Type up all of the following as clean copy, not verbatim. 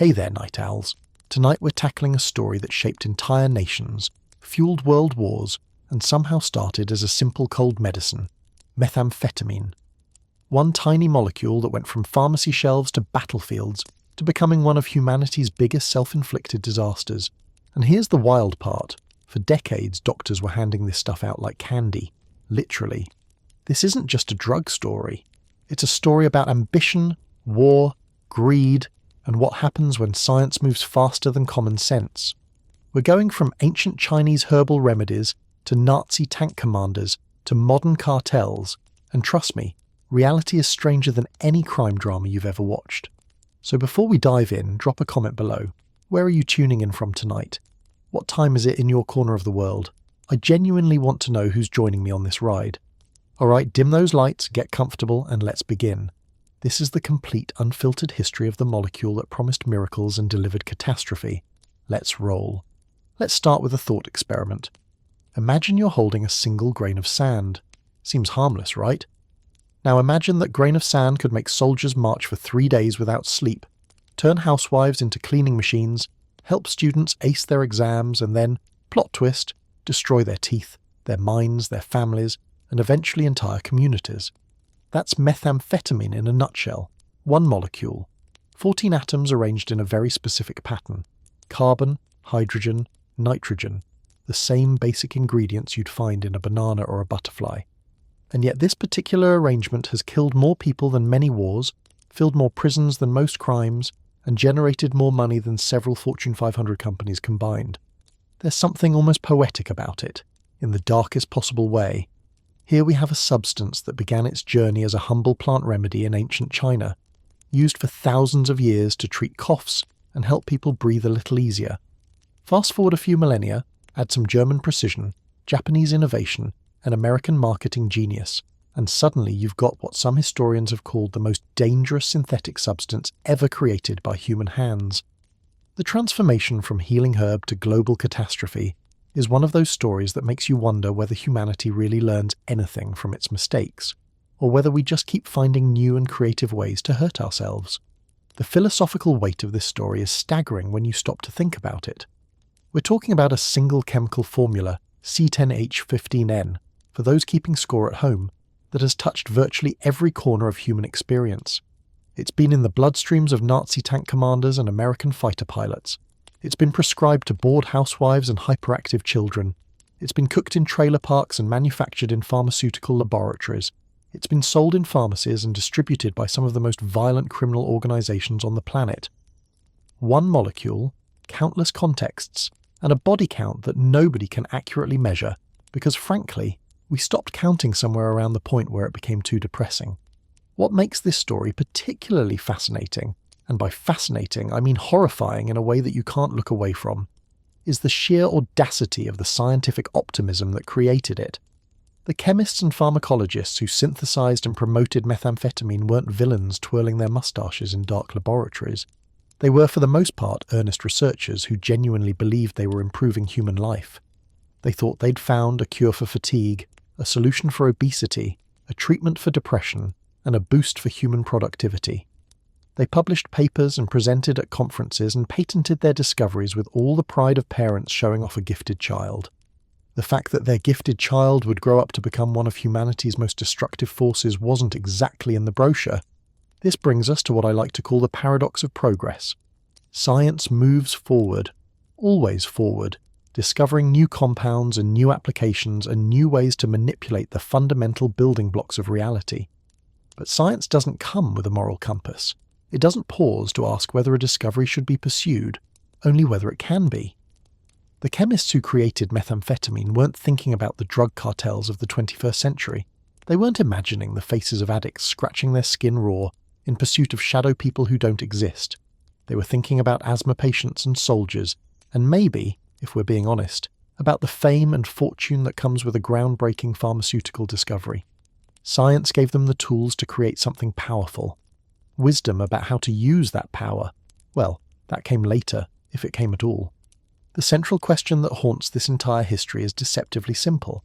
Hey there, night owls. Tonight we're tackling a story that shaped entire nations, fueled world wars, and somehow started as a simple cold medicine: methamphetamine. One tiny molecule that went from pharmacy shelves to battlefields to becoming one of humanity's biggest self-inflicted disasters. And here's the wild part. For decades, doctors were handing this stuff out like candy. Literally. This isn't just a drug story. It's a story about ambition, war, greed, and what happens when science moves faster than common sense. We're going from ancient Chinese herbal remedies to Nazi tank commanders to modern cartels, and trust me, reality is stranger than any crime drama you've ever watched. So before we dive in, drop a comment below. Where are you tuning in from tonight? What time is it in your corner of the world? I genuinely want to know who's joining me on this ride. Alright, dim those lights, get comfortable, and let's begin. This is the complete, unfiltered history of the molecule that promised miracles and delivered catastrophe. Let's roll. Let's start with a thought experiment. Imagine you're holding a single grain of sand. Seems harmless, right? Now imagine that grain of sand could make soldiers march for 3 days without sleep, turn housewives into cleaning machines, help students ace their exams, and then, plot twist, destroy their teeth, their minds, their families, and eventually entire communities. That's methamphetamine in a nutshell. One molecule. 14 atoms arranged in a very specific pattern. Carbon, hydrogen, nitrogen. The same basic ingredients you'd find in a banana or a butterfly. And yet this particular arrangement has killed more people than many wars, filled more prisons than most crimes, and generated more money than several Fortune 500 companies combined. There's something almost poetic about it, in the darkest possible way. Here we have a substance that began its journey as a humble plant remedy in ancient China, used for thousands of years to treat coughs and help people breathe a little easier. Fast forward a few millennia, add some German precision, Japanese innovation, and American marketing genius, and suddenly you've got what some historians have called the most dangerous synthetic substance ever created by human hands. The transformation from healing herb to global catastrophe is one of those stories that makes you wonder whether humanity really learns anything from its mistakes, or whether we just keep finding new and creative ways to hurt ourselves. The philosophical weight of this story is staggering when you stop to think about it. We're talking about a single chemical formula, C10H15N, for those keeping score at home, that has touched virtually every corner of human experience. It's been in the bloodstreams of Nazi tank commanders and American fighter pilots. It's been prescribed to bored housewives and hyperactive children. It's been cooked in trailer parks and manufactured in pharmaceutical laboratories. It's been sold in pharmacies and distributed by some of the most violent criminal organizations on the planet. One molecule, countless contexts, and a body count that nobody can accurately measure, because frankly, we stopped counting somewhere around the point where it became too depressing. What makes this story particularly fascinating, and by fascinating I mean horrifying in a way that you can't look away from, is the sheer audacity of the scientific optimism that created it. The chemists and pharmacologists who synthesized and promoted methamphetamine weren't villains twirling their mustaches in dark laboratories. They were for the most part earnest researchers who genuinely believed they were improving human life. They thought they'd found a cure for fatigue, a solution for obesity, a treatment for depression, and a boost for human productivity. They published papers and presented at conferences and patented their discoveries with all the pride of parents showing off a gifted child. The fact that their gifted child would grow up to become one of humanity's most destructive forces wasn't exactly in the brochure. This brings us to what I like to call the paradox of progress. Science moves forward, always forward, discovering new compounds and new applications and new ways to manipulate the fundamental building blocks of reality. But science doesn't come with a moral compass. It doesn't pause to ask whether a discovery should be pursued, only whether it can be. The chemists who created methamphetamine weren't thinking about the drug cartels of the 21st century. They weren't imagining the faces of addicts scratching their skin raw in pursuit of shadow people who don't exist. They were thinking about asthma patients and soldiers, and maybe, if we're being honest, about the fame and fortune that comes with a groundbreaking pharmaceutical discovery. Science gave them the tools to create something powerful. Wisdom about how to use that power, well, that came later, if it came at all. The central question that haunts this entire history is deceptively simple.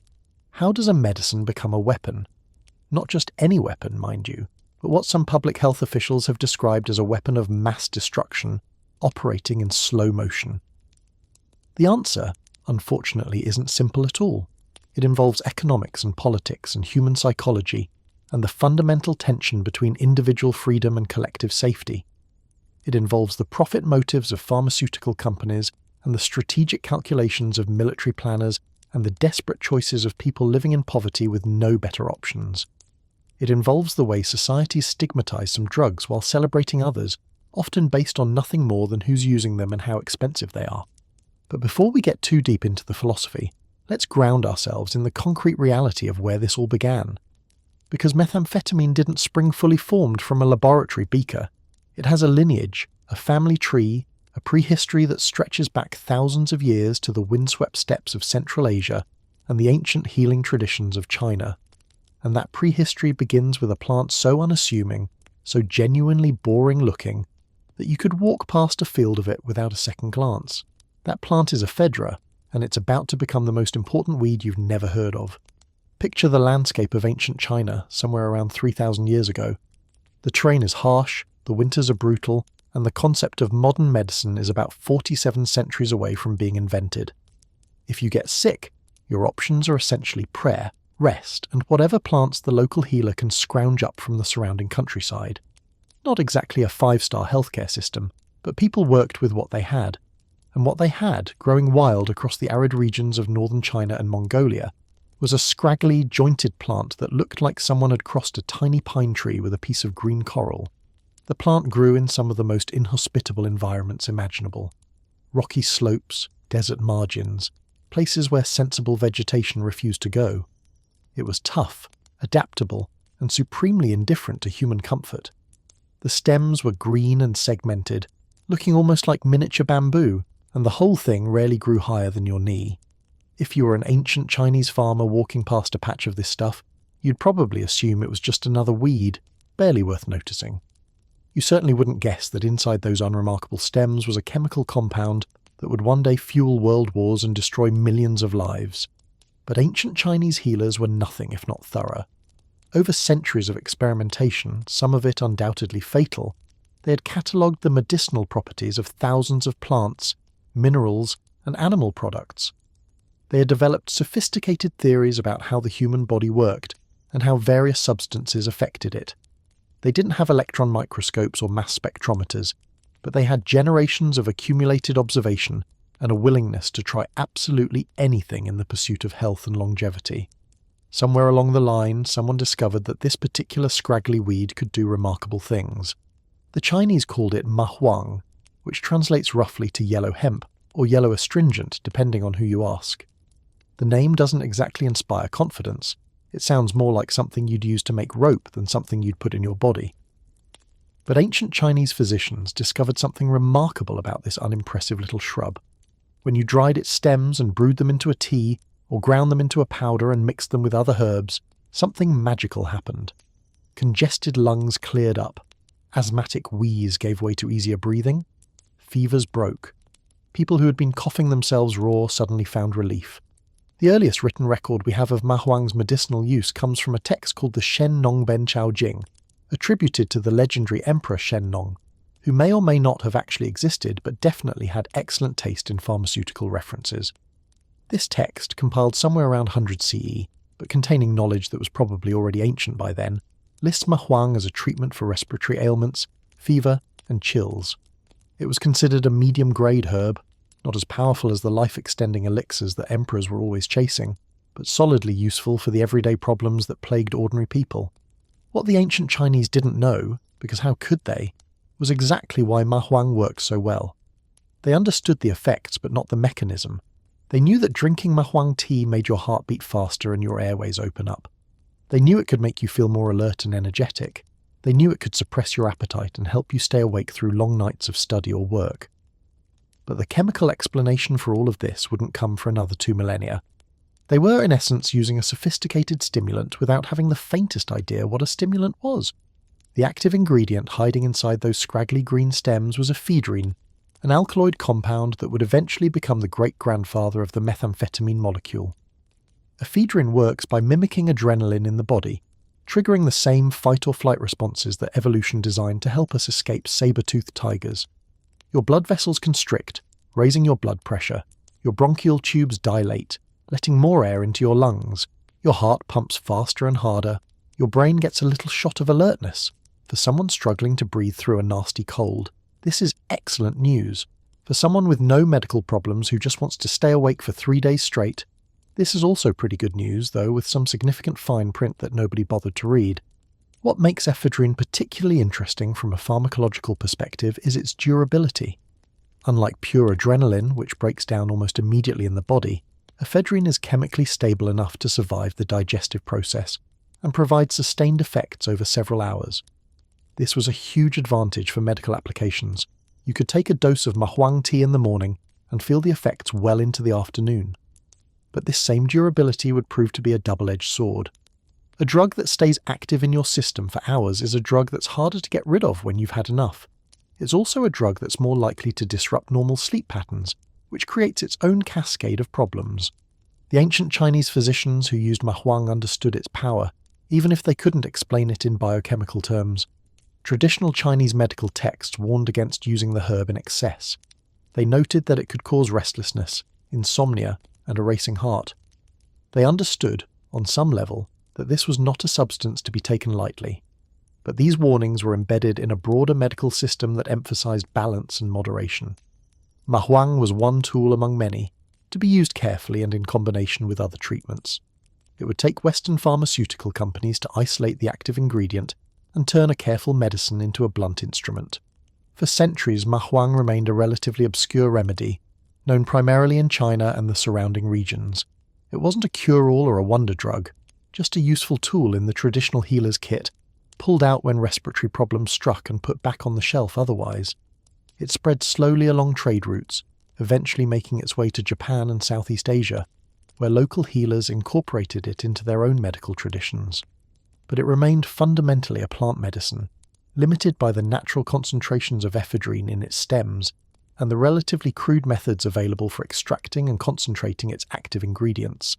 How does a medicine become a weapon? Not just any weapon, mind you, but what some public health officials have described as a weapon of mass destruction, operating in slow motion? The answer, unfortunately, isn't simple at all. It involves economics and politics and human psychology and the fundamental tension between individual freedom and collective safety. It involves the profit motives of pharmaceutical companies and the strategic calculations of military planners and the desperate choices of people living in poverty with no better options. It involves the way societies stigmatize some drugs while celebrating others, often based on nothing more than who's using them and how expensive they are. But before we get too deep into the philosophy, let's ground ourselves in the concrete reality of where this all began. Because methamphetamine didn't spring fully formed from a laboratory beaker. It has a lineage, a family tree, a prehistory that stretches back thousands of years to the windswept steppes of Central Asia and the ancient healing traditions of China. And that prehistory begins with a plant so unassuming, so genuinely boring looking, that you could walk past a field of it without a second glance. That plant is ephedra, and it's about to become the most important weed you've never heard of. Picture the landscape of ancient China, somewhere around 3,000 years ago. The terrain is harsh, the winters are brutal, and the concept of modern medicine is about 47 centuries away from being invented. If you get sick, your options are essentially prayer, rest, and whatever plants the local healer can scrounge up from the surrounding countryside. Not exactly a 5-star healthcare system, but people worked with what they had. And what they had, growing wild across the arid regions of northern China and Mongolia, was a scraggly, jointed plant that looked like someone had crossed a tiny pine tree with a piece of green coral. The plant grew in some of the most inhospitable environments imaginable. Rocky slopes, desert margins, places where sensible vegetation refused to go. It was tough, adaptable, and supremely indifferent to human comfort. The stems were green and segmented, looking almost like miniature bamboo, and the whole thing rarely grew higher than your knee. If you were an ancient Chinese farmer walking past a patch of this stuff, you'd probably assume it was just another weed, barely worth noticing. You certainly wouldn't guess that inside those unremarkable stems was a chemical compound that would one day fuel world wars and destroy millions of lives. But ancient Chinese healers were nothing if not thorough. Over centuries of experimentation, some of it undoubtedly fatal, they had catalogued the medicinal properties of thousands of plants, minerals, and animal products. They had developed sophisticated theories about how the human body worked and how various substances affected it. They didn't have electron microscopes or mass spectrometers, but they had generations of accumulated observation and a willingness to try absolutely anything in the pursuit of health and longevity. Somewhere along the line, someone discovered that this particular scraggly weed could do remarkable things. The Chinese called it mahuang, which translates roughly to yellow hemp, or yellow astringent, depending on who you ask. The name doesn't exactly inspire confidence. It sounds more like something you'd use to make rope than something you'd put in your body. But ancient Chinese physicians discovered something remarkable about this unimpressive little shrub. When you dried its stems and brewed them into a tea, or ground them into a powder and mixed them with other herbs, something magical happened. Congested lungs cleared up. Asthmatic wheeze gave way to easier breathing. Fevers broke. People who had been coughing themselves raw suddenly found relief. The earliest written record we have of mahuang's medicinal use comes from a text called the Shen Nong Ben Chao Jing, attributed to the legendary Emperor Shen Nong, who may or may not have actually existed but definitely had excellent taste in pharmaceutical references. This text, compiled somewhere around 100 CE, but containing knowledge that was probably already ancient by then, lists mahuang as a treatment for respiratory ailments, fever, and chills. It was considered a medium-grade herb, not as powerful as the life-extending elixirs that emperors were always chasing, but solidly useful for the everyday problems that plagued ordinary people. What the ancient Chinese didn't know, because how could they, was exactly why mahuang worked so well. They understood the effects, but not the mechanism. They knew that drinking mahuang tea made your heart beat faster and your airways open up. They knew it could make you feel more alert and energetic. They knew it could suppress your appetite and help you stay awake through long nights of study or work. But the chemical explanation for all of this wouldn't come for another 2 millennia. They were, in essence, using a sophisticated stimulant without having the faintest idea what a stimulant was. The active ingredient hiding inside those scraggly green stems was ephedrine, an alkaloid compound that would eventually become the great-grandfather of the methamphetamine molecule. Ephedrine works by mimicking adrenaline in the body, triggering the same fight-or-flight responses that evolution designed to help us escape saber-toothed tigers. Your blood vessels constrict, raising your blood pressure. Your bronchial tubes dilate, letting more air into your lungs. Your heart pumps faster and harder. Your brain gets a little shot of alertness. For someone struggling to breathe through a nasty cold, this is excellent news. For someone with no medical problems who just wants to stay awake for 3 days straight, this is also pretty good news, though with some significant fine print that nobody bothered to read. What makes ephedrine particularly interesting from a pharmacological perspective is its durability. Unlike pure adrenaline, which breaks down almost immediately in the body, ephedrine is chemically stable enough to survive the digestive process and provide sustained effects over several hours. This was a huge advantage for medical applications. You could take a dose of mahuang tea in the morning and feel the effects well into the afternoon. But this same durability would prove to be a double-edged sword. A drug that stays active in your system for hours is a drug that's harder to get rid of when you've had enough. It's also a drug that's more likely to disrupt normal sleep patterns, which creates its own cascade of problems. The ancient Chinese physicians who used mahuang understood its power, even if they couldn't explain it in biochemical terms. Traditional Chinese medical texts warned against using the herb in excess. They noted that it could cause restlessness, insomnia, and a racing heart. They understood, on some level, that this was not a substance to be taken lightly. But these warnings were embedded in a broader medical system that emphasized balance and moderation. Mahuang was one tool among many, to be used carefully and in combination with other treatments. It would take Western pharmaceutical companies to isolate the active ingredient and turn a careful medicine into a blunt instrument. For centuries, mahuang remained a relatively obscure remedy, known primarily in China and the surrounding regions. It wasn't a cure-all or a wonder drug, just a useful tool in the traditional healer's kit, pulled out when respiratory problems struck and put back on the shelf otherwise. It spread slowly along trade routes, eventually making its way to Japan and Southeast Asia, where local healers incorporated it into their own medical traditions. But it remained fundamentally a plant medicine, limited by the natural concentrations of ephedrine in its stems and the relatively crude methods available for extracting and concentrating its active ingredients.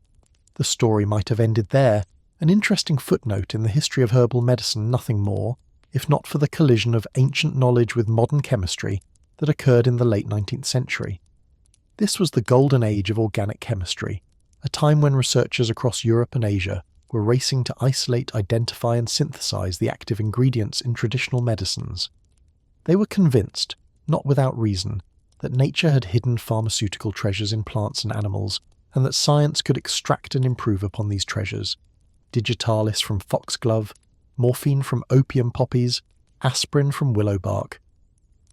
The story might have ended there, an interesting footnote in the history of herbal medicine, nothing more, if not for the collision of ancient knowledge with modern chemistry that occurred in the late 19th century. This was the golden age of organic chemistry, a time when researchers across Europe and Asia were racing to isolate, identify and synthesize the active ingredients in traditional medicines. They were convinced, not without reason, that nature had hidden pharmaceutical treasures in plants and animals, and that science could extract and improve upon these treasures. Digitalis from foxglove, morphine from opium poppies, aspirin from willow bark.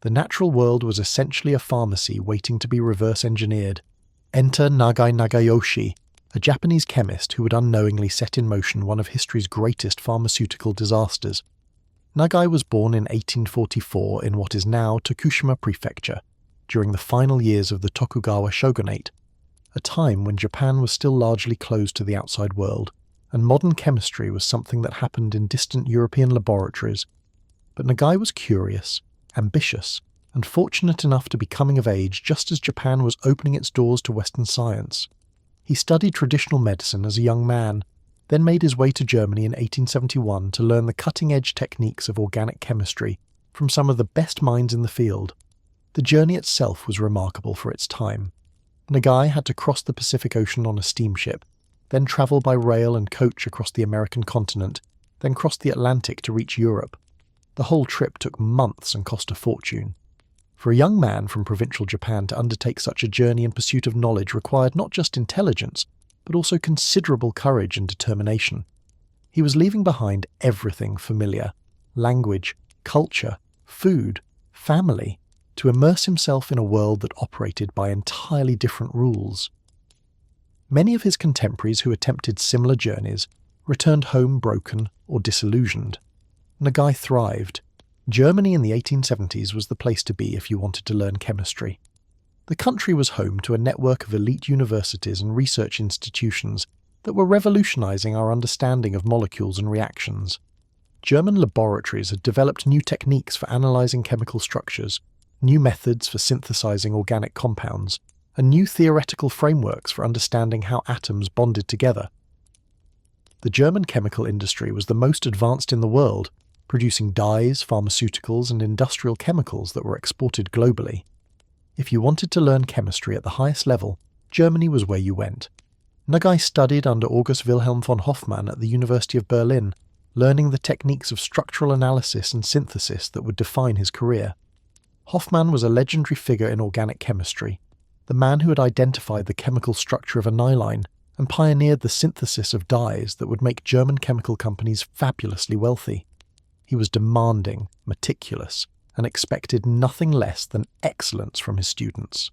The natural world was essentially a pharmacy waiting to be reverse-engineered. Enter Nagai Nagayoshi, a Japanese chemist who would unknowingly set in motion one of history's greatest pharmaceutical disasters. Nagai was born in 1844 in what is now Tokushima Prefecture, during the final years of the Tokugawa shogunate, a time when Japan was still largely closed to the outside world, and modern chemistry was something that happened in distant European laboratories. But Nagai was curious, ambitious, and fortunate enough to be coming of age just as Japan was opening its doors to Western science. He studied traditional medicine as a young man, then made his way to Germany in 1871 to learn the cutting-edge techniques of organic chemistry from some of the best minds in the field. The journey itself was remarkable for its time. Nagai had to cross the Pacific Ocean on a steamship, then travel by rail and coach across the American continent, then cross the Atlantic to reach Europe. The whole trip took months and cost a fortune. For a young man from provincial Japan to undertake such a journey in pursuit of knowledge required not just intelligence, but also considerable courage and determination. He was leaving behind everything familiar: language, culture, food, family, to immerse himself in a world that operated by entirely different rules. Many of his contemporaries who attempted similar journeys returned home broken or disillusioned. Nagai thrived. Germany in the 1870s was the place to be if you wanted to learn chemistry. The country was home to a network of elite universities and research institutions that were revolutionizing our understanding of molecules and reactions. German laboratories had developed new techniques for analyzing chemical structures, new methods for synthesizing organic compounds, and new theoretical frameworks for understanding how atoms bonded together. The German chemical industry was the most advanced in the world, producing dyes, pharmaceuticals, and industrial chemicals that were exported globally. If you wanted to learn chemistry at the highest level, Germany was where you went. Nagai studied under August Wilhelm von Hofmann at the University of Berlin, learning the techniques of structural analysis and synthesis that would define his career. Hofmann was a legendary figure in organic chemistry, the man who had identified the chemical structure of aniline and pioneered the synthesis of dyes that would make German chemical companies fabulously wealthy. He was demanding, meticulous, and expected nothing less than excellence from his students.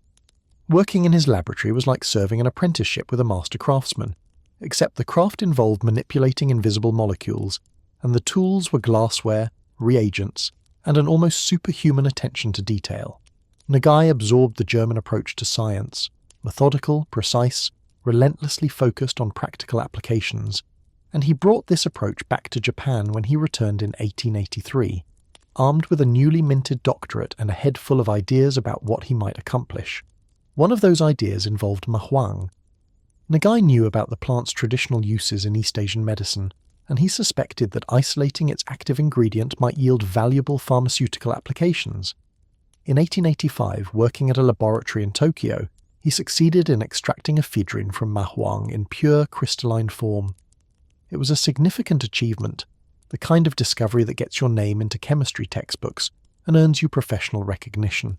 Working in his laboratory was like serving an apprenticeship with a master craftsman, except the craft involved manipulating invisible molecules, and the tools were glassware, reagents, and an almost superhuman attention to detail. Nagai absorbed the German approach to science, methodical, precise, relentlessly focused on practical applications, and he brought this approach back to Japan when he returned in 1883, armed with a newly minted doctorate and a head full of ideas about what he might accomplish. One of those ideas involved mahuang. Nagai knew about the plant's traditional uses in East Asian medicine, and he suspected that isolating its active ingredient might yield valuable pharmaceutical applications. In 1885, working at a laboratory in Tokyo, he succeeded in extracting ephedrine from mahuang in pure crystalline form. It was a significant achievement, the kind of discovery that gets your name into chemistry textbooks and earns you professional recognition.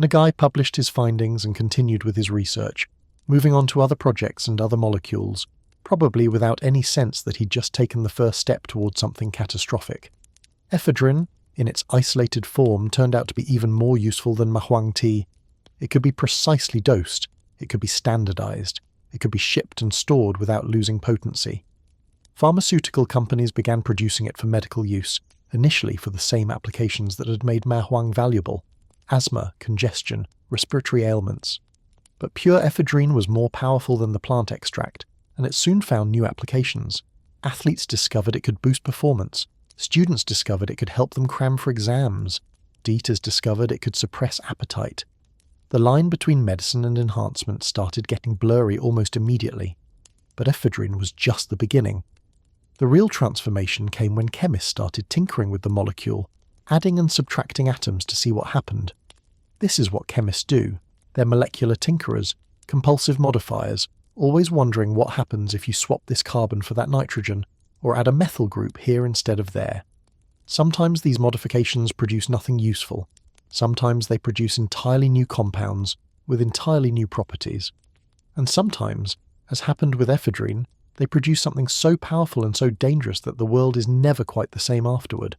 Nagai published his findings and continued with his research, moving on to other projects and other molecules, probably without any sense that he'd just taken the first step towards something catastrophic. Ephedrine, in its isolated form, turned out to be even more useful than mahuang tea. It could be precisely dosed, it could be standardized, it could be shipped and stored without losing potency. Pharmaceutical companies began producing it for medical use, initially for the same applications that had made mahuang valuable: asthma, congestion, respiratory ailments. But pure ephedrine was more powerful than the plant extract, and it soon found new applications. Athletes discovered it could boost performance. Students discovered it could help them cram for exams. Dieters discovered it could suppress appetite. The line between medicine and enhancement started getting blurry almost immediately. But ephedrine was just the beginning. The real transformation came when chemists started tinkering with the molecule, adding and subtracting atoms to see what happened. This is what chemists do. They're molecular tinkerers, compulsive modifiers, always wondering what happens if you swap this carbon for that nitrogen, or add a methyl group here instead of there. Sometimes these modifications produce nothing useful. Sometimes they produce entirely new compounds with entirely new properties. And sometimes, as happened with ephedrine, they produce something so powerful and so dangerous that the world is never quite the same afterward.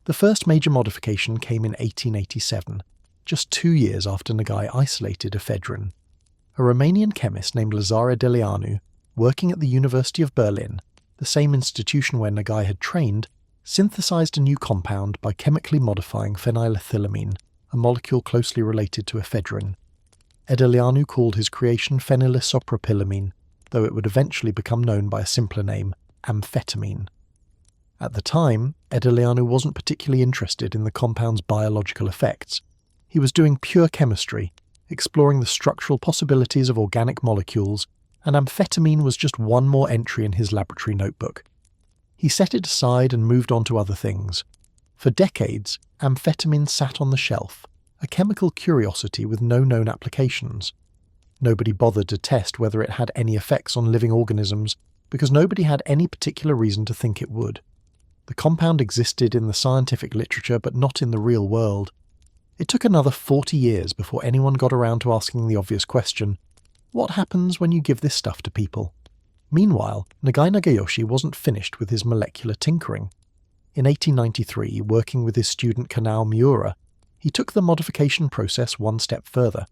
The first major modification came in 1887, just 2 years after Nagai isolated ephedrine. A Romanian chemist named Lazare Deleanu, working at the University of Berlin, the same institution where Nagai had trained, synthesized a new compound by chemically modifying phenylethylamine, a molecule closely related to ephedrine. Deleanu called his creation phenylisopropylamine, though it would eventually become known by a simpler name, amphetamine. At the time, Deleanu wasn't particularly interested in the compound's biological effects. He was doing pure chemistry, exploring the structural possibilities of organic molecules, and amphetamine was just one more entry in his laboratory notebook. He set it aside and moved on to other things. For decades, amphetamine sat on the shelf, a chemical curiosity with no known applications. Nobody bothered to test whether it had any effects on living organisms, because nobody had any particular reason to think it would. The compound existed in the scientific literature but not in the real world. It took another 40 years before anyone got around to asking the obvious question: what happens when you give this stuff to people? Meanwhile, Nagai Nagayoshi wasn't finished with his molecular tinkering. In 1893, working with his student Kanao Miura, he took the modification process one step further.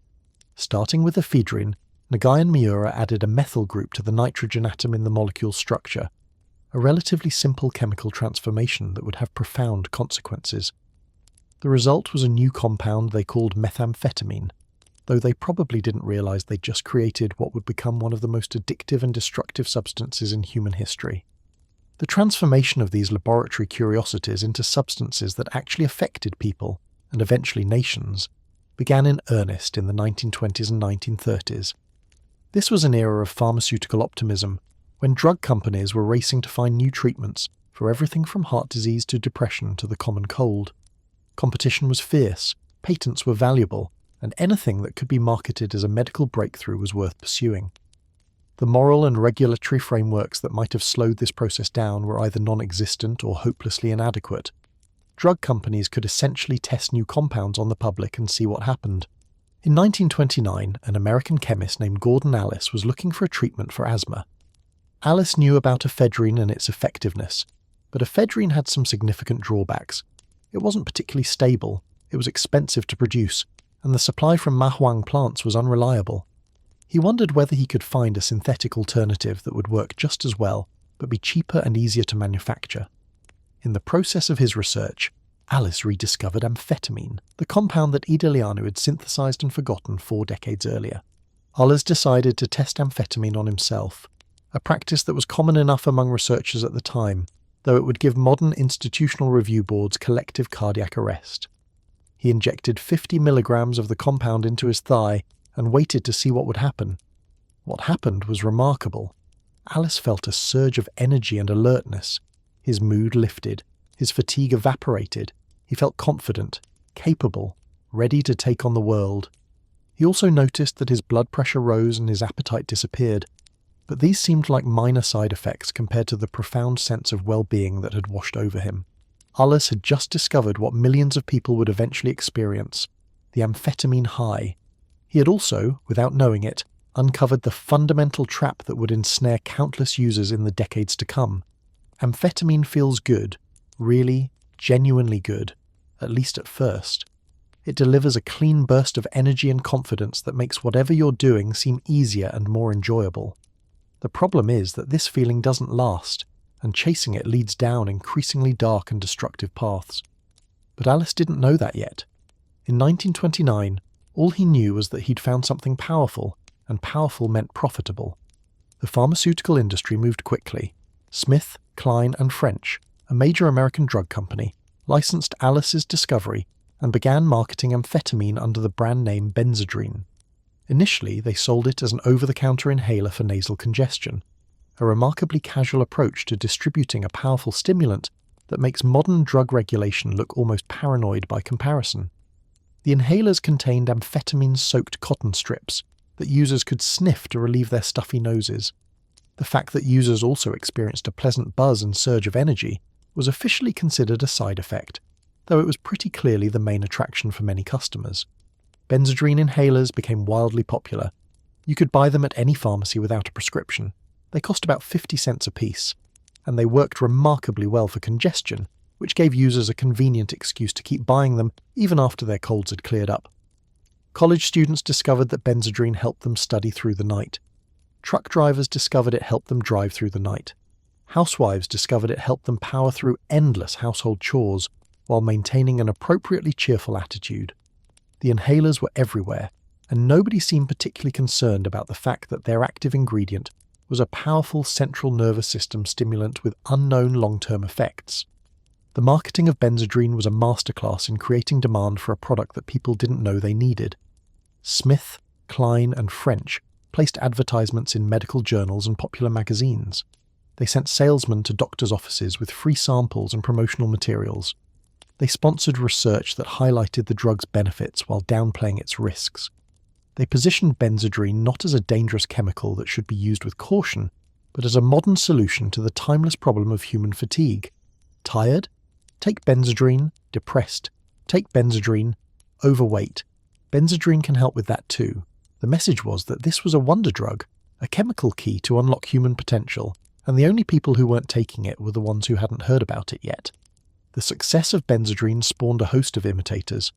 Starting with ephedrine, Nagai and Miura added a methyl group to the nitrogen atom in the molecule's structure, a relatively simple chemical transformation that would have profound consequences. The result was a new compound they called methamphetamine, though they probably didn't realize they'd just created what would become one of the most addictive and destructive substances in human history. The transformation of these laboratory curiosities into substances that actually affected people, and eventually nations, began in earnest in the 1920s and 1930s. This was an era of pharmaceutical optimism, when drug companies were racing to find new treatments for everything from heart disease to depression to the common cold. Competition was fierce, patents were valuable, and anything that could be marketed as a medical breakthrough was worth pursuing. The moral and regulatory frameworks that might have slowed this process down were either non-existent or hopelessly inadequate. Drug companies could essentially test new compounds on the public and see what happened. In 1929, an American chemist named Gordon Alice was looking for a treatment for asthma. Alice knew about ephedrine and its effectiveness, but ephedrine had some significant drawbacks. It wasn't particularly stable, it was expensive to produce, and the supply from mahuang plants was unreliable. He wondered whether he could find a synthetic alternative that would work just as well, but be cheaper and easier to manufacture. In the process of his research, Alice rediscovered amphetamine, the compound that Idaliano had synthesized and forgotten 4 decades earlier. Alice decided to test amphetamine on himself, a practice that was common enough among researchers at the time, though it would give modern institutional review boards collective cardiac arrest. He injected 50 milligrams of the compound into his thigh and waited to see what would happen. What happened was remarkable. Alice felt a surge of energy and alertness. His mood lifted, his fatigue evaporated. He felt confident, capable, ready to take on the world. He also noticed that his blood pressure rose and his appetite disappeared, but these seemed like minor side effects compared to the profound sense of well-being that had washed over him. Alice had just discovered what millions of people would eventually experience, the amphetamine high. He had also, without knowing it, uncovered the fundamental trap that would ensnare countless users in the decades to come. Amphetamine feels good, really, genuinely good, at least at first. It delivers a clean burst of energy and confidence that makes whatever you're doing seem easier and more enjoyable. The problem is that this feeling doesn't last, and chasing it leads down increasingly dark and destructive paths. But Alice didn't know that yet. In 1929, all he knew was that he'd found something powerful, and powerful meant profitable. The pharmaceutical industry moved quickly. Smith, Kline and French, a major American drug company, licensed Alice's discovery and began marketing amphetamine under the brand name Benzedrine. Initially, they sold it as an over-the-counter inhaler for nasal congestion, a remarkably casual approach to distributing a powerful stimulant that makes modern drug regulation look almost paranoid by comparison. The inhalers contained amphetamine-soaked cotton strips that users could sniff to relieve their stuffy noses. The fact that users also experienced a pleasant buzz and surge of energy was officially considered a side effect, though it was pretty clearly the main attraction for many customers. Benzedrine inhalers became wildly popular. You could buy them at any pharmacy without a prescription. They cost about 50 cents a piece, and they worked remarkably well for congestion, which gave users a convenient excuse to keep buying them even after their colds had cleared up. College students discovered that Benzedrine helped them study through the night. Truck drivers discovered it helped them drive through the night. Housewives discovered it helped them power through endless household chores while maintaining an appropriately cheerful attitude. The inhalers were everywhere, and nobody seemed particularly concerned about the fact that their active ingredient was a powerful central nervous system stimulant with unknown long-term effects. The marketing of Benzedrine was a masterclass in creating demand for a product that people didn't know they needed. Smith, Kline, and French placed advertisements in medical journals and popular magazines. They sent salesmen to doctors' offices with free samples and promotional materials. They sponsored research that highlighted the drug's benefits while downplaying its risks. They positioned Benzedrine not as a dangerous chemical that should be used with caution, but as a modern solution to the timeless problem of human fatigue. Tired? Take Benzedrine. Depressed? Take Benzedrine. Overweight? Benzedrine can help with that too. The message was that this was a wonder drug, a chemical key to unlock human potential, and the only people who weren't taking it were the ones who hadn't heard about it yet. The success of Benzedrine spawned a host of imitators.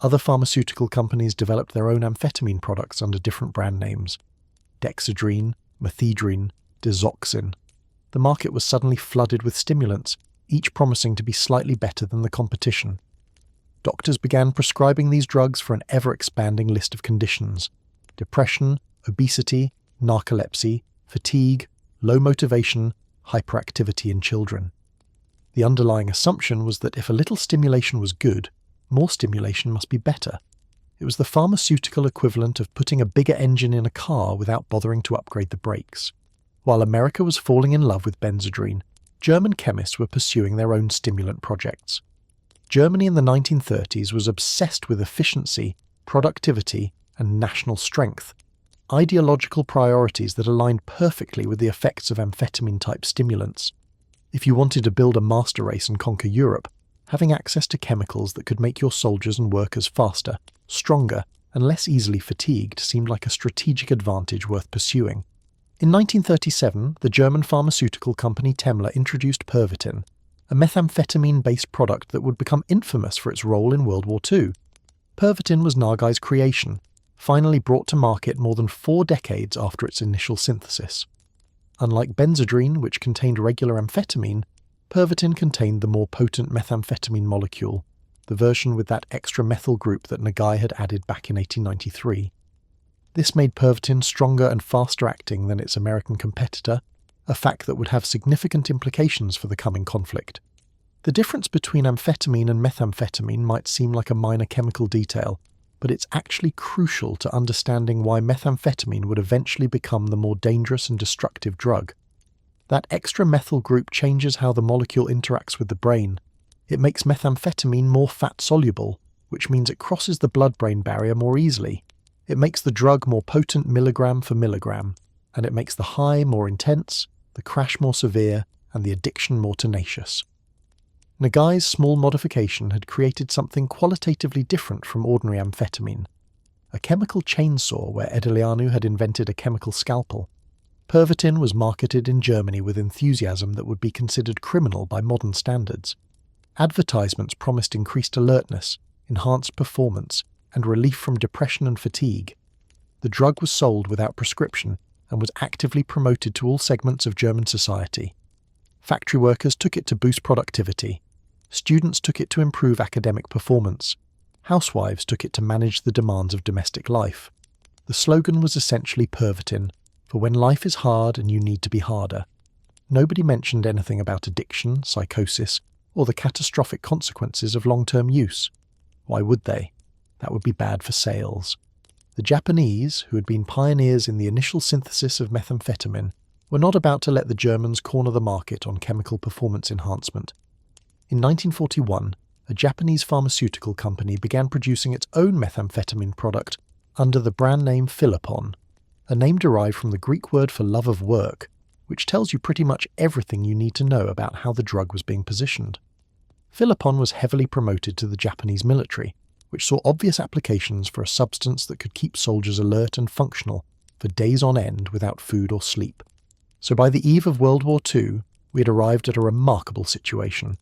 Other pharmaceutical companies developed their own amphetamine products under different brand names. Dexedrine, Methedrine, Desoxin. The market was suddenly flooded with stimulants, each promising to be slightly better than the competition. Doctors began prescribing these drugs for an ever-expanding list of conditions: depression, obesity, narcolepsy, fatigue, low motivation, hyperactivity in children. The underlying assumption was that if a little stimulation was good, more stimulation must be better. It was the pharmaceutical equivalent of putting a bigger engine in a car without bothering to upgrade the brakes. While America was falling in love with Benzedrine, German chemists were pursuing their own stimulant projects. Germany in the 1930s was obsessed with efficiency productivity, and national strength, ideological priorities that aligned perfectly with the effects of amphetamine-type stimulants. If you wanted to build a master race and conquer Europe, having access to chemicals that could make your soldiers and workers faster, stronger, and less easily fatigued seemed like a strategic advantage worth pursuing. In 1937, the German pharmaceutical company Temmler introduced Pervitin, a methamphetamine-based product that would become infamous for its role in World War II. Pervitin was Nagai's creation, finally brought to market more than 4 decades after its initial synthesis. Unlike benzodrine, which contained regular amphetamine, Pervitin contained the more potent methamphetamine molecule, the version with that extra methyl group that Nagai had added back in 1893. This made Pervitin stronger and faster acting than its American competitor, a fact that would have significant implications for the coming conflict. The difference between amphetamine and methamphetamine might seem like a minor chemical detail, but it's actually crucial to understanding why methamphetamine would eventually become the more dangerous and destructive drug. That extra methyl group changes how the molecule interacts with the brain. It makes methamphetamine more fat-soluble, which means it crosses the blood-brain barrier more easily. It makes the drug more potent milligram for milligram, and it makes the high more intense, the crash more severe, and the addiction more tenacious. Nagai's small modification had created something qualitatively different from ordinary amphetamine, a chemical chainsaw where Edelianu had invented a chemical scalpel. Pervitin was marketed in Germany with enthusiasm that would be considered criminal by modern standards. Advertisements promised increased alertness, enhanced performance, and relief from depression and fatigue. The drug was sold without prescription and was actively promoted to all segments of German society. Factory workers took it to boost productivity. Students took it to improve academic performance. Housewives took it to manage the demands of domestic life. The slogan was essentially Pervitin, for when life is hard and you need to be harder. Nobody mentioned anything about addiction, psychosis, or the catastrophic consequences of long-term use. Why would they? That would be bad for sales. The Japanese, who had been pioneers in the initial synthesis of methamphetamine, were not about to let the Germans corner the market on chemical performance enhancement. In 1941, a Japanese pharmaceutical company began producing its own methamphetamine product under the brand name Philipon, a name derived from the Greek word for love of work, which tells you pretty much everything you need to know about how the drug was being positioned. Philipon was heavily promoted to the Japanese military, which saw obvious applications for a substance that could keep soldiers alert and functional for days on end without food or sleep. So by the eve of World War II, we had arrived at a remarkable situation.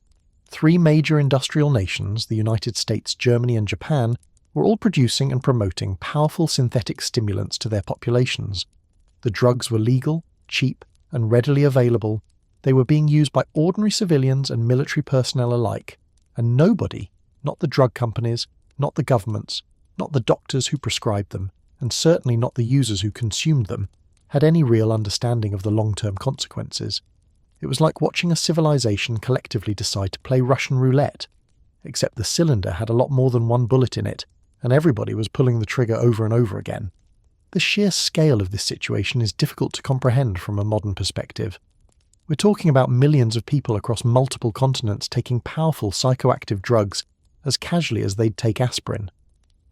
3 major industrial nations, the United States, Germany, and Japan, were all producing and promoting powerful synthetic stimulants to their populations. The drugs were legal, cheap, and readily available. They were being used by ordinary civilians and military personnel alike, and nobody, not the drug companies, not the governments, not the doctors who prescribed them, and certainly not the users who consumed them, had any real understanding of the long-term consequences. It was like watching a civilization collectively decide to play Russian roulette, except the cylinder had a lot more than one bullet in it, and everybody was pulling the trigger over and over again. The sheer scale of this situation is difficult to comprehend from a modern perspective. We're talking about millions of people across multiple continents taking powerful psychoactive drugs as casually as they'd take aspirin.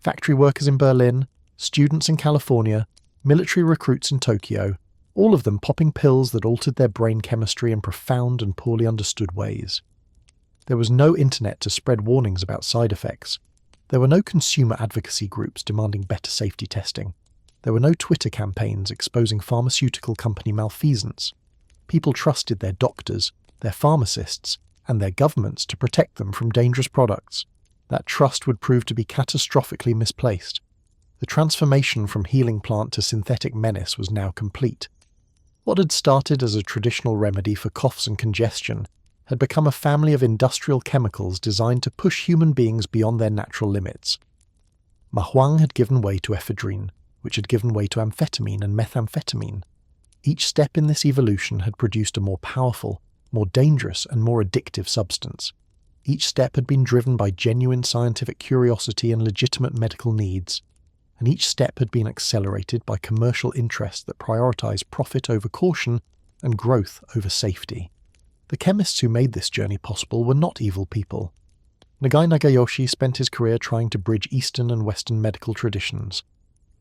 Factory workers in Berlin, students in California, military recruits in Tokyo, all of them popping pills that altered their brain chemistry in profound and poorly understood ways. There was no internet to spread warnings about side effects. There were no consumer advocacy groups demanding better safety testing. There were no Twitter campaigns exposing pharmaceutical company malfeasance. People trusted their doctors, their pharmacists, and their governments to protect them from dangerous products. That trust would prove to be catastrophically misplaced. The transformation from healing plant to synthetic menace was now complete. What had started as a traditional remedy for coughs and congestion had become a family of industrial chemicals designed to push human beings beyond their natural limits. Mahuang had given way to ephedrine, which had given way to amphetamine and methamphetamine. Each step in this evolution had produced a more powerful, more dangerous, and more addictive substance. Each step had been driven by genuine scientific curiosity and legitimate medical needs, and each step had been accelerated by commercial interests that prioritized profit over caution and growth over safety. The chemists who made this journey possible were not evil people. Nagai Nagayoshi spent his career trying to bridge Eastern and Western medical traditions.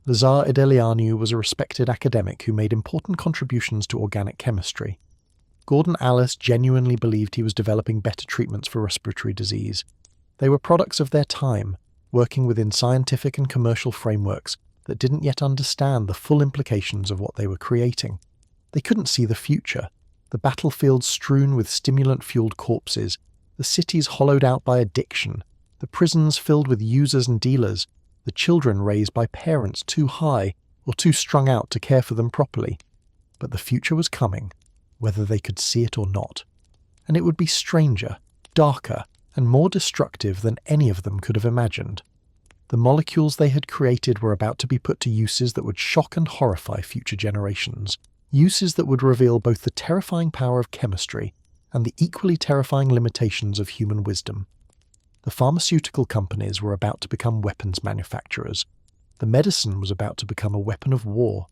Lazar Edelianu was a respected academic who made important contributions to organic chemistry. Gordon Alice genuinely believed he was developing better treatments for respiratory disease. They were products of their time, working within scientific and commercial frameworks that didn't yet understand the full implications of what they were creating. They couldn't see the future, the battlefields strewn with stimulant-fueled corpses, the cities hollowed out by addiction, the prisons filled with users and dealers, the children raised by parents too high or too strung out to care for them properly. But the future was coming, whether they could see it or not. And it would be stranger, darker, and more destructive than any of them could have imagined. The molecules they had created were about to be put to uses that would shock and horrify future generations, uses that would reveal both the terrifying power of chemistry and the equally terrifying limitations of human wisdom. The pharmaceutical companies were about to become weapons manufacturers. The medicine was about to become a weapon of war,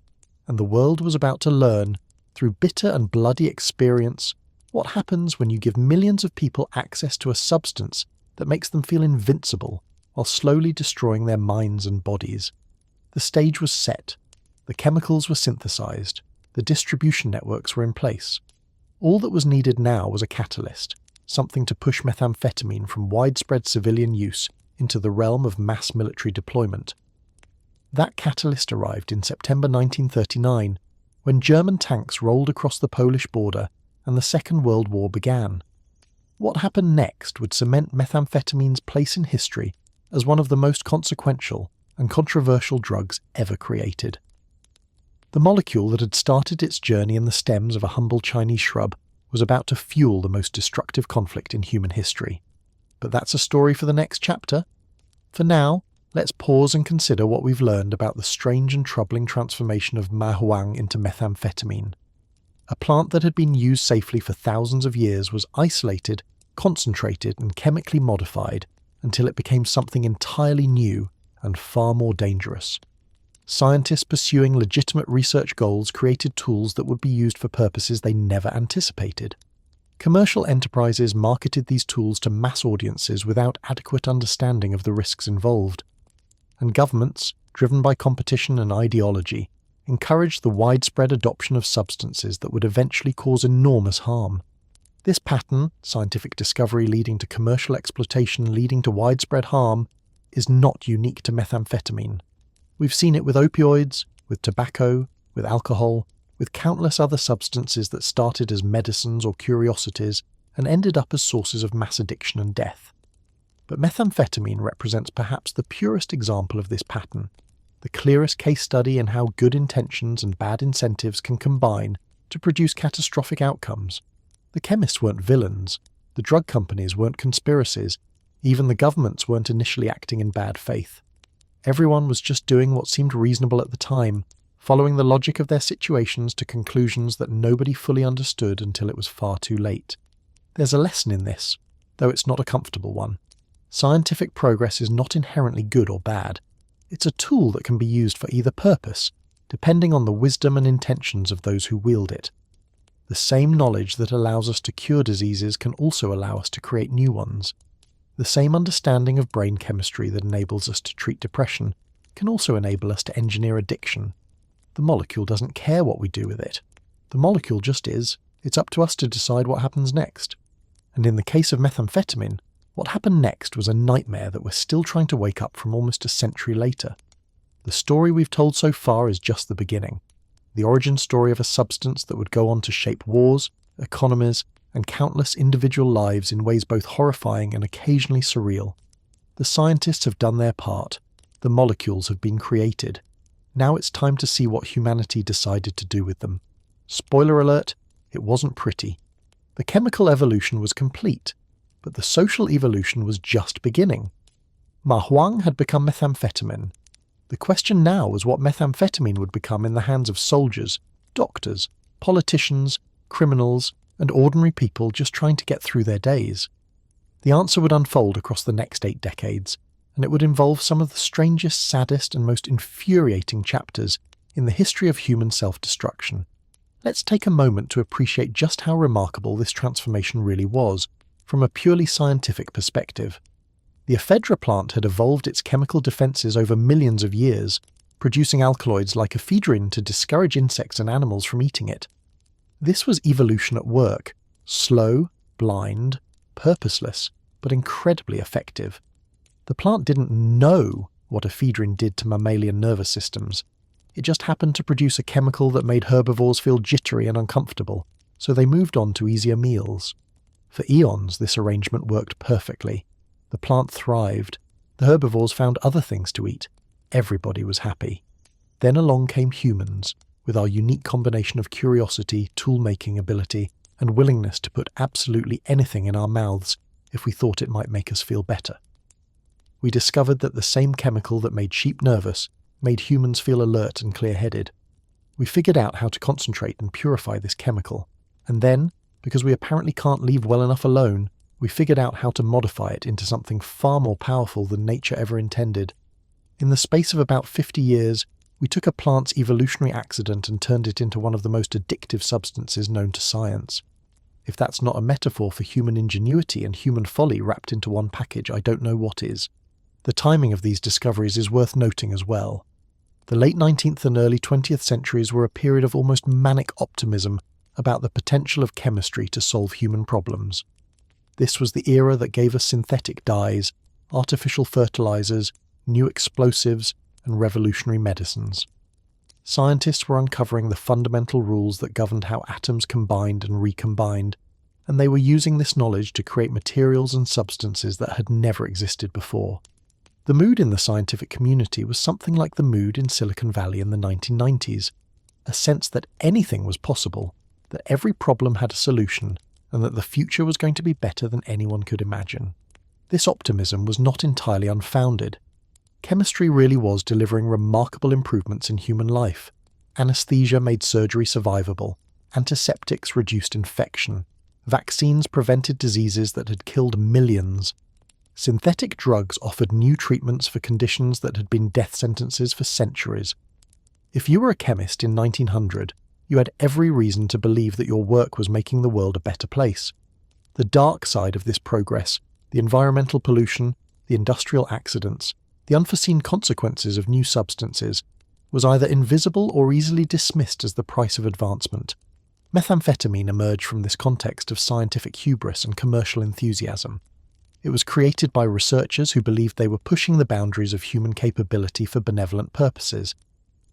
and the world was about to learn, through bitter and bloody experience, what happens when you give millions of people access to a substance that makes them feel invincible while slowly destroying their minds and bodies. The stage was set. The chemicals were synthesized. The distribution networks were in place. All that was needed now was a catalyst, something to push methamphetamine from widespread civilian use into the realm of mass military deployment. That catalyst arrived in September 1939, when German tanks rolled across the Polish border and the Second World War began. What happened next would cement methamphetamine's place in history as one of the most consequential and controversial drugs ever created. The molecule that had started its journey in the stems of a humble Chinese shrub was about to fuel the most destructive conflict in human history. But that's a story for the next chapter. For now, let's pause and consider what we've learned about the strange and troubling transformation of mahuang into methamphetamine. A plant that had been used safely for thousands of years was isolated, concentrated, and chemically modified until it became something entirely new and far more dangerous. Scientists pursuing legitimate research goals created tools that would be used for purposes they never anticipated. Commercial enterprises marketed these tools to mass audiences without adequate understanding of the risks involved. And governments, driven by competition and ideology, encouraged the widespread adoption of substances that would eventually cause enormous harm. This pattern, scientific discovery leading to commercial exploitation leading to widespread harm, is not unique to methamphetamine. We've seen it with opioids, with tobacco, with alcohol, with countless other substances that started as medicines or curiosities and ended up as sources of mass addiction and death. But methamphetamine represents perhaps the purest example of this pattern, the clearest case study in how good intentions and bad incentives can combine to produce catastrophic outcomes. The chemists weren't villains, the drug companies weren't conspiracies, even the governments weren't initially acting in bad faith. Everyone was just doing what seemed reasonable at the time, following the logic of their situations to conclusions that nobody fully understood until it was far too late. There's a lesson in this, though it's not a comfortable one. Scientific progress is not inherently good or bad. It's a tool that can be used for either purpose, depending on the wisdom and intentions of those who wield it. The same knowledge that allows us to cure diseases can also allow us to create new ones. The same understanding of brain chemistry that enables us to treat depression can also enable us to engineer addiction. The molecule doesn't care what we do with it. The molecule just is. It's up to us to decide what happens next. And in the case of methamphetamine, what happened next was a nightmare that we're still trying to wake up from almost a century later. The story we've told so far is just the beginning. The origin story of a substance that would go on to shape wars, economies, and countless individual lives in ways both horrifying and occasionally surreal. The scientists have done their part. The molecules have been created. Now it's time to see what humanity decided to do with them. Spoiler alert, it wasn't pretty. The chemical evolution was complete, but the social evolution was just beginning. Mahuang had become methamphetamine. The question now was what methamphetamine would become in the hands of soldiers, doctors, politicians, criminals, and ordinary people just trying to get through their days. The answer would unfold across the next 8 decades, and it would involve some of the strangest, saddest, and most infuriating chapters in the history of human self-destruction. Let's take a moment to appreciate just how remarkable this transformation really was, from a purely scientific perspective. The ephedra plant had evolved its chemical defenses over millions of years, producing alkaloids like ephedrine to discourage insects and animals from eating it. This was evolution at work, slow, blind, purposeless, but incredibly effective. The plant didn't know what ephedrine did to mammalian nervous systems. It just happened to produce a chemical that made herbivores feel jittery and uncomfortable, so they moved on to easier meals. For eons, this arrangement worked perfectly. The plant thrived. The herbivores found other things to eat. Everybody was happy. Then along came humans, with our unique combination of curiosity, tool-making ability, and willingness to put absolutely anything in our mouths if we thought it might make us feel better. We discovered that the same chemical that made sheep nervous made humans feel alert and clear-headed. We figured out how to concentrate and purify this chemical, and then, because we apparently can't leave well enough alone, we figured out how to modify it into something far more powerful than nature ever intended. In the space of about 50 years, we took a plant's evolutionary accident and turned it into one of the most addictive substances known to science. If that's not a metaphor for human ingenuity and human folly wrapped into one package, I don't know what is. The timing of these discoveries is worth noting as well. The late 19th and early 20th centuries were a period of almost manic optimism about the potential of chemistry to solve human problems. This was the era that gave us synthetic dyes, artificial fertilizers, new explosives, and revolutionary medicines. Scientists were uncovering the fundamental rules that governed how atoms combined and recombined, and they were using this knowledge to create materials and substances that had never existed before. The mood in the scientific community was something like the mood in Silicon Valley in the 1990s, a sense that anything was possible, that every problem had a solution, and that the future was going to be better than anyone could imagine. This optimism was not entirely unfounded. Chemistry really was delivering remarkable improvements in human life. Anesthesia made surgery survivable, antiseptics reduced infection, vaccines prevented diseases that had killed millions. Synthetic drugs offered new treatments for conditions that had been death sentences for centuries. If you were a chemist in 1900, you had every reason to believe that your work was making the world a better place. The dark side of this progress, the environmental pollution, the industrial accidents, the unforeseen consequences of new substances, was either invisible or easily dismissed as the price of advancement. Methamphetamine emerged from this context of scientific hubris and commercial enthusiasm. It was created by researchers who believed they were pushing the boundaries of human capability for benevolent purposes.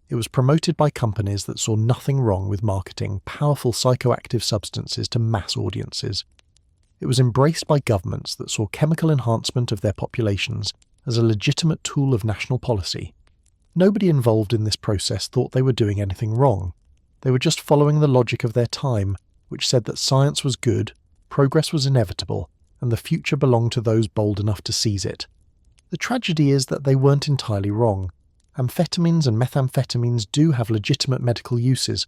It was promoted by companies that saw nothing wrong with marketing powerful psychoactive substances to mass audiences. It was embraced by governments that saw chemical enhancement of their populations as a legitimate tool of national policy. Nobody involved in this process thought they were doing anything wrong. They were just following the logic of their time, which said that science was good, progress was inevitable, and the future belonged to those bold enough to seize it. The tragedy is that they weren't entirely wrong. Amphetamines and methamphetamines do have legitimate medical uses.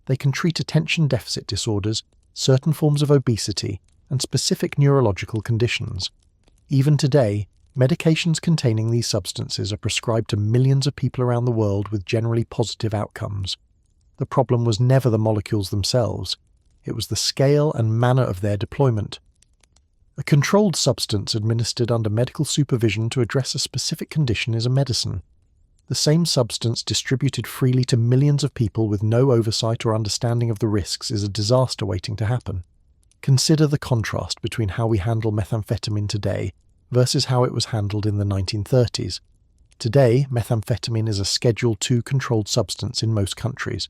They can treat attention deficit disorders, certain forms of obesity, and specific neurological conditions. Even today, medications containing these substances are prescribed to millions of people around the world with generally positive outcomes. The problem was never the molecules themselves. It was the scale and manner of their deployment. A controlled substance administered under medical supervision to address a specific condition is a medicine. The same substance distributed freely to millions of people with no oversight or understanding of the risks is a disaster waiting to happen. Consider the contrast between how we handle methamphetamine today versus how it was handled in the 1930s. Today, methamphetamine is a Schedule II controlled substance in most countries.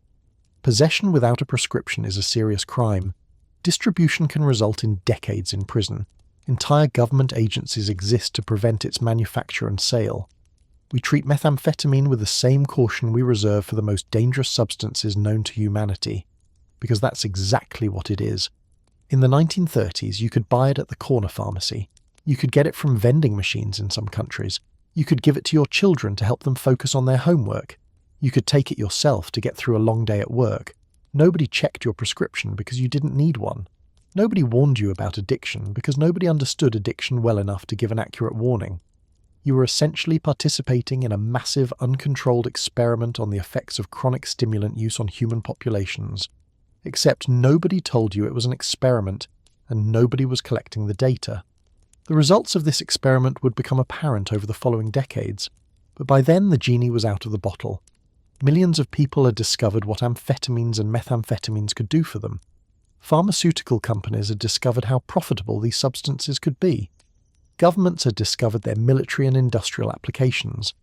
Possession without a prescription is a serious crime. Distribution can result in decades in prison. Entire government agencies exist to prevent its manufacture and sale. We treat methamphetamine with the same caution we reserve for the most dangerous substances known to humanity, because that's exactly what it is. In the 1930s, you could buy it at the corner pharmacy. You could get it from vending machines in some countries. You could give it to your children to help them focus on their homework. You could take it yourself to get through a long day at work. Nobody checked your prescription because you didn't need one. Nobody warned you about addiction because nobody understood addiction well enough to give an accurate warning. You were essentially participating in a massive, uncontrolled experiment on the effects of chronic stimulant use on human populations. Except nobody told you it was an experiment, and nobody was collecting the data. The results of this experiment would become apparent over the following decades, but by then the genie was out of the bottle. Millions of people had discovered what amphetamines and methamphetamines could do for them. Pharmaceutical companies had discovered how profitable these substances could be. Governments had discovered their military and industrial applications.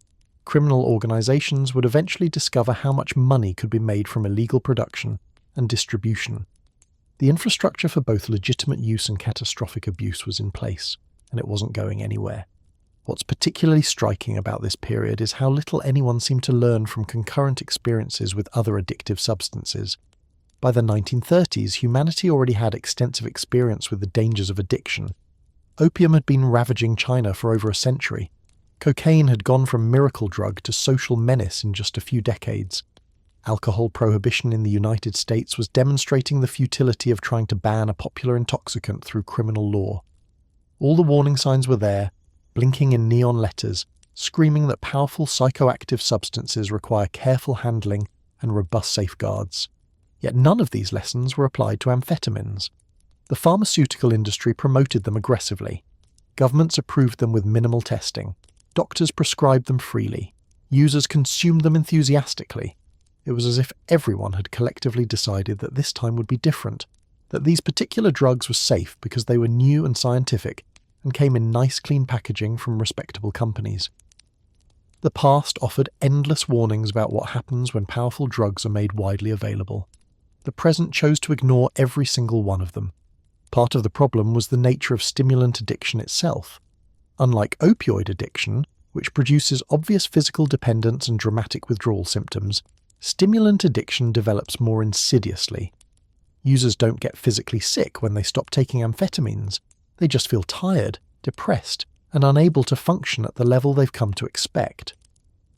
Criminal organizations would eventually discover how much money could be made from illegal production and distribution. The infrastructure for both legitimate use and catastrophic abuse was in place, and it wasn't going anywhere. What's particularly striking about this period is how little anyone seemed to learn from concurrent experiences with other addictive substances. By the 1930s, humanity already had extensive experience with the dangers of addiction. Opium had been ravaging China for over a century. Cocaine had gone from miracle drug to social menace in just a few decades. Alcohol prohibition in the United States was demonstrating the futility of trying to ban a popular intoxicant through criminal law. All the warning signs were there, blinking in neon letters, screaming that powerful psychoactive substances require careful handling and robust safeguards. Yet none of these lessons were applied to amphetamines. The pharmaceutical industry promoted them aggressively. Governments approved them with minimal testing. Doctors prescribed them freely. Users consumed them enthusiastically. It was as if everyone had collectively decided that this time would be different, that these particular drugs were safe because they were new and scientific and came in nice clean packaging from respectable companies. The past offered endless warnings about what happens when powerful drugs are made widely available. The present chose to ignore every single one of them. Part of the problem was the nature of stimulant addiction itself. Unlike opioid addiction, which produces obvious physical dependence and dramatic withdrawal symptoms, stimulant addiction develops more insidiously. Users don't get physically sick when they stop taking amphetamines. They just feel tired, depressed, and unable to function at the level they've come to expect.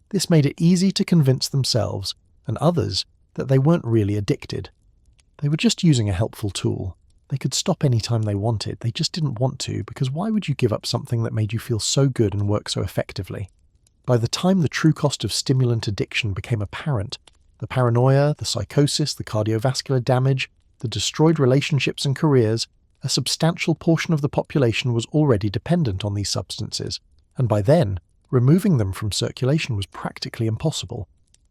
This made it easy to convince themselves, and others, that they weren't really addicted. They were just using a helpful tool. They could stop any time they wanted, they just didn't want to, because why would you give up something that made you feel so good and work so effectively? By the time the true cost of stimulant addiction became apparent, the paranoia, the psychosis, the cardiovascular damage, the destroyed relationships and careers, a substantial portion of the population was already dependent on these substances, and by then, removing them from circulation was practically impossible.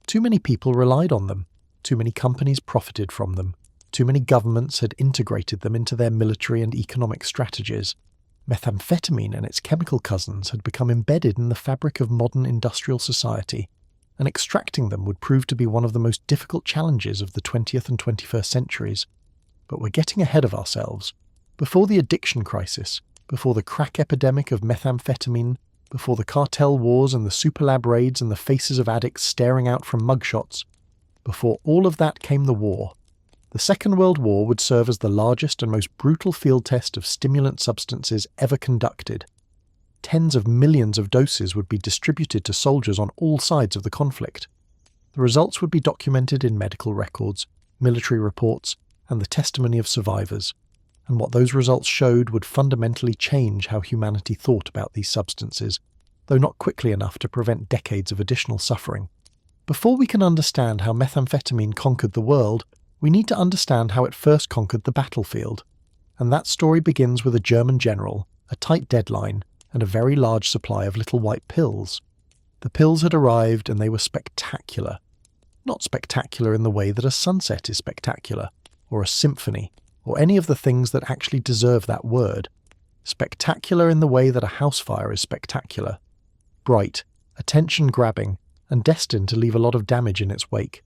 Too many people relied on them, too many companies profited from them, too many governments had integrated them into their military and economic strategies. Methamphetamine and its chemical cousins had become embedded in the fabric of modern industrial society, and extracting them would prove to be one of the most difficult challenges of the 20th and 21st centuries. But we're getting ahead of ourselves. Before the addiction crisis, before the crack epidemic of methamphetamine, before the cartel wars and the superlab raids and the faces of addicts staring out from mugshots, before all of that came the war. The Second World War would serve as the largest and most brutal field test of stimulant substances ever conducted. Tens of millions of doses would be distributed to soldiers on all sides of the conflict. The results would be documented in medical records, military reports, and the testimony of survivors. And what those results showed would fundamentally change how humanity thought about these substances, though not quickly enough to prevent decades of additional suffering. Before we can understand how methamphetamine conquered the world, we need to understand how it first conquered the battlefield. And that story begins with a German general, a tight deadline, and a very large supply of little white pills. The pills had arrived and they were spectacular. Not spectacular in the way that a sunset is spectacular, or a symphony, or any of the things that actually deserve that word. Spectacular in the way that a house fire is spectacular. Bright, attention-grabbing, and destined to leave a lot of damage in its wake.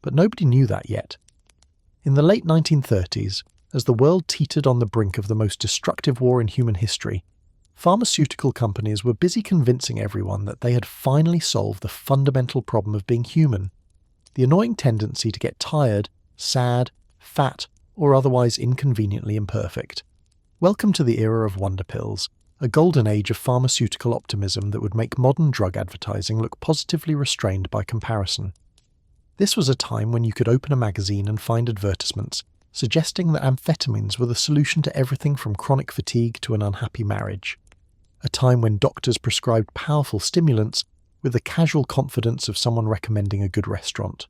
But nobody knew that yet. In the late 1930s, as the world teetered on the brink of the most destructive war in human history, pharmaceutical companies were busy convincing everyone that they had finally solved the fundamental problem of being human, the annoying tendency to get tired, sad, fat, or otherwise inconveniently imperfect. Welcome to the era of wonder pills, a golden age of pharmaceutical optimism that would make modern drug advertising look positively restrained by comparison. This was a time when you could open a magazine and find advertisements suggesting that amphetamines were the solution to everything from chronic fatigue to an unhappy marriage. A time when doctors prescribed powerful stimulants with the casual confidence of someone recommending a good restaurant.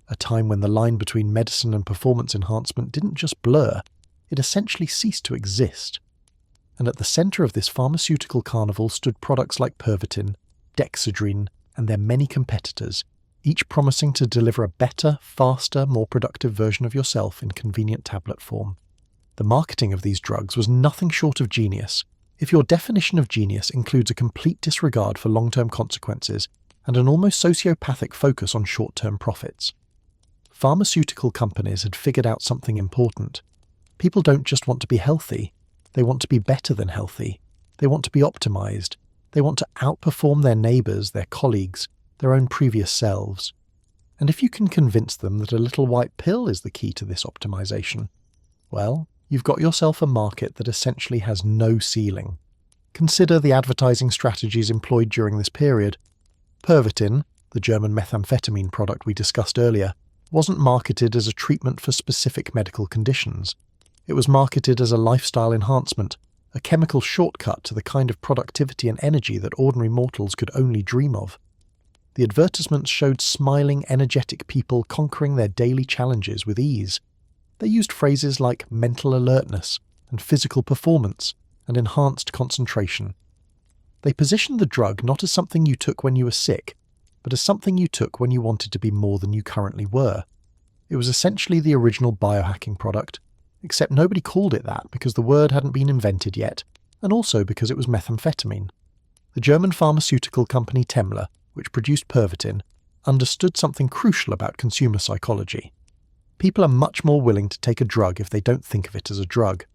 A time when the line between medicine and performance enhancement didn't just blur, it essentially ceased to exist. and at the centre of this pharmaceutical carnival stood products like Pervitin, Dexedrine, and their many competitors, each promising to deliver a better, faster, more productive version of yourself in convenient tablet form. The marketing of these drugs was nothing short of genius, if your definition of genius includes a complete disregard for long-term consequences and an almost sociopathic focus on short-term profits. Pharmaceutical companies had figured out something important. People don't just want to be healthy, they want to be better than healthy. They want to be optimized. They want to outperform their neighbors, their colleagues, their own previous selves. And if you can convince them that a little white pill is the key to this optimization, well, you've got yourself a market that essentially has no ceiling. Consider the advertising strategies employed during this period. Pervitin, the German methamphetamine product we discussed earlier, wasn't marketed as a treatment for specific medical conditions. It was marketed as a lifestyle enhancement, a chemical shortcut to the kind of productivity and energy that ordinary mortals could only dream of. The advertisements showed smiling, energetic people conquering their daily challenges with ease. They used phrases like mental alertness and physical performance and enhanced concentration. They positioned the drug not as something you took when you were sick, but as something you took when you wanted to be more than you currently were. It was essentially the original biohacking product, except nobody called it that because the word hadn't been invented yet, and also because it was methamphetamine. The German pharmaceutical company Temmler, which produced Pervitin, understood something crucial about consumer psychology. People are much more willing to take a drug if they don't think of it as a drug.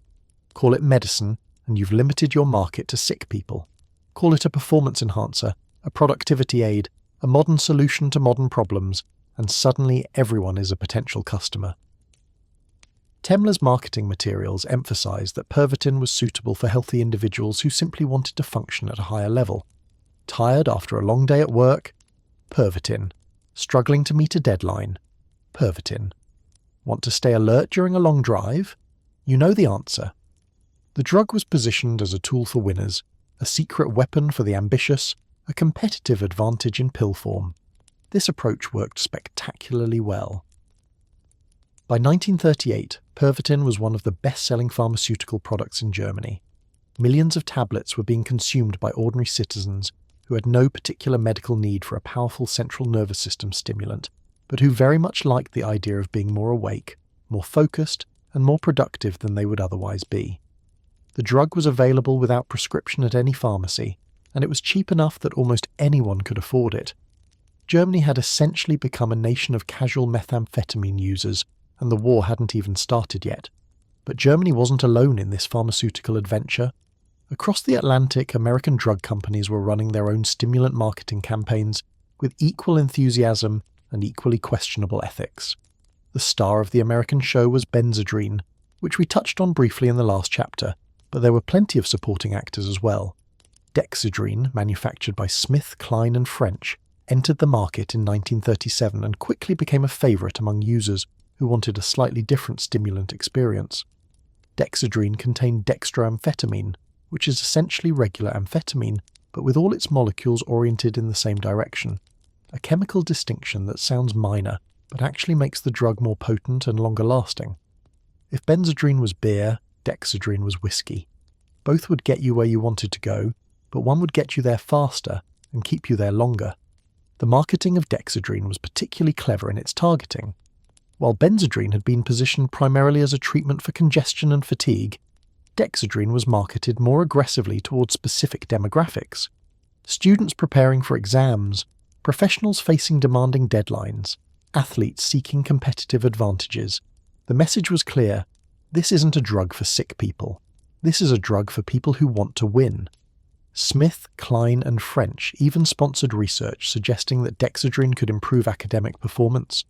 Call it medicine, and you've limited your market to sick people. Call it a performance enhancer, a productivity aid, a modern solution to modern problems, and suddenly everyone is a potential customer. Temmler's marketing materials emphasized that Pervitin was suitable for healthy individuals who simply wanted to function at a higher level. Tired after a long day at work? Pervitin. Struggling to meet a deadline? Pervitin. Want to stay alert during a long drive? You know the answer. The drug was positioned as a tool for winners, a secret weapon for the ambitious, a competitive advantage in pill form. This approach worked spectacularly well. By 1938, Pervitin was one of the best-selling pharmaceutical products in Germany. Millions of tablets were being consumed by ordinary citizens who had no particular medical need for a powerful central nervous system stimulant, but who very much liked the idea of being more awake, more focused, and more productive than they would otherwise be. The drug was available without prescription at any pharmacy, and it was cheap enough that almost anyone could afford it. Germany had essentially become a nation of casual methamphetamine users, and the war hadn't even started yet. But Germany wasn't alone in this pharmaceutical adventure. Across the Atlantic, American drug companies were running their own stimulant marketing campaigns with equal enthusiasm and equally questionable ethics. The star of the American show was Benzedrine, which we touched on briefly in the last chapter, but there were plenty of supporting actors as well. Dexedrine, manufactured by Smith, Kline and French, entered the market in 1937 and quickly became a favourite among users who wanted a slightly different stimulant experience. Dexedrine contained dextroamphetamine, which is essentially regular amphetamine, but with all its molecules oriented in the same direction. A chemical distinction that sounds minor, but actually makes the drug more potent and longer lasting. If Benzedrine was beer, Dexedrine was whiskey. Both would get you where you wanted to go, but one would get you there faster and keep you there longer. The marketing of Dexedrine was particularly clever in its targeting. While Benzedrine had been positioned primarily as a treatment for congestion and fatigue, Dexedrine was marketed more aggressively towards specific demographics. Students preparing for exams, professionals facing demanding deadlines, athletes seeking competitive advantages. The message was clear: this isn't a drug for sick people. This is a drug for people who want to win. Smith, Kline and French even sponsored research suggesting that Dexedrine could improve academic performance,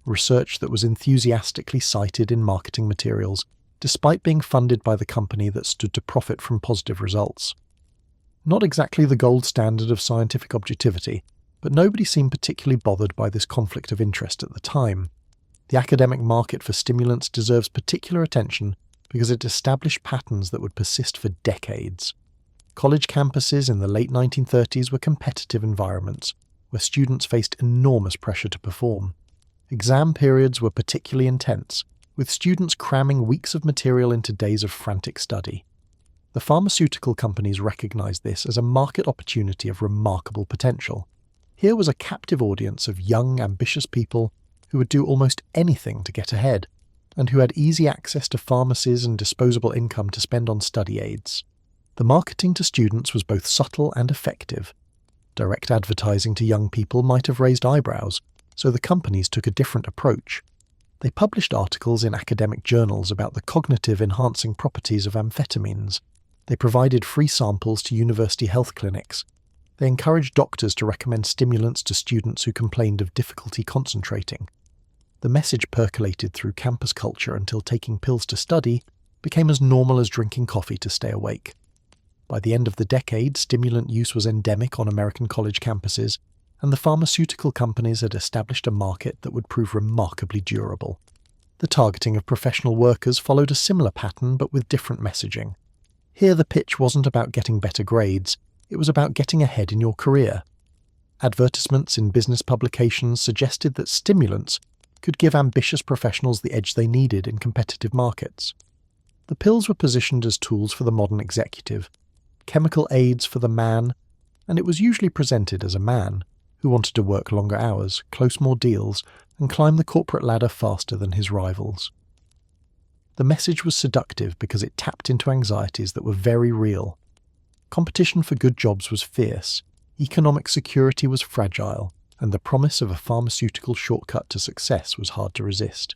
research that was enthusiastically cited in marketing materials, despite being funded by the company that stood to profit from positive results. Not exactly the gold standard of scientific objectivity, but nobody seemed particularly bothered by this conflict of interest at the time. The academic market for stimulants deserves particular attention because it established patterns that would persist for decades. College campuses in the late 1930s were competitive environments, where students faced enormous pressure to perform. Exam periods were particularly intense, with students cramming weeks of material into days of frantic study. The pharmaceutical companies recognized this as a market opportunity of remarkable potential. Here was a captive audience of young, ambitious people who would do almost anything to get ahead, and who had easy access to pharmacies and disposable income to spend on study aids. The marketing to students was both subtle and effective. Direct advertising to young people might have raised eyebrows, so the companies took a different approach. They published articles in academic journals about the cognitive enhancing properties of amphetamines. They provided free samples to university health clinics. They encouraged doctors to recommend stimulants to students who complained of difficulty concentrating. The message percolated through campus culture until taking pills to study became as normal as drinking coffee to stay awake. By the end of the decade, stimulant use was endemic on American college campuses, and the pharmaceutical companies had established a market that would prove remarkably durable. The targeting of professional workers followed a similar pattern but with different messaging. Here the pitch wasn't about getting better grades, it was about getting ahead in your career. Advertisements in business publications suggested that stimulants could give ambitious professionals the edge they needed in competitive markets. The pills were positioned as tools for the modern executive, chemical aids for the man, and it was usually presented as a man who wanted to work longer hours, close more deals, and climb the corporate ladder faster than his rivals. The message was seductive because it tapped into anxieties that were very real. Competition for good jobs was fierce, economic security was fragile, and the promise of a pharmaceutical shortcut to success was hard to resist.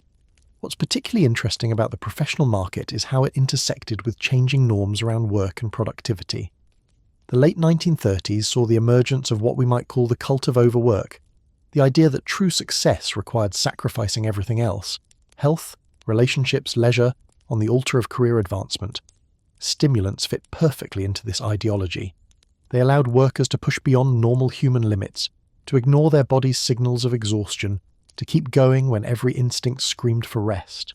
What's particularly interesting about the professional market is how it intersected with changing norms around work and productivity. The late 1930s saw the emergence of what we might call the cult of overwork, the idea that true success required sacrificing everything else, health, relationships, leisure, on the altar of career advancement. Stimulants fit perfectly into this ideology. They allowed workers to push beyond normal human limits, to ignore their body's signals of exhaustion, to keep going when every instinct screamed for rest.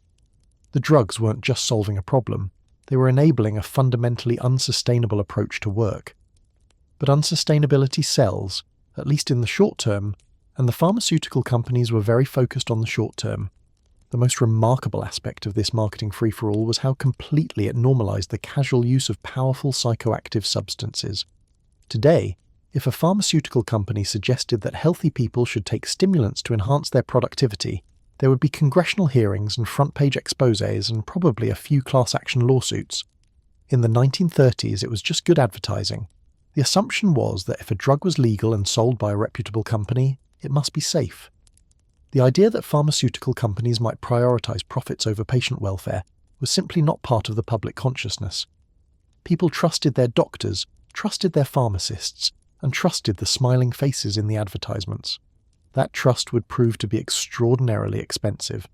The drugs weren't just solving a problem, they were enabling a fundamentally unsustainable approach to work. But unsustainability sells, at least in the short term, and the pharmaceutical companies were very focused on the short term. The most remarkable aspect of this marketing free-for-all was how completely it normalized the casual use of powerful psychoactive substances. Today, if a pharmaceutical company suggested that healthy people should take stimulants to enhance their productivity, there would be congressional hearings and front-page exposés and probably a few class-action lawsuits. In the 1930s, it was just good advertising. The assumption was that if a drug was legal and sold by a reputable company, it must be safe. The idea that pharmaceutical companies might prioritize profits over patient welfare was simply not part of the public consciousness. People trusted their doctors, trusted their pharmacists, and trusted the smiling faces in the advertisements. That trust would prove to be extraordinarily expensive.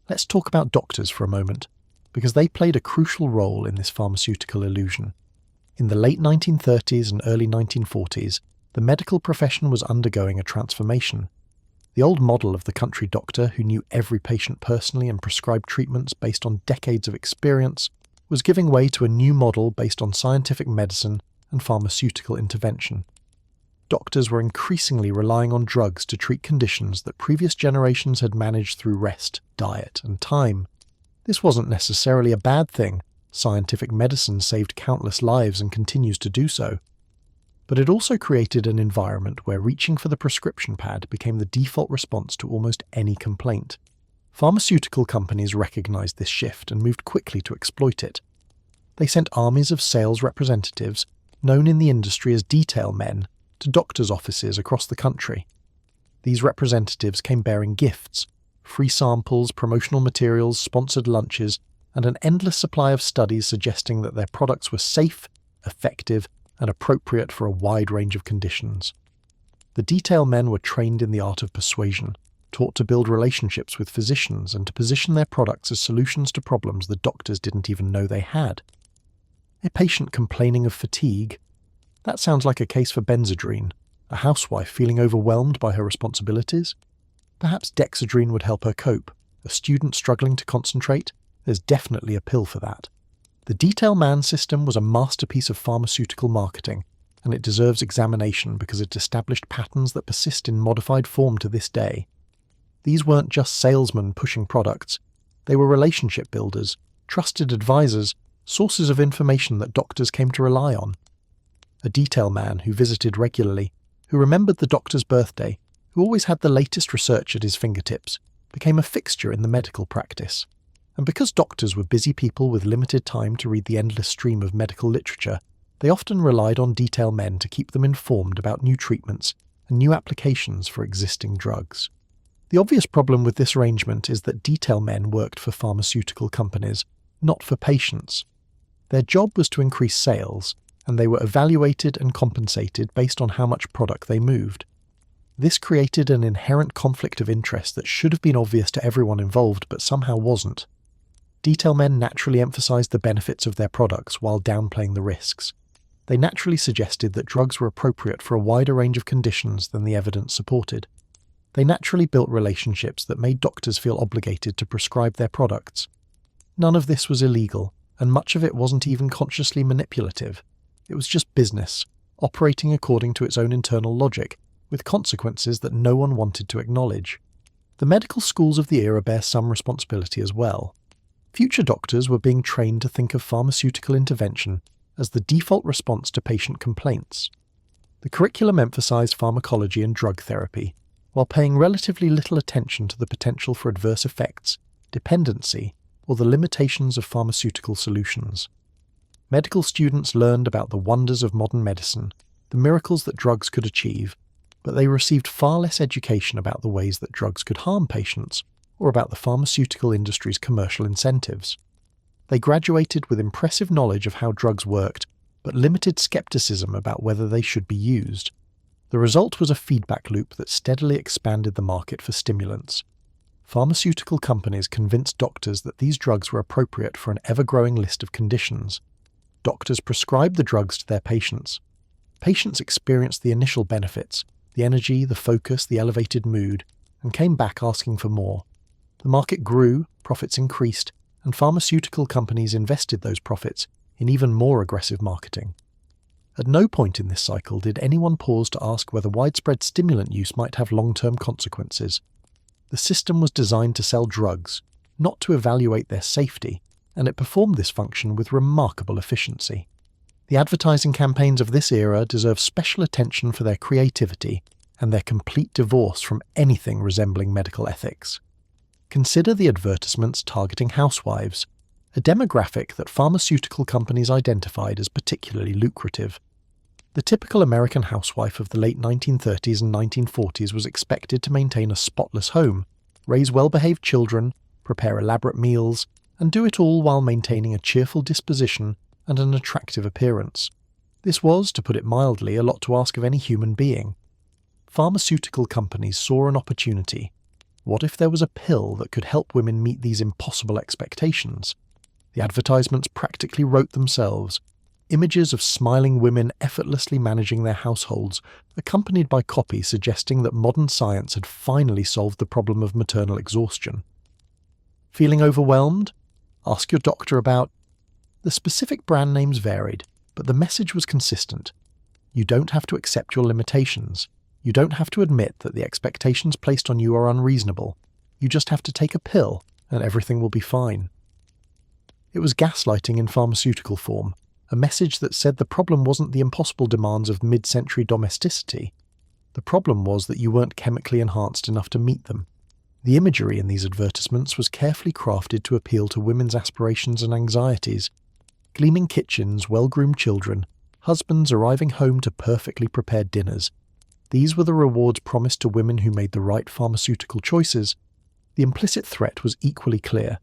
Let's talk about doctors for a moment, because they played a crucial role in this pharmaceutical illusion. In the late 1930s and early 1940s, the medical profession was undergoing a transformation. The old model of the country doctor who knew every patient personally and prescribed treatments based on decades of experience was giving way to a new model based on scientific medicine and pharmaceutical intervention. Doctors were increasingly relying on drugs to treat conditions that previous generations had managed through rest, diet, and time. This wasn't necessarily a bad thing. Scientific medicine saved countless lives and continues to do so. But it also created an environment where reaching for the prescription pad became the default response to almost any complaint. Pharmaceutical companies recognized this shift and moved quickly to exploit it. They sent armies of sales representatives, known in the industry as detail men, to doctors' offices across the country. These representatives came bearing gifts, free samples, promotional materials, sponsored lunches, and an endless supply of studies suggesting that their products were safe, effective, and appropriate for a wide range of conditions. The detail men were trained in the art of persuasion, taught to build relationships with physicians and to position their products as solutions to problems the doctors didn't even know they had. A patient complaining of fatigue? That sounds like a case for Benzedrine. A housewife feeling overwhelmed by her responsibilities? Perhaps Dexedrine would help her cope. A student struggling to concentrate? There's definitely a pill for that. The detail man system was a masterpiece of pharmaceutical marketing, and it deserves examination because it established patterns that persist in modified form to this day. These weren't just salesmen pushing products, they were relationship builders, trusted advisors, sources of information that doctors came to rely on. A detail man who visited regularly, who remembered the doctor's birthday, who always had the latest research at his fingertips, became a fixture in the medical practice. And because doctors were busy people with limited time to read the endless stream of medical literature, they often relied on detail men to keep them informed about new treatments and new applications for existing drugs. The obvious problem with this arrangement is that detail men worked for pharmaceutical companies, not for patients. Their job was to increase sales, and they were evaluated and compensated based on how much product they moved. This created an inherent conflict of interest that should have been obvious to everyone involved but somehow wasn't. Detail men naturally emphasized the benefits of their products while downplaying the risks. They naturally suggested that drugs were appropriate for a wider range of conditions than the evidence supported. They naturally built relationships that made doctors feel obligated to prescribe their products. None of this was illegal, and much of it wasn't even consciously manipulative. It was just business, operating according to its own internal logic, with consequences that no one wanted to acknowledge. The medical schools of the era bear some responsibility as well. Future doctors were being trained to think of pharmaceutical intervention as the default response to patient complaints. The curriculum emphasized pharmacology and drug therapy, while paying relatively little attention to the potential for adverse effects, dependency, or the limitations of pharmaceutical solutions. Medical students learned about the wonders of modern medicine, the miracles that drugs could achieve, but they received far less education about the ways that drugs could harm patients, or about the pharmaceutical industry's commercial incentives. They graduated with impressive knowledge of how drugs worked, but limited skepticism about whether they should be used. The result was a feedback loop that steadily expanded the market for stimulants. Pharmaceutical companies convinced doctors that these drugs were appropriate for an ever-growing list of conditions. Doctors prescribed the drugs to their patients. Patients experienced the initial benefits, the energy, the focus, the elevated mood, and came back asking for more. The market grew, profits increased, and pharmaceutical companies invested those profits in even more aggressive marketing. At no point in this cycle did anyone pause to ask whether widespread stimulant use might have long-term consequences. The system was designed to sell drugs, not to evaluate their safety, and it performed this function with remarkable efficiency. The advertising campaigns of this era deserve special attention for their creativity and their complete divorce from anything resembling medical ethics. Consider the advertisements targeting housewives, a demographic that pharmaceutical companies identified as particularly lucrative. The typical American housewife of the late 1930s and 1940s was expected to maintain a spotless home, raise well-behaved children, prepare elaborate meals, and do it all while maintaining a cheerful disposition and an attractive appearance. This was, to put it mildly, a lot to ask of any human being. Pharmaceutical companies saw an opportunity. What if there was a pill that could help women meet these impossible expectations? The advertisements practically wrote themselves. Images of smiling women effortlessly managing their households, accompanied by copy suggesting that modern science had finally solved the problem of maternal exhaustion. Feeling overwhelmed? Ask your doctor about. The specific brand names varied, but the message was consistent. You don't have to accept your limitations. You don't have to admit that the expectations placed on you are unreasonable. You just have to take a pill, and everything will be fine. It was gaslighting in pharmaceutical form, a message that said the problem wasn't the impossible demands of mid-century domesticity. The problem was that you weren't chemically enhanced enough to meet them. The imagery in these advertisements was carefully crafted to appeal to women's aspirations and anxieties. Gleaming kitchens, well-groomed children, husbands arriving home to perfectly prepared dinners. These were the rewards promised to women who made the right pharmaceutical choices. The implicit threat was equally clear.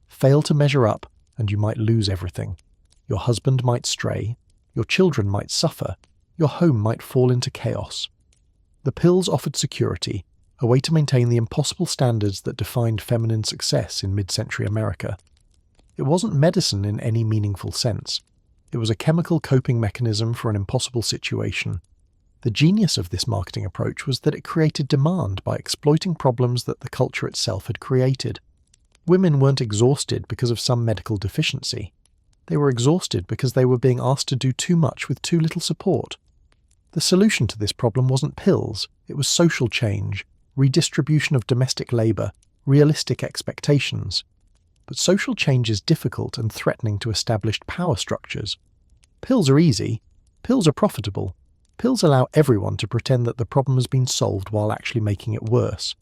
Fail to measure up, and you might lose everything. Your husband might stray, your children might suffer, your home might fall into chaos. The pills offered security, a way to maintain the impossible standards that defined feminine success in mid-century America. It wasn't medicine in any meaningful sense. It was a chemical coping mechanism for an impossible situation. The genius of this marketing approach was that it created demand by exploiting problems that the culture itself had created. Women weren't exhausted because of some medical deficiency. They were exhausted because they were being asked to do too much with too little support. The solution to this problem wasn't pills, it was social change, redistribution of domestic labour, realistic expectations. but social change is difficult and threatening to established power structures. Pills are easy. Pills are profitable. Pills allow everyone to pretend that the problem has been solved while actually making it worse.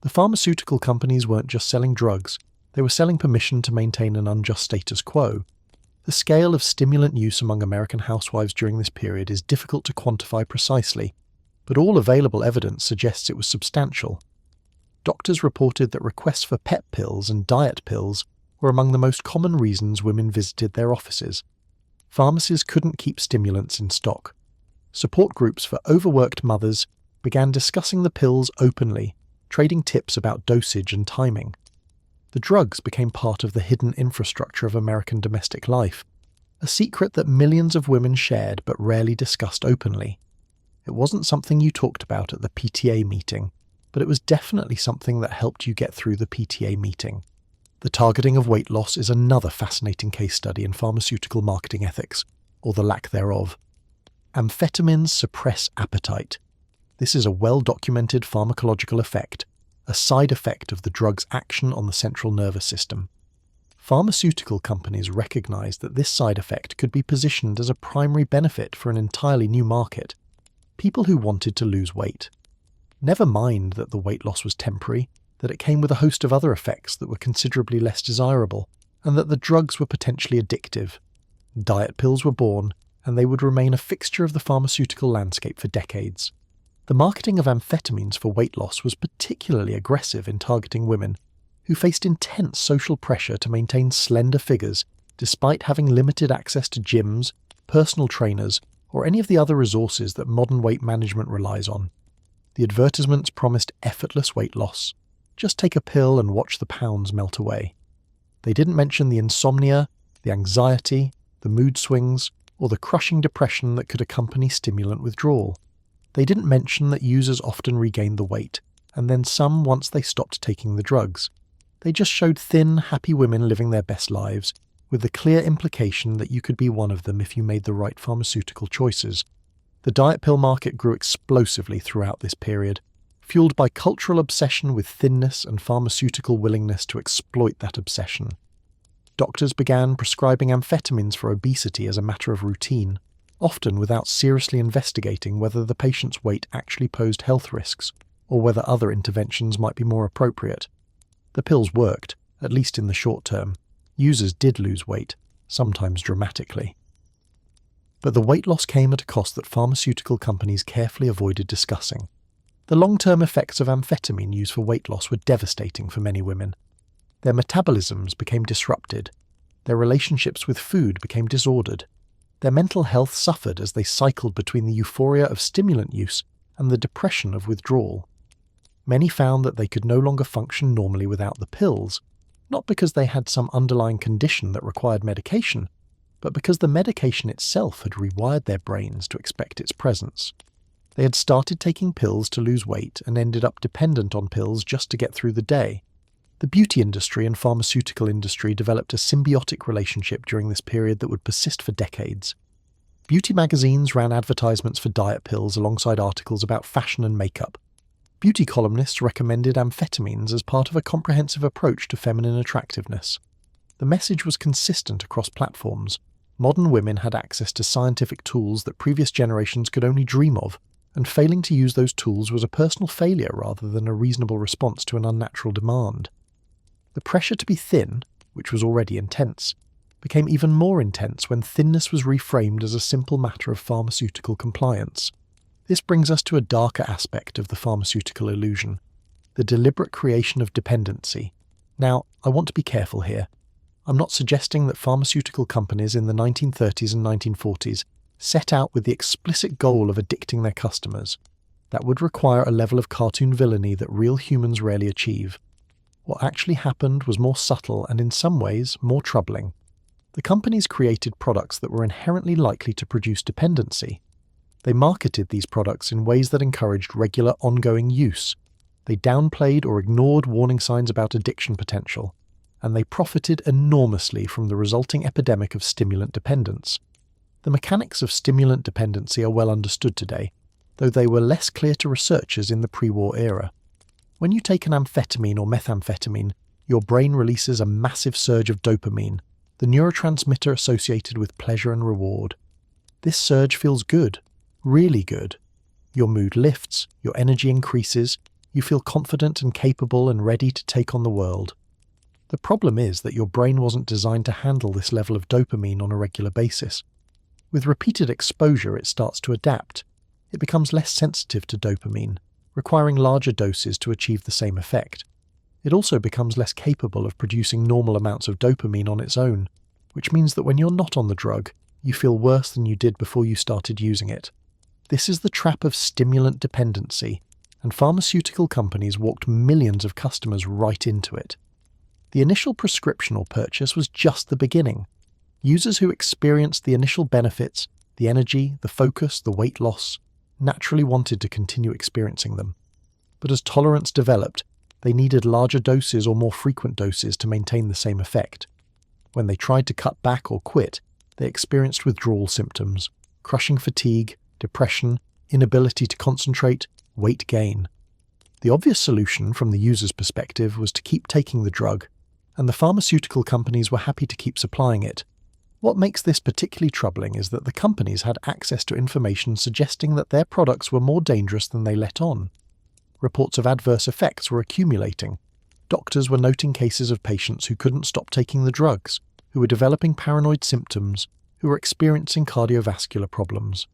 The pharmaceutical companies weren't just selling drugs, they were selling permission to maintain an unjust status quo. The scale of stimulant use among American housewives during this period is difficult to quantify precisely, but all available evidence suggests it was substantial. Doctors reported that requests for pep pills and diet pills were among the most common reasons women visited their offices. Pharmacies couldn't keep stimulants in stock. Support groups for overworked mothers began discussing the pills openly, trading tips about dosage and timing. The drugs became part of the hidden infrastructure of American domestic life, a secret that millions of women shared but rarely discussed openly. It wasn't something you talked about at the PTA meeting, but it was definitely something that helped you get through the PTA meeting. The targeting of weight loss is another fascinating case study in pharmaceutical marketing ethics, or the lack thereof. Amphetamines suppress appetite. This is a well-documented pharmacological effect, a side effect of the drug's action on the central nervous system. Pharmaceutical companies recognized that this side effect could be positioned as a primary benefit for an entirely new market: people who wanted to lose weight. Never mind that the weight loss was temporary, that it came with a host of other effects that were considerably less desirable, and that the drugs were potentially addictive. Diet pills were born, and they would remain a fixture of the pharmaceutical landscape for decades. The marketing of amphetamines for weight loss was particularly aggressive in targeting women, who faced intense social pressure to maintain slender figures despite having limited access to gyms, personal trainers, or any of the other resources that modern weight management relies on. The advertisements promised effortless weight loss. Just take a pill and watch the pounds melt away. They didn't mention the insomnia, the anxiety, the mood swings, or the crushing depression that could accompany stimulant withdrawal. They didn't mention that users often regained the weight, and then some once they stopped taking the drugs. They just showed thin, happy women living their best lives, with the clear implication that you could be one of them if you made the right pharmaceutical choices. The diet pill market grew explosively throughout this period, fueled by cultural obsession with thinness and pharmaceutical willingness to exploit that obsession. Doctors began prescribing amphetamines for obesity as a matter of routine, often without seriously investigating whether the patient's weight actually posed health risks, or whether other interventions might be more appropriate. The pills worked, at least in the short term. Users did lose weight, sometimes dramatically. But the weight loss came at a cost that pharmaceutical companies carefully avoided discussing. The long-term effects of amphetamine use for weight loss were devastating for many women. Their metabolisms became disrupted. Their relationships with food became disordered. Their mental health suffered as they cycled between the euphoria of stimulant use and the depression of withdrawal. Many found that they could no longer function normally without the pills, not because they had some underlying condition that required medication, but because the medication itself had rewired their brains to expect its presence. They had started taking pills to lose weight and ended up dependent on pills just to get through the day. The beauty industry and pharmaceutical industry developed a symbiotic relationship during this period that would persist for decades. Beauty magazines ran advertisements for diet pills alongside articles about fashion and makeup. Beauty columnists recommended amphetamines as part of a comprehensive approach to feminine attractiveness. The message was consistent across platforms. Modern women had access to scientific tools that previous generations could only dream of, and failing to use those tools was a personal failure rather than a reasonable response to an unnatural demand. The pressure to be thin, which was already intense, became even more intense when thinness was reframed as a simple matter of pharmaceutical compliance. This brings us to a darker aspect of the pharmaceutical illusion, the deliberate creation of dependency. Now, I want to be careful here. I'm not suggesting that pharmaceutical companies in the 1930s and 1940s set out with the explicit goal of addicting their customers. That would require a level of cartoon villainy that real humans rarely achieve. What actually happened was more subtle and in some ways more troubling. The companies created products that were inherently likely to produce dependency. They marketed these products in ways that encouraged regular ongoing use. They downplayed or ignored warning signs about addiction potential, and they profited enormously from the resulting epidemic of stimulant dependence. The mechanics of stimulant dependency are well understood today, though they were less clear to researchers in the pre-war era. When you take an amphetamine or methamphetamine, your brain releases a massive surge of dopamine, the neurotransmitter associated with pleasure and reward. This surge feels good, really good. Your mood lifts, your energy increases, you feel confident and capable and ready to take on the world. The problem is that your brain wasn't designed to handle this level of dopamine on a regular basis. With repeated exposure, it starts to adapt. It becomes less sensitive to dopamine, requiring larger doses to achieve the same effect. It also becomes less capable of producing normal amounts of dopamine on its own, which means that when you're not on the drug, you feel worse than you did before you started using it. This is the trap of stimulant dependency, and pharmaceutical companies walked millions of customers right into it. The initial prescription or purchase was just the beginning. Users who experienced the initial benefits, the energy, the focus, the weight loss, naturally wanted to continue experiencing them. But as tolerance developed, they needed larger doses or more frequent doses to maintain the same effect. When they tried to cut back or quit, they experienced withdrawal symptoms, crushing fatigue, depression, inability to concentrate, weight gain. The obvious solution from the user's perspective was to keep taking the drug, and the pharmaceutical companies were happy to keep supplying it. What makes this particularly troubling is that the companies had access to information suggesting that their products were more dangerous than they let on. Reports of adverse effects were accumulating. Doctors were noting cases of patients who couldn't stop taking the drugs, who were developing paranoid symptoms, who were experiencing cardiovascular problems.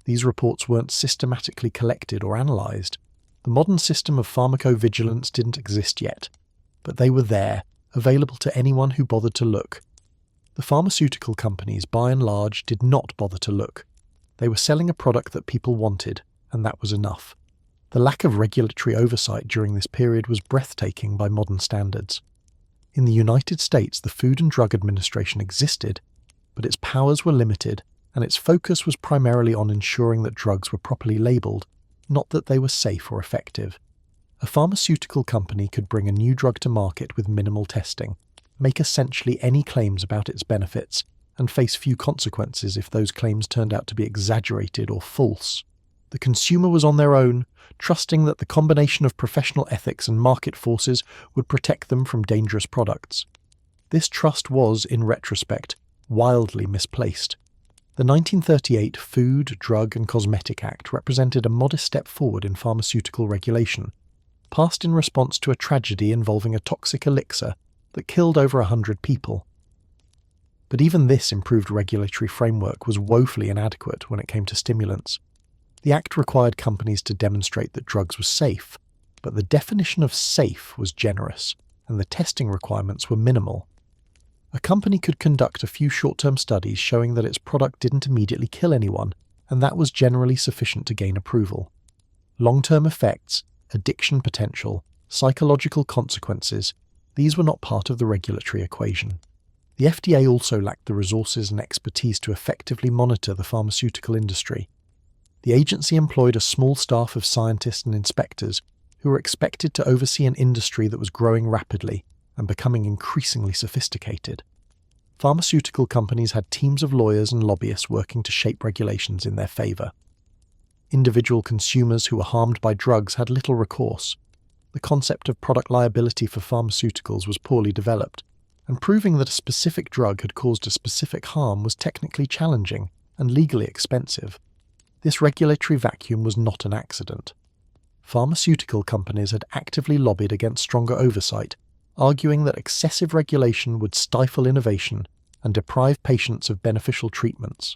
These reports weren't systematically collected or analysed. The modern system of pharmacovigilance didn't exist yet, but they were there, available to anyone who bothered to look. The pharmaceutical companies, by and large, did not bother to look. They were selling a product that people wanted, and that was enough. The lack of regulatory oversight during this period was breathtaking by modern standards. In the United States, the Food and Drug Administration existed, but its powers were limited, and its focus was primarily on ensuring that drugs were properly labelled, not that they were safe or effective. A pharmaceutical company could bring a new drug to market with minimal testing, make essentially any claims about its benefits, and face few consequences if those claims turned out to be exaggerated or false. The consumer was on their own, trusting that the combination of professional ethics and market forces would protect them from dangerous products. This trust was, in retrospect, wildly misplaced. The 1938 Food, Drug and Cosmetic Act represented a modest step forward in pharmaceutical regulation, passed in response to a tragedy involving a toxic elixir that killed over 100 people. But even this improved regulatory framework was woefully inadequate when it came to stimulants. The Act required companies to demonstrate that drugs were safe, but the definition of safe was generous, and the testing requirements were minimal. A company could conduct a few short-term studies showing that its product didn't immediately kill anyone, and that was generally sufficient to gain approval. Long-term effects, addiction potential, psychological consequences, these were not part of the regulatory equation. The FDA also lacked the resources and expertise to effectively monitor the pharmaceutical industry. The agency employed a small staff of scientists and inspectors who were expected to oversee an industry that was growing rapidly and becoming increasingly sophisticated. Pharmaceutical companies had teams of lawyers and lobbyists working to shape regulations in their favour. Individual consumers who were harmed by drugs had little recourse. The concept of product liability for pharmaceuticals was poorly developed, and proving that a specific drug had caused a specific harm was technically challenging and legally expensive. This regulatory vacuum was not an accident. Pharmaceutical companies had actively lobbied against stronger oversight, arguing that excessive regulation would stifle innovation and deprive patients of beneficial treatments.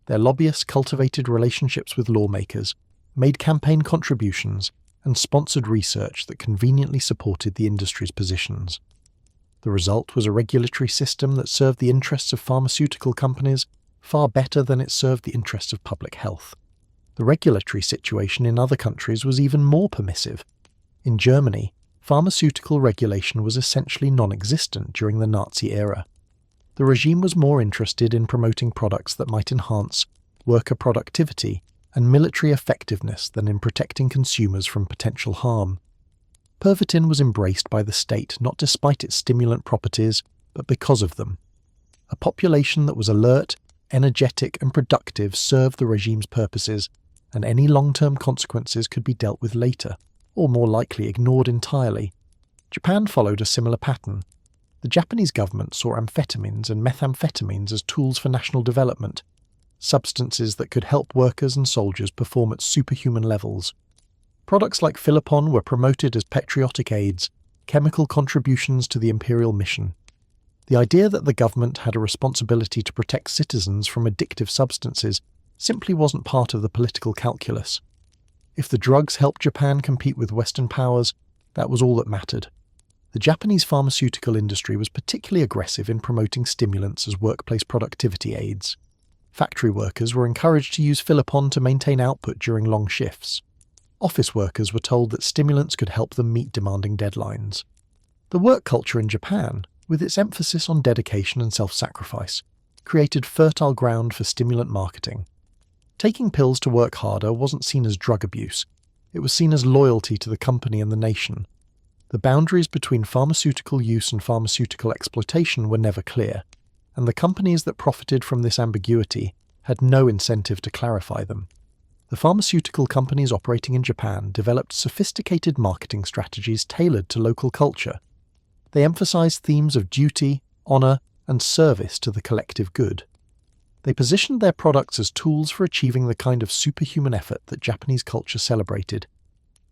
Their lobbyists cultivated relationships with lawmakers, made campaign contributions, and sponsored research that conveniently supported the industry's positions. The result was a regulatory system that served the interests of pharmaceutical companies far better than it served the interests of public health. The regulatory situation in other countries was even more permissive. In Germany, pharmaceutical regulation was essentially non-existent during the Nazi era. The regime was more interested in promoting products that might enhance worker productivity and military effectiveness than in protecting consumers from potential harm. Pervitin was embraced by the state not despite its stimulant properties, but because of them. A population that was alert, energetic and productive served the regime's purposes, and any long-term consequences could be dealt with later, or more likely ignored entirely. Japan followed a similar pattern. The Japanese government saw amphetamines and methamphetamines as tools for national development, substances that could help workers and soldiers perform at superhuman levels. Products like Philipon were promoted as patriotic aids, chemical contributions to the imperial mission. The idea that the government had a responsibility to protect citizens from addictive substances simply wasn't part of the political calculus. If the drugs helped Japan compete with Western powers, that was all that mattered. The Japanese pharmaceutical industry was particularly aggressive in promoting stimulants as workplace productivity aids. Factory workers were encouraged to use Philipon to maintain output during long shifts. Office workers were told that stimulants could help them meet demanding deadlines. The work culture in Japan, with its emphasis on dedication and self-sacrifice, created fertile ground for stimulant marketing. Taking pills to work harder wasn't seen as drug abuse. It was seen as loyalty to the company and the nation. The boundaries between pharmaceutical use and pharmaceutical exploitation were never clear, and the companies that profited from this ambiguity had no incentive to clarify them. The pharmaceutical companies operating in Japan developed sophisticated marketing strategies tailored to local culture. They emphasized themes of duty, honor, and service to the collective good. They positioned their products as tools for achieving the kind of superhuman effort that Japanese culture celebrated.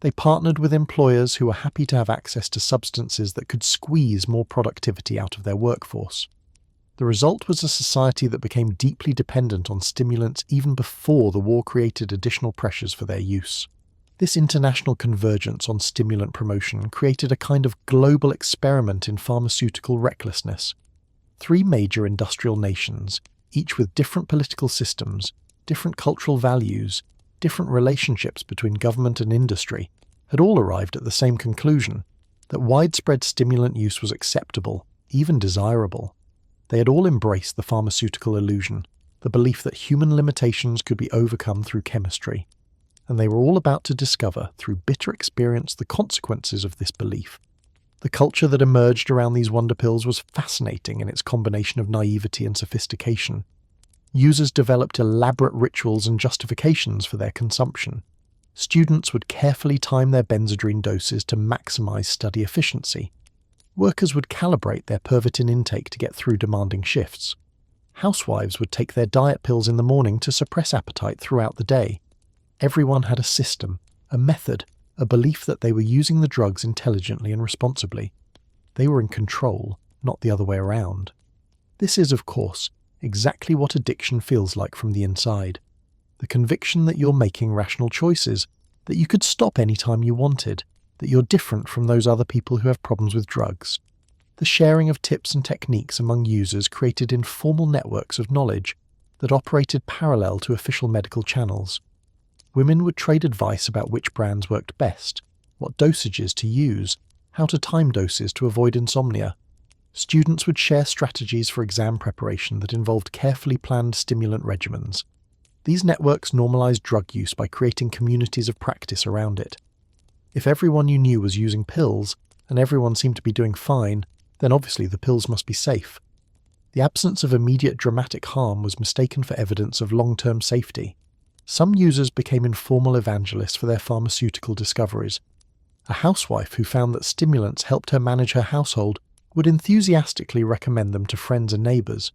They partnered with employers who were happy to have access to substances that could squeeze more productivity out of their workforce. The result was a society that became deeply dependent on stimulants even before the war created additional pressures for their use. This international convergence on stimulant promotion created a kind of global experiment in pharmaceutical recklessness. 3 major industrial nations, each with different political systems, different cultural values, different relationships between government and industry, had all arrived at the same conclusion, that widespread stimulant use was acceptable, even desirable. They had all embraced the pharmaceutical illusion, the belief that human limitations could be overcome through chemistry, and they were all about to discover, through bitter experience, the consequences of this belief. The culture that emerged around these wonder pills was fascinating in its combination of naivety and sophistication. Users developed elaborate rituals and justifications for their consumption. Students would carefully time their benzodrine doses to maximize study efficiency. Workers would calibrate their Pervitin intake to get through demanding shifts. Housewives would take their diet pills in the morning to suppress appetite throughout the day. Everyone had a system, a method, a belief that they were using the drugs intelligently and responsibly. They were in control, not the other way around. This is, of course, exactly what addiction feels like from the inside. The conviction that you're making rational choices, that you could stop any time you wanted, that you're different from those other people who have problems with drugs. The sharing of tips and techniques among users created informal networks of knowledge that operated parallel to official medical channels. Women would trade advice about which brands worked best, what dosages to use, how to time doses to avoid insomnia. Students would share strategies for exam preparation that involved carefully planned stimulant regimens. These networks normalized drug use by creating communities of practice around it. If everyone you knew was using pills, and everyone seemed to be doing fine, then obviously the pills must be safe. The absence of immediate dramatic harm was mistaken for evidence of long-term safety. Some users became informal evangelists for their pharmaceutical discoveries. A housewife who found that stimulants helped her manage her household would enthusiastically recommend them to friends and neighbours.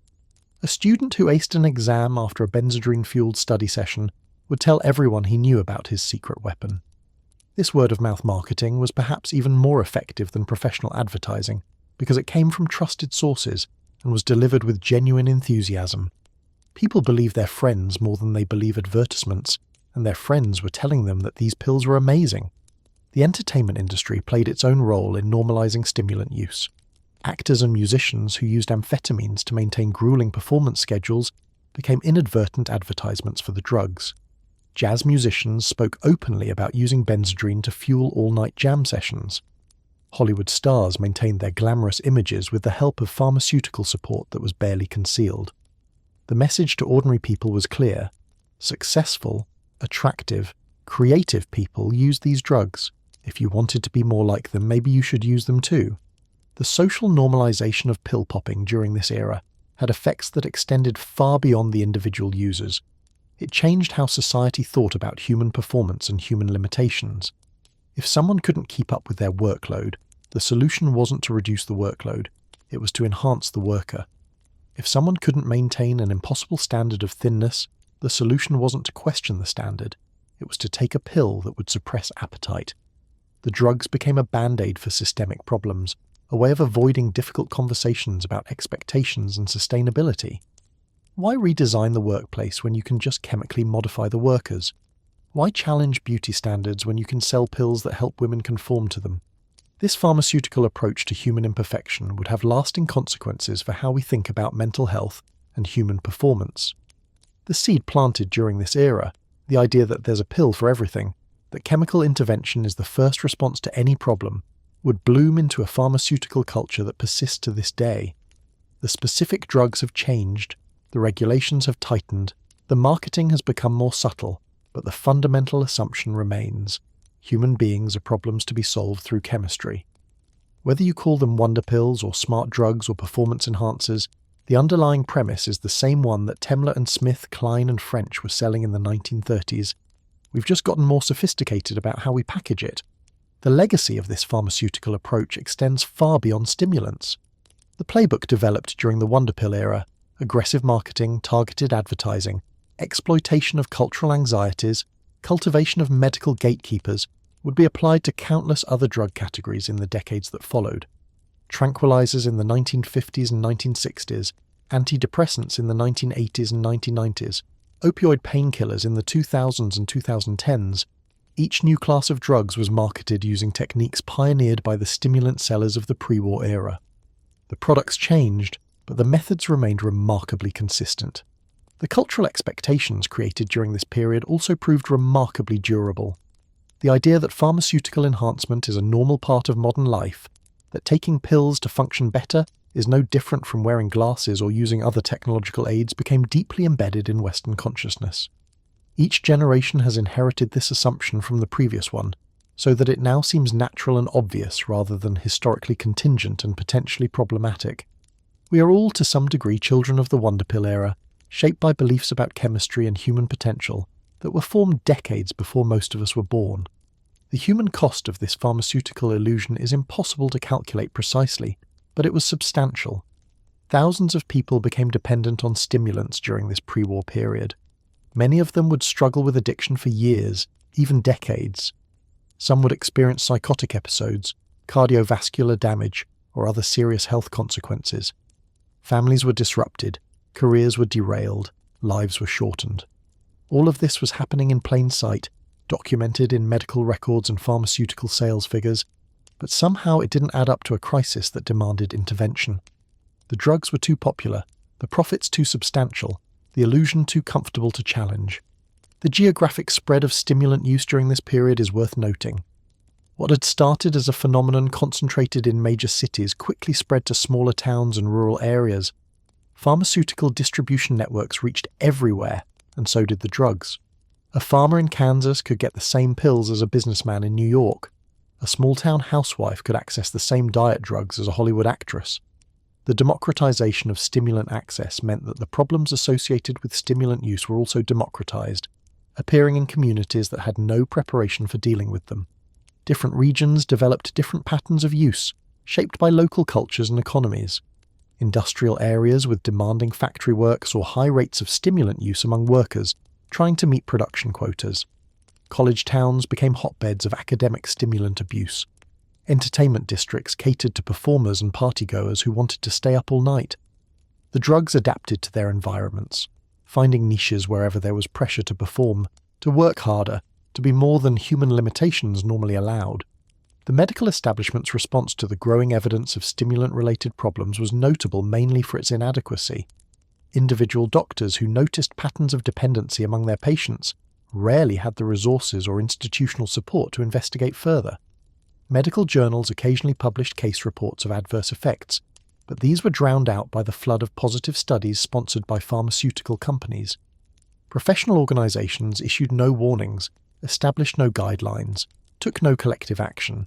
A student who aced an exam after a benzodrine-fueled study session would tell everyone he knew about his secret weapon. This word-of-mouth marketing was perhaps even more effective than professional advertising because it came from trusted sources and was delivered with genuine enthusiasm. People believe their friends more than they believe advertisements, and their friends were telling them that these pills were amazing. The entertainment industry played its own role in normalizing stimulant use. Actors and musicians who used amphetamines to maintain grueling performance schedules became inadvertent advertisements for the drugs. Jazz musicians spoke openly about using benzodrine to fuel all-night jam sessions. Hollywood stars maintained their glamorous images with the help of pharmaceutical support that was barely concealed. The message to ordinary people was clear. Successful, attractive, creative people used these drugs. If you wanted to be more like them, maybe you should use them too. The social normalization of pill popping during this era had effects that extended far beyond the individual users. It changed how society thought about human performance and human limitations. If someone couldn't keep up with their workload, The solution wasn't to reduce the workload, it was to enhance the worker. If someone couldn't maintain an impossible standard of thinness, the solution wasn't to question the standard, it was to take a pill that would suppress appetite. The drugs became a band-aid for systemic problems, a way of avoiding difficult conversations about expectations and sustainability. Why redesign the workplace when you can just chemically modify the workers? Why challenge beauty standards when you can sell pills that help women conform to them? This pharmaceutical approach to human imperfection would have lasting consequences for how we think about mental health and human performance. The seed planted during this era, the idea that there's a pill for everything, that chemical intervention is the first response to any problem, would bloom into a pharmaceutical culture that persists to this day. The specific drugs have changed, the regulations have tightened, the marketing has become more subtle, but the fundamental assumption remains: human beings are problems to be solved through chemistry. Whether you call them wonder pills or smart drugs or performance enhancers, the underlying premise is the same one that Temler and Smith, Klein and French were selling in the 1930s. We've just gotten more sophisticated about how we package it. The legacy of this pharmaceutical approach extends far beyond stimulants. The playbook developed during the wonder pill era, aggressive marketing, targeted advertising, exploitation of cultural anxieties, cultivation of medical gatekeepers, would be applied to countless other drug categories in the decades that followed. Tranquilizers in the 1950s and 1960s, antidepressants in the 1980s and 1990s, opioid painkillers in the 2000s and 2010s, each new class of drugs was marketed using techniques pioneered by the stimulant sellers of the pre-war era. The products changed, but the methods remained remarkably consistent. The cultural expectations created during this period also proved remarkably durable. The idea that pharmaceutical enhancement is a normal part of modern life, that taking pills to function better is no different from wearing glasses or using other technological aids, became deeply embedded in Western consciousness. Each generation has inherited this assumption from the previous one, so that it now seems natural and obvious rather than historically contingent and potentially problematic. We are all to some degree children of the wonder pill era, shaped by beliefs about chemistry and human potential that were formed decades before most of us were born. The human cost of this pharmaceutical illusion is impossible to calculate precisely, but it was substantial. Thousands of people became dependent on stimulants during this pre-war period. Many of them would struggle with addiction for years, even decades. Some would experience psychotic episodes, cardiovascular damage, or other serious health consequences. Families were disrupted, careers were derailed, lives were shortened. All of this was happening in plain sight, documented in medical records and pharmaceutical sales figures, but somehow it didn't add up to a crisis that demanded intervention. The drugs were too popular, the profits too substantial, the illusion too comfortable to challenge. The geographic spread of stimulant use during this period is worth noting. What had started as a phenomenon concentrated in major cities quickly spread to smaller towns and rural areas. Pharmaceutical distribution networks reached everywhere, and so did the drugs. A farmer in Kansas could get the same pills as a businessman in New York. A small-town housewife could access the same diet drugs as a Hollywood actress. The democratization of stimulant access meant that the problems associated with stimulant use were also democratized, appearing in communities that had no preparation for dealing with them. Different regions developed different patterns of use, shaped by local cultures and economies. Industrial areas with demanding factory work saw high rates of stimulant use among workers, trying to meet production quotas. College towns became hotbeds of academic stimulant abuse. Entertainment districts catered to performers and partygoers who wanted to stay up all night. The drugs adapted to their environments, finding niches wherever there was pressure to perform, to work harder, to be more than human limitations normally allowed. The medical establishment's response to the growing evidence of stimulant-related problems was notable mainly for its inadequacy. Individual doctors who noticed patterns of dependency among their patients rarely had the resources or institutional support to investigate further. Medical journals occasionally published case reports of adverse effects, but these were drowned out by the flood of positive studies sponsored by pharmaceutical companies. Professional organizations issued no warnings, established no guidelines, took no collective action.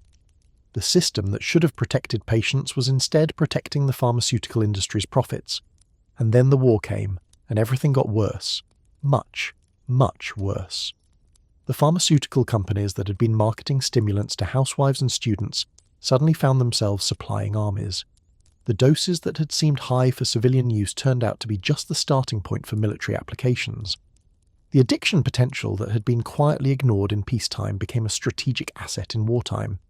The system that should have protected patients was instead protecting the pharmaceutical industry's profits. And then the war came, and everything got worse. Much, much worse. The pharmaceutical companies that had been marketing stimulants to housewives and students suddenly found themselves supplying armies. The doses that had seemed high for civilian use turned out to be just the starting point for military applications. The addiction potential that had been quietly ignored in peacetime became a strategic asset in wartime.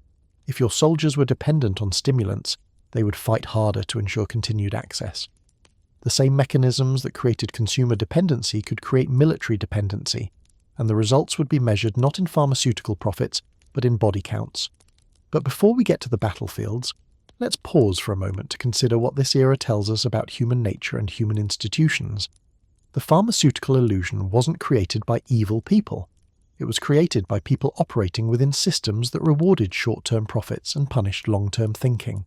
If your soldiers were dependent on stimulants, they would fight harder to ensure continued access. The same mechanisms that created consumer dependency could create military dependency, and the results would be measured not in pharmaceutical profits, but in body counts. But before we get to the battlefields, let's pause for a moment to consider what this era tells us about human nature and human institutions. The pharmaceutical illusion wasn't created by evil people. It was created by people operating within systems that rewarded short-term profits and punished long-term thinking.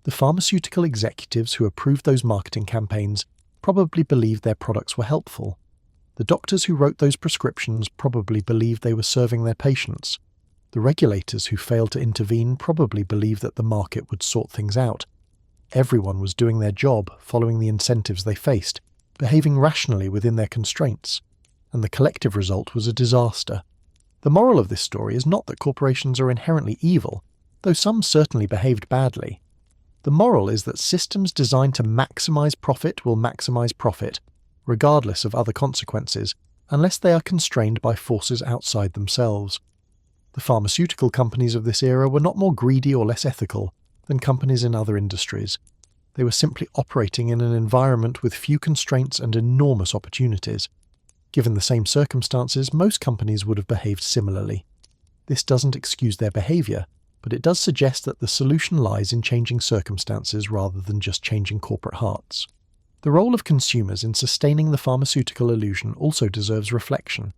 The pharmaceutical executives who approved those marketing campaigns probably believed their products were helpful. The doctors who wrote those prescriptions probably believed they were serving their patients. The regulators who failed to intervene probably believed that the market would sort things out. Everyone was doing their job, following the incentives they faced, behaving rationally within their constraints, and the collective result was a disaster. The moral of this story is not that corporations are inherently evil, though some certainly behaved badly. The moral is that systems designed to maximize profit will maximize profit, regardless of other consequences, unless they are constrained by forces outside themselves. The pharmaceutical companies of this era were not more greedy or less ethical than companies in other industries. They were simply operating in an environment with few constraints and enormous opportunities. Given the same circumstances, most companies would have behaved similarly. This doesn't excuse their behavior, but it does suggest that the solution lies in changing circumstances rather than just changing corporate hearts. The role of consumers in sustaining the pharmaceutical illusion also deserves reflection.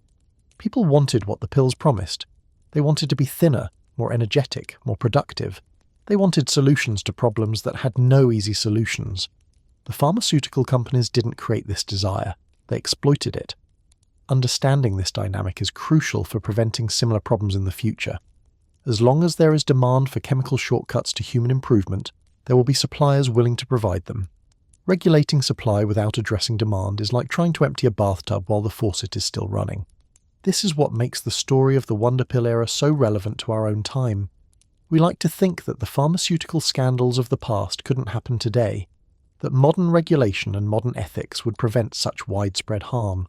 People wanted what the pills promised. They wanted to be thinner, more energetic, more productive. They wanted solutions to problems that had no easy solutions. The pharmaceutical companies didn't create this desire, they exploited it. Understanding this dynamic is crucial for preventing similar problems in the future. As long as there is demand for chemical shortcuts to human improvement, there will be suppliers willing to provide them. Regulating supply without addressing demand is like trying to empty a bathtub while the faucet is still running. This is what makes the story of the Wonder Pill era so relevant to our own time. We like to think that the pharmaceutical scandals of the past couldn't happen today, that modern regulation and modern ethics would prevent such widespread harm.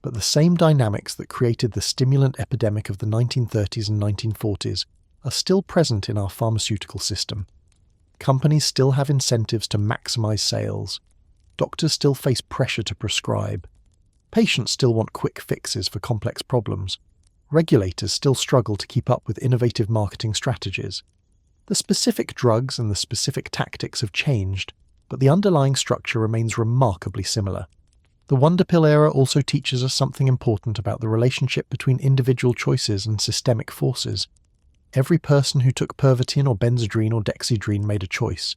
But the same dynamics that created the stimulant epidemic of the 1930s and 1940s are still present in our pharmaceutical system. Companies still have incentives to maximize sales. Doctors still face pressure to prescribe. Patients still want quick fixes for complex problems. Regulators still struggle to keep up with innovative marketing strategies. The specific drugs and the specific tactics have changed, but the underlying structure remains remarkably similar. The Wonder Pill era also teaches us something important about the relationship between individual choices and systemic forces. Every person who took Pervitin or Benzedrine or Dexedrine made a choice.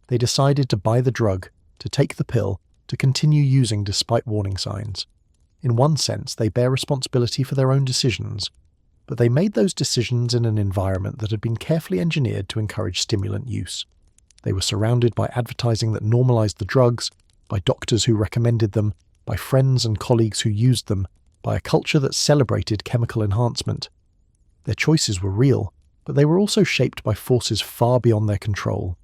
They decided to buy the drug, to take the pill, to continue using despite warning signs. In one sense, they bear responsibility for their own decisions, but they made those decisions in an environment that had been carefully engineered to encourage stimulant use. They were surrounded by advertising that normalized the drugs, by doctors who recommended them, by friends and colleagues who used them, by a culture that celebrated chemical enhancement. Their choices were real, but they were also shaped by forces far beyond their control.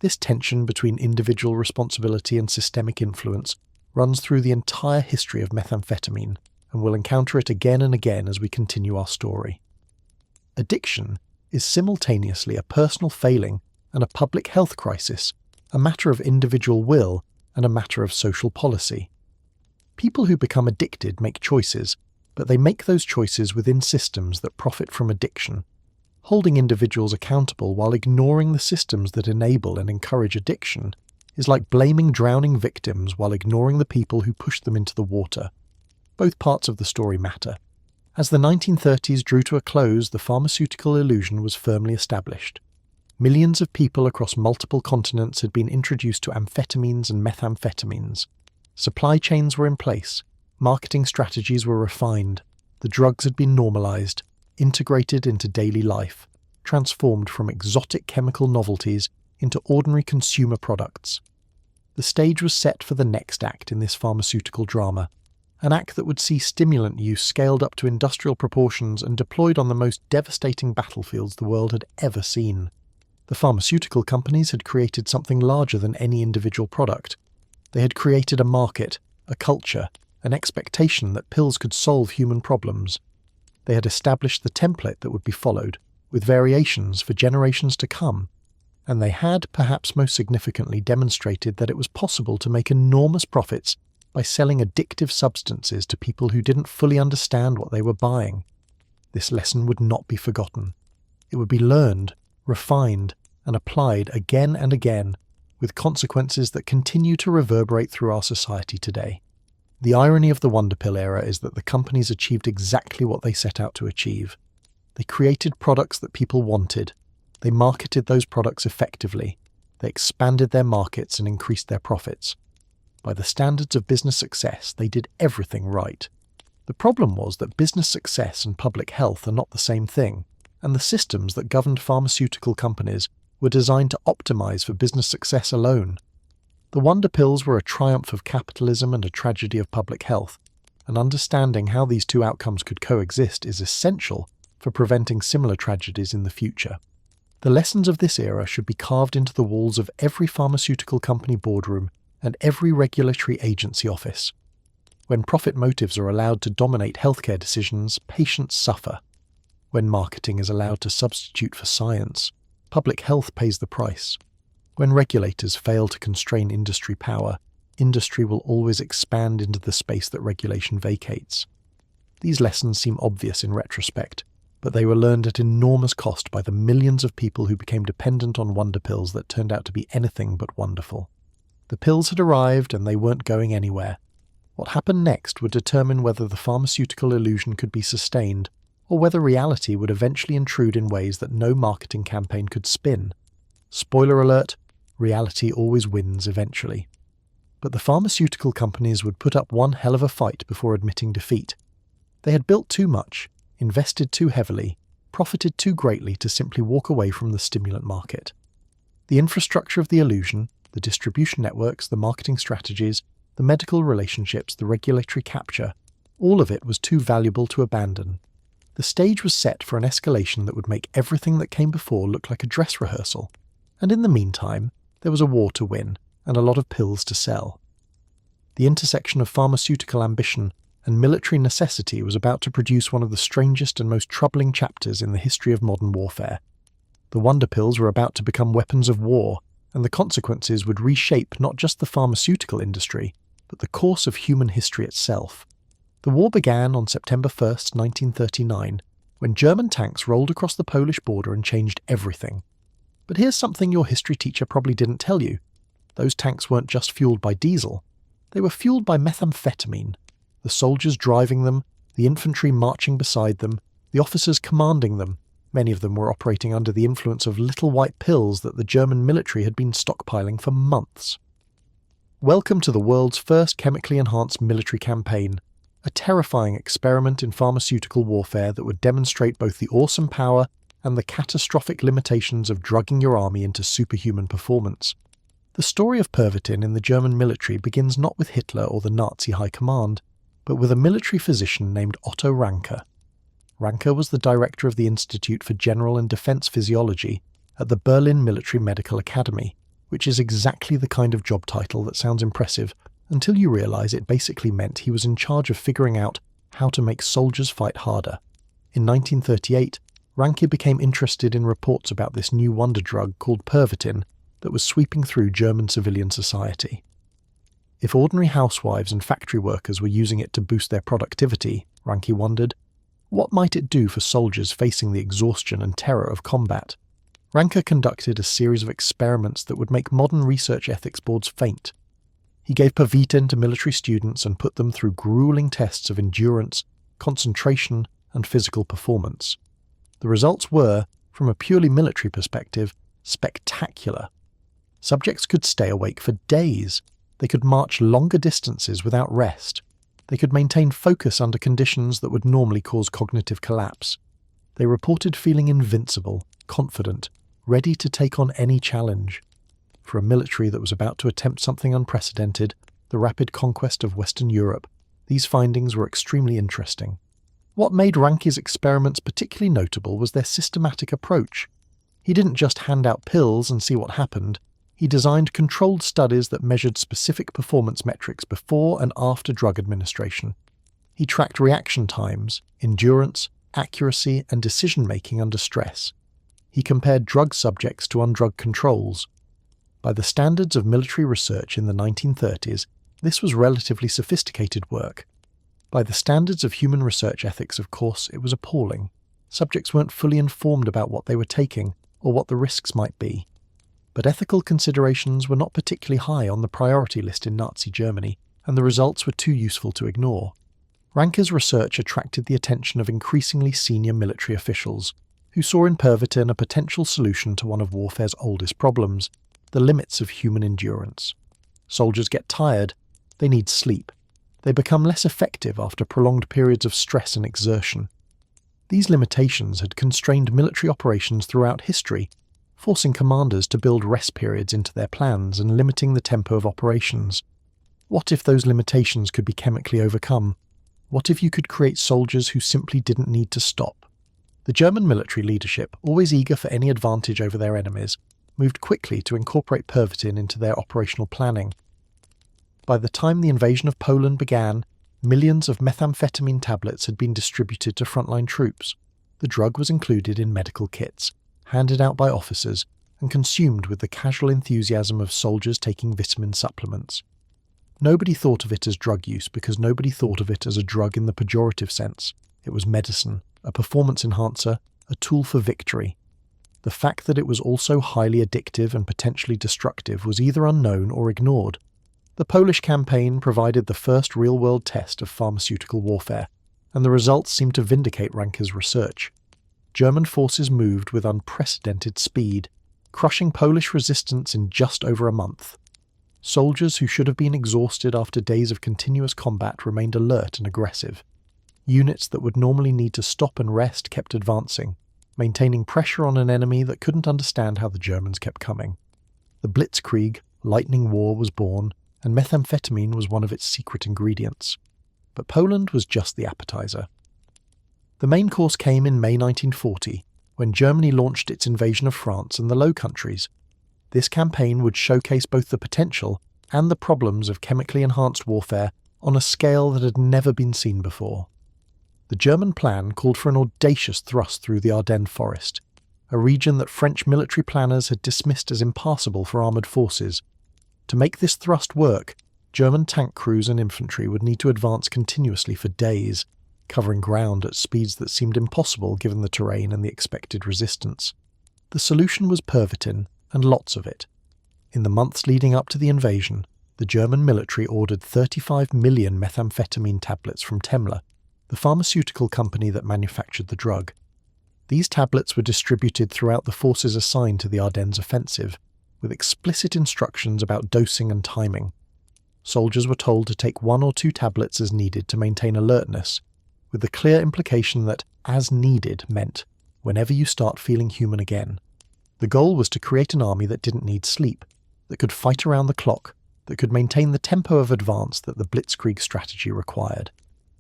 This tension between individual responsibility and systemic influence runs through the entire history of methamphetamine, and we'll encounter it again and again as we continue our story. Addiction is simultaneously a personal failing and a public health crisis, a matter of individual will and a matter of social policy. People who become addicted make choices, but they make those choices within systems that profit from addiction. Holding individuals accountable while ignoring the systems that enable and encourage addiction is like blaming drowning victims while ignoring the people who pushed them into the water. Both parts of the story matter. As the 1930s drew to a close, the pharmaceutical illusion was firmly established. Millions of people across multiple continents had been introduced to amphetamines and methamphetamines. Supply chains were in place, marketing strategies were refined, the drugs had been normalized, integrated into daily life, transformed from exotic chemical novelties into ordinary consumer products. The stage was set for the next act in this pharmaceutical drama, an act that would see stimulant use scaled up to industrial proportions and deployed on the most devastating battlefields the world had ever seen. The pharmaceutical companies had created something larger than any individual product. They had created a market, a culture, an expectation that pills could solve human problems. They had established the template that would be followed, with variations for generations to come. And they had, perhaps most significantly, demonstrated that it was possible to make enormous profits by selling addictive substances to people who didn't fully understand what they were buying. This lesson would not be forgotten. It would be learned, refined, and applied again and again, with consequences that continue to reverberate through our society today. The irony of the Wonder Pill era is that the companies achieved exactly what they set out to achieve. They created products that people wanted. They marketed those products effectively. They expanded their markets and increased their profits. By the standards of business success, they did everything right. The problem was that business success and public health are not the same thing, and the systems that governed pharmaceutical companies were designed to optimize for business success alone. The Wonder Pills were a triumph of capitalism and a tragedy of public health, and understanding how these two outcomes could coexist is essential for preventing similar tragedies in the future. The lessons of this era should be carved into the walls of every pharmaceutical company boardroom and every regulatory agency office. When profit motives are allowed to dominate healthcare decisions, patients suffer. When marketing is allowed to substitute for science, public health pays the price. When regulators fail to constrain industry power, industry will always expand into the space that regulation vacates. These lessons seem obvious in retrospect, but they were learned at enormous cost by the millions of people who became dependent on wonder pills that turned out to be anything but wonderful. The pills had arrived and they weren't going anywhere. What happened next would determine whether the pharmaceutical illusion could be sustained, or whether reality would eventually intrude in ways that no marketing campaign could spin. Spoiler alert, reality always wins eventually. But the pharmaceutical companies would put up one hell of a fight before admitting defeat. They had built too much, invested too heavily, profited too greatly to simply walk away from the stimulant market. The infrastructure of the illusion, the distribution networks, the marketing strategies, the medical relationships, the regulatory capture, all of it was too valuable to abandon. The stage was set for an escalation that would make everything that came before look like a dress rehearsal. And in the meantime, there was a war to win and a lot of pills to sell. The intersection of pharmaceutical ambition and military necessity was about to produce one of the strangest and most troubling chapters in the history of modern warfare. The wonder pills were about to become weapons of war, and the consequences would reshape not just the pharmaceutical industry, but the course of human history itself. The war began on September 1st, 1939, when German tanks rolled across the Polish border and changed everything. But here's something your history teacher probably didn't tell you. Those tanks weren't just fueled by diesel. They were fueled by methamphetamine. The soldiers driving them, the infantry marching beside them, the officers commanding them. Many of them were operating under the influence of little white pills that the German military had been stockpiling for months. Welcome to the world's first chemically enhanced military campaign, a terrifying experiment in pharmaceutical warfare that would demonstrate both the awesome power and the catastrophic limitations of drugging your army into superhuman performance. The story of Pervitin in the German military begins not with Hitler or the Nazi high command, but with a military physician named Otto Ranke. Ranke was the director of the Institute for General and Defense Physiology at the Berlin Military Medical Academy, which is exactly the kind of job title that sounds impressive until you realize it basically meant he was in charge of figuring out how to make soldiers fight harder. In 1938, Ranke became interested in reports about this new wonder drug called Pervitin that was sweeping through German civilian society. If ordinary housewives and factory workers were using it to boost their productivity, Ranke wondered, what might it do for soldiers facing the exhaustion and terror of combat? Ranke conducted a series of experiments that would make modern research ethics boards faint. He gave Pervitin to military students and put them through grueling tests of endurance, concentration, and physical performance. The results were, from a purely military perspective, spectacular. Subjects could stay awake for days. They could march longer distances without rest. They could maintain focus under conditions that would normally cause cognitive collapse. They reported feeling invincible, confident, ready to take on any challenge. For a military that was about to attempt something unprecedented, the rapid conquest of Western Europe, these findings were extremely interesting. What made Ranke's experiments particularly notable was their systematic approach. He didn't just hand out pills and see what happened. He designed controlled studies that measured specific performance metrics before and after drug administration. He tracked reaction times, endurance, accuracy, and decision-making under stress. He compared drug subjects to undrugged controls. By the standards of military research in the 1930s, this was relatively sophisticated work. By the standards of human research ethics, of course, it was appalling. Subjects weren't fully informed about what they were taking or what the risks might be. But ethical considerations were not particularly high on the priority list in Nazi Germany, and the results were too useful to ignore. Ranke's research attracted the attention of increasingly senior military officials, who saw in Pervitin a potential solution to one of warfare's oldest problems, the limits of human endurance. Soldiers get tired, they need sleep. They become less effective after prolonged periods of stress and exertion. These limitations had constrained military operations throughout history, forcing commanders to build rest periods into their plans and limiting the tempo of operations. What if those limitations could be chemically overcome? What if you could create soldiers who simply didn't need to stop? The German military leadership, always eager for any advantage over their enemies, moved quickly to incorporate Pervitin into their operational planning. By the time the invasion of Poland began, millions of methamphetamine tablets had been distributed to frontline troops. The drug was included in medical kits, handed out by officers, and consumed with the casual enthusiasm of soldiers taking vitamin supplements. Nobody thought of it as drug use because nobody thought of it as a drug in the pejorative sense. It was medicine, a performance enhancer, a tool for victory. The fact that it was also highly addictive and potentially destructive was either unknown or ignored. The Polish campaign provided the first real-world test of pharmaceutical warfare, and the results seemed to vindicate Ranke's research. German forces moved with unprecedented speed, crushing Polish resistance in just over a month. Soldiers who should have been exhausted after days of continuous combat remained alert and aggressive. Units that would normally need to stop and rest kept advancing, maintaining pressure on an enemy that couldn't understand how the Germans kept coming. The Blitzkrieg, lightning war, was born, and methamphetamine was one of its secret ingredients. But Poland was just the appetizer. The main course came in May 1940, when Germany launched its invasion of France and the Low Countries. This campaign would showcase both the potential and the problems of chemically enhanced warfare on a scale that had never been seen before. The German plan called for an audacious thrust through the Ardennes forest, a region that French military planners had dismissed as impassable for armoured forces. To make this thrust work, German tank crews and infantry would need to advance continuously for days, covering ground at speeds that seemed impossible given the terrain and the expected resistance. The solution was Pervitin, and lots of it. In the months leading up to the invasion, the German military ordered 35 million methamphetamine tablets from Temmler, the pharmaceutical company that manufactured the drug. These tablets were distributed throughout the forces assigned to the Ardennes offensive, with explicit instructions about dosing and timing. Soldiers were told to take 1 or 2 tablets as needed to maintain alertness, with the clear implication that "as needed" meant whenever you start feeling human again. The goal was to create an army that didn't need sleep, that could fight around the clock, that could maintain the tempo of advance that the Blitzkrieg strategy required.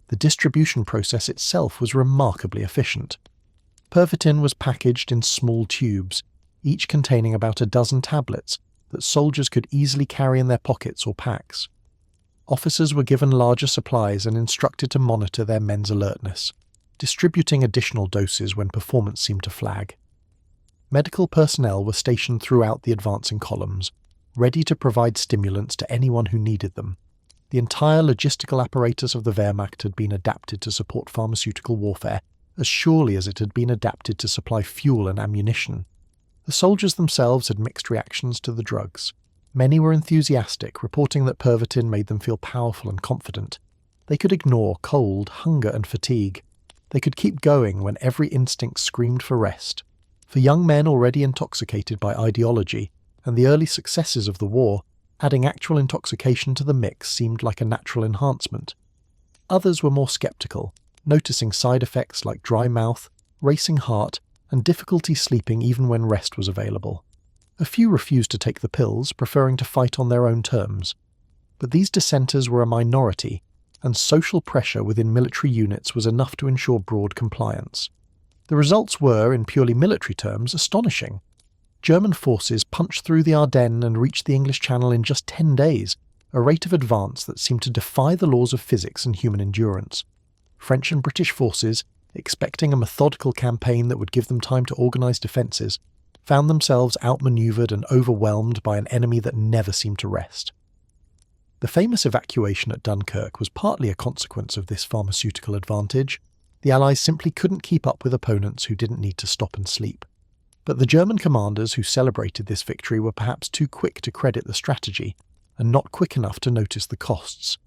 The distribution process itself was remarkably efficient. Pervitin was packaged in small tubes, each containing about a dozen tablets that soldiers could easily carry in their pockets or packs. Officers were given larger supplies and instructed to monitor their men's alertness, distributing additional doses when performance seemed to flag. Medical personnel were stationed throughout the advancing columns, ready to provide stimulants to anyone who needed them. The entire logistical apparatus of the Wehrmacht had been adapted to support pharmaceutical warfare, as surely as it had been adapted to supply fuel and ammunition. The soldiers themselves had mixed reactions to the drugs. Many were enthusiastic, reporting that Pervitin made them feel powerful and confident. They could ignore cold, hunger, and fatigue. They could keep going when every instinct screamed for rest. For young men already intoxicated by ideology and the early successes of the war, adding actual intoxication to the mix seemed like a natural enhancement. Others were more skeptical, noticing side effects like dry mouth, racing heart, and difficulty sleeping even when rest was available. A few refused to take the pills, preferring to fight on their own terms. But these dissenters were a minority, and social pressure within military units was enough to ensure broad compliance. The results were, in purely military terms, astonishing. German forces punched through the Ardennes and reached the English Channel in just 10 days, a rate of advance that seemed to defy the laws of physics and human endurance. French and British forces, expecting a methodical campaign that would give them time to organise defences, found themselves outmanoeuvred and overwhelmed by an enemy that never seemed to rest. The famous evacuation at Dunkirk was partly a consequence of this pharmaceutical advantage. The Allies simply couldn't keep up with opponents who didn't need to stop and sleep. But the German commanders who celebrated this victory were perhaps too quick to credit the strategy, and not quick enough to notice the costs.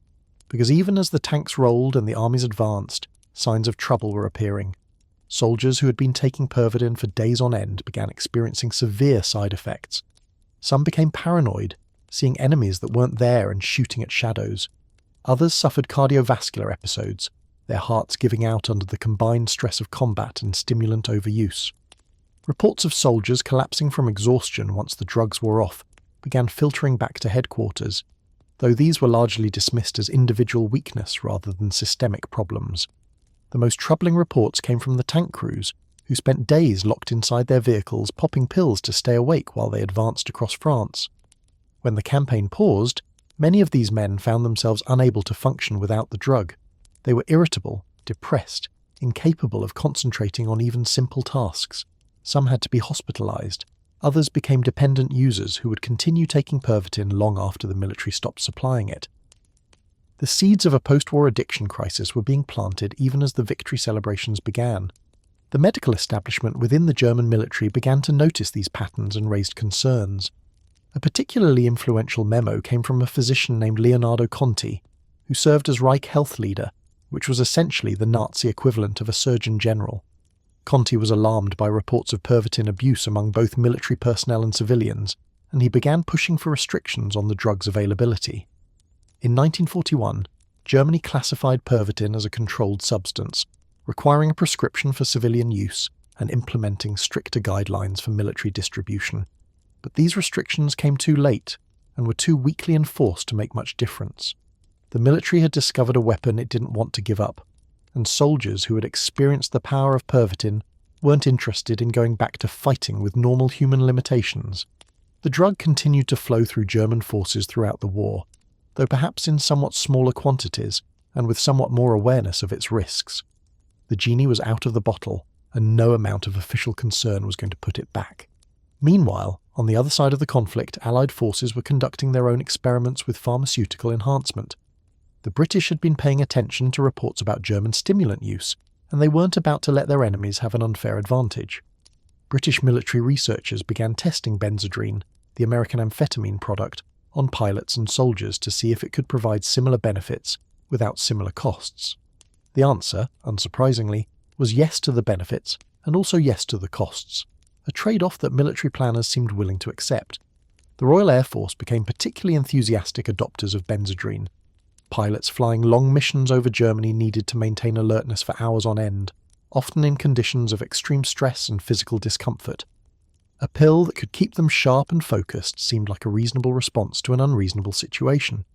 Because even as the tanks rolled and the armies advanced, signs of trouble were appearing. Soldiers who had been taking Pervitin for days on end began experiencing severe side effects. Some became paranoid, seeing enemies that weren't there and shooting at shadows. Others suffered cardiovascular episodes, their hearts giving out under the combined stress of combat and stimulant overuse. Reports of soldiers collapsing from exhaustion once the drugs wore off began filtering back to headquarters, though these were largely dismissed as individual weakness rather than systemic problems. The most troubling reports came from the tank crews, who spent days locked inside their vehicles popping pills to stay awake while they advanced across France. When the campaign paused, many of these men found themselves unable to function without the drug. They were irritable, depressed, incapable of concentrating on even simple tasks. Some had to be hospitalized. Others became dependent users who would continue taking Pervitin long after the military stopped supplying it. The seeds of a post-war addiction crisis were being planted even as the victory celebrations began. The medical establishment within the German military began to notice these patterns and raised concerns. A particularly influential memo came from a physician named Leonardo Conti, who served as Reich Health Leader, which was essentially the Nazi equivalent of a Surgeon General. Conti was alarmed by reports of Pervitin abuse among both military personnel and civilians, and he began pushing for restrictions on the drug's availability. In 1941, Germany classified Pervitin as a controlled substance, requiring a prescription for civilian use and implementing stricter guidelines for military distribution. But these restrictions came too late and were too weakly enforced to make much difference. The military had discovered a weapon it didn't want to give up, and soldiers who had experienced the power of Pervitin weren't interested in going back to fighting with normal human limitations. The drug continued to flow through German forces throughout the war, though perhaps in somewhat smaller quantities and with somewhat more awareness of its risks. The genie was out of the bottle, and no amount of official concern was going to put it back. Meanwhile, on the other side of the conflict, Allied forces were conducting their own experiments with pharmaceutical enhancement. The British had been paying attention to reports about German stimulant use, and they weren't about to let their enemies have an unfair advantage. British military researchers began testing Benzedrine, the American amphetamine product, on pilots and soldiers to see if it could provide similar benefits without similar costs. The answer, unsurprisingly, was yes to the benefits and also yes to the costs, a trade-off that military planners seemed willing to accept. The Royal Air Force became particularly enthusiastic adopters of Benzedrine. Pilots flying long missions over Germany needed to maintain alertness for hours on end, often in conditions of extreme stress and physical discomfort. A pill that could keep them sharp and focused seemed like a reasonable response to an unreasonable situation.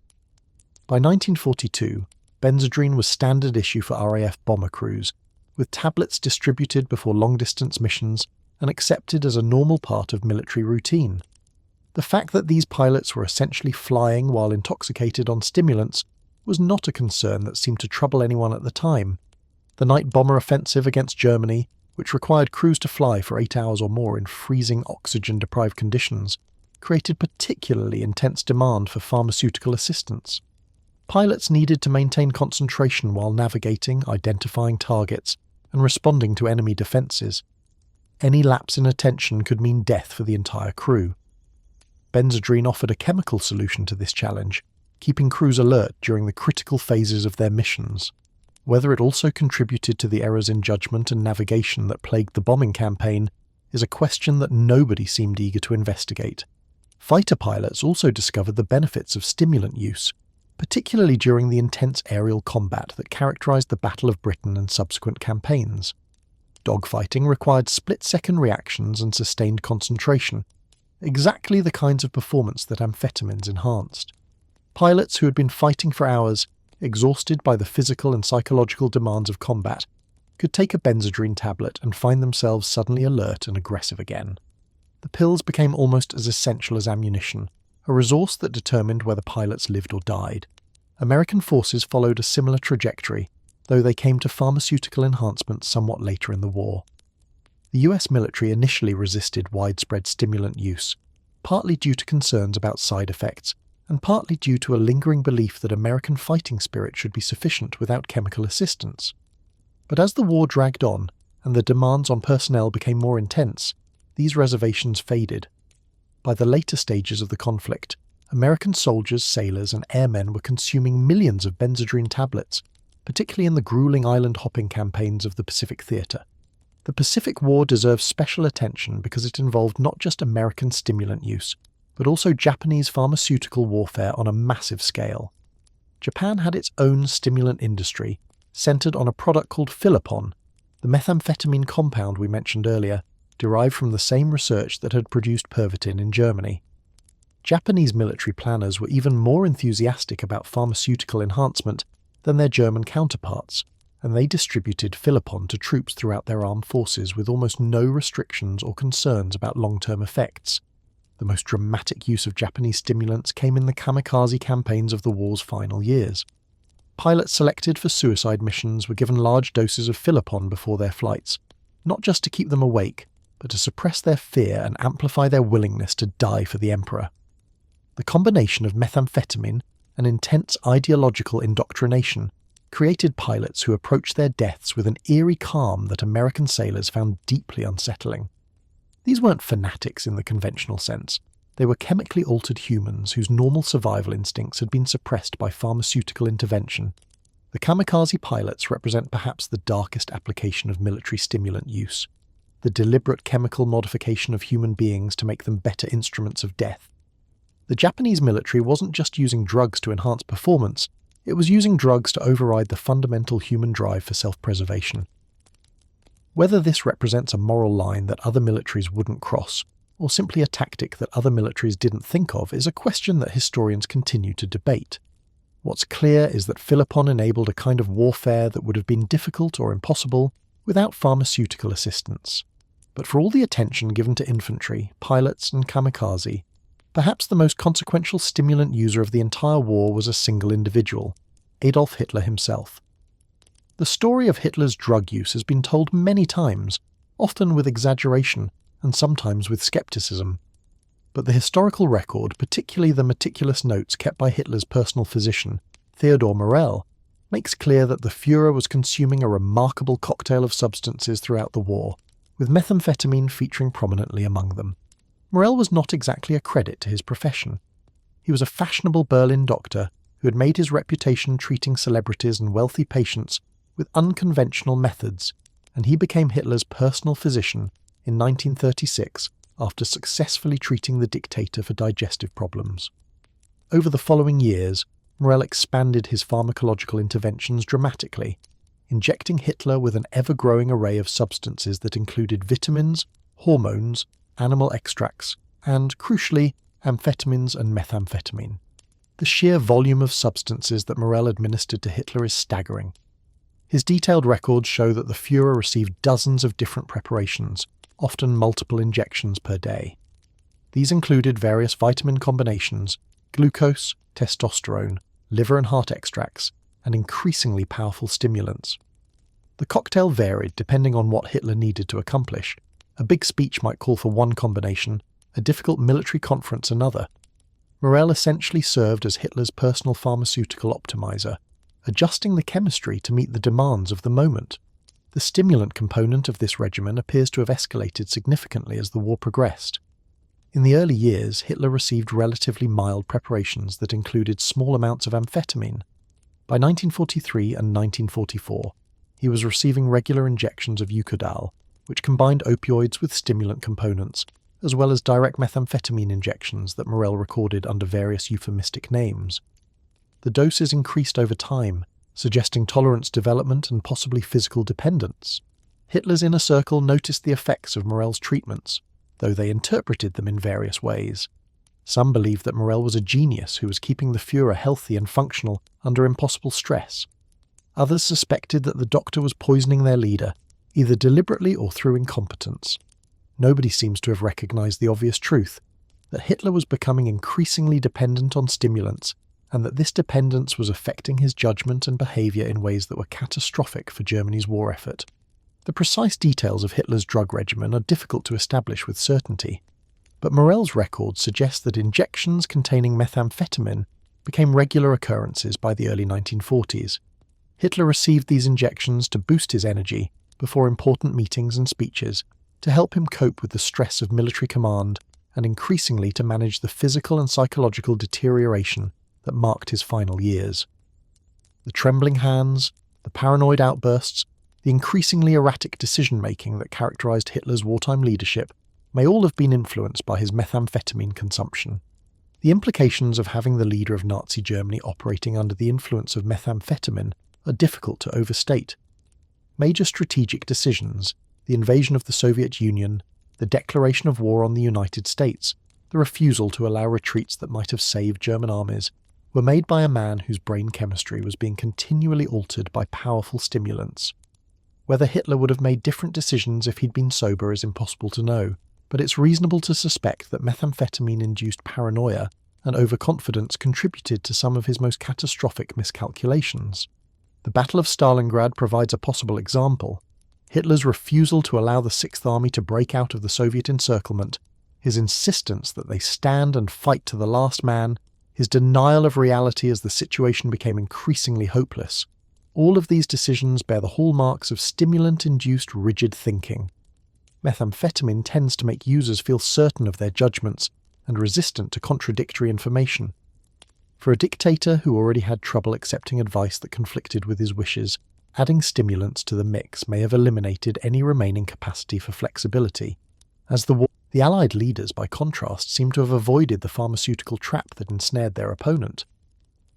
By 1942, Benzedrine was standard issue for RAF bomber crews, with tablets distributed before long-distance missions and accepted as a normal part of military routine. The fact that these pilots were essentially flying while intoxicated on stimulants was not a concern that seemed to trouble anyone at the time. The night bomber offensive against Germany, which required crews to fly for 8 hours or more in freezing oxygen-deprived conditions, created particularly intense demand for pharmaceutical assistance. Pilots needed to maintain concentration while navigating, identifying targets, and responding to enemy defences. Any lapse in attention could mean death for the entire crew. Benzedrine offered a chemical solution to this challenge, keeping crews alert during the critical phases of their missions. Whether it also contributed to the errors in judgment and navigation that plagued the bombing campaign is a question that nobody seemed eager to investigate. Fighter pilots also discovered the benefits of stimulant use, particularly during the intense aerial combat that characterized the Battle of Britain and subsequent campaigns. Dogfighting required split-second reactions and sustained concentration, exactly the kinds of performance that amphetamines enhanced. Pilots who had been fighting for hours, exhausted by the physical and psychological demands of combat, could take a Benzedrine tablet and find themselves suddenly alert and aggressive again. The pills became almost as essential as ammunition, a resource that determined whether pilots lived or died. American forces followed a similar trajectory, though they came to pharmaceutical enhancement somewhat later in the war. The US military initially resisted widespread stimulant use, partly due to concerns about side effects, and partly due to a lingering belief that American fighting spirit should be sufficient without chemical assistance. But as the war dragged on, and the demands on personnel became more intense, these reservations faded. By the later stages of the conflict, American soldiers, sailors, and airmen were consuming millions of benzodrine tablets, particularly in the grueling island-hopping campaigns of the Pacific Theater. The Pacific War deserves special attention because it involved not just American stimulant use, but also Japanese pharmaceutical warfare on a massive scale. Japan had its own stimulant industry, centered on a product called Philipon, the methamphetamine compound we mentioned earlier, derived from the same research that had produced Pervitin in Germany. Japanese military planners were even more enthusiastic about pharmaceutical enhancement than their German counterparts, and they distributed Philipon to troops throughout their armed forces with almost no restrictions or concerns about long-term effects. The most dramatic use of Japanese stimulants came in the kamikaze campaigns of the war's final years. Pilots selected for suicide missions were given large doses of Philipon before their flights, not just to keep them awake, but to suppress their fear and amplify their willingness to die for the Emperor. The combination of methamphetamine and intense ideological indoctrination created pilots who approached their deaths with an eerie calm that American sailors found deeply unsettling. These weren't fanatics in the conventional sense. They were chemically altered humans whose normal survival instincts had been suppressed by pharmaceutical intervention. The kamikaze pilots represent perhaps the darkest application of military stimulant use, the deliberate chemical modification of human beings to make them better instruments of death. The Japanese military wasn't just using drugs to enhance performance, it was using drugs to override the fundamental human drive for self-preservation. Whether this represents a moral line that other militaries wouldn't cross, or simply a tactic that other militaries didn't think of, is a question that historians continue to debate. What's clear is that Philipon enabled a kind of warfare that would have been difficult or impossible without pharmaceutical assistance. But for all the attention given to infantry, pilots, and kamikaze, perhaps the most consequential stimulant user of the entire war was a single individual, Adolf Hitler himself. The story of Hitler's drug use has been told many times, often with exaggeration and sometimes with skepticism. But the historical record, particularly the meticulous notes kept by Hitler's personal physician, Theodor Morell, makes clear that the Führer was consuming a remarkable cocktail of substances throughout the war, with methamphetamine featuring prominently among them. Morell was not exactly a credit to his profession. He was a fashionable Berlin doctor who had made his reputation treating celebrities and wealthy patients with unconventional methods, and he became Hitler's personal physician in 1936 after successfully treating the dictator for digestive problems. Over the following years, Morell expanded his pharmacological interventions dramatically, injecting Hitler with an ever-growing array of substances that included vitamins, hormones, animal extracts, and, crucially, amphetamines and methamphetamine. The sheer volume of substances that Morell administered to Hitler is staggering. His detailed records show that the Führer received dozens of different preparations, often multiple injections per day. These included various vitamin combinations, glucose, testosterone, liver and heart extracts, and increasingly powerful stimulants. The cocktail varied depending on what Hitler needed to accomplish. A big speech might call for one combination, a difficult military conference another. Morell essentially served as Hitler's personal pharmaceutical optimizer, adjusting the chemistry to meet the demands of the moment. The stimulant component of this regimen appears to have escalated significantly as the war progressed. In the early years, Hitler received relatively mild preparations that included small amounts of amphetamine. By 1943 and 1944, he was receiving regular injections of Eucodal, which combined opioids with stimulant components, as well as direct methamphetamine injections that Morell recorded under various euphemistic names. The doses increased over time, suggesting tolerance development and possibly physical dependence. Hitler's inner circle noticed the effects of Morell's treatments, though they interpreted them in various ways. Some believed that Morell was a genius who was keeping the Führer healthy and functional under impossible stress. Others suspected that the doctor was poisoning their leader, either deliberately or through incompetence. nobody seems to have recognized the obvious truth that Hitler was becoming increasingly dependent on stimulants, and that this dependence was affecting his judgment and behavior in ways that were catastrophic for Germany's war effort. The precise details of Hitler's drug regimen are difficult to establish with certainty, but Morell's records suggest that injections containing methamphetamine became regular occurrences by the early 1940s. Hitler received these injections to boost his energy before important meetings and speeches, to help him cope with the stress of military command, and increasingly to manage the physical and psychological deterioration that marked his final years. The trembling hands, the paranoid outbursts, the increasingly erratic decision-making that characterized Hitler's wartime leadership may all have been influenced by his methamphetamine consumption. The implications of having the leader of Nazi Germany operating under the influence of methamphetamine are difficult to overstate. Major strategic decisions, the invasion of the Soviet Union, the declaration of war on the United States, the refusal to allow retreats that might have saved German armies, were made by a man whose brain chemistry was being continually altered by powerful stimulants. Whether Hitler would have made different decisions if he'd been sober is impossible to know, but it's reasonable to suspect that methamphetamine-induced paranoia and overconfidence contributed to some of his most catastrophic miscalculations. The Battle of Stalingrad provides a possible example. Hitler's refusal to allow the Sixth Army to break out of the Soviet encirclement, his insistence that they stand and fight to the last man, his denial of reality as the situation became increasingly hopeless. All of these decisions bear the hallmarks of stimulant-induced rigid thinking. Methamphetamine tends to make users feel certain of their judgments and resistant to contradictory information. For a dictator who already had trouble accepting advice that conflicted with his wishes, adding stimulants to the mix may have eliminated any remaining capacity for flexibility. As the Allied leaders, by contrast, seem to have avoided the pharmaceutical trap that ensnared their opponent.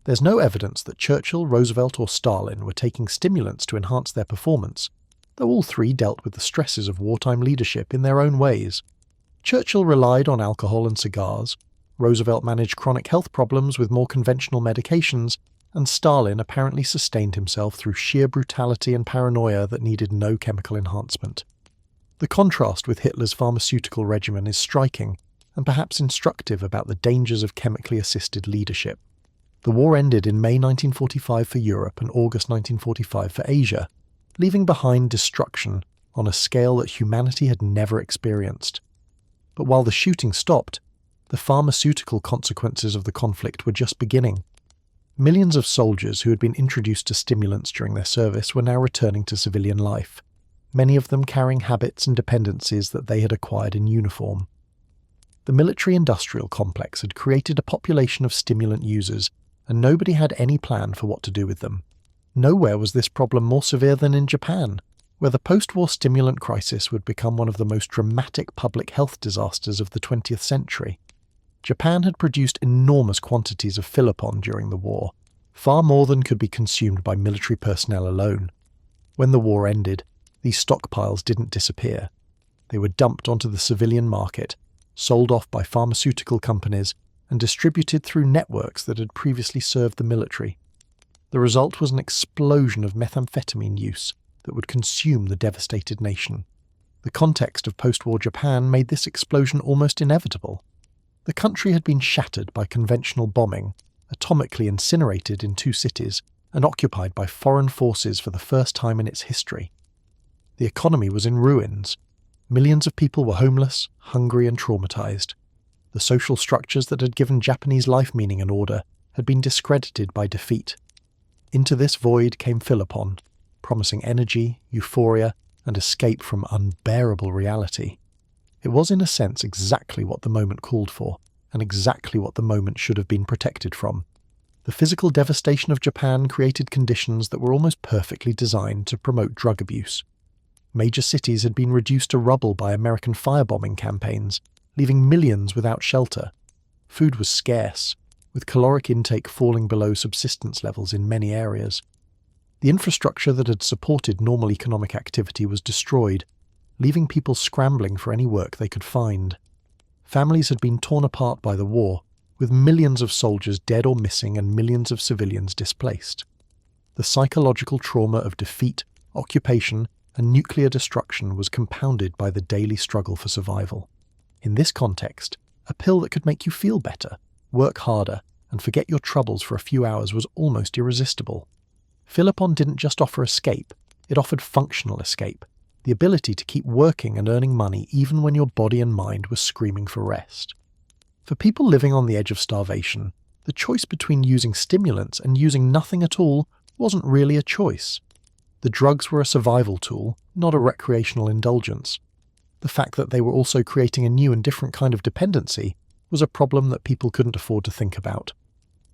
There's no evidence that Churchill, Roosevelt or Stalin were taking stimulants to enhance their performance, though all three dealt with the stresses of wartime leadership in their own ways. Churchill relied on alcohol and cigars, Roosevelt managed chronic health problems with more conventional medications, and Stalin apparently sustained himself through sheer brutality and paranoia that needed no chemical enhancement. The contrast with Hitler's pharmaceutical regimen is striking, and perhaps instructive about the dangers of chemically assisted leadership. The war ended in May 1945 for Europe and August 1945 for Asia, leaving behind destruction on a scale that humanity had never experienced. But while the shooting stopped, the pharmaceutical consequences of the conflict were just beginning. Millions of soldiers who had been introduced to stimulants during their service were now returning to civilian life, many of them carrying habits and dependencies that they had acquired in uniform. The military-industrial complex had created a population of stimulant users, and nobody had any plan for what to do with them. Nowhere was this problem more severe than in Japan, where the post-war stimulant crisis would become one of the most dramatic public health disasters of the 20th century. Japan had produced enormous quantities of Philipon during the war, far more than could be consumed by military personnel alone. When the war ended, these stockpiles didn't disappear. They were dumped onto the civilian market, sold off by pharmaceutical companies, and distributed through networks that had previously served the military. The result was an explosion of methamphetamine use that would consume the devastated nation. The context of post-war Japan made this explosion almost inevitable. The country had been shattered by conventional bombing, atomically incinerated in 2 cities, and occupied by foreign forces for the first time in its history. The economy was in ruins. Millions of people were homeless, hungry and traumatized. The social structures that had given Japanese life meaning and order had been discredited by defeat. Into this void came Philipon, promising energy, euphoria, and escape from unbearable reality. It was in a sense exactly what the moment called for, and exactly what the moment should have been protected from. The physical devastation of Japan created conditions that were almost perfectly designed to promote drug abuse. Major cities had been reduced to rubble by American firebombing campaigns, leaving millions without shelter. Food was scarce, with caloric intake falling below subsistence levels in many areas. The infrastructure that had supported normal economic activity was destroyed, leaving people scrambling for any work they could find. Families had been torn apart by the war, with millions of soldiers dead or missing and millions of civilians displaced. The psychological trauma of defeat, occupation, and nuclear destruction was compounded by the daily struggle for survival. In this context, a pill that could make you feel better, work harder, and forget your troubles for a few hours was almost irresistible. Philipon didn't just offer escape, it offered functional escape, the ability to keep working and earning money even when your body and mind were screaming for rest. For people living on the edge of starvation, the choice between using stimulants and using nothing at all wasn't really a choice. The drugs were a survival tool, not a recreational indulgence. The fact that they were also creating a new and different kind of dependency was a problem that people couldn't afford to think about.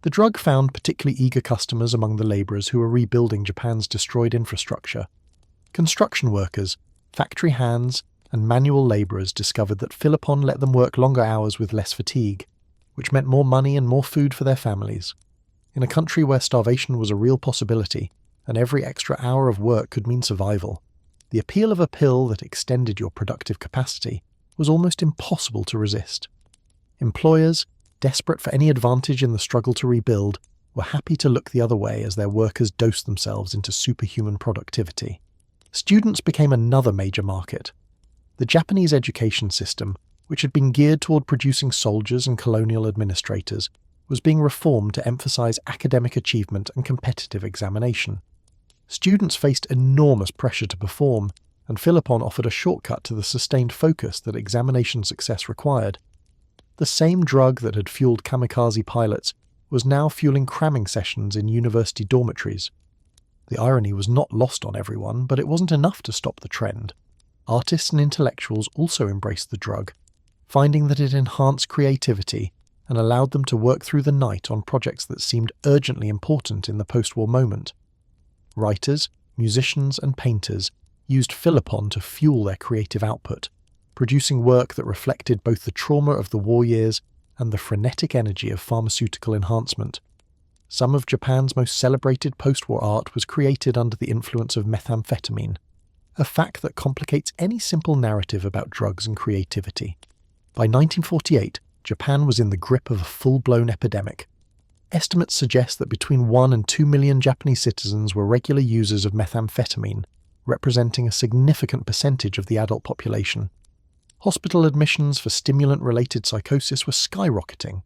The drug found particularly eager customers among the labourers who were rebuilding Japan's destroyed infrastructure. Construction workers, factory hands, and manual labourers discovered that Philipon let them work longer hours with less fatigue, which meant more money and more food for their families. In a country where starvation was a real possibility, and every extra hour of work could mean survival, the appeal of a pill that extended your productive capacity was almost impossible to resist. Employers, desperate for any advantage in the struggle to rebuild, were happy to look the other way as their workers dosed themselves into superhuman productivity. Students became another major market. The Japanese education system, which had been geared toward producing soldiers and colonial administrators, was being reformed to emphasize academic achievement and competitive examination. Students faced enormous pressure to perform, and Philipon offered a shortcut to the sustained focus that examination success required. The same drug that had fueled kamikaze pilots was now fueling cramming sessions in university dormitories. The irony was not lost on everyone, but it wasn't enough to stop the trend. Artists and intellectuals also embraced the drug, finding that it enhanced creativity and allowed them to work through the night on projects that seemed urgently important in the post-war moment. Writers, musicians, and painters used Philipon to fuel their creative output, producing work that reflected both the trauma of the war years and the frenetic energy of pharmaceutical enhancement. Some of Japan's most celebrated post-war art was created under the influence of methamphetamine, a fact that complicates any simple narrative about drugs and creativity. By 1948, Japan was in the grip of a full-blown epidemic. Estimates suggest that between 1 and 2 million Japanese citizens were regular users of methamphetamine, representing a significant percentage of the adult population. Hospital admissions for stimulant-related psychosis were skyrocketing.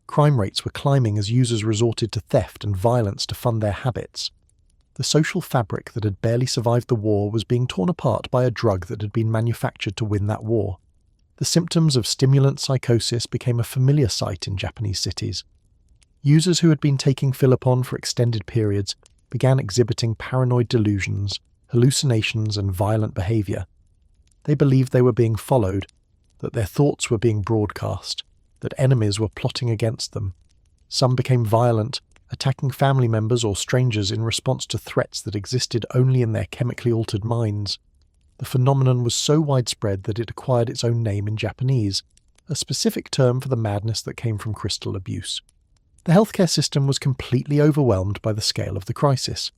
Crime rates were climbing as users resorted to theft and violence to fund their habits. The social fabric that had barely survived the war was being torn apart by a drug that had been manufactured to win that war. The symptoms of stimulant psychosis became a familiar sight in Japanese cities. Users who had been taking Philipon for extended periods began exhibiting paranoid delusions, hallucinations, and violent behavior. They believed they were being followed, that their thoughts were being broadcast, that enemies were plotting against them. Some became violent, attacking family members or strangers in response to threats that existed only in their chemically altered minds. The phenomenon was so widespread that it acquired its own name in Japanese, a specific term for the madness that came from crystal abuse. The healthcare system was completely overwhelmed by the scale of the crisis.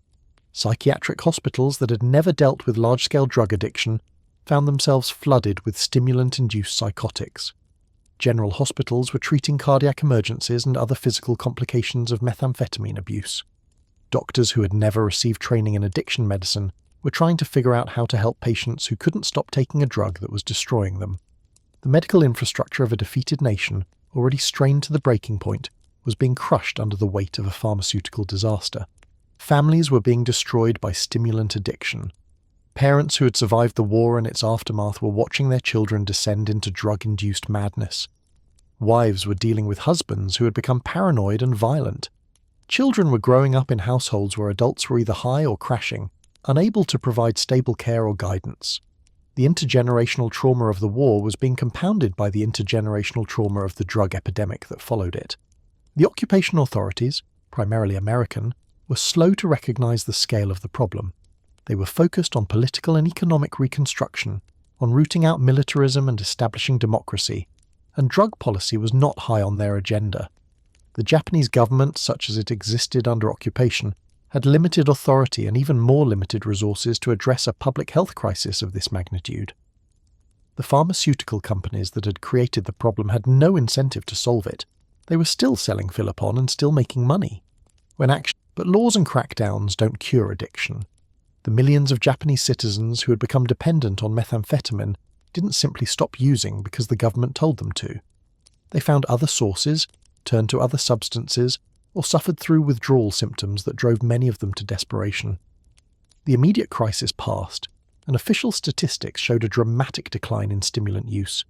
Psychiatric hospitals that had never dealt with large-scale drug addiction found themselves flooded with stimulant-induced psychotics. General hospitals were treating cardiac emergencies and other physical complications of methamphetamine abuse. Doctors who had never received training in addiction medicine were trying to figure out how to help patients who couldn't stop taking a drug that was destroying them. The medical infrastructure of a defeated nation, already strained to the breaking point, was being crushed under the weight of a pharmaceutical disaster. Families were being destroyed by stimulant addiction. Parents who had survived the war and its aftermath were watching their children descend into drug-induced madness. Wives were dealing with husbands who had become paranoid and violent. Children were growing up in households where adults were either high or crashing, unable to provide stable care or guidance. The intergenerational trauma of the war was being compounded by the intergenerational trauma of the drug epidemic that followed it. The occupation authorities, primarily American, were slow to recognize the scale of the problem. They were focused on political and economic reconstruction, on rooting out militarism and establishing democracy, and drug policy was not high on their agenda. The Japanese government, such as it existed under occupation, had limited authority and even more limited resources to address a public health crisis of this magnitude. The pharmaceutical companies that had created the problem had no incentive to solve it. They were still selling Philipon and still making money. But laws and crackdowns don't cure addiction. The millions of Japanese citizens who had become dependent on methamphetamine didn't simply stop using because the government told them to. They found other sources, turned to other substances, or suffered through withdrawal symptoms that drove many of them to desperation. The immediate crisis passed, and official statistics showed a dramatic decline in stimulant use,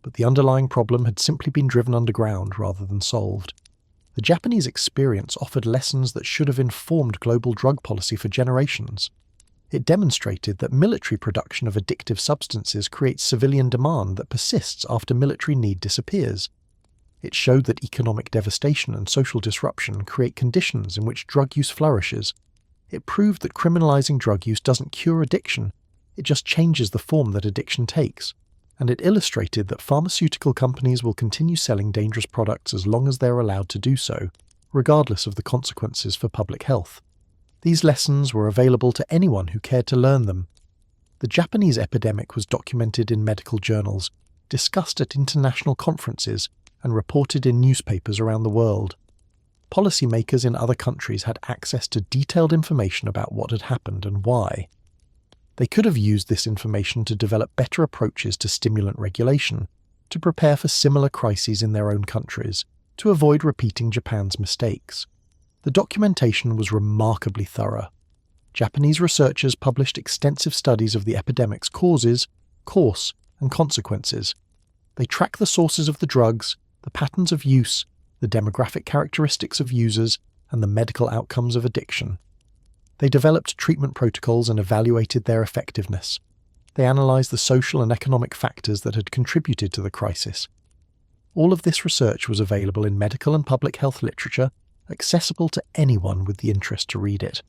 but the underlying problem had simply been driven underground rather than solved. The Japanese experience offered lessons that should have informed global drug policy for generations. It demonstrated that military production of addictive substances creates civilian demand that persists after military need disappears. It showed that economic devastation and social disruption create conditions in which drug use flourishes. It proved that criminalizing drug use doesn't cure addiction, it just changes the form that addiction takes. And it illustrated that pharmaceutical companies will continue selling dangerous products as long as they're allowed to do so, regardless of the consequences for public health. These lessons were available to anyone who cared to learn them. The Japanese epidemic was documented in medical journals, discussed at international conferences, and reported in newspapers around the world. Policymakers in other countries had access to detailed information about what had happened and why. They could have used this information to develop better approaches to stimulant regulation, to prepare for similar crises in their own countries, to avoid repeating Japan's mistakes. The documentation was remarkably thorough. Japanese researchers published extensive studies of the epidemic's causes, course, and consequences. They tracked the sources of the drugs, the patterns of use, the demographic characteristics of users, and the medical outcomes of addiction. They developed treatment protocols and evaluated their effectiveness. They analysed the social and economic factors that had contributed to the crisis. All of this research was available in medical and public health literature, accessible to anyone with the interest to read it.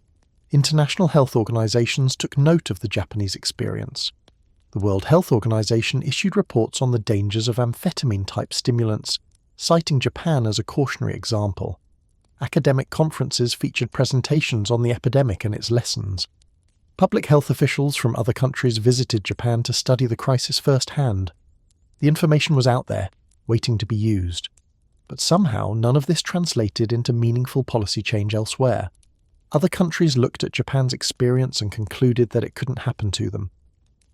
International health organisations took note of the Japanese experience. The World Health Organization issued reports on the dangers of amphetamine-type stimulants, citing Japan as a cautionary example. Academic conferences featured presentations on the epidemic and its lessons. Public health officials from other countries visited Japan to study the crisis firsthand. The information was out there, waiting to be used. But somehow none of this translated into meaningful policy change elsewhere. Other countries looked at Japan's experience and concluded that it couldn't happen to them.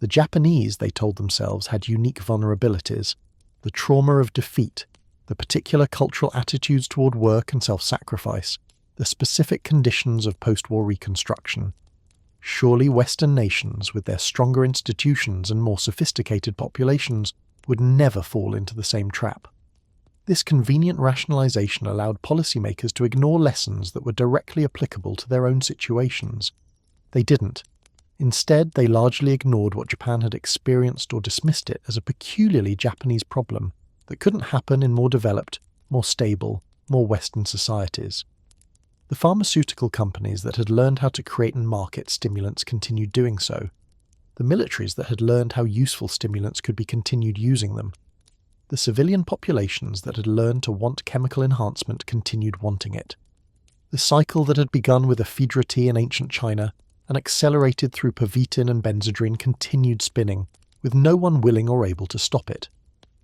The Japanese, they told themselves, had unique vulnerabilities. The trauma of defeat, the particular cultural attitudes toward work and self-sacrifice, the specific conditions of post-war reconstruction. Surely Western nations, with their stronger institutions and more sophisticated populations, would never fall into the same trap. This convenient rationalization allowed policymakers to ignore lessons that were directly applicable to their own situations. They didn't. Instead, they largely ignored what Japan had experienced or dismissed it as a peculiarly Japanese problem that couldn't happen in more developed, more stable, more Western societies. The pharmaceutical companies that had learned how to create and market stimulants continued doing so. The militaries that had learned how useful stimulants could be continued using them. The civilian populations that had learned to want chemical enhancement continued wanting it. The cycle that had begun with ephedra tea in ancient China and accelerated through pervitin and benzodrine continued spinning, with no one willing or able to stop it.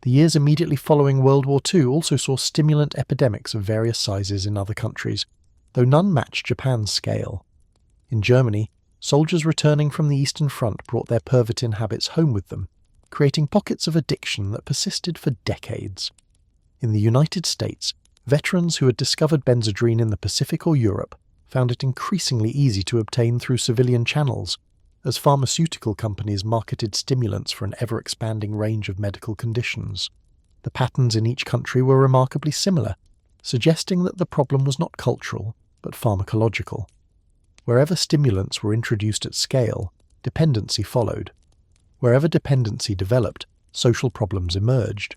The years immediately following World War II also saw stimulant epidemics of various sizes in other countries, though none matched Japan's scale. In Germany, soldiers returning from the Eastern Front brought their pervitin habits home with them, creating pockets of addiction that persisted for decades. In the United States, veterans who had discovered benzodrine in the Pacific or Europe found it increasingly easy to obtain through civilian channels, as pharmaceutical companies marketed stimulants for an ever-expanding range of medical conditions. The patterns in each country were remarkably similar, suggesting that the problem was not cultural, but pharmacological. Wherever stimulants were introduced at scale, dependency followed. Wherever dependency developed, social problems emerged.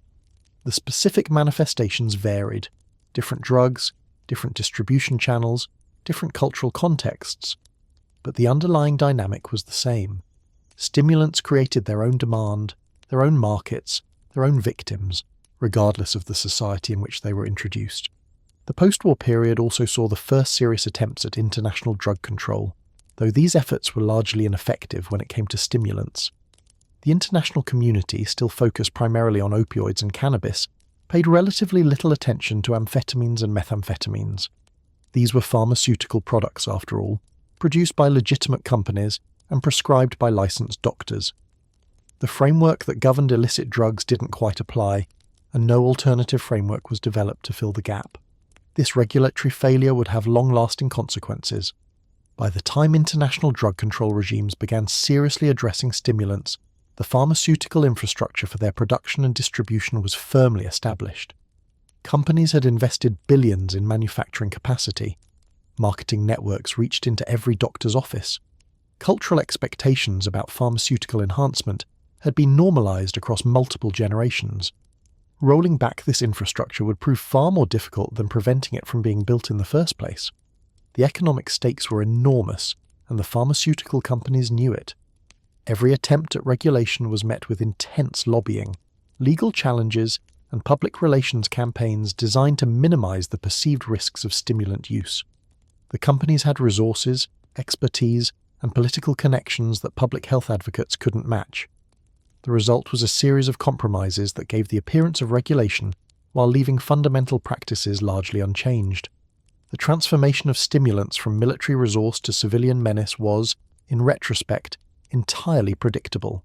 The specific manifestations varied: different drugs, different distribution channels, different cultural contexts. But the underlying dynamic was the same. Stimulants created their own demand, their own markets, their own victims, regardless of the society in which they were introduced. The post-war period also saw the first serious attempts at international drug control, though these efforts were largely ineffective when it came to stimulants. The international community, still focused primarily on opioids and cannabis, paid relatively little attention to amphetamines and methamphetamines. These were pharmaceutical products, after all, produced by legitimate companies and prescribed by licensed doctors. The framework that governed illicit drugs didn't quite apply, and no alternative framework was developed to fill the gap. This regulatory failure would have long-lasting consequences. By the time international drug control regimes began seriously addressing stimulants, the pharmaceutical infrastructure for their production and distribution was firmly established. Companies had invested billions in manufacturing capacity. Marketing networks reached into every doctor's office. Cultural expectations about pharmaceutical enhancement had been normalized across multiple generations. Rolling back this infrastructure would prove far more difficult than preventing it from being built in the first place. The economic stakes were enormous, and the pharmaceutical companies knew it. Every attempt at regulation was met with intense lobbying, legal challenges, and public relations campaigns designed to minimize the perceived risks of stimulant use. The companies had resources, expertise, and political connections that public health advocates couldn't match. The result was a series of compromises that gave the appearance of regulation while leaving fundamental practices largely unchanged. The transformation of stimulants from military resource to civilian menace was, in retrospect, entirely predictable.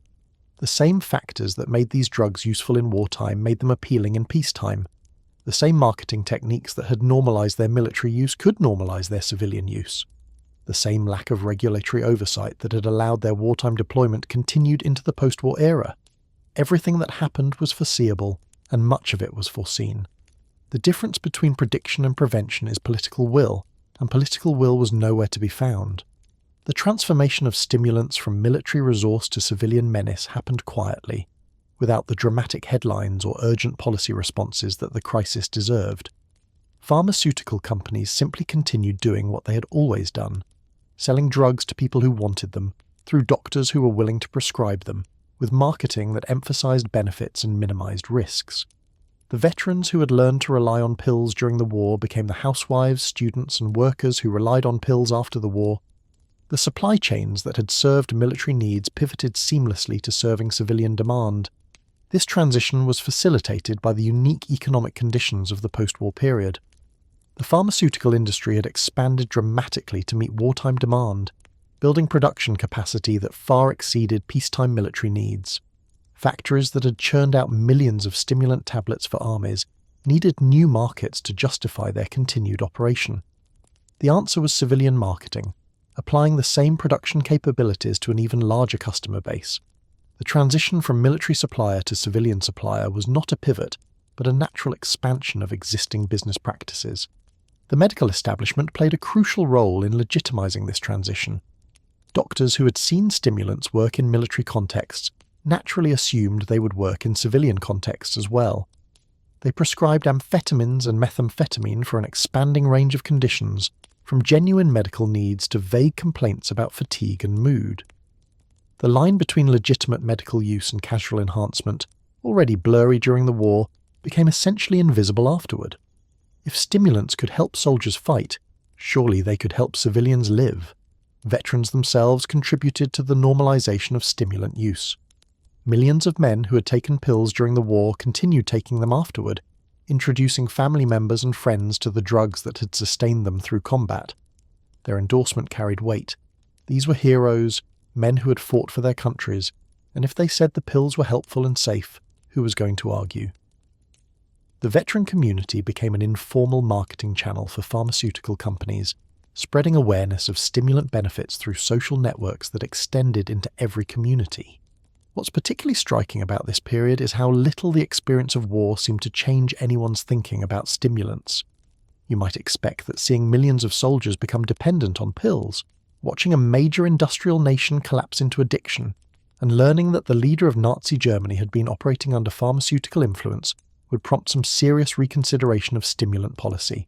The same factors that made these drugs useful in wartime made them appealing in peacetime. The same marketing techniques that had normalized their military use could normalize their civilian use. The same lack of regulatory oversight that had allowed their wartime deployment continued into the post-war era. Everything that happened was foreseeable, and much of it was foreseen. The difference between prediction and prevention is political will, and political will was nowhere to be found. The transformation of stimulants from military resource to civilian menace happened quietly, without the dramatic headlines or urgent policy responses that the crisis deserved. Pharmaceutical companies simply continued doing what they had always done, selling drugs to people who wanted them, through doctors who were willing to prescribe them, with marketing that emphasized benefits and minimized risks. The veterans who had learned to rely on pills during the war became the housewives, students, and workers who relied on pills after the war. The supply chains that had served military needs pivoted seamlessly to serving civilian demand. This transition was facilitated by the unique economic conditions of the post-war period. The pharmaceutical industry had expanded dramatically to meet wartime demand, building production capacity that far exceeded peacetime military needs. Factories that had churned out millions of stimulant tablets for armies needed new markets to justify their continued operation. The answer was civilian marketing, applying the same production capabilities to an even larger customer base. The transition from military supplier to civilian supplier was not a pivot, but a natural expansion of existing business practices. The medical establishment played a crucial role in legitimizing this transition. Doctors who had seen stimulants work in military contexts naturally assumed they would work in civilian contexts as well. They prescribed amphetamines and methamphetamine for an expanding range of conditions, from genuine medical needs to vague complaints about fatigue and mood. The line between legitimate medical use and casual enhancement, already blurry during the war, became essentially invisible afterward. If stimulants could help soldiers fight, surely they could help civilians live. Veterans themselves contributed to the normalization of stimulant use. Millions of men who had taken pills during the war continued taking them afterward, introducing family members and friends to the drugs that had sustained them through combat. Their endorsement carried weight. These were heroes, men who had fought for their countries, and if they said the pills were helpful and safe, who was going to argue? The veteran community became an informal marketing channel for pharmaceutical companies, spreading awareness of stimulant benefits through social networks that extended into every community. What's particularly striking about this period is how little the experience of war seemed to change anyone's thinking about stimulants. You might expect that seeing millions of soldiers become dependent on pills, watching a major industrial nation collapse into addiction, and learning that the leader of Nazi Germany had been operating under pharmaceutical influence would prompt some serious reconsideration of stimulant policy.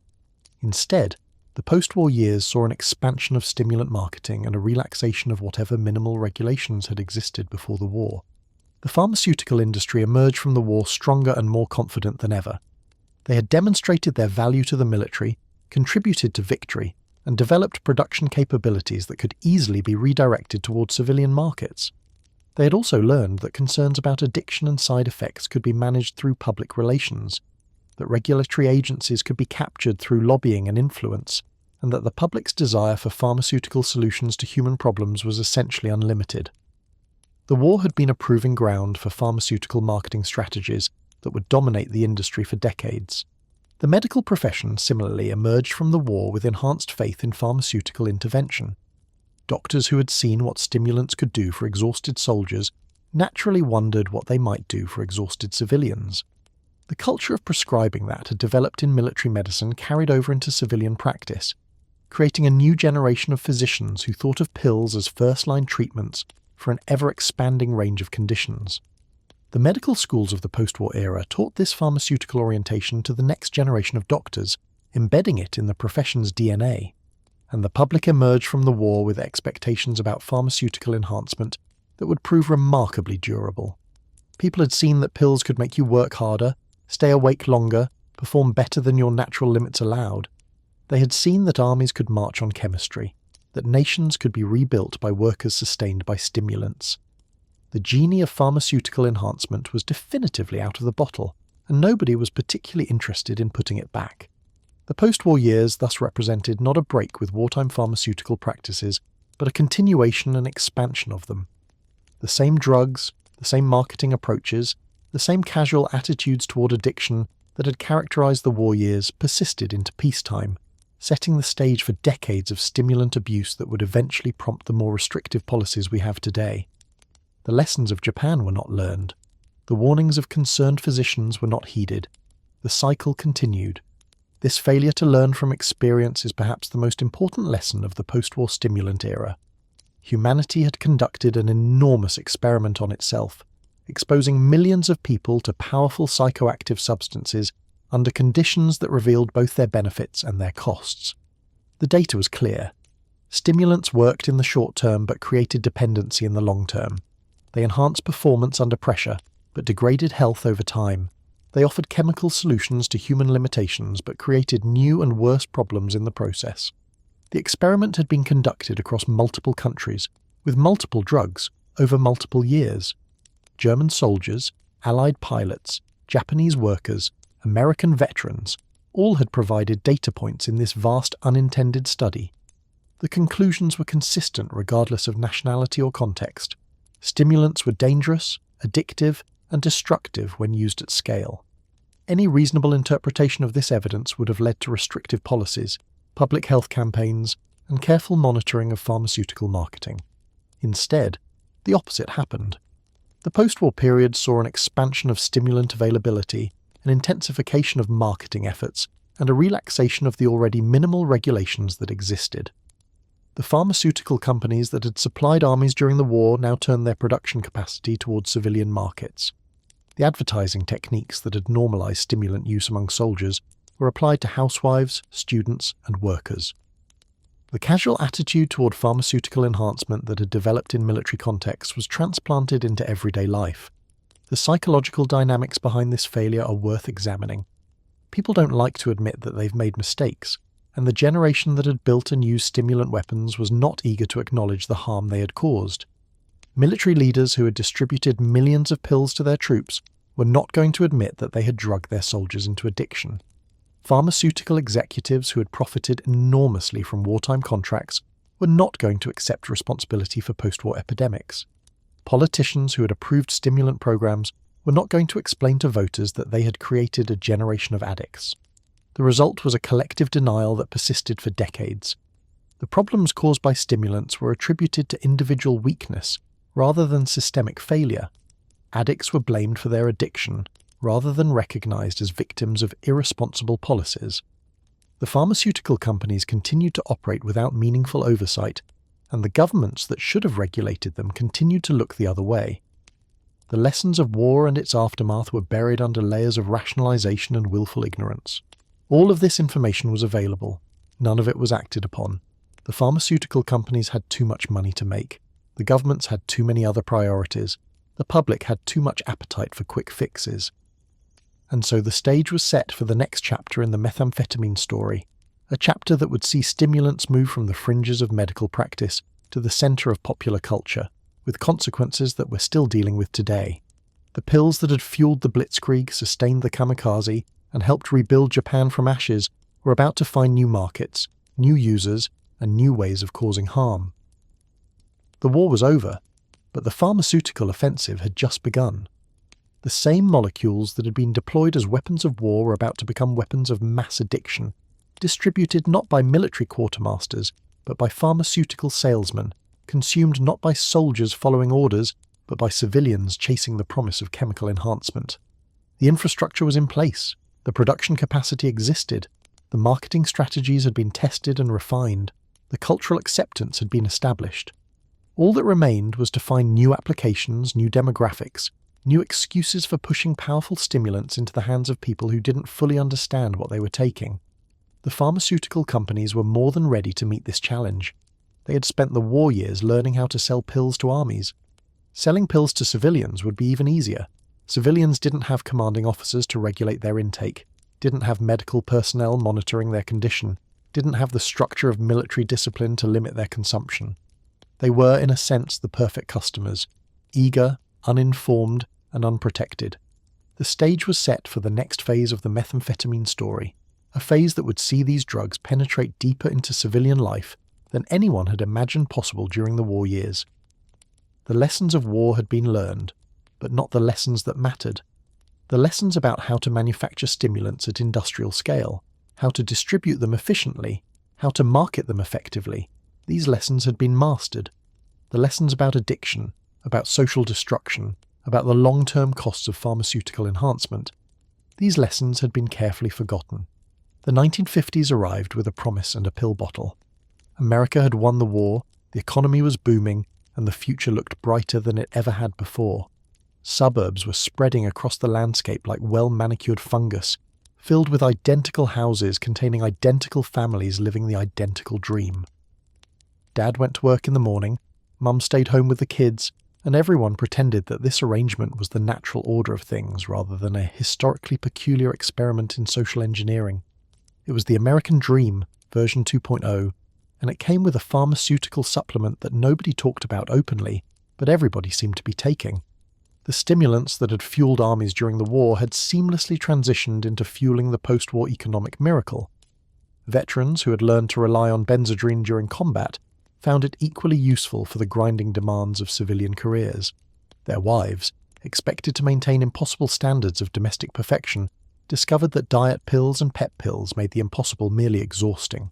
Instead, the post-war years saw an expansion of stimulant marketing and a relaxation of whatever minimal regulations had existed before the war. The pharmaceutical industry emerged from the war stronger and more confident than ever. They had demonstrated their value to the military, contributed to victory, and developed production capabilities that could easily be redirected towards civilian markets. They had also learned that concerns about addiction and side effects could be managed through public relations, that regulatory agencies could be captured through lobbying and influence, and that the public's desire for pharmaceutical solutions to human problems was essentially unlimited. The war had been a proving ground for pharmaceutical marketing strategies that would dominate the industry for decades. The medical profession similarly emerged from the war with enhanced faith in pharmaceutical intervention. Doctors who had seen what stimulants could do for exhausted soldiers naturally wondered what they might do for exhausted civilians. The culture of prescribing that had developed in military medicine carried over into civilian practice, creating a new generation of physicians who thought of pills as first-line treatments for an ever-expanding range of conditions. The medical schools of the post-war era taught this pharmaceutical orientation to the next generation of doctors, embedding it in the profession's DNA, and the public emerged from the war with expectations about pharmaceutical enhancement that would prove remarkably durable. People had seen that pills could make you work harder, stay awake longer, perform better than your natural limits allowed. They had seen that armies could march on chemistry, that nations could be rebuilt by workers sustained by stimulants. The genie of pharmaceutical enhancement was definitively out of the bottle, and nobody was particularly interested in putting it back. The post-war years thus represented not a break with wartime pharmaceutical practices, but a continuation and expansion of them. The same drugs, the same marketing approaches, the same casual attitudes toward addiction that had characterized the war years persisted into peacetime, setting the stage for decades of stimulant abuse that would eventually prompt the more restrictive policies we have today. The lessons of Japan were not learned. The warnings of concerned physicians were not heeded. The cycle continued. This failure to learn from experience is perhaps the most important lesson of the post-war stimulant era. Humanity had conducted an enormous experiment on itself, exposing millions of people to powerful psychoactive substances under conditions that revealed both their benefits and their costs. The data was clear. Stimulants worked in the short term but created dependency in the long term. They enhanced performance under pressure, but degraded health over time. They offered chemical solutions to human limitations, but created new and worse problems in the process. The experiment had been conducted across multiple countries, with multiple drugs, over multiple years. German soldiers, Allied pilots, Japanese workers, American veterans, all had provided data points in this vast unintended study. The conclusions were consistent regardless of nationality or context. Stimulants were dangerous, addictive, and destructive when used at scale. Any reasonable interpretation of this evidence would have led to restrictive policies, public health campaigns, and careful monitoring of pharmaceutical marketing. Instead, the opposite happened. The post-war period saw an expansion of stimulant availability, an intensification of marketing efforts, and a relaxation of the already minimal regulations that existed. The pharmaceutical companies that had supplied armies during the war now turned their production capacity towards civilian markets. The advertising techniques that had normalized stimulant use among soldiers were applied to housewives, students, and workers. The casual attitude toward pharmaceutical enhancement that had developed in military contexts was transplanted into everyday life. The psychological dynamics behind this failure are worth examining. People don't like to admit that they've made mistakes, and the generation that had built and used stimulant weapons was not eager to acknowledge the harm they had caused. Military leaders who had distributed millions of pills to their troops were not going to admit that they had drugged their soldiers into addiction. Pharmaceutical executives who had profited enormously from wartime contracts were not going to accept responsibility for post-war epidemics. Politicians who had approved stimulant programs were not going to explain to voters that they had created a generation of addicts. The result was a collective denial that persisted for decades. The problems caused by stimulants were attributed to individual weakness rather than systemic failure. Addicts were blamed for their addiction rather than recognized as victims of irresponsible policies. The pharmaceutical companies continued to operate without meaningful oversight, and the governments that should have regulated them continued to look the other way. The lessons of war and its aftermath were buried under layers of rationalization and willful ignorance. All of this information was available. None of it was acted upon. The pharmaceutical companies had too much money to make. The governments had too many other priorities. The public had too much appetite for quick fixes. And so the stage was set for the next chapter in the methamphetamine story, a chapter that would see stimulants move from the fringes of medical practice to the center of popular culture, with consequences that we're still dealing with today. The pills that had fueled the blitzkrieg, sustained the kamikaze, and helped rebuild Japan from ashes were about to find new markets, new users, and new ways of causing harm. The war was over, but the pharmaceutical offensive had just begun. The same molecules that had been deployed as weapons of war were about to become weapons of mass addiction, distributed not by military quartermasters, but by pharmaceutical salesmen, consumed not by soldiers following orders, but by civilians chasing the promise of chemical enhancement. The infrastructure was in place, the production capacity existed, the marketing strategies had been tested and refined, the cultural acceptance had been established. All that remained was to find new applications, new demographics, new excuses for pushing powerful stimulants into the hands of people who didn't fully understand what they were taking. The pharmaceutical companies were more than ready to meet this challenge. They had spent the war years learning how to sell pills to armies. Selling pills to civilians would be even easier. Civilians didn't have commanding officers to regulate their intake, didn't have medical personnel monitoring their condition, didn't have the structure of military discipline to limit their consumption. They were, in a sense, the perfect customers, eager, uninformed, and unprotected. The stage was set for the next phase of the methamphetamine story, a phase that would see these drugs penetrate deeper into civilian life than anyone had imagined possible during the war years. The lessons of war had been learned, but not the lessons that mattered. The lessons about how to manufacture stimulants at industrial scale, how to distribute them efficiently, how to market them effectively, these lessons had been mastered. The lessons about addiction, about social destruction, about the long-term costs of pharmaceutical enhancement, these lessons had been carefully forgotten. The 1950s arrived with a promise and a pill bottle. America had won the war, the economy was booming, and the future looked brighter than it ever had before. Suburbs were spreading across the landscape like well-manicured fungus, filled with identical houses containing identical families living the identical dream. Dad went to work in the morning, Mum stayed home with the kids, and everyone pretended that this arrangement was the natural order of things rather than a historically peculiar experiment in social engineering. It was the American dream, version 2.0, and it came with a pharmaceutical supplement that nobody talked about openly, but everybody seemed to be taking. The stimulants that had fueled armies during the war had seamlessly transitioned into fueling the post-war economic miracle. Veterans who had learned to rely on benzodrine during combat found it equally useful for the grinding demands of civilian careers. Their wives, expected to maintain impossible standards of domestic perfection, discovered that diet pills and pep pills made the impossible merely exhausting.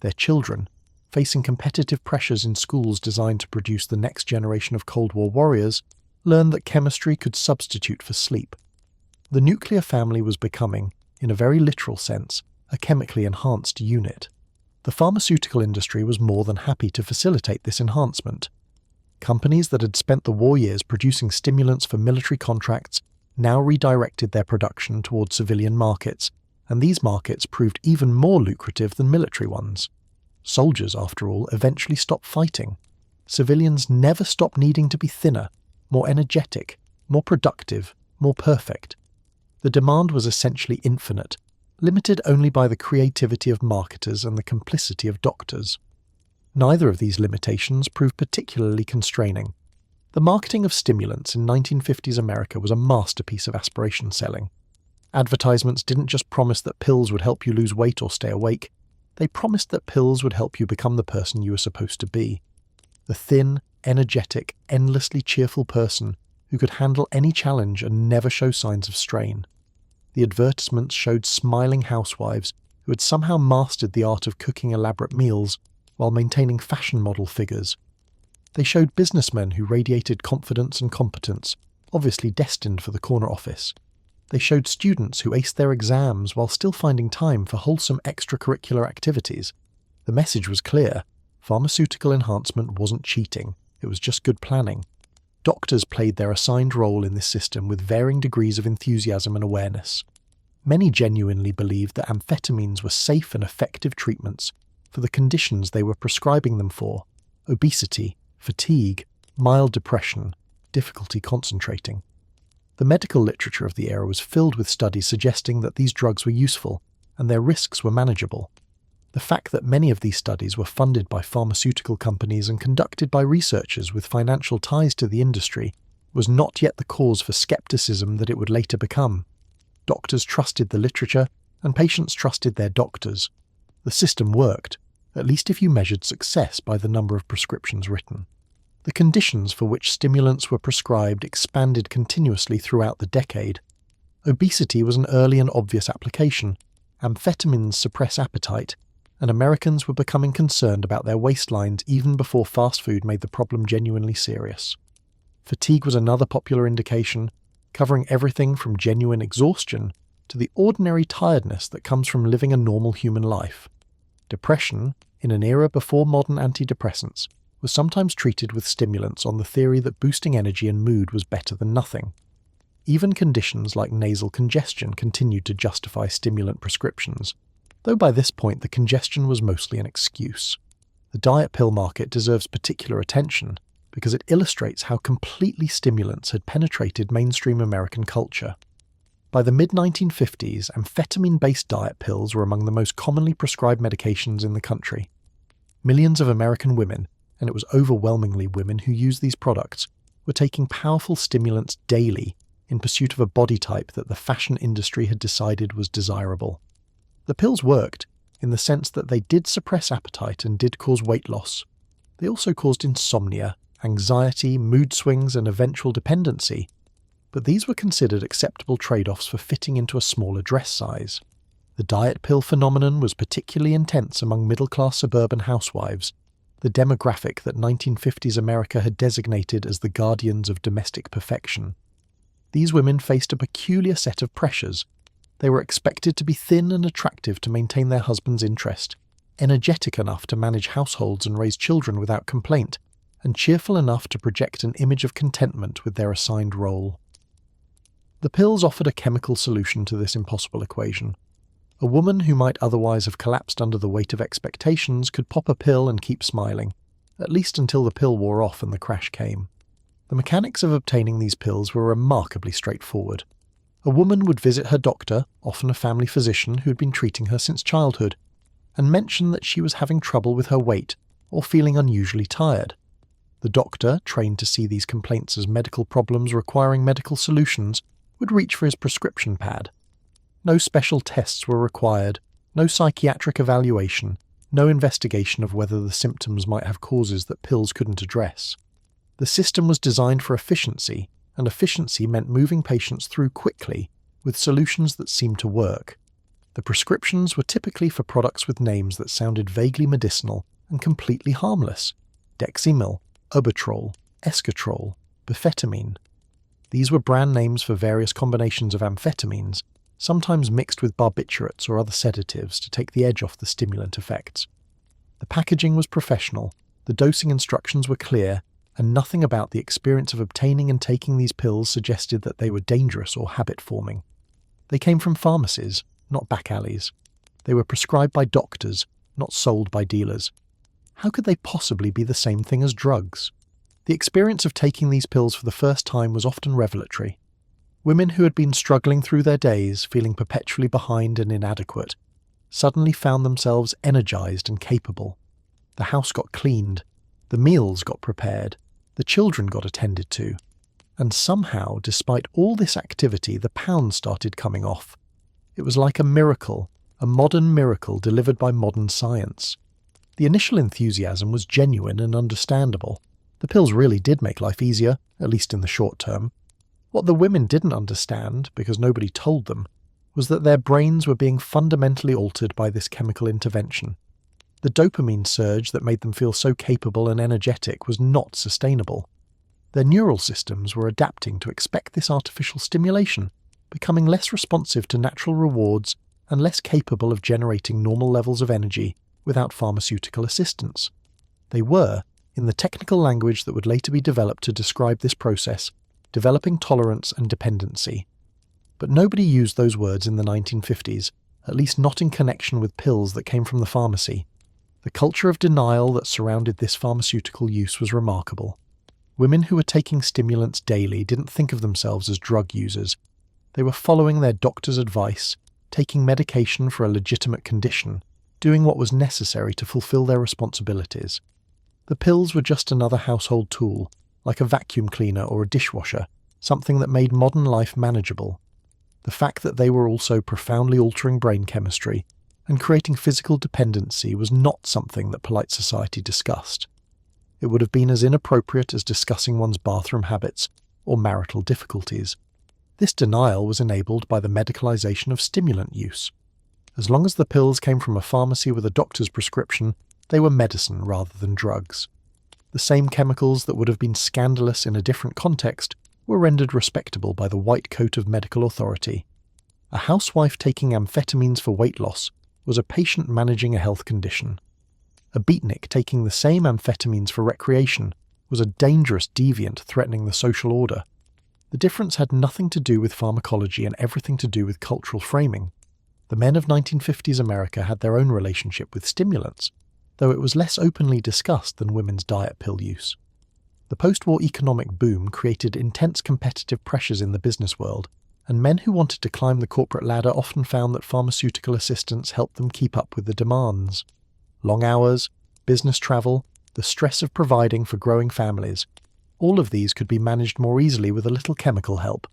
Their children, facing competitive pressures in schools designed to produce the next generation of Cold War warriors, learned that chemistry could substitute for sleep. The nuclear family was becoming, in a very literal sense, a chemically enhanced unit. The pharmaceutical industry was more than happy to facilitate this enhancement. Companies that had spent the war years producing stimulants for military contracts now redirected their production toward civilian markets, and these markets proved even more lucrative than military ones. Soldiers, after all, eventually stopped fighting. Civilians never stopped needing to be thinner, more energetic, more productive, more perfect. The demand was essentially infinite, limited only by the creativity of marketers and the complicity of doctors. Neither of these limitations proved particularly constraining. The marketing of stimulants in 1950s America was a masterpiece of aspiration selling. Advertisements didn't just promise that pills would help you lose weight or stay awake, they promised that pills would help you become the person you were supposed to be. The thin, energetic, endlessly cheerful person who could handle any challenge and never show signs of strain. The advertisements showed smiling housewives who had somehow mastered the art of cooking elaborate meals while maintaining fashion model figures. They showed businessmen who radiated confidence and competence, obviously destined for the corner office. They showed students who aced their exams while still finding time for wholesome extracurricular activities. The message was clear. Pharmaceutical enhancement wasn't cheating, it was just good planning. Doctors played their assigned role in this system with varying degrees of enthusiasm and awareness. Many genuinely believed that amphetamines were safe and effective treatments for the conditions they were prescribing them for: obesity, fatigue, mild depression, difficulty concentrating. The medical literature of the era was filled with studies suggesting that these drugs were useful and their risks were manageable. The fact that many of these studies were funded by pharmaceutical companies and conducted by researchers with financial ties to the industry was not yet the cause for skepticism that it would later become. Doctors trusted the literature, and patients trusted their doctors. The system worked, at least if you measured success by the number of prescriptions written. The conditions for which stimulants were prescribed expanded continuously throughout the decade. Obesity was an early and obvious application. Amphetamines suppress appetite, and Americans were becoming concerned about their waistlines even before fast food made the problem genuinely serious. Fatigue was another popular indication, covering everything from genuine exhaustion to the ordinary tiredness that comes from living a normal human life. Depression, in an era before modern antidepressants, was sometimes treated with stimulants on the theory that boosting energy and mood was better than nothing. Even conditions like nasal congestion continued to justify stimulant prescriptions, though by this point the congestion was mostly an excuse. The diet pill market deserves particular attention because it illustrates how completely stimulants had penetrated mainstream American culture. By the mid-1950s, amphetamine-based diet pills were among the most commonly prescribed medications in the country. Millions of American women, and it was overwhelmingly women who used these products, were taking powerful stimulants daily in pursuit of a body type that the fashion industry had decided was desirable. The pills worked, in the sense that they did suppress appetite and did cause weight loss. They also caused insomnia, anxiety, mood swings, and eventual dependency, but these were considered acceptable trade-offs for fitting into a smaller dress size. The diet pill phenomenon was particularly intense among middle-class suburban housewives, the demographic that 1950s America had designated as the guardians of domestic perfection. These women faced a peculiar set of pressures. They were expected to be thin and attractive to maintain their husband's interest, energetic enough to manage households and raise children without complaint, and cheerful enough to project an image of contentment with their assigned role. The pills offered a chemical solution to this impossible equation. A woman who might otherwise have collapsed under the weight of expectations could pop a pill and keep smiling, at least until the pill wore off and the crash came. The mechanics of obtaining these pills were remarkably straightforward. A woman would visit her doctor, often a family physician who had been treating her since childhood, and mention that she was having trouble with her weight or feeling unusually tired. The doctor, trained to see these complaints as medical problems requiring medical solutions, would reach for his prescription pad. No special tests were required, no psychiatric evaluation, no investigation of whether the symptoms might have causes that pills couldn't address. The system was designed for efficiency, and efficiency meant moving patients through quickly, with solutions that seemed to work. The prescriptions were typically for products with names that sounded vaguely medicinal and completely harmless: Deximil, Obertrol, Escatrol, Bifetamine. These were brand names for various combinations of amphetamines, sometimes mixed with barbiturates or other sedatives to take the edge off the stimulant effects. The packaging was professional, the dosing instructions were clear, and nothing about the experience of obtaining and taking these pills suggested that they were dangerous or habit-forming. They came from pharmacies, not back alleys. They were prescribed by doctors, not sold by dealers. How could they possibly be the same thing as drugs? The experience of taking these pills for the first time was often revelatory. Women who had been struggling through their days, feeling perpetually behind and inadequate, suddenly found themselves energized and capable. The house got cleaned, the meals got prepared, the children got attended to, and somehow, despite all this activity, the pounds started coming off. It was like a miracle, a modern miracle delivered by modern science. The initial enthusiasm was genuine and understandable. The pills really did make life easier, at least in the short term. What the women didn't understand, because nobody told them, was that their brains were being fundamentally altered by this chemical intervention. The dopamine surge that made them feel so capable and energetic was not sustainable. Their neural systems were adapting to expect this artificial stimulation, becoming less responsive to natural rewards and less capable of generating normal levels of energy without pharmaceutical assistance. They were, in the technical language that would later be developed to describe this process, developing tolerance and dependency. But nobody used those words in the 1950s, at least not in connection with pills that came from the pharmacy. The culture of denial that surrounded this pharmaceutical use was remarkable. Women who were taking stimulants daily didn't think of themselves as drug users. They were following their doctor's advice, taking medication for a legitimate condition, doing what was necessary to fulfill their responsibilities. The pills were just another household tool, like a vacuum cleaner or a dishwasher, something that made modern life manageable. The fact that they were also profoundly altering brain chemistry, and creating physical dependency was not something that polite society discussed. It would have been as inappropriate as discussing one's bathroom habits or marital difficulties. This denial was enabled by the medicalization of stimulant use. As long as the pills came from a pharmacy with a doctor's prescription, they were medicine rather than drugs. The same chemicals that would have been scandalous in a different context were rendered respectable by the white coat of medical authority. A housewife taking amphetamines for weight loss was a patient managing a health condition. A beatnik taking the same amphetamines for recreation was a dangerous deviant threatening the social order. The difference had nothing to do with pharmacology and everything to do with cultural framing. The men of 1950s America had their own relationship with stimulants, though it was less openly discussed than women's diet pill use. The post-war economic boom created intense competitive pressures in the business world, and men who wanted to climb the corporate ladder often found that pharmaceutical assistance helped them keep up with the demands. Long hours, business travel, the stress of providing for growing families, all of these could be managed more easily with a little chemical help.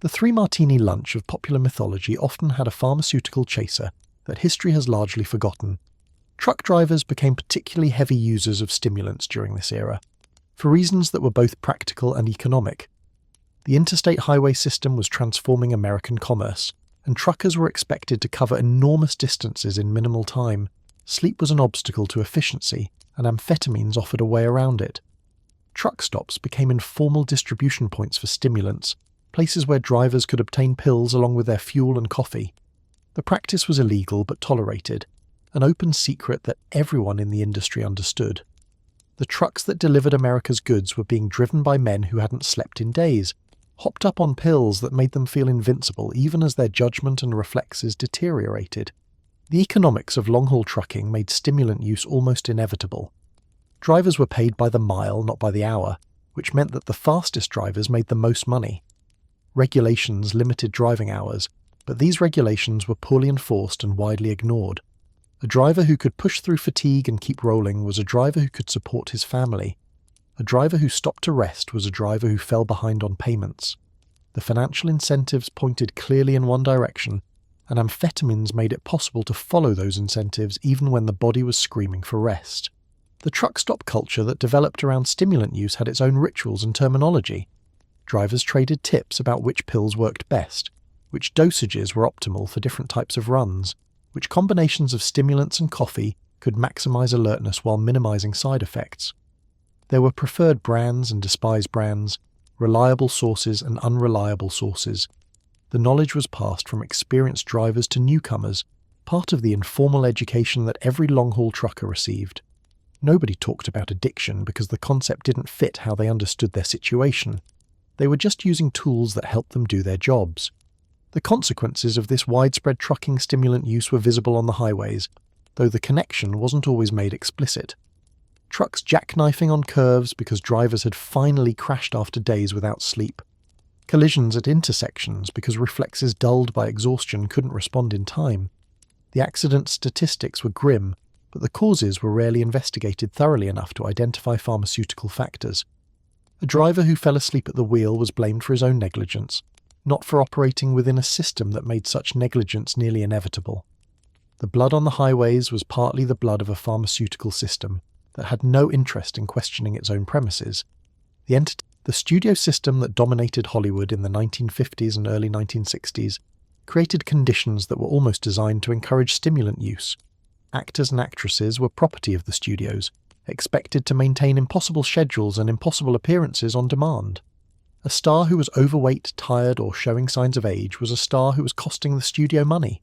The three-martini lunch of popular mythology often had a pharmaceutical chaser that history has largely forgotten. Truck drivers became particularly heavy users of stimulants during this era, for reasons that were both practical and economic. The interstate highway system was transforming American commerce, and truckers were expected to cover enormous distances in minimal time. Sleep was an obstacle to efficiency, and amphetamines offered a way around it. Truck stops became informal distribution points for stimulants, places where drivers could obtain pills along with their fuel and coffee. The practice was illegal but tolerated, an open secret that everyone in the industry understood. The trucks that delivered America's goods were being driven by men who hadn't slept in days, hopped up on pills that made them feel invincible even as their judgment and reflexes deteriorated. The economics of long-haul trucking made stimulant use almost inevitable. Drivers were paid by the mile, not by the hour, which meant that the fastest drivers made the most money. Regulations limited driving hours, but these regulations were poorly enforced and widely ignored. A driver who could push through fatigue and keep rolling was a driver who could support his family. A driver who stopped to rest was a driver who fell behind on payments. The financial incentives pointed clearly in one direction, and amphetamines made it possible to follow those incentives even when the body was screaming for rest. The truck stop culture that developed around stimulant use had its own rituals and terminology. Drivers traded tips about which pills worked best, which dosages were optimal for different types of runs, which combinations of stimulants and coffee could maximize alertness while minimizing side effects. There were preferred brands and despised brands, reliable sources and unreliable sources. The knowledge was passed from experienced drivers to newcomers, part of the informal education that every long-haul trucker received. Nobody talked about addiction because the concept didn't fit how they understood their situation. They were just using tools that helped them do their jobs. The consequences of this widespread trucking stimulant use were visible on the highways, though the connection wasn't always made explicit. Trucks jackknifing on curves because drivers had finally crashed after days without sleep. Collisions at intersections because reflexes dulled by exhaustion couldn't respond in time. The accident statistics were grim, but the causes were rarely investigated thoroughly enough to identify pharmaceutical factors. A driver who fell asleep at the wheel was blamed for his own negligence, not for operating within a system that made such negligence nearly inevitable. The blood on the highways was partly the blood of a pharmaceutical system that had no interest in questioning its own premises. The studio system that dominated Hollywood in the 1950s and early 1960s created conditions that were almost designed to encourage stimulant use. Actors and actresses were property of the studios, expected to maintain impossible schedules and impossible appearances on demand. A star who was overweight, tired, or showing signs of age was a star who was costing the studio money.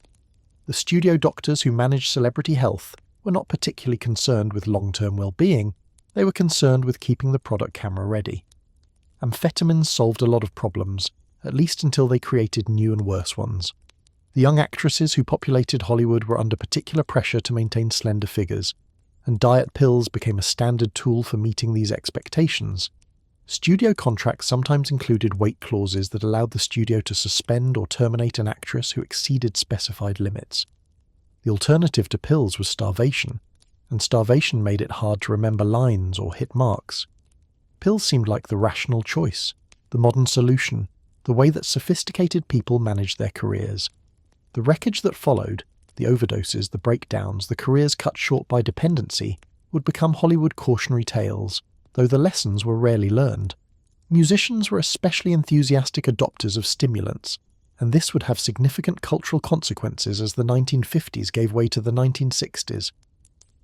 The studio doctors who managed celebrity health were not particularly concerned with long-term well-being, they were concerned with keeping the product camera ready. Amphetamines solved a lot of problems, at least until they created new and worse ones. The young actresses who populated Hollywood were under particular pressure to maintain slender figures, and diet pills became a standard tool for meeting these expectations. Studio contracts sometimes included weight clauses that allowed the studio to suspend or terminate an actress who exceeded specified limits. The alternative to pills was starvation, and starvation made it hard to remember lines or hit marks. Pills seemed like the rational choice, the modern solution, the way that sophisticated people managed their careers. The wreckage that followed, the overdoses, the breakdowns, the careers cut short by dependency, would become Hollywood cautionary tales, though the lessons were rarely learned. Musicians were especially enthusiastic adopters of stimulants, and this would have significant cultural consequences as the 1950s gave way to the 1960s.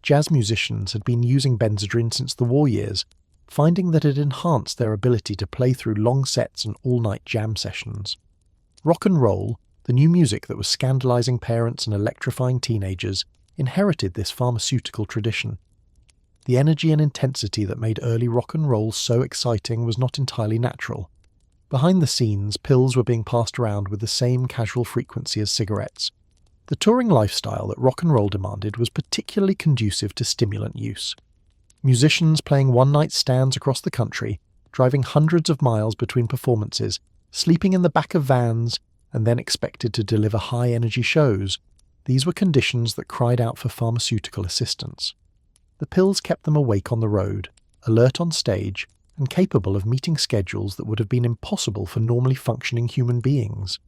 Jazz musicians had been using Benzedrine since the war years, finding that it enhanced their ability to play through long sets and all-night jam sessions. Rock and roll, the new music that was scandalizing parents and electrifying teenagers, inherited this pharmaceutical tradition. The energy and intensity that made early rock and roll so exciting was not entirely natural. Behind the scenes, pills were being passed around with the same casual frequency as cigarettes. The touring lifestyle that rock and roll demanded was particularly conducive to stimulant use. Musicians playing one-night stands across the country, driving hundreds of miles between performances, sleeping in the back of vans, and then expected to deliver high-energy shows. These were conditions that cried out for pharmaceutical assistance. The pills kept them awake on the road, alert on stage, and capable of meeting schedules that would have been impossible for normally functioning human beings.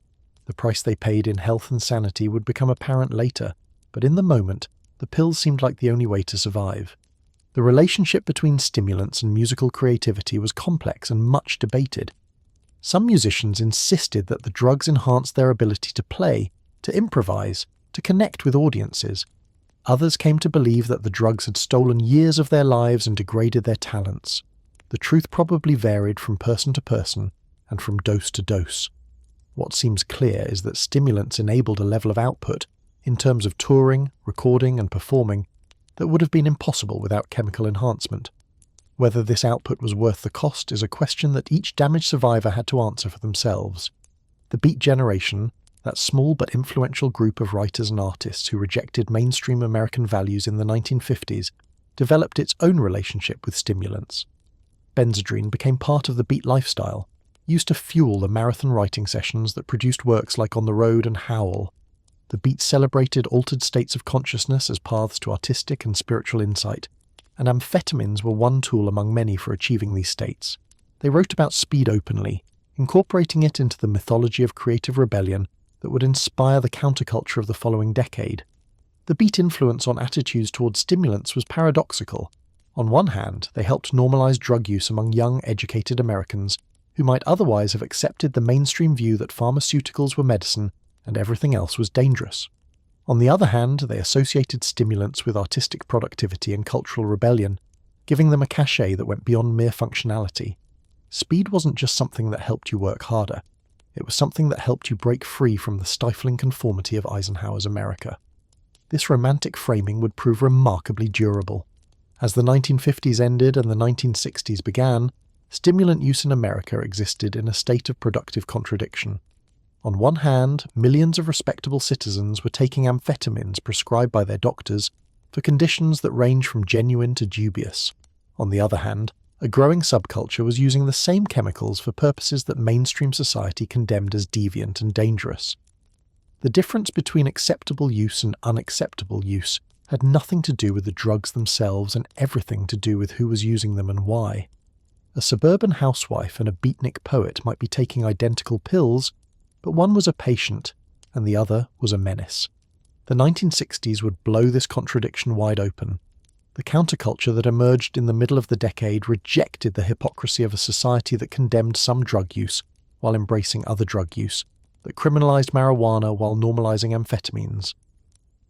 The price they paid in health and sanity would become apparent later, but in the moment, the pills seemed like the only way to survive. The relationship between stimulants and musical creativity was complex and much debated. Some musicians insisted that the drugs enhanced their ability to play, to improvise, to connect with audiences. Others came to believe that the drugs had stolen years of their lives and degraded their talents. The truth probably varied from person to person and from dose to dose. What seems clear is that stimulants enabled a level of output, in terms of touring, recording and performing, that would have been impossible without chemical enhancement. Whether this output was worth the cost is a question that each damaged survivor had to answer for themselves. The Beat Generation, that small but influential group of writers and artists who rejected mainstream American values in the 1950s, developed its own relationship with stimulants. Benzedrine became part of the beat lifestyle, used to fuel the marathon writing sessions that produced works like On the Road and Howl. The beat celebrated altered states of consciousness as paths to artistic and spiritual insight, and amphetamines were one tool among many for achieving these states. They wrote about speed openly, incorporating it into the mythology of creative rebellion that would inspire the counterculture of the following decade. The beat influence on attitudes towards stimulants was paradoxical. On one hand, they helped normalize drug use among young, educated Americans who might otherwise have accepted the mainstream view that pharmaceuticals were medicine and everything else was dangerous. On the other hand, they associated stimulants with artistic productivity and cultural rebellion, giving them a cachet that went beyond mere functionality. Speed wasn't just something that helped you work harder. It was something that helped you break free from the stifling conformity of Eisenhower's America. This romantic framing would prove remarkably durable. As the 1950s ended and the 1960s began, stimulant use in America existed in a state of productive contradiction. On one hand, millions of respectable citizens were taking amphetamines prescribed by their doctors for conditions that range from genuine to dubious. On the other hand, a growing subculture was using the same chemicals for purposes that mainstream society condemned as deviant and dangerous. The difference between acceptable use and unacceptable use had nothing to do with the drugs themselves and everything to do with who was using them and why. A suburban housewife and a beatnik poet might be taking identical pills, but one was a patient and the other was a menace. The 1960s would blow this contradiction wide open. The counterculture that emerged in the middle of the decade rejected the hypocrisy of a society that condemned some drug use while embracing other drug use, that criminalized marijuana while normalizing amphetamines.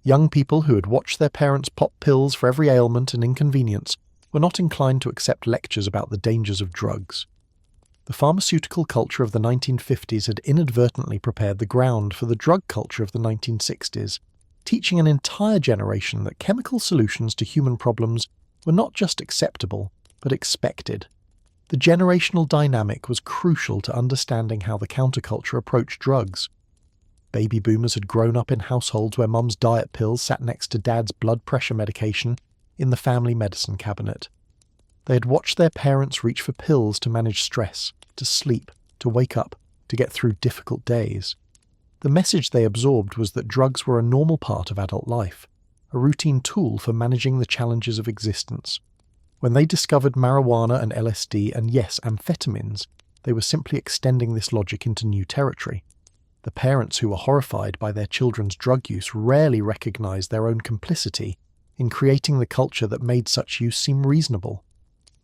Young people who had watched their parents pop pills for every ailment and inconvenience were not inclined to accept lectures about the dangers of drugs. The pharmaceutical culture of the 1950s had inadvertently prepared the ground for the drug culture of the 1960s, teaching an entire generation that chemical solutions to human problems were not just acceptable, but expected. The generational dynamic was crucial to understanding how the counterculture approached drugs. Baby boomers had grown up in households where mum's diet pills sat next to dad's blood pressure medication in the family medicine cabinet. They had watched their parents reach for pills to manage stress, to sleep, to wake up, to get through difficult days. The message they absorbed was that drugs were a normal part of adult life, a routine tool for managing the challenges of existence. When they discovered marijuana and LSD and yes, amphetamines, they were simply extending this logic into new territory. The parents who were horrified by their children's drug use rarely recognized their own complicity in creating the culture that made such use seem reasonable.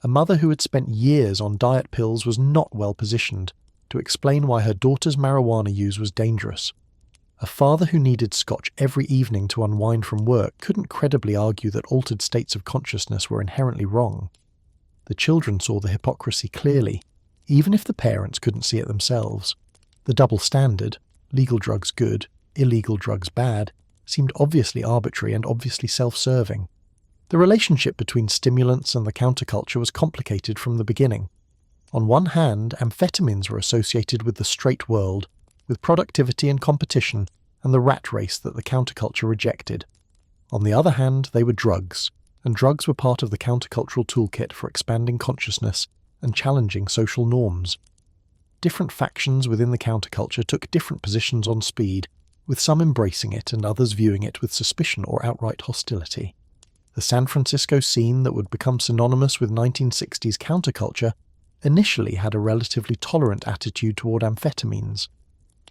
A mother who had spent years on diet pills was not well positioned to explain why her daughter's marijuana use was dangerous. A father who needed scotch every evening to unwind from work couldn't credibly argue that altered states of consciousness were inherently wrong. The children saw the hypocrisy clearly, even if the parents couldn't see it themselves. The double standard, legal drugs good, illegal drugs bad, seemed obviously arbitrary and obviously self-serving. The relationship between stimulants and the counterculture was complicated from the beginning. On one hand, amphetamines were associated with the straight world, with productivity and competition, and the rat race that the counterculture rejected. On the other hand, they were drugs, and drugs were part of the countercultural toolkit for expanding consciousness and challenging social norms. Different factions within the counterculture took different positions on speed, with some embracing it and others viewing it with suspicion or outright hostility. The San Francisco scene that would become synonymous with 1960s counterculture initially had a relatively tolerant attitude toward amphetamines.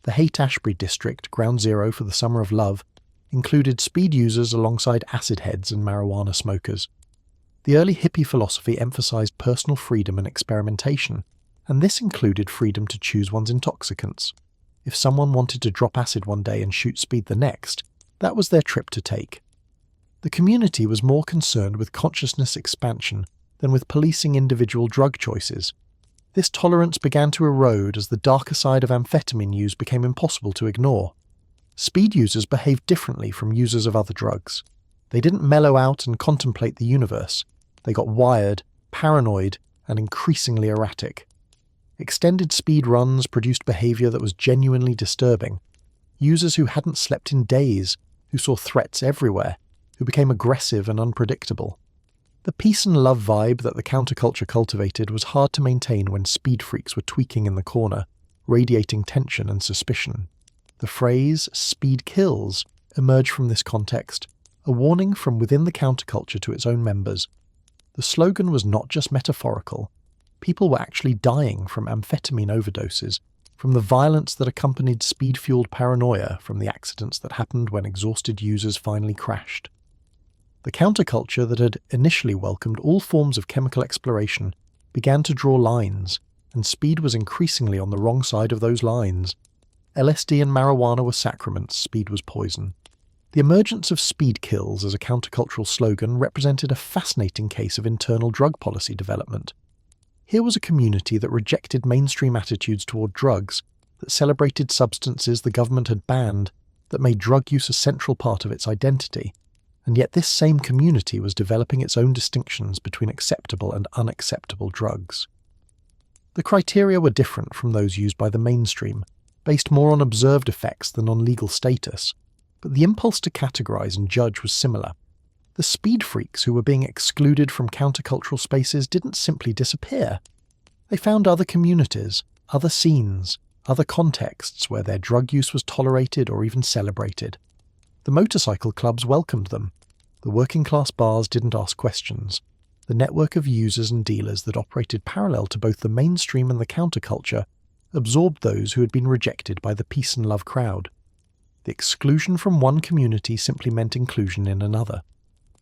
The Haight-Ashbury district, ground zero for the summer of love, included speed users alongside acid heads and marijuana smokers. The early hippie philosophy emphasized personal freedom and experimentation, and this included freedom to choose one's intoxicants. If someone wanted to drop acid one day and shoot speed the next, that was their trip to take. The community was more concerned with consciousness expansion than with policing individual drug choices. This tolerance began to erode as the darker side of amphetamine use became impossible to ignore. Speed users behaved differently from users of other drugs. They didn't mellow out and contemplate the universe. They got wired, paranoid, and increasingly erratic. Extended speed runs produced behavior that was genuinely disturbing. Users who hadn't slept in days, who saw threats everywhere, who became aggressive and unpredictable. The peace and love vibe that the counterculture cultivated was hard to maintain when speed freaks were tweaking in the corner, radiating tension and suspicion. The phrase, "speed kills," emerged from this context, a warning from within the counterculture to its own members. The slogan was not just metaphorical. People were actually dying from amphetamine overdoses, from the violence that accompanied speed-fueled paranoia from the accidents that happened when exhausted users finally crashed. The counterculture that had initially welcomed all forms of chemical exploration began to draw lines, and speed was increasingly on the wrong side of those lines. LSD and marijuana were sacraments, speed was poison. The emergence of speed kills as a countercultural slogan represented a fascinating case of internal drug policy development. Here was a community that rejected mainstream attitudes toward drugs, that celebrated substances the government had banned, that made drug use a central part of its identity, and yet this same community was developing its own distinctions between acceptable and unacceptable drugs. The criteria were different from those used by the mainstream, based more on observed effects than on legal status, but the impulse to categorize and judge was similar. The speed freaks who were being excluded from countercultural spaces didn't simply disappear. They found other communities, other scenes, other contexts where their drug use was tolerated or even celebrated. The motorcycle clubs welcomed them. The working-class bars didn't ask questions. The network of users and dealers that operated parallel to both the mainstream and the counterculture absorbed those who had been rejected by the peace and love crowd. The exclusion from one community simply meant inclusion in another.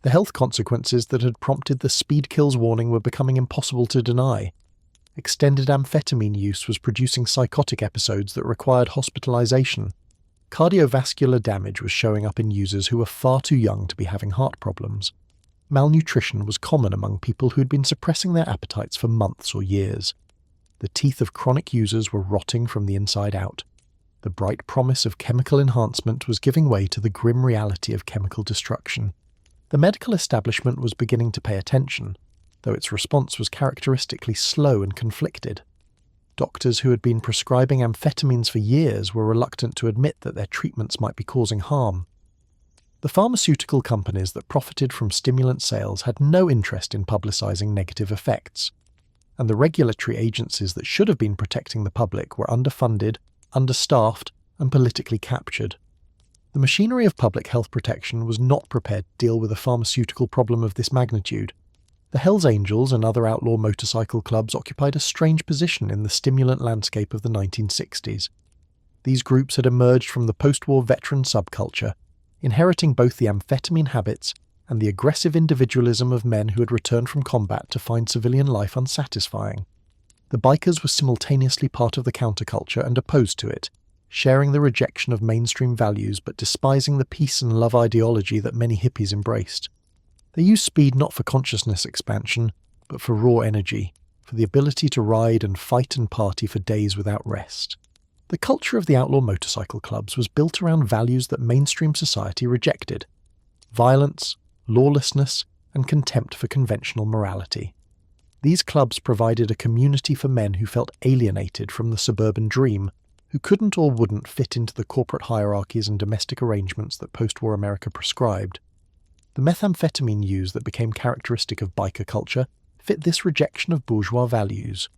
The health consequences that had prompted the speed kills warning were becoming impossible to deny. Extended amphetamine use was producing psychotic episodes that required hospitalization. Cardiovascular damage was showing up in users who were far too young to be having heart problems. Malnutrition was common among people who had been suppressing their appetites for months or years. The teeth of chronic users were rotting from the inside out. The bright promise of chemical enhancement was giving way to the grim reality of chemical destruction. The medical establishment was beginning to pay attention, though its response was characteristically slow and conflicted. Doctors who had been prescribing amphetamines for years were reluctant to admit that their treatments might be causing harm. The pharmaceutical companies that profited from stimulant sales had no interest in publicizing negative effects, and the regulatory agencies that should have been protecting the public were underfunded, understaffed, and politically captured. The machinery of public health protection was not prepared to deal with a pharmaceutical problem of this magnitude. The Hells Angels and other outlaw motorcycle clubs occupied a strange position in the stimulant landscape of the 1960s. These groups had emerged from the post-war veteran subculture, inheriting both the amphetamine habits and the aggressive individualism of men who had returned from combat to find civilian life unsatisfying. The bikers were simultaneously part of the counterculture and opposed to it, sharing the rejection of mainstream values but despising the peace and love ideology that many hippies embraced. They used speed not for consciousness expansion, but for raw energy, for the ability to ride and fight and party for days without rest. The culture of the outlaw motorcycle clubs was built around values that mainstream society rejected: violence, lawlessness, and contempt for conventional morality. These clubs provided a community for men who felt alienated from the suburban dream, who couldn't or wouldn't fit into the corporate hierarchies and domestic arrangements that post-war America prescribed. The methamphetamine use that became characteristic of biker culture fit this rejection of bourgeois values.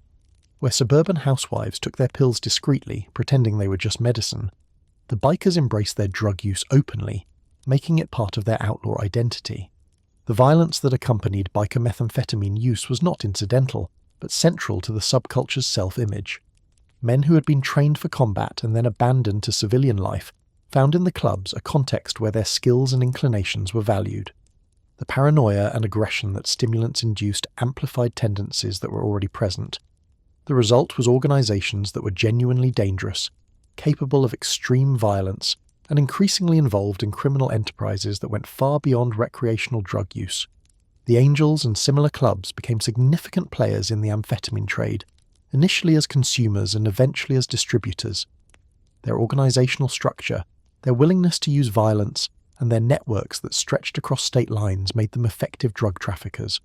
Where suburban housewives took their pills discreetly, pretending they were just medicine, the bikers embraced their drug use openly, making it part of their outlaw identity. The violence that accompanied biker methamphetamine use was not incidental, but central to the subculture's self-image. Men who had been trained for combat and then abandoned to civilian life found in the clubs a context where their skills and inclinations were valued. The paranoia and aggression that stimulants induced amplified tendencies that were already present. The result was organizations that were genuinely dangerous, capable of extreme violence, and increasingly involved in criminal enterprises that went far beyond recreational drug use. The Angels and similar clubs became significant players in the amphetamine trade, initially as consumers and eventually as distributors. Their organizational structure, their willingness to use violence, and their networks that stretched across state lines made them effective drug traffickers.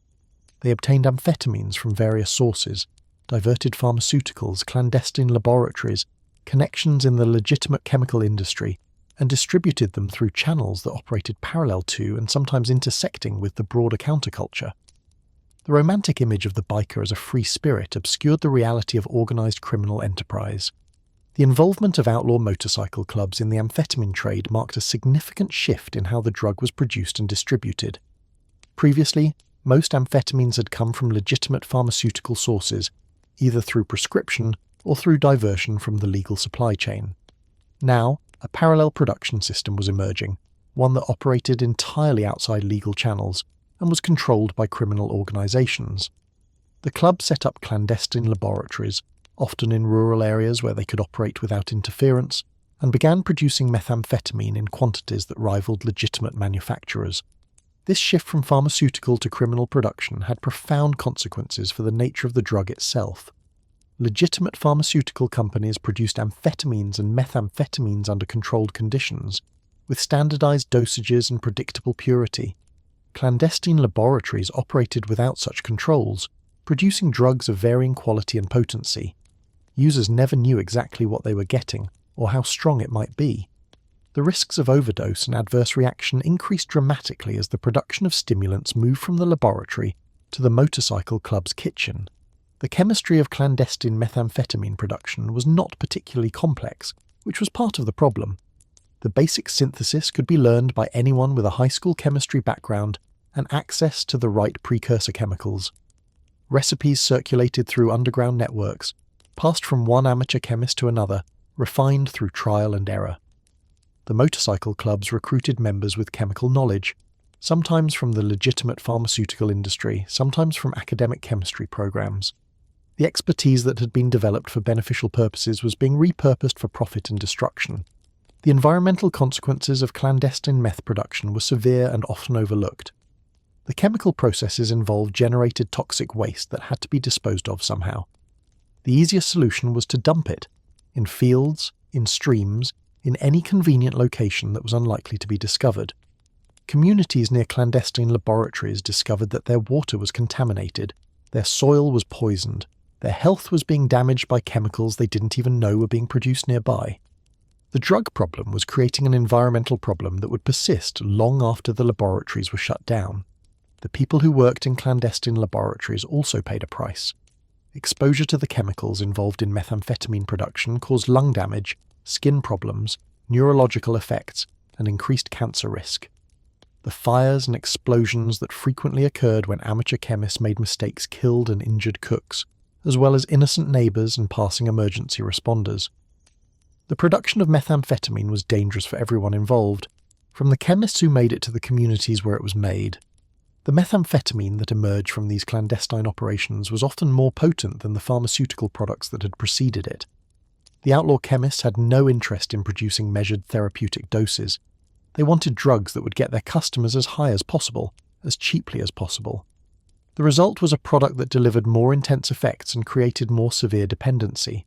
They obtained amphetamines from various sources, diverted pharmaceuticals, clandestine laboratories, connections in the legitimate chemical industry, and distributed them through channels that operated parallel to and sometimes intersecting with the broader counterculture. The romantic image of the biker as a free spirit obscured the reality of organized criminal enterprise. The involvement of outlaw motorcycle clubs in the amphetamine trade marked a significant shift in how the drug was produced and distributed. Previously, most amphetamines had come from legitimate pharmaceutical sources, either through prescription or through diversion from the legal supply chain. Now, a parallel production system was emerging, one that operated entirely outside legal channels and was controlled by criminal organizations. The club set up clandestine laboratories, often in rural areas where they could operate without interference, and began producing methamphetamine in quantities that rivaled legitimate manufacturers. This shift from pharmaceutical to criminal production had profound consequences for the nature of the drug itself. Legitimate pharmaceutical companies produced amphetamines and methamphetamines under controlled conditions, with standardized dosages and predictable purity. Clandestine laboratories operated without such controls, producing drugs of varying quality and potency. Users never knew exactly what they were getting, or how strong it might be. The risks of overdose and adverse reaction increased dramatically as the production of stimulants moved from the laboratory to the motorcycle club's kitchen. The chemistry of clandestine methamphetamine production was not particularly complex, which was part of the problem. The basic synthesis could be learned by anyone with a high school chemistry background and access to the right precursor chemicals. Recipes circulated through underground networks, passed from one amateur chemist to another, refined through trial and error. The motorcycle clubs recruited members with chemical knowledge, sometimes from the legitimate pharmaceutical industry, sometimes from academic chemistry programs. The expertise that had been developed for beneficial purposes was being repurposed for profit and destruction. The environmental consequences of clandestine meth production were severe and often overlooked. The chemical processes involved generated toxic waste that had to be disposed of somehow. The easiest solution was to dump it, in fields, in streams, in any convenient location that was unlikely to be discovered. Communities near clandestine laboratories discovered that their water was contaminated, their soil was poisoned, their health was being damaged by chemicals they didn't even know were being produced nearby. The drug problem was creating an environmental problem that would persist long after the laboratories were shut down. The people who worked in clandestine laboratories also paid a price. Exposure to the chemicals involved in methamphetamine production caused lung damage, skin problems, neurological effects, and increased cancer risk. The fires and explosions that frequently occurred when amateur chemists made mistakes killed and injured cooks, as well as innocent neighbours and passing emergency responders. The production of methamphetamine was dangerous for everyone involved, from the chemists who made it to the communities where it was made. The methamphetamine that emerged from these clandestine operations was often more potent than the pharmaceutical products that had preceded it. The outlaw chemists had no interest in producing measured therapeutic doses. They wanted drugs that would get their customers as high as possible, as cheaply as possible. The result was a product that delivered more intense effects and created more severe dependency.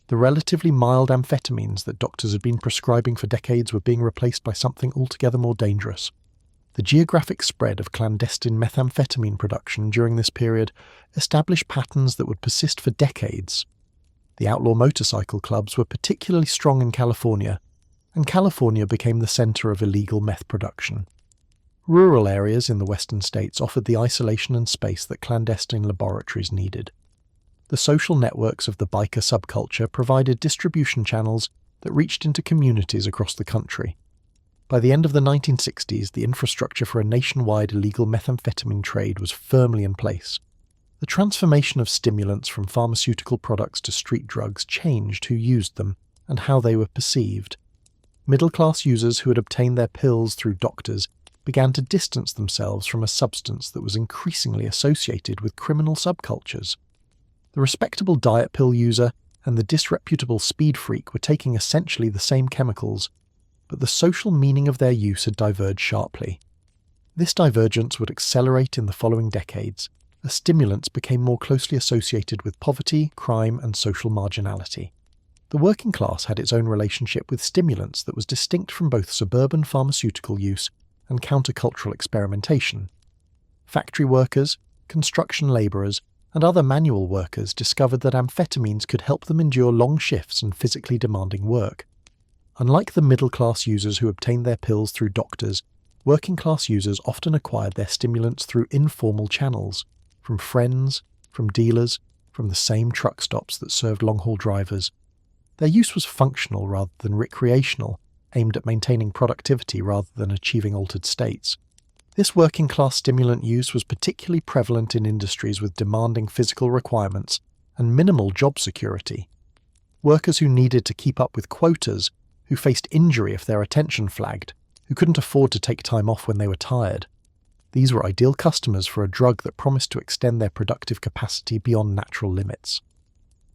The relatively mild amphetamines that doctors had been prescribing for decades were being replaced by something altogether more dangerous. The geographic spread of clandestine methamphetamine production during this period established patterns that would persist for decades. The outlaw motorcycle clubs were particularly strong in California, and California became the center of illegal meth production. Rural areas in the western states offered the isolation and space that clandestine laboratories needed. The social networks of the biker subculture provided distribution channels that reached into communities across the country. By the end of the 1960s, the infrastructure for a nationwide illegal methamphetamine trade was firmly in place. The transformation of stimulants from pharmaceutical products to street drugs changed who used them and how they were perceived. Middle-class users who had obtained their pills through doctors began to distance themselves from a substance that was increasingly associated with criminal subcultures. The respectable diet pill user and the disreputable speed freak were taking essentially the same chemicals, but the social meaning of their use had diverged sharply. This divergence would accelerate in the following decades, as stimulants became more closely associated with poverty, crime, and social marginality. The working class had its own relationship with stimulants that was distinct from both suburban pharmaceutical use and countercultural experimentation. Factory workers, construction labourers, and other manual workers discovered that amphetamines could help them endure long shifts and physically demanding work. Unlike the middle-class users who obtained their pills through doctors, working-class users often acquired their stimulants through informal channels, from friends, from dealers, from the same truck stops that served long-haul drivers. Their use was functional rather than recreational, aimed at maintaining productivity rather than achieving altered states. This working-class stimulant use was particularly prevalent in industries with demanding physical requirements and minimal job security. Workers who needed to keep up with quotas, who faced injury if their attention flagged, who couldn't afford to take time off when they were tired. These were ideal customers for a drug that promised to extend their productive capacity beyond natural limits.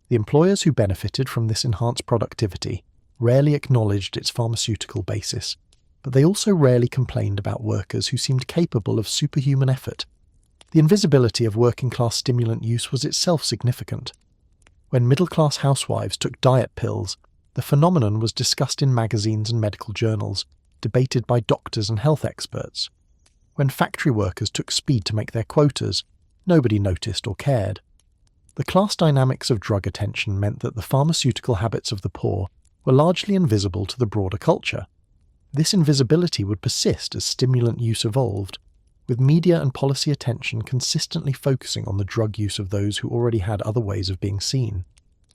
The employers who benefited from this enhanced productivity rarely acknowledged its pharmaceutical basis, but they also rarely complained about workers who seemed capable of superhuman effort. The invisibility of working-class stimulant use was itself significant. When middle-class housewives took diet pills, the phenomenon was discussed in magazines and medical journals, debated by doctors and health experts. When factory workers took speed to make their quotas, nobody noticed or cared. The class dynamics of drug attention meant that the pharmaceutical habits of the poor were largely invisible to the broader culture. This invisibility would persist as stimulant use evolved, with media and policy attention consistently focusing on the drug use of those who already had other ways of being seen.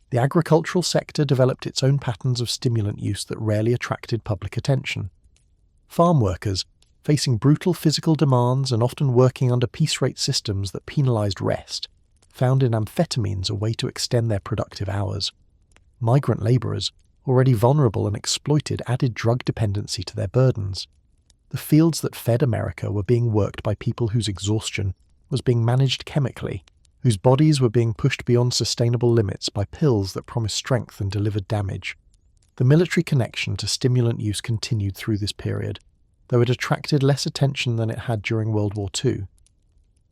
The agricultural sector developed its own patterns of stimulant use that rarely attracted public attention. Farm workers, facing brutal physical demands and often working under piece-rate systems that penalized rest, found in amphetamines a way to extend their productive hours. Migrant laborers, already vulnerable and exploited, added drug dependency to their burdens. The fields that fed America were being worked by people whose exhaustion was being managed chemically, whose bodies were being pushed beyond sustainable limits by pills that promised strength and delivered damage. The military connection to stimulant use continued through this period, though it attracted less attention than it had during World War II.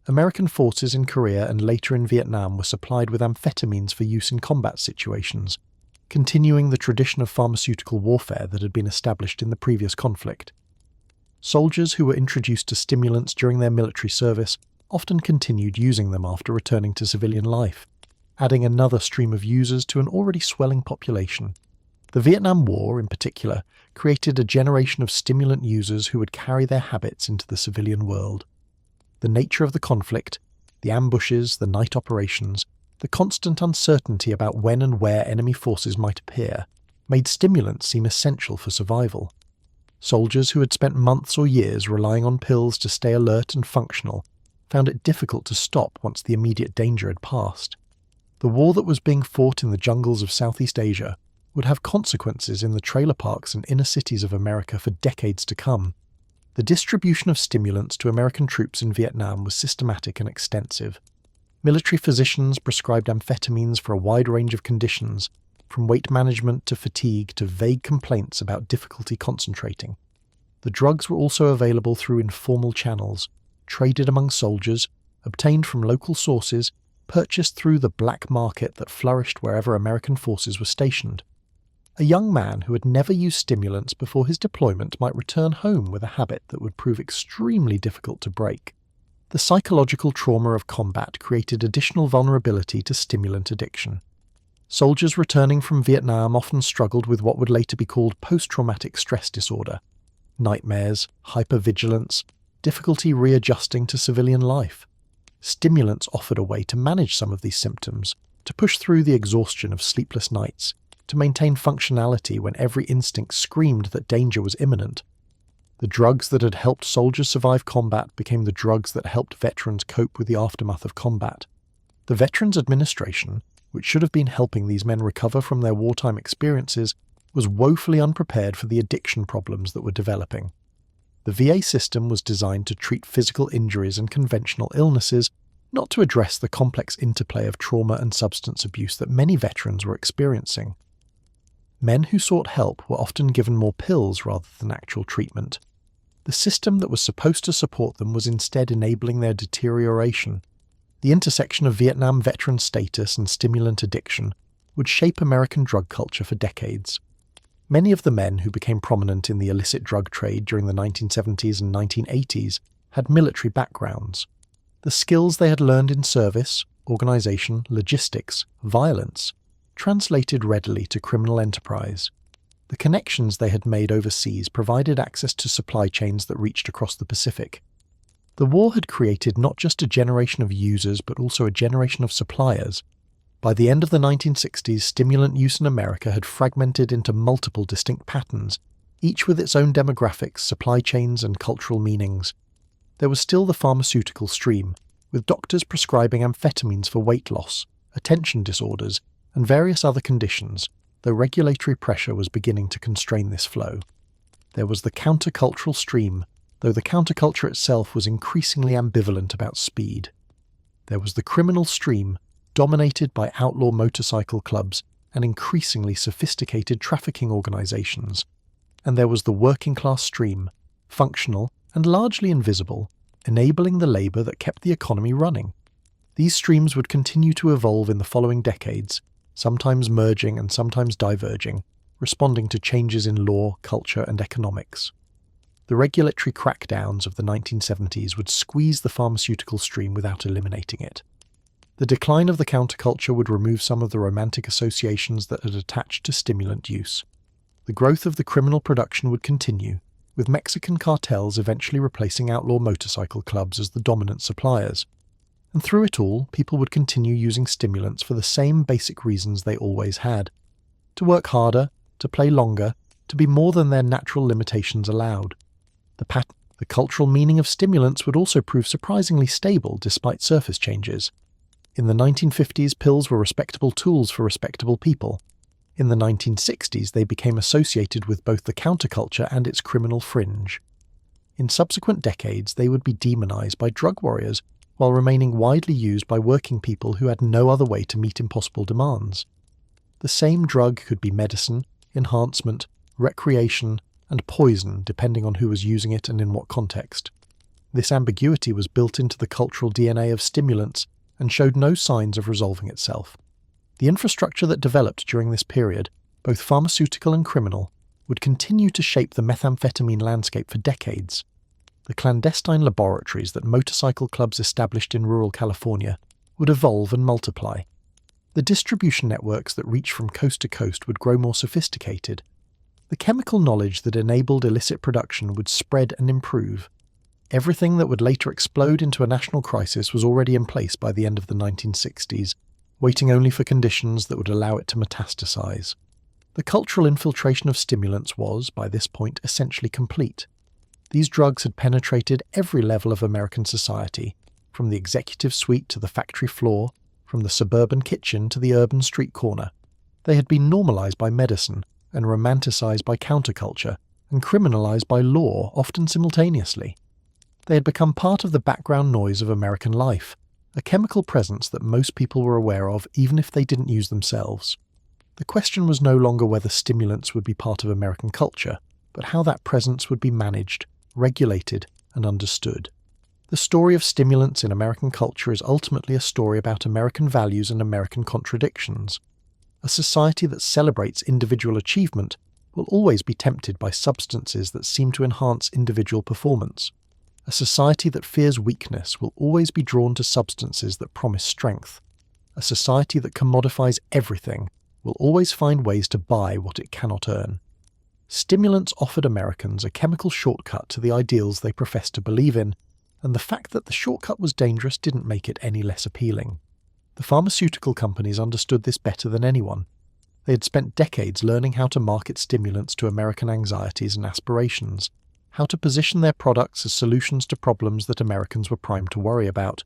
American forces in Korea and later in Vietnam were supplied with amphetamines for use in combat situations, continuing the tradition of pharmaceutical warfare that had been established in the previous conflict. Soldiers who were introduced to stimulants during their military service often continued using them after returning to civilian life, adding another stream of users to an already swelling population. The Vietnam War, in particular, created a generation of stimulant users who would carry their habits into the civilian world. The nature of the conflict, the ambushes, the night operations, the constant uncertainty about when and where enemy forces might appear, made stimulants seem essential for survival. Soldiers who had spent months or years relying on pills to stay alert and functional found it difficult to stop once the immediate danger had passed. The war that was being fought in the jungles of Southeast Asia would have consequences in the trailer parks and inner cities of America for decades to come. The distribution of stimulants to American troops in Vietnam was systematic and extensive. Military physicians prescribed amphetamines for a wide range of conditions, from weight management to fatigue to vague complaints about difficulty concentrating. The drugs were also available through informal channels, traded among soldiers, obtained from local sources, purchased through the black market that flourished wherever American forces were stationed. A young man who had never used stimulants before his deployment might return home with a habit that would prove extremely difficult to break. The psychological trauma of combat created additional vulnerability to stimulant addiction. Soldiers returning from Vietnam often struggled with what would later be called post-traumatic stress disorder, nightmares, hypervigilance, difficulty readjusting to civilian life. Stimulants offered a way to manage some of these symptoms, to push through the exhaustion of sleepless nights, to maintain functionality when every instinct screamed that danger was imminent. The drugs that had helped soldiers survive combat became the drugs that helped veterans cope with the aftermath of combat. The Veterans Administration, which should have been helping these men recover from their wartime experiences, was woefully unprepared for the addiction problems that were developing. The VA system was designed to treat physical injuries and conventional illnesses, not to address the complex interplay of trauma and substance abuse that many veterans were experiencing. Men who sought help were often given more pills rather than actual treatment. The system that was supposed to support them was instead enabling their deterioration. The intersection of Vietnam veteran status and stimulant addiction would shape American drug culture for decades. Many of the men who became prominent in the illicit drug trade during the 1970s and 1980s had military backgrounds. The skills they had learned in service, organization, logistics, violence, translated readily to criminal enterprise. The connections they had made overseas provided access to supply chains that reached across the Pacific. The war had created not just a generation of users but also a generation of suppliers. By the end of the 1960s, stimulant use in America had fragmented into multiple distinct patterns, each with its own demographics, supply chains, and cultural meanings. There was still the pharmaceutical stream, with doctors prescribing amphetamines for weight loss, attention disorders, and various other conditions, though regulatory pressure was beginning to constrain this flow. There was the countercultural stream, though the counterculture itself was increasingly ambivalent about speed. There was the criminal stream, dominated by outlaw motorcycle clubs and increasingly sophisticated trafficking organizations. And there was the working-class stream, functional and largely invisible, enabling the labor that kept the economy running. These streams would continue to evolve in the following decades, sometimes merging and sometimes diverging, responding to changes in law, culture, and economics. The regulatory crackdowns of the 1970s would squeeze the pharmaceutical stream without eliminating it. The decline of the counterculture would remove some of the romantic associations that had attached to stimulant use. The growth of the criminal production would continue, with Mexican cartels eventually replacing outlaw motorcycle clubs as the dominant suppliers. And through it all, people would continue using stimulants for the same basic reasons they always had: to work harder, to play longer, to be more than their natural limitations allowed. The cultural meaning of stimulants would also prove surprisingly stable despite surface changes. In the 1950s, pills were respectable tools for respectable people. In the 1960s, they became associated with both the counterculture and its criminal fringe. In subsequent decades, they would be demonized by drug warriors, while remaining widely used by working people who had no other way to meet impossible demands. The same drug could be medicine, enhancement, recreation, and poison depending on who was using it and in what context. This ambiguity was built into the cultural DNA of stimulants and showed no signs of resolving itself. The infrastructure that developed during this period, both pharmaceutical and criminal, would continue to shape the methamphetamine landscape for decades. The clandestine laboratories that motorcycle clubs established in rural California would evolve and multiply. The distribution networks that reached from coast to coast would grow more sophisticated. The chemical knowledge that enabled illicit production would spread and improve. Everything that would later explode into a national crisis was already in place by the end of the 1960s, waiting only for conditions that would allow it to metastasize. The cultural infiltration of stimulants was, by this point, essentially complete. These drugs had penetrated every level of American society, from the executive suite to the factory floor, from the suburban kitchen to the urban street corner. They had been normalized by medicine and romanticized by counterculture and criminalized by law, often simultaneously. They had become part of the background noise of American life, a chemical presence that most people were aware of even if they didn't use themselves. The question was no longer whether stimulants would be part of American culture, but how that presence would be managed, regulated, and understood. The story of stimulants in American culture is ultimately a story about American values and American contradictions. A society that celebrates individual achievement will always be tempted by substances that seem to enhance individual performance. A society that fears weakness will always be drawn to substances that promise strength. A society that commodifies everything will always find ways to buy what it cannot earn. Stimulants offered Americans a chemical shortcut to the ideals they professed to believe in, and the fact that the shortcut was dangerous didn't make it any less appealing. The pharmaceutical companies understood this better than anyone. They had spent decades learning how to market stimulants to American anxieties and aspirations, how to position their products as solutions to problems that Americans were primed to worry about.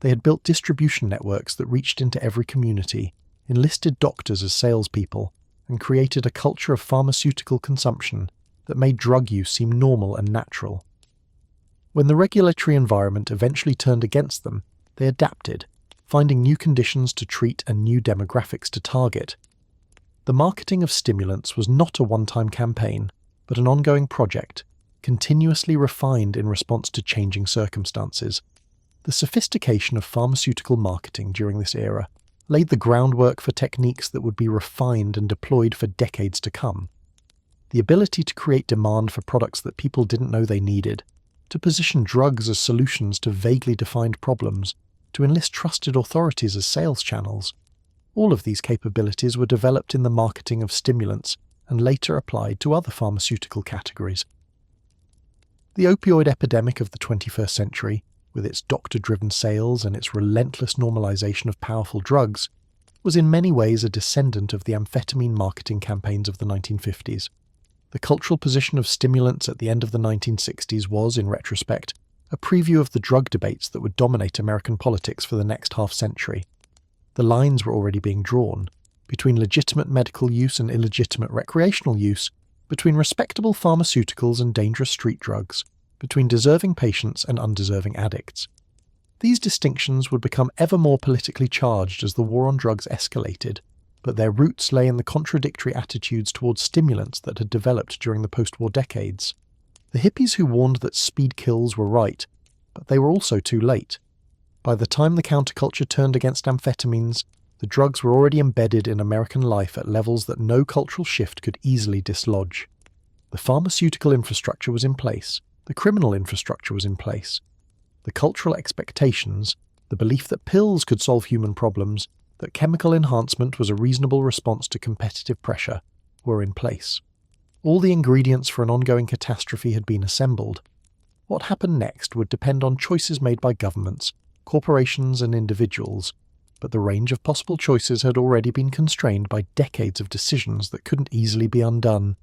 They had built distribution networks that reached into every community, enlisted doctors as salespeople, and created a culture of pharmaceutical consumption that made drug use seem normal and natural. When the regulatory environment eventually turned against them, they adapted, finding new conditions to treat and new demographics to target. The marketing of stimulants was not a one-time campaign, but an ongoing project, continuously refined in response to changing circumstances. The sophistication of pharmaceutical marketing during this era laid the groundwork for techniques that would be refined and deployed for decades to come. The ability to create demand for products that people didn't know they needed, to position drugs as solutions to vaguely defined problems, to enlist trusted authorities as sales channels. All of these capabilities were developed in the marketing of stimulants and later applied to other pharmaceutical categories. The opioid epidemic of the 21st century, with its doctor-driven sales and its relentless normalization of powerful drugs, was in many ways a descendant of the amphetamine marketing campaigns of the 1950s. The cultural position of stimulants at the end of the 1960s was, in retrospect, a preview of the drug debates that would dominate American politics for the next half-century. The lines were already being drawn, between legitimate medical use and illegitimate recreational use, between respectable pharmaceuticals and dangerous street drugs, between deserving patients and undeserving addicts. These distinctions would become ever more politically charged as the war on drugs escalated, but their roots lay in the contradictory attitudes towards stimulants that had developed during the post-war decades. The hippies who warned that speed kills were right, but they were also too late. By the time the counterculture turned against amphetamines, the drugs were already embedded in American life at levels that no cultural shift could easily dislodge. The pharmaceutical infrastructure was in place. The criminal infrastructure was in place. The cultural expectations, the belief that pills could solve human problems, that chemical enhancement was a reasonable response to competitive pressure, were in place. All the ingredients for an ongoing catastrophe had been assembled. What happened next would depend on choices made by governments, corporations, and individuals, but the range of possible choices had already been constrained by decades of decisions that couldn't easily be undone.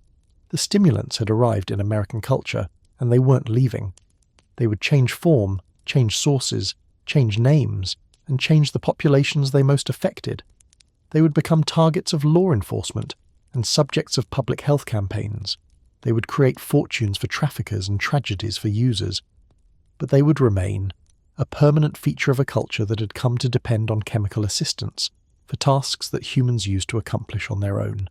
The stimulants had arrived in American culture, and they weren't leaving. They would change form, change sources, change names, and change the populations they most affected. They would become targets of law enforcement and subjects of public health campaigns. They would create fortunes for traffickers and tragedies for users. But they would remain a permanent feature of a culture that had come to depend on chemical assistance for tasks that humans used to accomplish on their own.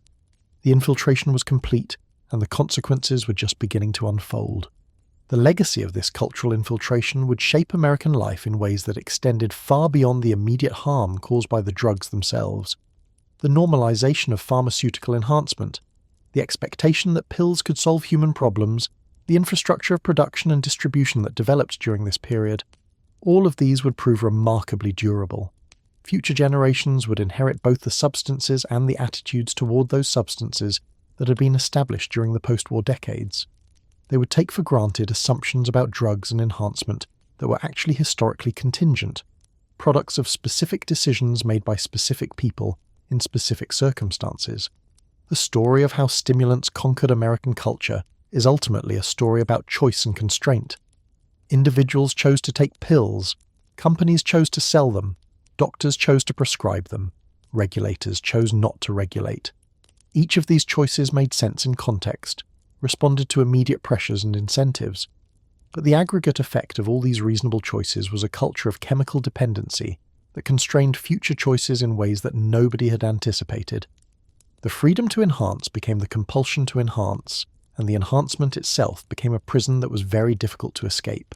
The infiltration was complete, and the consequences were just beginning to unfold. The legacy of this cultural infiltration would shape American life in ways that extended far beyond the immediate harm caused by the drugs themselves. The normalization of pharmaceutical enhancement, the expectation that pills could solve human problems, the infrastructure of production and distribution that developed during this period, all of these would prove remarkably durable. Future generations would inherit both the substances and the attitudes toward those substances that had been established during the post-war decades. They would take for granted assumptions about drugs and enhancement that were actually historically contingent, products of specific decisions made by specific people in specific circumstances. The story of how stimulants conquered American culture is ultimately a story about choice and constraint. Individuals chose to take pills, companies chose to sell them, doctors chose to prescribe them. regulators chose not to regulate. Each of these choices made sense in context, responded to immediate pressures and incentives, but the aggregate effect of all these reasonable choices was a culture of chemical dependency that constrained future choices in ways that nobody had anticipated. The freedom to enhance became the compulsion to enhance, and the enhancement itself became a prison that was very difficult to escape.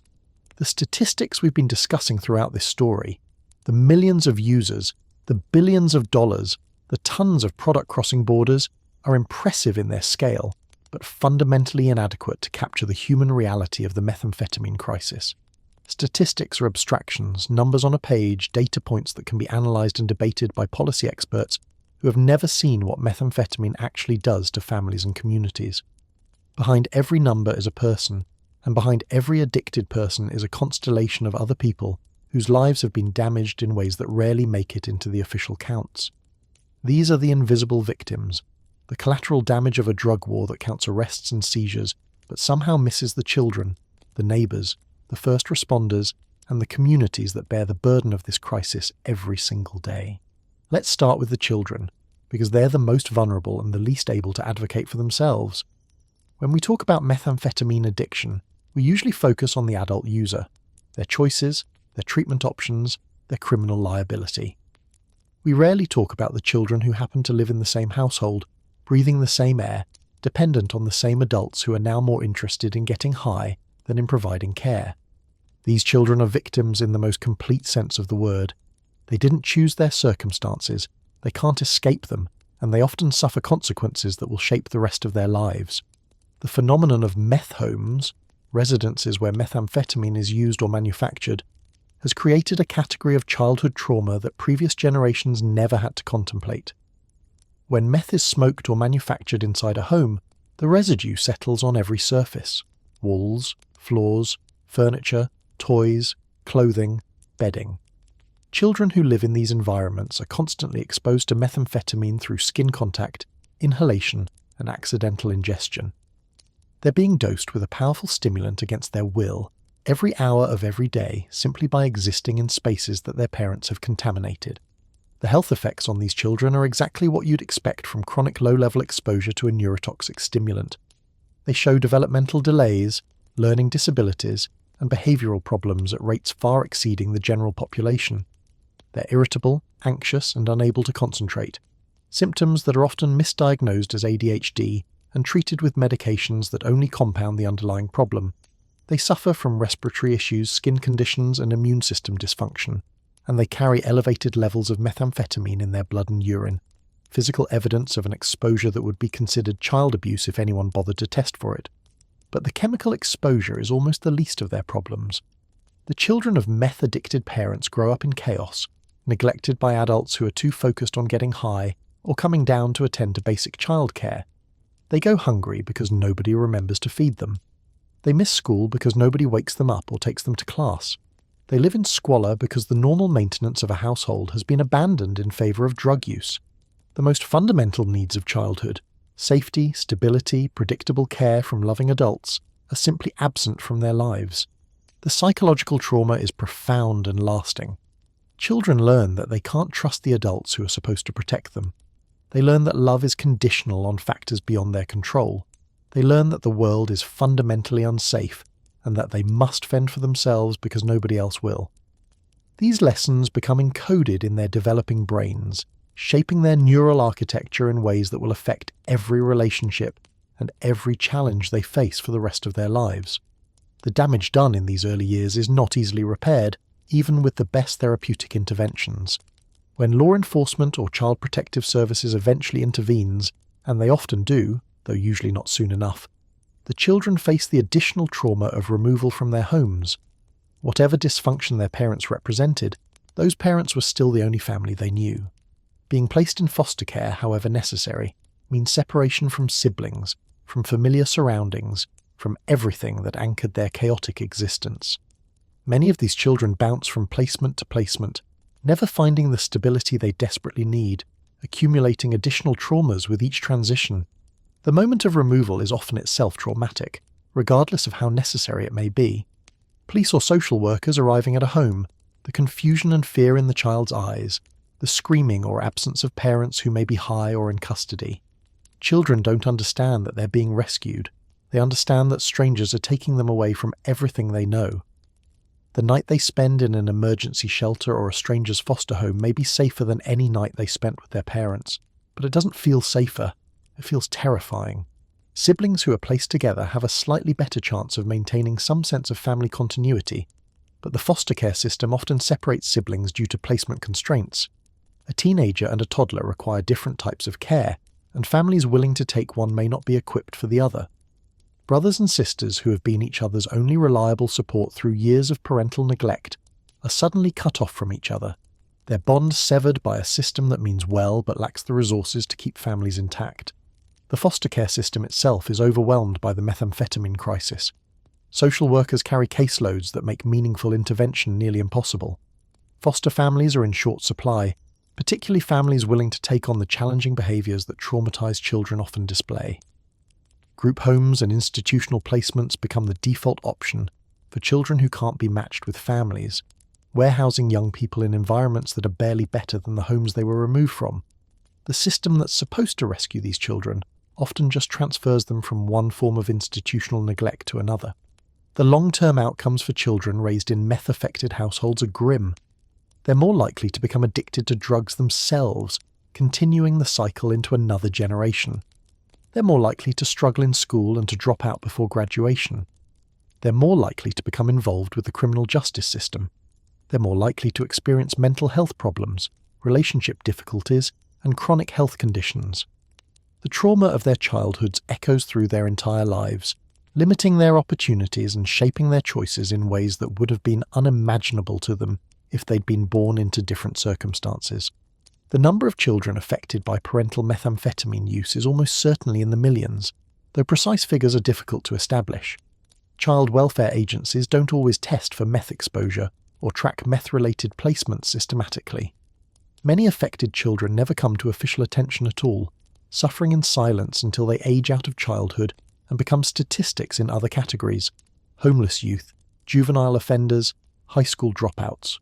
The statistics we've been discussing throughout this story, the millions of users, the billions of dollars, the tons of product crossing borders, are impressive in their scale, but fundamentally inadequate to capture the human reality of the methamphetamine crisis. Statistics are abstractions, numbers on a page, data points that can be analysed and debated by policy experts who have never seen what methamphetamine actually does to families and communities. Behind every number is a person, and behind every addicted person is a constellation of other people whose lives have been damaged in ways that rarely make it into the official counts. These are the invisible victims, the collateral damage of a drug war that counts arrests and seizures, but somehow misses the children, the neighbours, the first responders, and the communities that bear the burden of this crisis every single day. Let's start with the children, because they're the most vulnerable and the least able to advocate for themselves. When we talk about methamphetamine addiction, we usually focus on the adult user, their choices, their treatment options, their criminal liability. We rarely talk about the children who happen to live in the same household, breathing the same air, dependent on the same adults who are now more interested in getting high than in providing care. These children are victims in the most complete sense of the word. They didn't choose their circumstances, they can't escape them, and they often suffer consequences that will shape the rest of their lives. The phenomenon of meth homes, residences where methamphetamine is used or manufactured, has created a category of childhood trauma that previous generations never had to contemplate. When meth is smoked or manufactured inside a home, the residue settles on every surface: walls, floors, furniture, toys, clothing, bedding. Children who live in these environments are constantly exposed to methamphetamine through skin contact, inhalation, and accidental ingestion. They're being dosed with a powerful stimulant against their will every hour of every day simply by existing in spaces that their parents have contaminated. The health effects on these children are exactly what you'd expect from chronic low-level exposure to a neurotoxic stimulant. They show developmental delays, learning disabilities, and behavioural problems at rates far exceeding the general population. They're irritable, anxious, and unable to concentrate, symptoms that are often misdiagnosed as ADHD and treated with medications that only compound the underlying problem. They suffer from respiratory issues, skin conditions, and immune system dysfunction, and they carry elevated levels of methamphetamine in their blood and urine, physical evidence of an exposure that would be considered child abuse if anyone bothered to test for it. But the chemical exposure is almost the least of their problems. The children of meth-addicted parents grow up in chaos, neglected by adults who are too focused on getting high or coming down to attend to basic childcare. They go hungry because nobody remembers to feed them. They miss school because nobody wakes them up or takes them to class. They live in squalor because the normal maintenance of a household has been abandoned in favour of drug use. The most fundamental needs of childhood, safety, stability, predictable care from loving adults, are simply absent from their lives. The psychological trauma is profound and lasting. Children learn that they can't trust the adults who are supposed to protect them. They learn that love is conditional on factors beyond their control. They learn that the world is fundamentally unsafe and that they must fend for themselves because nobody else will. These lessons become encoded in their developing brains, shaping their neural architecture in ways that will affect every relationship and every challenge they face for the rest of their lives. The damage done in these early years is not easily repaired, even with the best therapeutic interventions. When law enforcement or child protective services eventually intervenes, and they often do, though usually not soon enough, the children face the additional trauma of removal from their homes. Whatever dysfunction their parents represented, those parents were still the only family they knew. Being placed in foster care, however necessary, means separation from siblings, from familiar surroundings, from everything that anchored their chaotic existence. Many of these children bounce from placement to placement, never finding the stability they desperately need, accumulating additional traumas with each transition. The moment of removal is often itself traumatic, regardless of how necessary it may be. Police or social workers arriving at a home, the confusion and fear in the child's eyes, the screaming or absence of parents who may be high or in custody. Children don't understand that they're being rescued. They understand that strangers are taking them away from everything they know. The night they spend in an emergency shelter or a stranger's foster home may be safer than any night they spent with their parents, but it doesn't feel safer. It feels terrifying. Siblings who are placed together have a slightly better chance of maintaining some sense of family continuity, but the foster care system often separates siblings due to placement constraints. A teenager and a toddler require different types of care, and families willing to take one may not be equipped for the other. Brothers and sisters who have been each other's only reliable support through years of parental neglect are suddenly cut off from each other, their bond severed by a system that means well but lacks the resources to keep families intact. The foster care system itself is overwhelmed by the methamphetamine crisis. Social workers carry caseloads that make meaningful intervention nearly impossible. Foster families are in short supply, particularly families willing to take on the challenging behaviours that traumatised children often display. Group homes and institutional placements become the default option for children who can't be matched with families, warehousing young people in environments that are barely better than the homes they were removed from. The system that's supposed to rescue these children often just transfers them from one form of institutional neglect to another. The long-term outcomes for children raised in meth-affected households are grim. They're more likely to become addicted to drugs themselves, continuing the cycle into another generation. They're more likely to struggle in school and to drop out before graduation. They're more likely to become involved with the criminal justice system. They're more likely to experience mental health problems, relationship difficulties, and chronic health conditions. The trauma of their childhoods echoes through their entire lives, limiting their opportunities and shaping their choices in ways that would have been unimaginable to them if they'd been born into different circumstances. The number of children affected by parental methamphetamine use is almost certainly in the millions, though precise figures are difficult to establish. Child welfare agencies don't always test for meth exposure or track meth-related placements systematically. Many affected children never come to official attention at all, suffering in silence until they age out of childhood and become statistics in other categories: homeless youth, juvenile offenders, high school dropouts.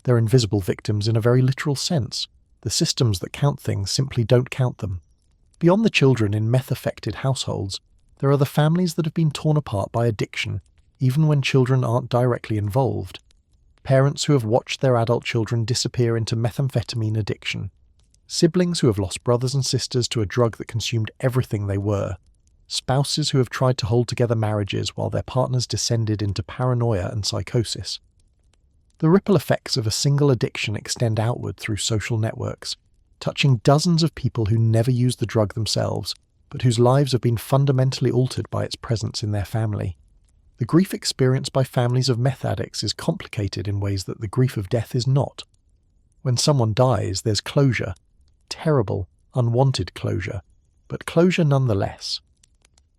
They're invisible victims in a very literal sense. The systems that count things simply don't count them. Beyond the children in meth-affected households, there are the families that have been torn apart by addiction, even when children aren't directly involved. Parents who have watched their adult children disappear into methamphetamine addiction. Siblings who have lost brothers and sisters to a drug that consumed everything they were. Spouses who have tried to hold together marriages while their partners descended into paranoia and psychosis. The ripple effects of a single addiction extend outward through social networks, touching dozens of people who never used the drug themselves, but whose lives have been fundamentally altered by its presence in their family. The grief experienced by families of meth addicts is complicated in ways that the grief of death is not. When someone dies, there's closure. Terrible, unwanted closure, but closure nonetheless.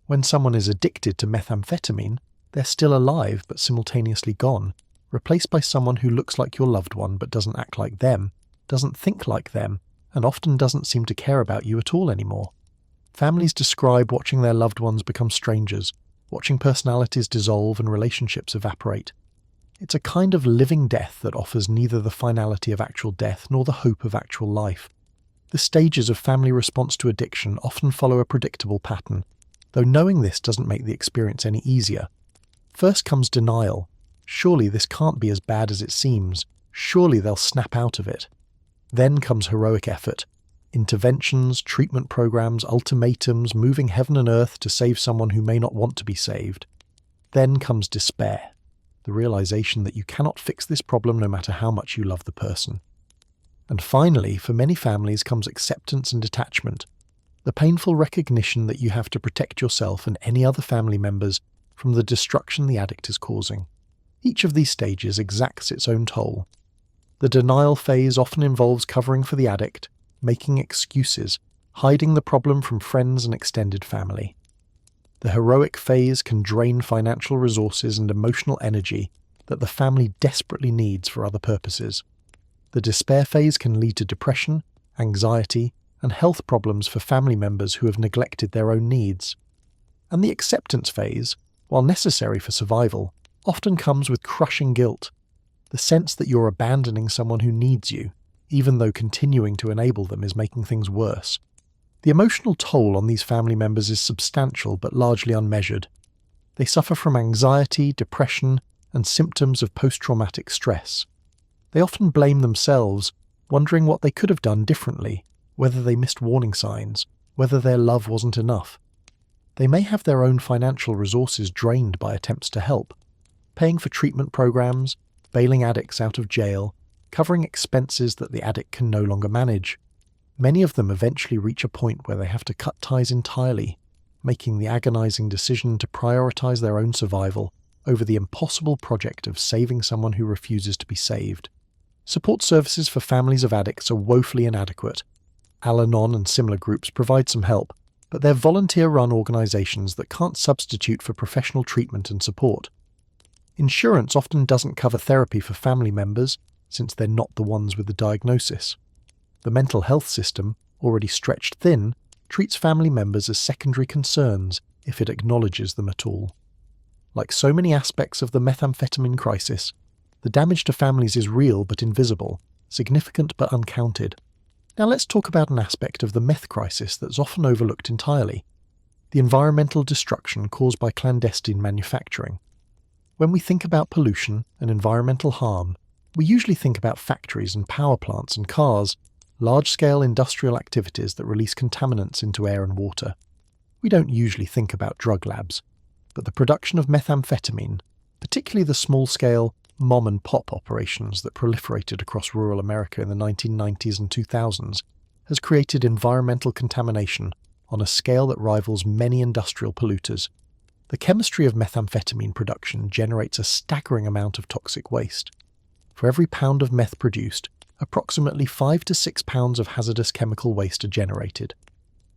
When someone is addicted to methamphetamine, they're still alive but simultaneously gone, replaced by someone who looks like your loved one but doesn't act like them, doesn't think like them, and often doesn't seem to care about you at all anymore. Families describe watching their loved ones become strangers, watching personalities dissolve and relationships evaporate. It's a kind of living death that offers neither the finality of actual death nor the hope of actual life. The stages of family response to addiction often follow a predictable pattern, though knowing this doesn't make the experience any easier. First comes denial. Surely this can't be as bad as it seems. Surely they'll snap out of it. Then comes heroic effort. Interventions, treatment programs, ultimatums, moving heaven and earth to save someone who may not want to be saved. Then comes despair. The realization that you cannot fix this problem no matter how much you love the person. And finally, for many families comes acceptance and detachment. The painful recognition that you have to protect yourself and any other family members from the destruction the addict is causing. Each of these stages exacts its own toll. The denial phase often involves covering for the addict, making excuses, hiding the problem from friends and extended family. The heroic phase can drain financial resources and emotional energy that the family desperately needs for other purposes. The despair phase can lead to depression, anxiety, and health problems for family members who have neglected their own needs. And the acceptance phase, while necessary for survival, often comes with crushing guilt, the sense that you're abandoning someone who needs you, even though continuing to enable them is making things worse. The emotional toll on these family members is substantial but largely unmeasured. They suffer from anxiety, depression, and symptoms of post-traumatic stress. They often blame themselves, wondering what they could have done differently, whether they missed warning signs, whether their love wasn't enough. They may have their own financial resources drained by attempts to help, paying for treatment programs, bailing addicts out of jail, covering expenses that the addict can no longer manage. Many of them eventually reach a point where they have to cut ties entirely, making the agonizing decision to prioritize their own survival over the impossible project of saving someone who refuses to be saved. Support services for families of addicts are woefully inadequate. Al-Anon and similar groups provide some help, but they're volunteer-run organizations that can't substitute for professional treatment and support. Insurance often doesn't cover therapy for family members, since they're not the ones with the diagnosis. The mental health system, already stretched thin, treats family members as secondary concerns if it acknowledges them at all. Like so many aspects of the methamphetamine crisis, the damage to families is real but invisible, significant but uncounted. Now let's talk about an aspect of the meth crisis that's often overlooked entirely: the environmental destruction caused by clandestine manufacturing. When we think about pollution and environmental harm, we usually think about factories and power plants and cars, large-scale industrial activities that release contaminants into air and water. We don't usually think about drug labs, but the production of methamphetamine, particularly the small-scale mom-and-pop operations that proliferated across rural America in the 1990s and 2000s, has created environmental contamination on a scale that rivals many industrial polluters. The chemistry of methamphetamine production generates a staggering amount of toxic waste. For every pound of meth produced, approximately 5 to 6 pounds of hazardous chemical waste are generated.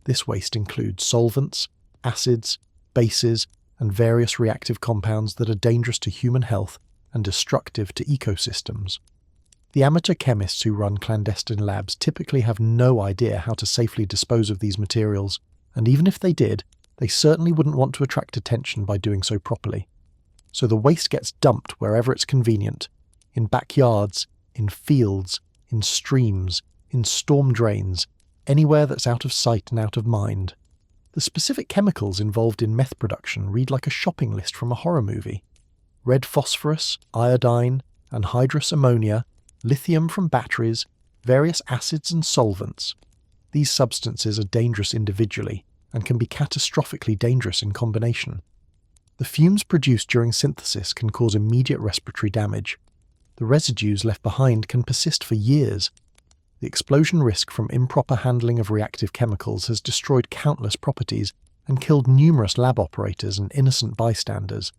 This waste includes solvents, acids, bases, and various reactive compounds that are dangerous to human health and destructive to ecosystems. The amateur chemists who run clandestine labs typically have no idea how to safely dispose of these materials, and even if they did, they certainly wouldn't want to attract attention by doing so properly. So the waste gets dumped wherever it's convenient, in backyards, in fields, in streams, in storm drains, anywhere that's out of sight and out of mind. The specific chemicals involved in meth production read like a shopping list from a horror movie. Red phosphorus, iodine, anhydrous ammonia, lithium from batteries, various acids and solvents. These substances are dangerous individually and can be catastrophically dangerous in combination. The fumes produced during synthesis can cause immediate respiratory damage. The residues left behind can persist for years. The explosion risk from improper handling of reactive chemicals has destroyed countless properties and killed numerous lab operators and innocent bystanders.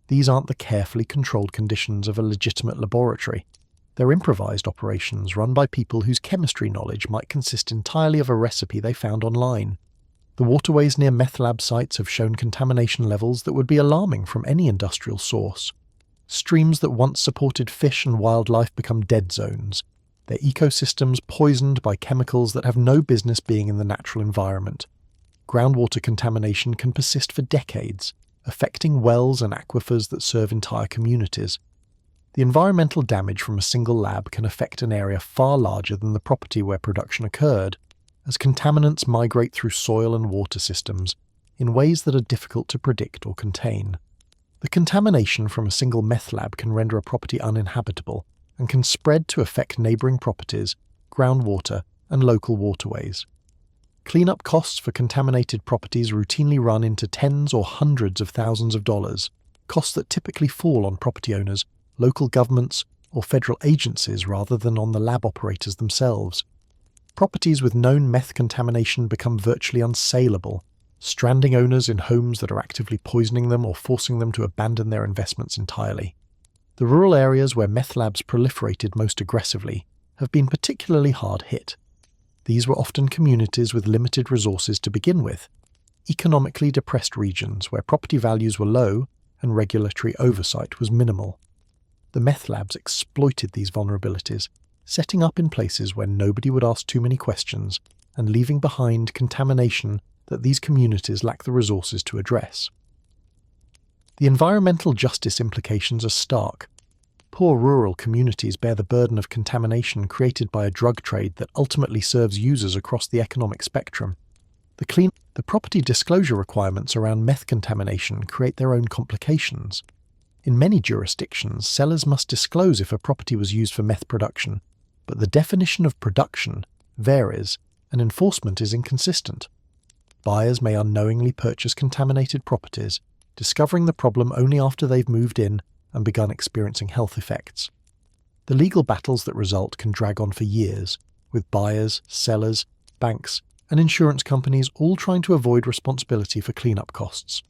These aren't the carefully controlled conditions of a legitimate laboratory. They're improvised operations run by people whose chemistry knowledge might consist entirely of a recipe they found online. The waterways near meth lab sites have shown contamination levels that would be alarming from any industrial source. Streams that once supported fish and wildlife become dead zones, their ecosystems poisoned by chemicals that have no business being in the natural environment. Groundwater contamination can persist for decades, affecting wells and aquifers that serve entire communities. The environmental damage from a single lab can affect an area far larger than the property where production occurred, as contaminants migrate through soil and water systems in ways that are difficult to predict or contain. The contamination from a single meth lab can render a property uninhabitable and can spread to affect neighbouring properties, groundwater, and local waterways. Cleanup costs for contaminated properties routinely run into tens or hundreds of thousands of dollars, costs that typically fall on property owners, local governments, or federal agencies rather than on the lab operators themselves. Properties with known meth contamination become virtually unsaleable, stranding owners in homes that are actively poisoning them or forcing them to abandon their investments entirely. The rural areas where meth labs proliferated most aggressively have been particularly hard hit. These were often communities with limited resources to begin with, economically depressed regions where property values were low and regulatory oversight was minimal. The meth labs exploited these vulnerabilities, setting up in places where nobody would ask too many questions and leaving behind contamination that these communities lack the resources to address. The environmental justice implications are stark. Poor rural communities bear the burden of contamination created by a drug trade that ultimately serves users across the economic spectrum. The property disclosure requirements around meth contamination create their own complications. In many jurisdictions, sellers must disclose if a property was used for meth production, but the definition of production varies and enforcement is inconsistent. Buyers may unknowingly purchase contaminated properties, discovering the problem only after they've moved in and begun experiencing health effects. The legal battles that result can drag on for years, with buyers, sellers, banks, and insurance companies all trying to avoid responsibility for cleanup costs.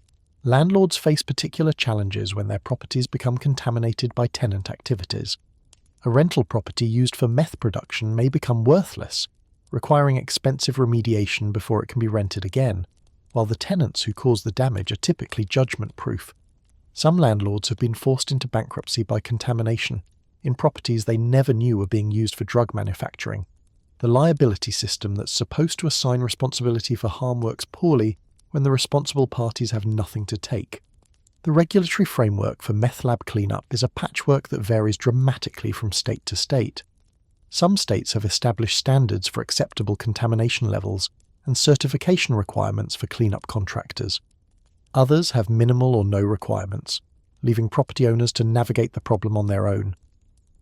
Landlords face particular challenges when their properties become contaminated by tenant activities. A rental property used for meth production may become worthless, requiring expensive remediation before it can be rented again, while the tenants who cause the damage are typically judgment-proof. Some landlords have been forced into bankruptcy by contamination in properties they never knew were being used for drug manufacturing. The liability system that's supposed to assign responsibility for harm works poorly when the responsible parties have nothing to take. The regulatory framework for meth lab cleanup is a patchwork that varies dramatically from state to state. Some states have established standards for acceptable contamination levels and certification requirements for cleanup contractors. Others have minimal or no requirements, leaving property owners to navigate the problem on their own.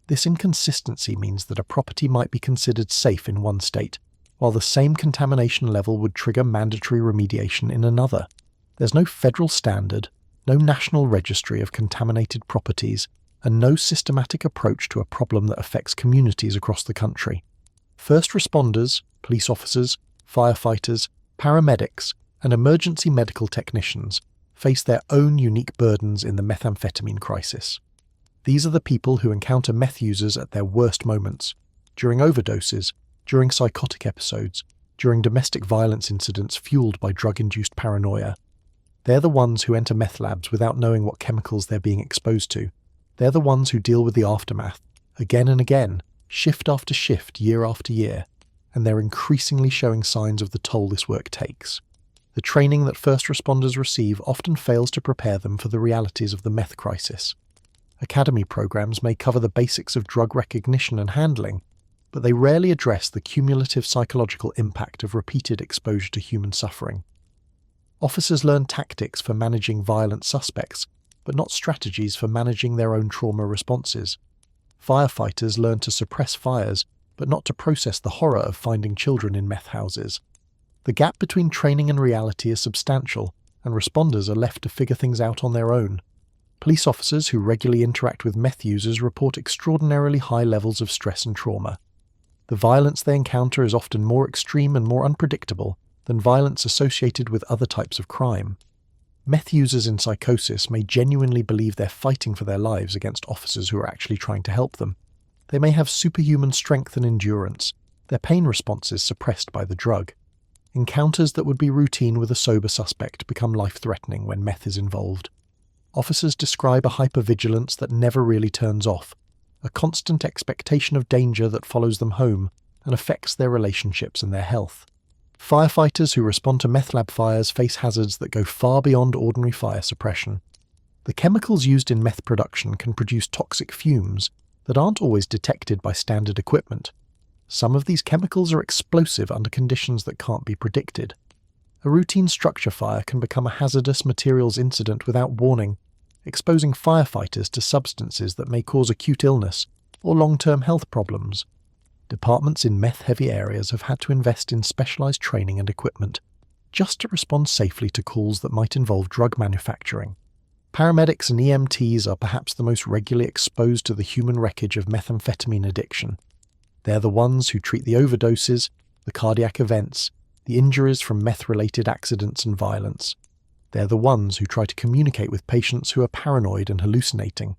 This inconsistency means that a property might be considered safe in one state, while the same contamination level would trigger mandatory remediation in another. There's no federal standard, no national registry of contaminated properties, and no systematic approach to a problem that affects communities across the country. First responders, police officers, firefighters, paramedics, and emergency medical technicians face their own unique burdens in the methamphetamine crisis. These are the people who encounter meth users at their worst moments, during overdoses, during psychotic episodes, during domestic violence incidents fueled by drug-induced paranoia. They're the ones who enter meth labs without knowing what chemicals they're being exposed to. They're the ones who deal with the aftermath, again and again, shift after shift, year after year, and they're increasingly showing signs of the toll this work takes. The training that first responders receive often fails to prepare them for the realities of the meth crisis. Academy programs may cover the basics of drug recognition and handling, but they rarely address the cumulative psychological impact of repeated exposure to human suffering. Officers learn tactics for managing violent suspects, but not strategies for managing their own trauma responses. Firefighters learn to suppress fires, but not to process the horror of finding children in meth houses. The gap between training and reality is substantial, and responders are left to figure things out on their own. Police officers who regularly interact with meth users report extraordinarily high levels of stress and trauma. The violence they encounter is often more extreme and more unpredictable than violence associated with other types of crime. Meth users in psychosis may genuinely believe they're fighting for their lives against officers who are actually trying to help them. They may have superhuman strength and endurance, their pain responses suppressed by the drug. Encounters that would be routine with a sober suspect become life-threatening when meth is involved. Officers describe a hypervigilance that never really turns off, a constant expectation of danger that follows them home and affects their relationships and their health. Firefighters who respond to meth lab fires face hazards that go far beyond ordinary fire suppression. The chemicals used in meth production can produce toxic fumes that aren't always detected by standard equipment. Some of these chemicals are explosive under conditions that can't be predicted. A routine structure fire can become a hazardous materials incident without warning, exposing firefighters to substances that may cause acute illness or long-term health problems. Departments in meth-heavy areas have had to invest in specialized training and equipment just to respond safely to calls that might involve drug manufacturing. Paramedics and EMTs are perhaps the most regularly exposed to the human wreckage of methamphetamine addiction. They're the ones who treat the overdoses, the cardiac events, the injuries from meth-related accidents and violence. They're the ones who try to communicate with patients who are paranoid and hallucinating.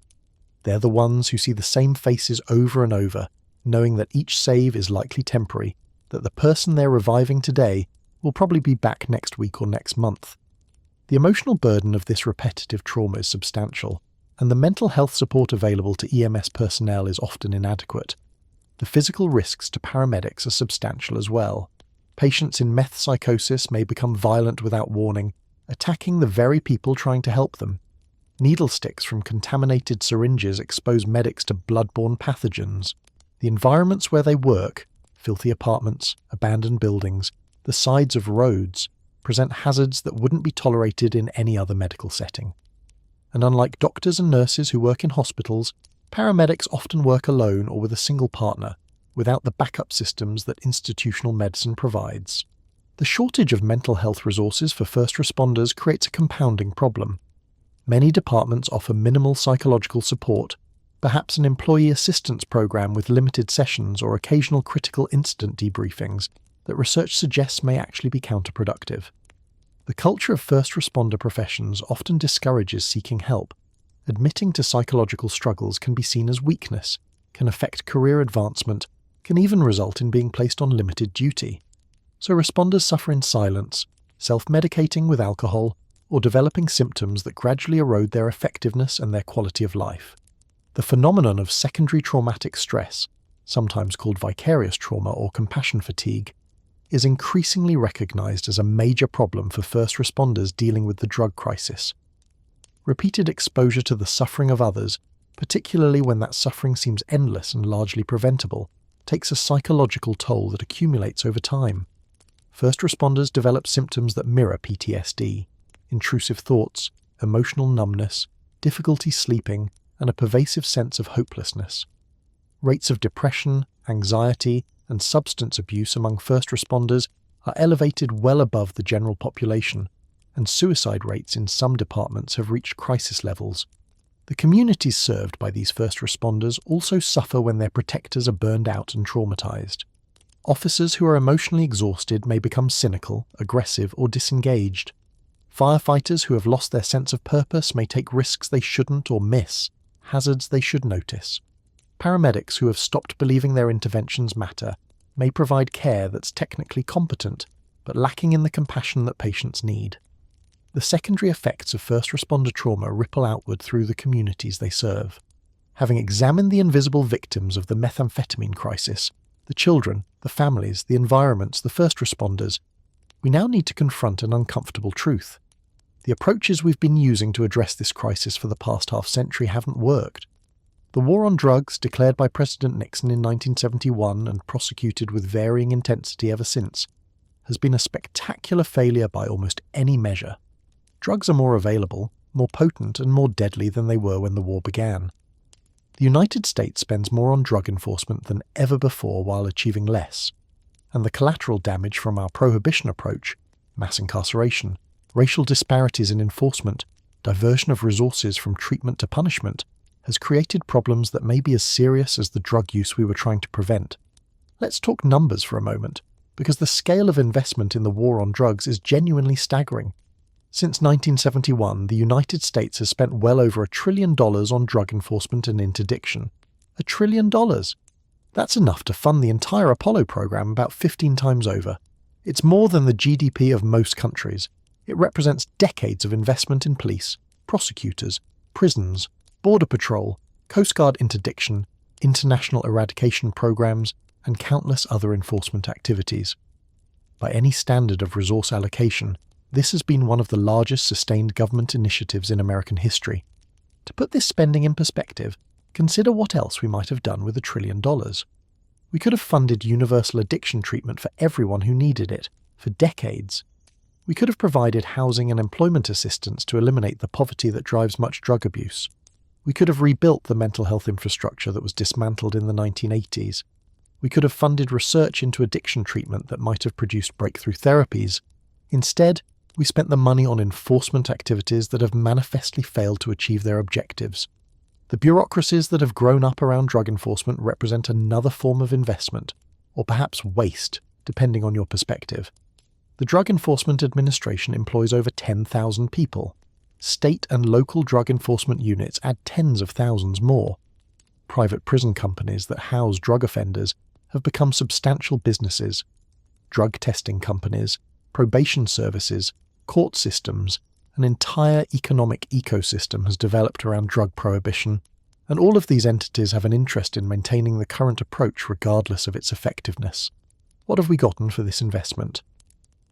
They're the ones who see the same faces over and over, knowing that each save is likely temporary, that the person they're reviving today will probably be back next week or next month. The emotional burden of this repetitive trauma is substantial, and the mental health support available to EMS personnel is often inadequate. The physical risks to paramedics are substantial as well. Patients in meth psychosis may become violent without warning, attacking the very people trying to help them. Needle sticks from contaminated syringes expose medics to blood-borne pathogens. The environments where they work, filthy apartments, abandoned buildings, the sides of roads, present hazards that wouldn't be tolerated in any other medical setting. And unlike doctors and nurses who work in hospitals, paramedics often work alone or with a single partner, without the backup systems that institutional medicine provides. The shortage of mental health resources for first responders creates a compounding problem. Many departments offer minimal psychological support, perhaps an employee assistance program with limited sessions or occasional critical incident debriefings that research suggests may actually be counterproductive. The culture of first responder professions often discourages seeking help. Admitting to psychological struggles can be seen as weakness, can affect career advancement, can even result in being placed on limited duty. So responders suffer in silence, self-medicating with alcohol, or developing symptoms that gradually erode their effectiveness and their quality of life. The phenomenon of secondary traumatic stress, sometimes called vicarious trauma or compassion fatigue, is increasingly recognized as a major problem for first responders dealing with the drug crisis. Repeated exposure to the suffering of others, particularly when that suffering seems endless and largely preventable, takes a psychological toll that accumulates over time. First responders develop symptoms that mirror PTSD: intrusive thoughts, emotional numbness, difficulty sleeping, and a pervasive sense of hopelessness. Rates of depression, anxiety, and substance abuse among first responders are elevated well above the general population, and suicide rates in some departments have reached crisis levels. The communities served by these first responders also suffer when their protectors are burned out and traumatized. Officers who are emotionally exhausted may become cynical, aggressive, or disengaged. Firefighters who have lost their sense of purpose may take risks they shouldn't or miss, hazards they should notice. Paramedics who have stopped believing their interventions matter may provide care that's technically competent, but lacking in the compassion that patients need. The secondary effects of first responder trauma ripple outward through the communities they serve. Having examined the invisible victims of the methamphetamine crisis, the children, the families, the environments, the first responders, we now need to confront an uncomfortable truth. The approaches we've been using to address this crisis for the past half-century haven't worked. The war on drugs, declared by President Nixon in 1971 and prosecuted with varying intensity ever since, has been a spectacular failure by almost any measure. Drugs are more available, more potent, and more deadly than they were when the war began. The United States spends more on drug enforcement than ever before while achieving less, and the collateral damage from our prohibition approach, mass incarceration, racial disparities in enforcement, diversion of resources from treatment to punishment, has created problems that may be as serious as the drug use we were trying to prevent. Let's talk numbers for a moment, because the scale of investment in the war on drugs is genuinely staggering. Since 1971, the United States has spent well over $1 trillion on drug enforcement and interdiction. $1 trillion! That's enough to fund the entire Apollo program about 15 times over. It's more than the GDP of most countries. It represents decades of investment in police, prosecutors, prisons, border patrol, Coast Guard interdiction, international eradication programs, and countless other enforcement activities. By any standard of resource allocation, this has been one of the largest sustained government initiatives in American history. To put this spending in perspective, consider what else we might have done with $1 trillion. We could have funded universal addiction treatment for everyone who needed it, for decades. We could have provided housing and employment assistance to eliminate the poverty that drives much drug abuse. We could have rebuilt the mental health infrastructure that was dismantled in the 1980s. We could have funded research into addiction treatment that might have produced breakthrough therapies. Instead, we spent the money on enforcement activities that have manifestly failed to achieve their objectives. The bureaucracies that have grown up around drug enforcement represent another form of investment, or perhaps waste, depending on your perspective. The Drug Enforcement Administration employs over 10,000 people. State and local drug enforcement units add tens of thousands more. Private prison companies that house drug offenders have become substantial businesses. Drug testing companies, probation services, court systems, an entire economic ecosystem has developed around drug prohibition, and all of these entities have an interest in maintaining the current approach regardless of its effectiveness. What have we gotten for this investment?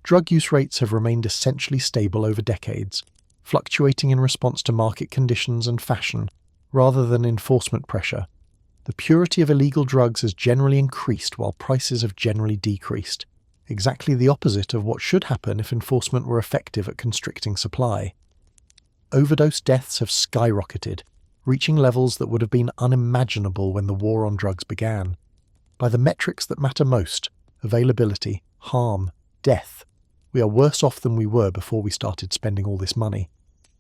Drug use rates have remained essentially stable over decades. fluctuating in response to market conditions and fashion, rather than enforcement pressure. The purity of illegal drugs has generally increased while prices have generally decreased, exactly the opposite of what should happen if enforcement were effective at constricting supply. Overdose deaths have skyrocketed, reaching levels that would have been unimaginable when the war on drugs began. By the metrics that matter most, availability, harm, death, we are worse off than we were before we started spending all this money.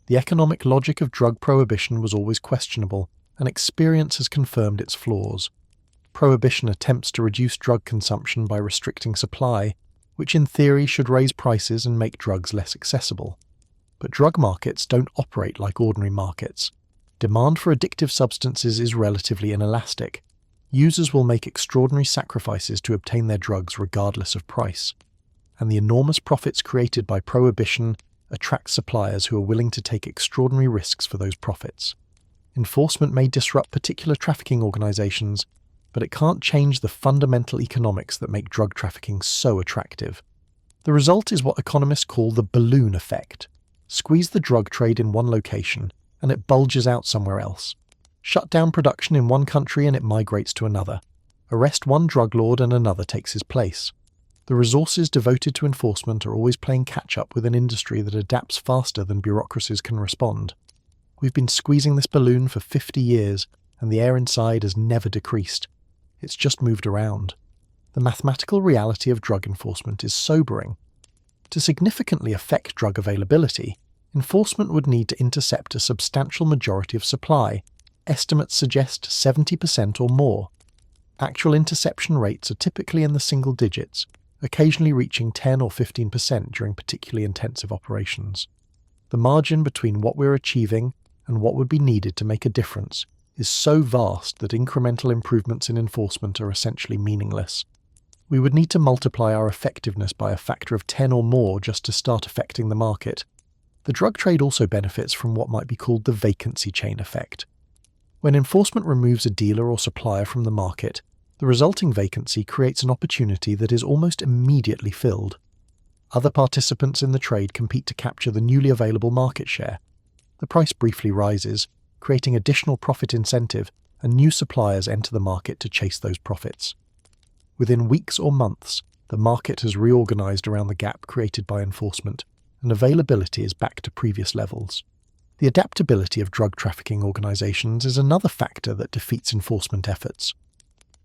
The economic logic of drug prohibition was always questionable, and experience has confirmed its flaws. Prohibition attempts to reduce drug consumption by restricting supply, which in theory should raise prices and make drugs less accessible. But drug markets don't operate like ordinary markets. Demand for addictive substances is relatively inelastic. Users will make extraordinary sacrifices to obtain their drugs regardless of price. And the enormous profits created by prohibition attract suppliers who are willing to take extraordinary risks for those profits. Enforcement may disrupt particular trafficking organizations, but it can't change the fundamental economics that make drug trafficking so attractive. The result is what economists call the balloon effect. Squeeze the drug trade in one location, and it bulges out somewhere else. Shut down production in one country and it migrates to another. Arrest one drug lord and another takes his place. The resources devoted to enforcement are always playing catch-up with an industry that adapts faster than bureaucracies can respond. We've been squeezing this balloon for 50 years, and the air inside has never decreased. It's just moved around. The mathematical reality of drug enforcement is sobering. To significantly affect drug availability, enforcement would need to intercept a substantial majority of supply. Estimates suggest 70% or more. Actual interception rates are typically in the single digits, occasionally reaching 10 or 15% during particularly intensive operations. The margin between what we're achieving and what would be needed to make a difference is so vast that incremental improvements in enforcement are essentially meaningless. We would need to multiply our effectiveness by a factor of 10 or more just to start affecting the market. The drug trade also benefits from what might be called the vacancy chain effect. When enforcement removes a dealer or supplier from the market, the resulting vacancy creates an opportunity that is almost immediately filled. Other participants in the trade compete to capture the newly available market share. The price briefly rises, creating additional profit incentive, and new suppliers enter the market to chase those profits. Within weeks or months, the market has reorganized around the gap created by enforcement, and availability is back to previous levels. The adaptability of drug trafficking organizations is another factor that defeats enforcement efforts.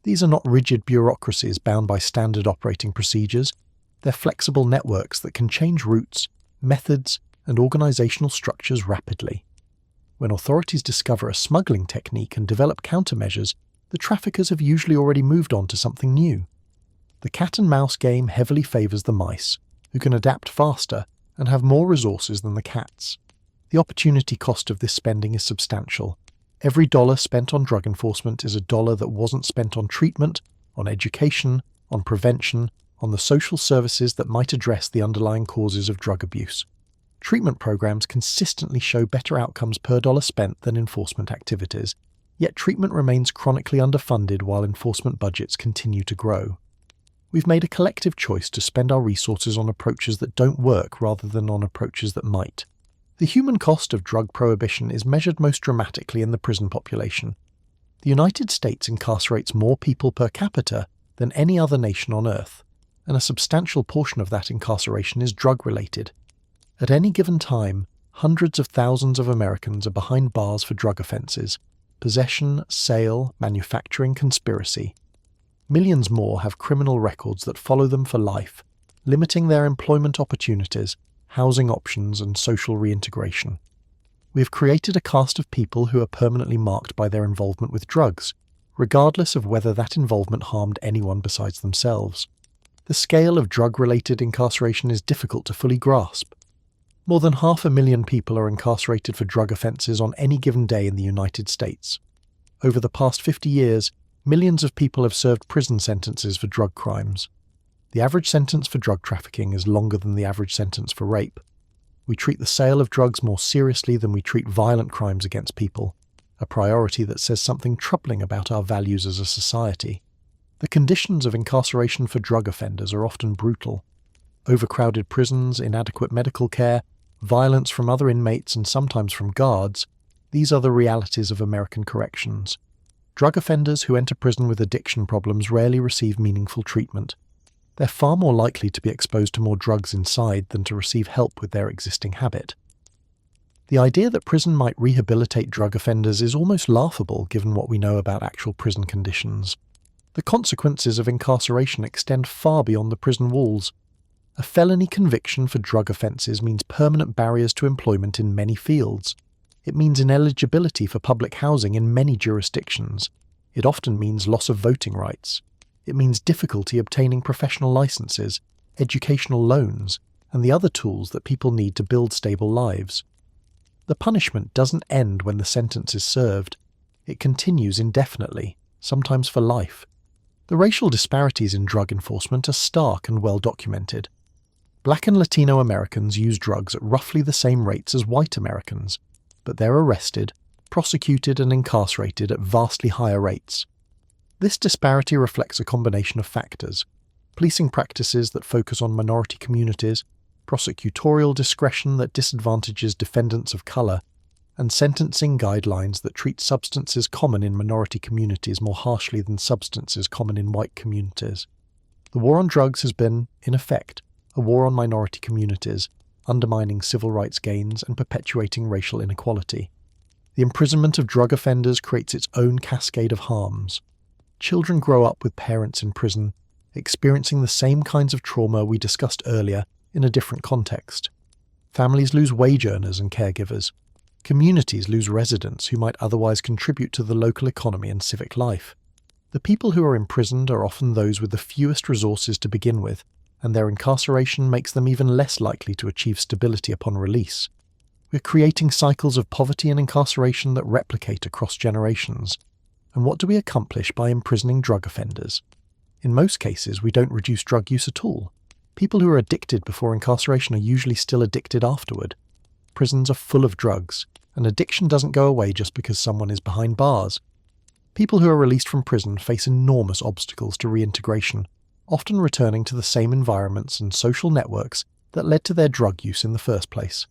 These are not rigid bureaucracies bound by standard operating procedures. They're flexible networks that can change routes, methods, and organizational structures rapidly. When authorities discover a smuggling technique and develop countermeasures, the traffickers have usually already moved on to something new. The cat-and-mouse game heavily favors the mice, who can adapt faster and have more resources than the cats. The opportunity cost of this spending is substantial. Every dollar spent on drug enforcement is a dollar that wasn't spent on treatment, on education, on prevention, on the social services that might address the underlying causes of drug abuse. Treatment programs consistently show better outcomes per dollar spent than enforcement activities, yet treatment remains chronically underfunded while enforcement budgets continue to grow. We've made a collective choice to spend our resources on approaches that don't work rather than on approaches that might. The human cost of drug prohibition is measured most dramatically in the prison population. The United States incarcerates more people per capita than any other nation on Earth, and a substantial portion of that incarceration is drug-related. At any given time, hundreds of thousands of Americans are behind bars for drug offenses: possession, sale, manufacturing, conspiracy. Millions more have criminal records that follow them for life, limiting their employment opportunities, housing options, and social reintegration. We have created a caste of people who are permanently marked by their involvement with drugs, regardless of whether that involvement harmed anyone besides themselves. The scale of drug-related incarceration is difficult to fully grasp. More than 500,000 people are incarcerated for drug offences on any given day in the United States. Over the past 50 years, millions of people have served prison sentences for drug crimes. The average sentence for drug trafficking is longer than the average sentence for rape. We treat the sale of drugs more seriously than we treat violent crimes against people, a priority that says something troubling about our values as a society. The conditions of incarceration for drug offenders are often brutal. Overcrowded prisons, inadequate medical care, violence from other inmates and sometimes from guards, these are the realities of American corrections. Drug offenders who enter prison with addiction problems rarely receive meaningful treatment. They're far more likely to be exposed to more drugs inside than to receive help with their existing habit. The idea that prison might rehabilitate drug offenders is almost laughable given what we know about actual prison conditions. The consequences of incarceration extend far beyond the prison walls. A felony conviction for drug offences means permanent barriers to employment in many fields. It means ineligibility for public housing in many jurisdictions. It often means loss of voting rights. It means difficulty obtaining professional licenses, educational loans, and the other tools that people need to build stable lives. The punishment doesn't end when the sentence is served. It continues indefinitely, sometimes for life. The racial disparities in drug enforcement are stark and well documented. Black and Latino Americans use drugs at roughly the same rates as white Americans, but they're arrested, prosecuted and incarcerated at vastly higher rates. This disparity reflects a combination of factors: policing practices that focus on minority communities, prosecutorial discretion that disadvantages defendants of color, and sentencing guidelines that treat substances common in minority communities more harshly than substances common in white communities. The war on drugs has been, in effect, a war on minority communities, undermining civil rights gains and perpetuating racial inequality. The imprisonment of drug offenders creates its own cascade of harms. Children grow up with parents in prison, experiencing the same kinds of trauma we discussed earlier in a different context. Families lose wage earners and caregivers. Communities lose residents who might otherwise contribute to the local economy and civic life. The people who are imprisoned are often those with the fewest resources to begin with, and their incarceration makes them even less likely to achieve stability upon release. We're creating cycles of poverty and incarceration that replicate across generations. And what do we accomplish by imprisoning drug offenders? In most cases, we don't reduce drug use at all. People who are addicted before incarceration are usually still addicted afterward. Prisons are full of drugs, and addiction doesn't go away just because someone is behind bars. People who are released from prison face enormous obstacles to reintegration, often returning to the same environments and social networks that led to their drug use in the first place.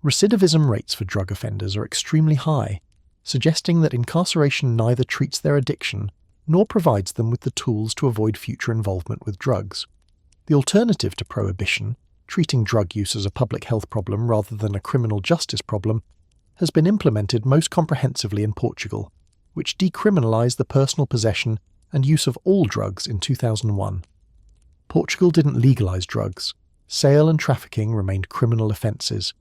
Recidivism rates for drug offenders are extremely high, suggesting that incarceration neither treats their addiction nor provides them with the tools to avoid future involvement with drugs. The alternative to prohibition, treating drug use as a public health problem rather than a criminal justice problem, has been implemented most comprehensively in Portugal, which decriminalised the personal possession and use of all drugs in 2001. Portugal didn't legalise drugs. Sale and trafficking remained criminal offences.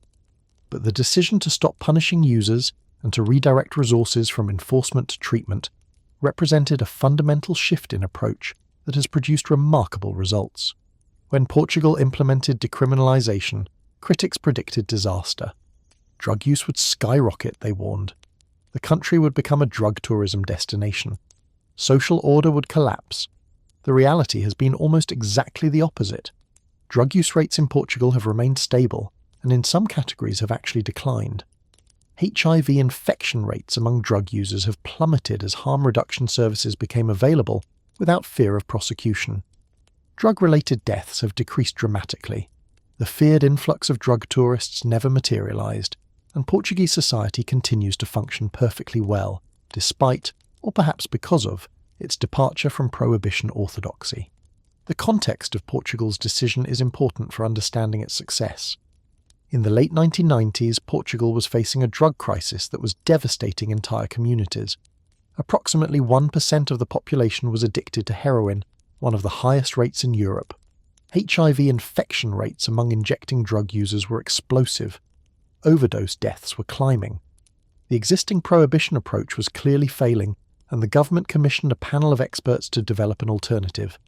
But the decision to stop punishing users and to redirect resources from enforcement to treatment represented a fundamental shift in approach that has produced remarkable results. When Portugal implemented decriminalisation, critics predicted disaster. Drug use would skyrocket, they warned. The country would become a drug tourism destination. Social order would collapse. The reality has been almost exactly the opposite. Drug use rates in Portugal have remained stable, and in some categories have actually declined. HIV infection rates among drug users have plummeted as harm reduction services became available without fear of prosecution. Drug-related deaths have decreased dramatically. The feared influx of drug tourists never materialised, and Portuguese society continues to function perfectly well, despite, or perhaps because of, its departure from prohibition orthodoxy. The context of Portugal's decision is important for understanding its success. In the late 1990s, Portugal was facing a drug crisis that was devastating entire communities. Approximately 1% of the population was addicted to heroin, one of the highest rates in Europe. HIV infection rates among injecting drug users were explosive. Overdose deaths were climbing. The existing prohibition approach was clearly failing, and the government commissioned a panel of experts to develop an alternative.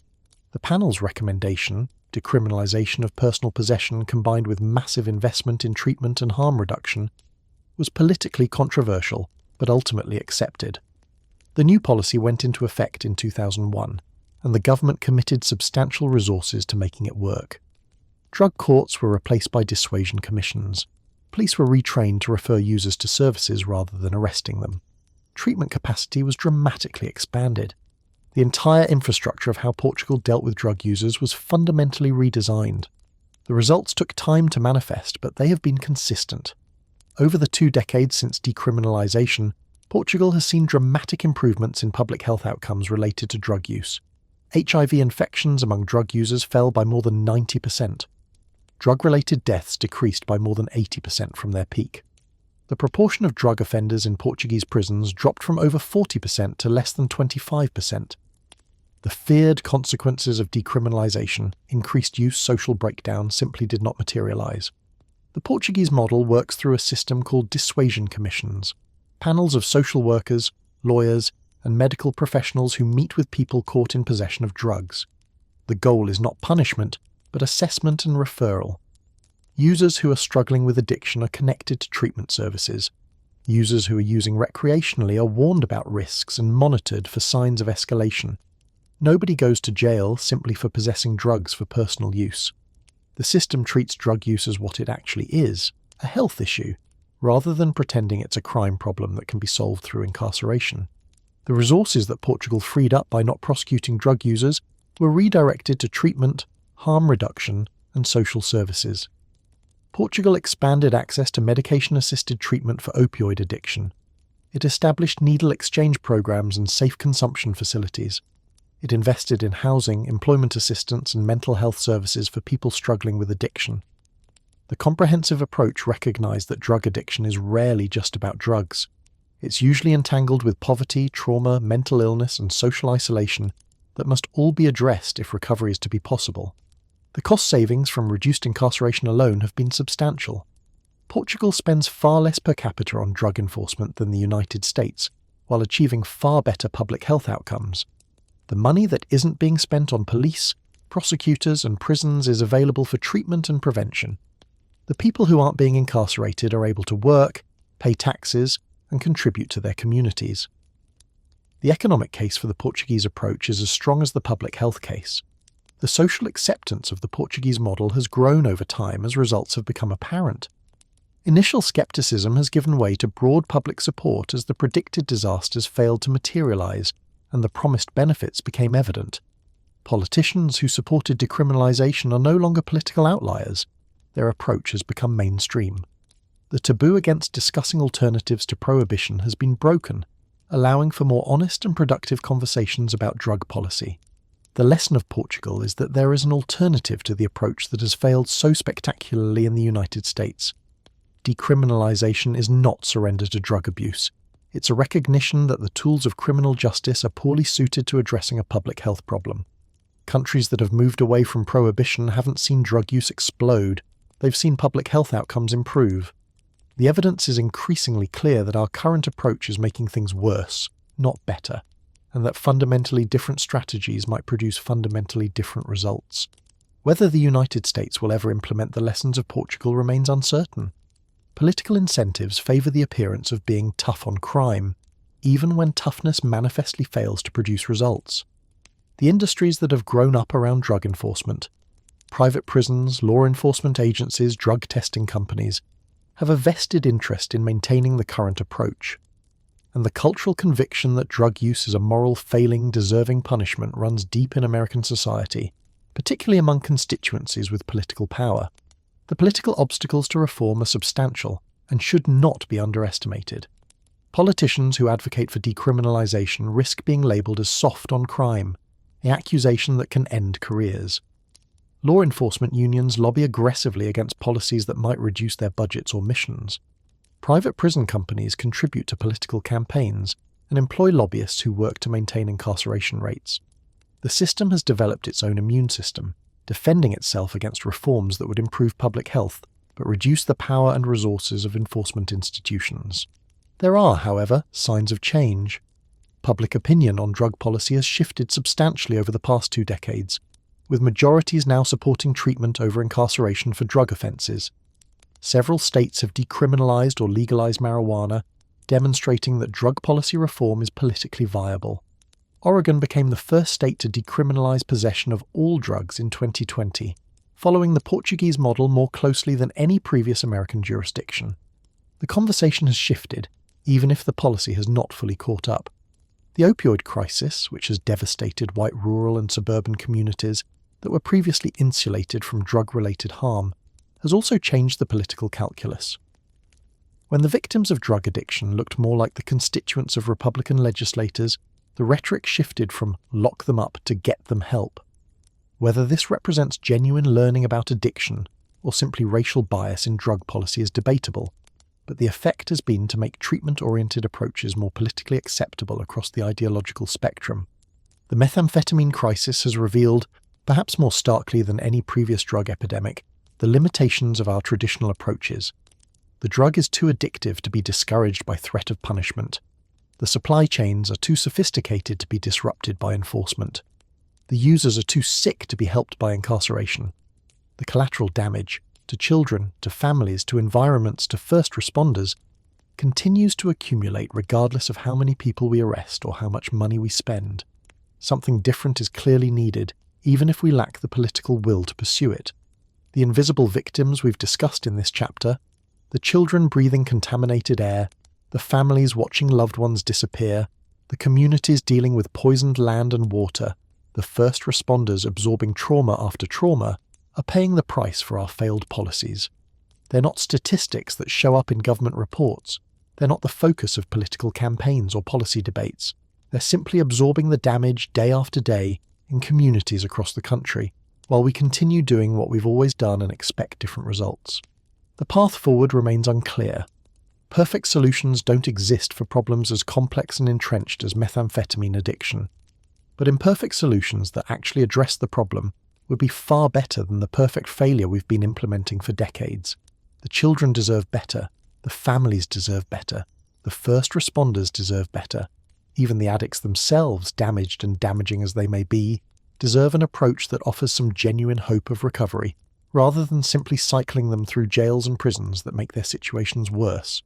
The panel's recommendation, decriminalisation of personal possession combined with massive investment in treatment and harm reduction, was politically controversial but ultimately accepted. The new policy went into effect in 2001, and the government committed substantial resources to making it work. Drug courts were replaced by dissuasion commissions. Police were retrained to refer users to services rather than arresting them. Treatment capacity was dramatically expanded. The entire infrastructure of how Portugal dealt with drug users was fundamentally redesigned. The results took time to manifest, but they have been consistent. Over the 2 decades since decriminalisation, Portugal has seen dramatic improvements in public health outcomes related to drug use. HIV infections among drug users fell by more than 90%. Drug-related deaths decreased by more than 80% from their peak. The proportion of drug offenders in Portuguese prisons dropped from over 40% to less than 25%. The feared consequences of decriminalisation, increased use, social breakdown, simply did not materialise. The Portuguese model works through a system called dissuasion commissions, panels of social workers, lawyers, and medical professionals who meet with people caught in possession of drugs. The goal is not punishment, but assessment and referral. Users who are struggling with addiction are connected to treatment services. Users who are using recreationally are warned about risks and monitored for signs of escalation. Nobody goes to jail simply for possessing drugs for personal use. The system treats drug use as what it actually is, a health issue, rather than pretending it's a crime problem that can be solved through incarceration. The resources that Portugal freed up by not prosecuting drug users were redirected to treatment, harm reduction, and social services. Portugal expanded access to medication-assisted treatment for opioid addiction. It established needle exchange programs and safe consumption facilities. It invested in housing, employment assistance, and mental health services for people struggling with addiction. The comprehensive approach recognized that drug addiction is rarely just about drugs. It's usually entangled with poverty, trauma, mental illness, and social isolation that must all be addressed if recovery is to be possible. The cost savings from reduced incarceration alone have been substantial. Portugal spends far less per capita on drug enforcement than the United States, while achieving far better public health outcomes. The money that isn't being spent on police, prosecutors, and prisons is available for treatment and prevention. The people who aren't being incarcerated are able to work, pay taxes, and contribute to their communities. The economic case for the Portuguese approach is as strong as the public health case. The social acceptance of the Portuguese model has grown over time as results have become apparent. Initial skepticism has given way to broad public support as the predicted disasters failed to materialise and the promised benefits became evident. Politicians who supported decriminalisation are no longer political outliers. Their approach has become mainstream. The taboo against discussing alternatives to prohibition has been broken, allowing for more honest and productive conversations about drug policy. The lesson of Portugal is that there is an alternative to the approach that has failed so spectacularly in the United States. Decriminalisation is not surrender to drug abuse. It's a recognition that the tools of criminal justice are poorly suited to addressing a public health problem. Countries that have moved away from prohibition haven't seen drug use explode. They've seen public health outcomes improve. The evidence is increasingly clear that our current approach is making things worse, not better, and that fundamentally different strategies might produce fundamentally different results. Whether the United States will ever implement the lessons of Portugal remains uncertain. Political incentives favour the appearance of being tough on crime, even when toughness manifestly fails to produce results. The industries that have grown up around drug enforcement, private prisons, law enforcement agencies, drug testing companies, have a vested interest in maintaining the current approach. And the cultural conviction that drug use is a moral failing deserving punishment runs deep in American society, particularly among constituencies with political power. The political obstacles to reform are substantial and should not be underestimated. Politicians who advocate for decriminalisation risk being labelled as soft on crime, an accusation that can end careers. Law enforcement unions lobby aggressively against policies that might reduce their budgets or missions. Private prison companies contribute to political campaigns and employ lobbyists who work to maintain incarceration rates. The system has developed its own immune system, defending itself against reforms that would improve public health but reduce the power and resources of enforcement institutions. There are, however, signs of change. Public opinion on drug policy has shifted substantially over the past 2 decades, with majorities now supporting treatment over incarceration for drug offences. Several states have decriminalised or legalised marijuana, demonstrating that drug policy reform is politically viable. Oregon became the first state to decriminalise possession of all drugs in 2020, following the Portuguese model more closely than any previous American jurisdiction. The conversation has shifted, even if the policy has not fully caught up. The opioid crisis, which has devastated white rural and suburban communities, that were previously insulated from drug-related harm, has also changed the political calculus. When the victims of drug addiction looked more like the constituents of Republican legislators, the rhetoric shifted from lock them up to get them help. Whether this represents genuine learning about addiction or simply racial bias in drug policy is debatable, but the effect has been to make treatment-oriented approaches more politically acceptable across the ideological spectrum. The methamphetamine crisis has revealed, perhaps more starkly than any previous drug epidemic, the limitations of our traditional approaches. The drug is too addictive to be discouraged by threat of punishment. The supply chains are too sophisticated to be disrupted by enforcement. The users are too sick to be helped by incarceration. The collateral damage, to children, to families, to environments, to first responders, continues to accumulate regardless of how many people we arrest or how much money we spend. Something different is clearly needed, even if we lack the political will to pursue it. The invisible victims we've discussed in this chapter, the children breathing contaminated air, the families watching loved ones disappear, the communities dealing with poisoned land and water, the first responders absorbing trauma after trauma, are paying the price for our failed policies. They're not statistics that show up in government reports. They're not the focus of political campaigns or policy debates. They're simply absorbing the damage day after day in communities across the country, while we continue doing what we've always done and expect different results. The path forward remains unclear. Perfect solutions don't exist for problems as complex and entrenched as methamphetamine addiction. But imperfect solutions that actually address the problem would be far better than the perfect failure we've been implementing for decades. The children deserve better. The families deserve better. The first responders deserve better. Even the addicts themselves, damaged and damaging as they may be, deserve an approach that offers some genuine hope of recovery, rather than simply cycling them through jails and prisons that make their situations worse.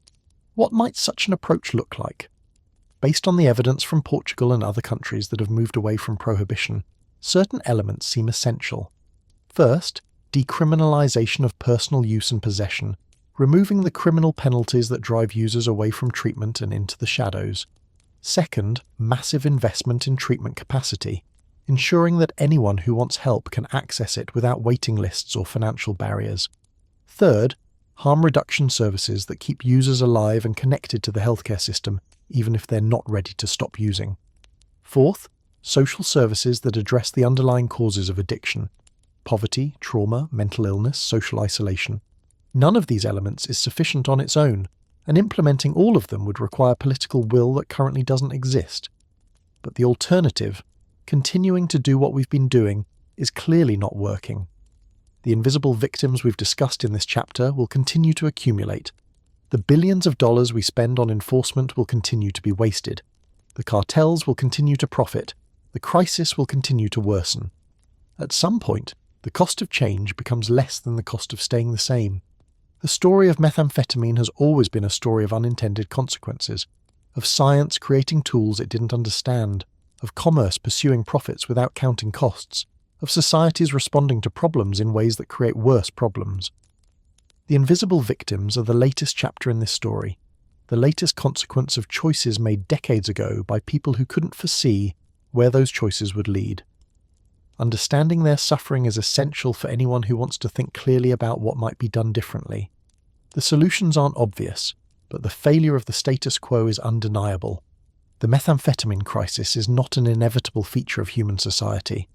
What might such an approach look like? Based on the evidence from Portugal and other countries that have moved away from prohibition, certain elements seem essential. First, decriminalisation of personal use and possession, removing the criminal penalties that drive users away from treatment and into the shadows. Second, massive investment in treatment capacity, ensuring that anyone who wants help can access it without waiting lists or financial barriers. Third, harm reduction services that keep users alive and connected to the healthcare system, even if they're not ready to stop using. Fourth, social services that address the underlying causes of addiction: poverty, trauma, mental illness, social isolation. None of these elements is sufficient on its own, and implementing all of them would require political will that currently doesn't exist. But the alternative, continuing to do what we've been doing, is clearly not working. The invisible victims we've discussed in this chapter will continue to accumulate. The billions of dollars we spend on enforcement will continue to be wasted. The cartels will continue to profit. The crisis will continue to worsen. At some point, the cost of change becomes less than the cost of staying the same. The story of methamphetamine has always been a story of unintended consequences, of science creating tools it didn't understand, of commerce pursuing profits without counting costs, of societies responding to problems in ways that create worse problems. The invisible victims are the latest chapter in this story, the latest consequence of choices made decades ago by people who couldn't foresee where those choices would lead. Understanding their suffering is essential for anyone who wants to think clearly about what might be done differently. The solutions aren't obvious, but the failure of the status quo is undeniable. The methamphetamine crisis is not an inevitable feature of human society.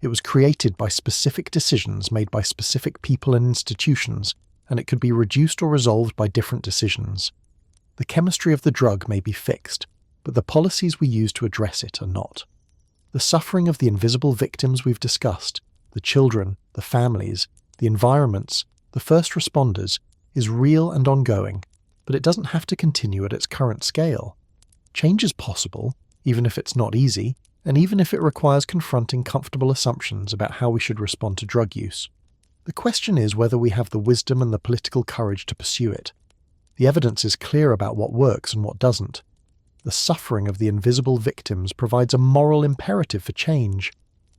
It was created by specific decisions made by specific people and institutions, and it could be reduced or resolved by different decisions. The chemistry of the drug may be fixed, but the policies we use to address it are not. The suffering of the invisible victims we've discussed, the children, the families, the environments, the first responders, is real and ongoing, but it doesn't have to continue at its current scale. Change is possible, even if it's not easy, and even if it requires confronting comfortable assumptions about how we should respond to drug use. The question is whether we have the wisdom and the political courage to pursue it. The evidence is clear about what works and what doesn't. The suffering of the invisible victims provides a moral imperative for change.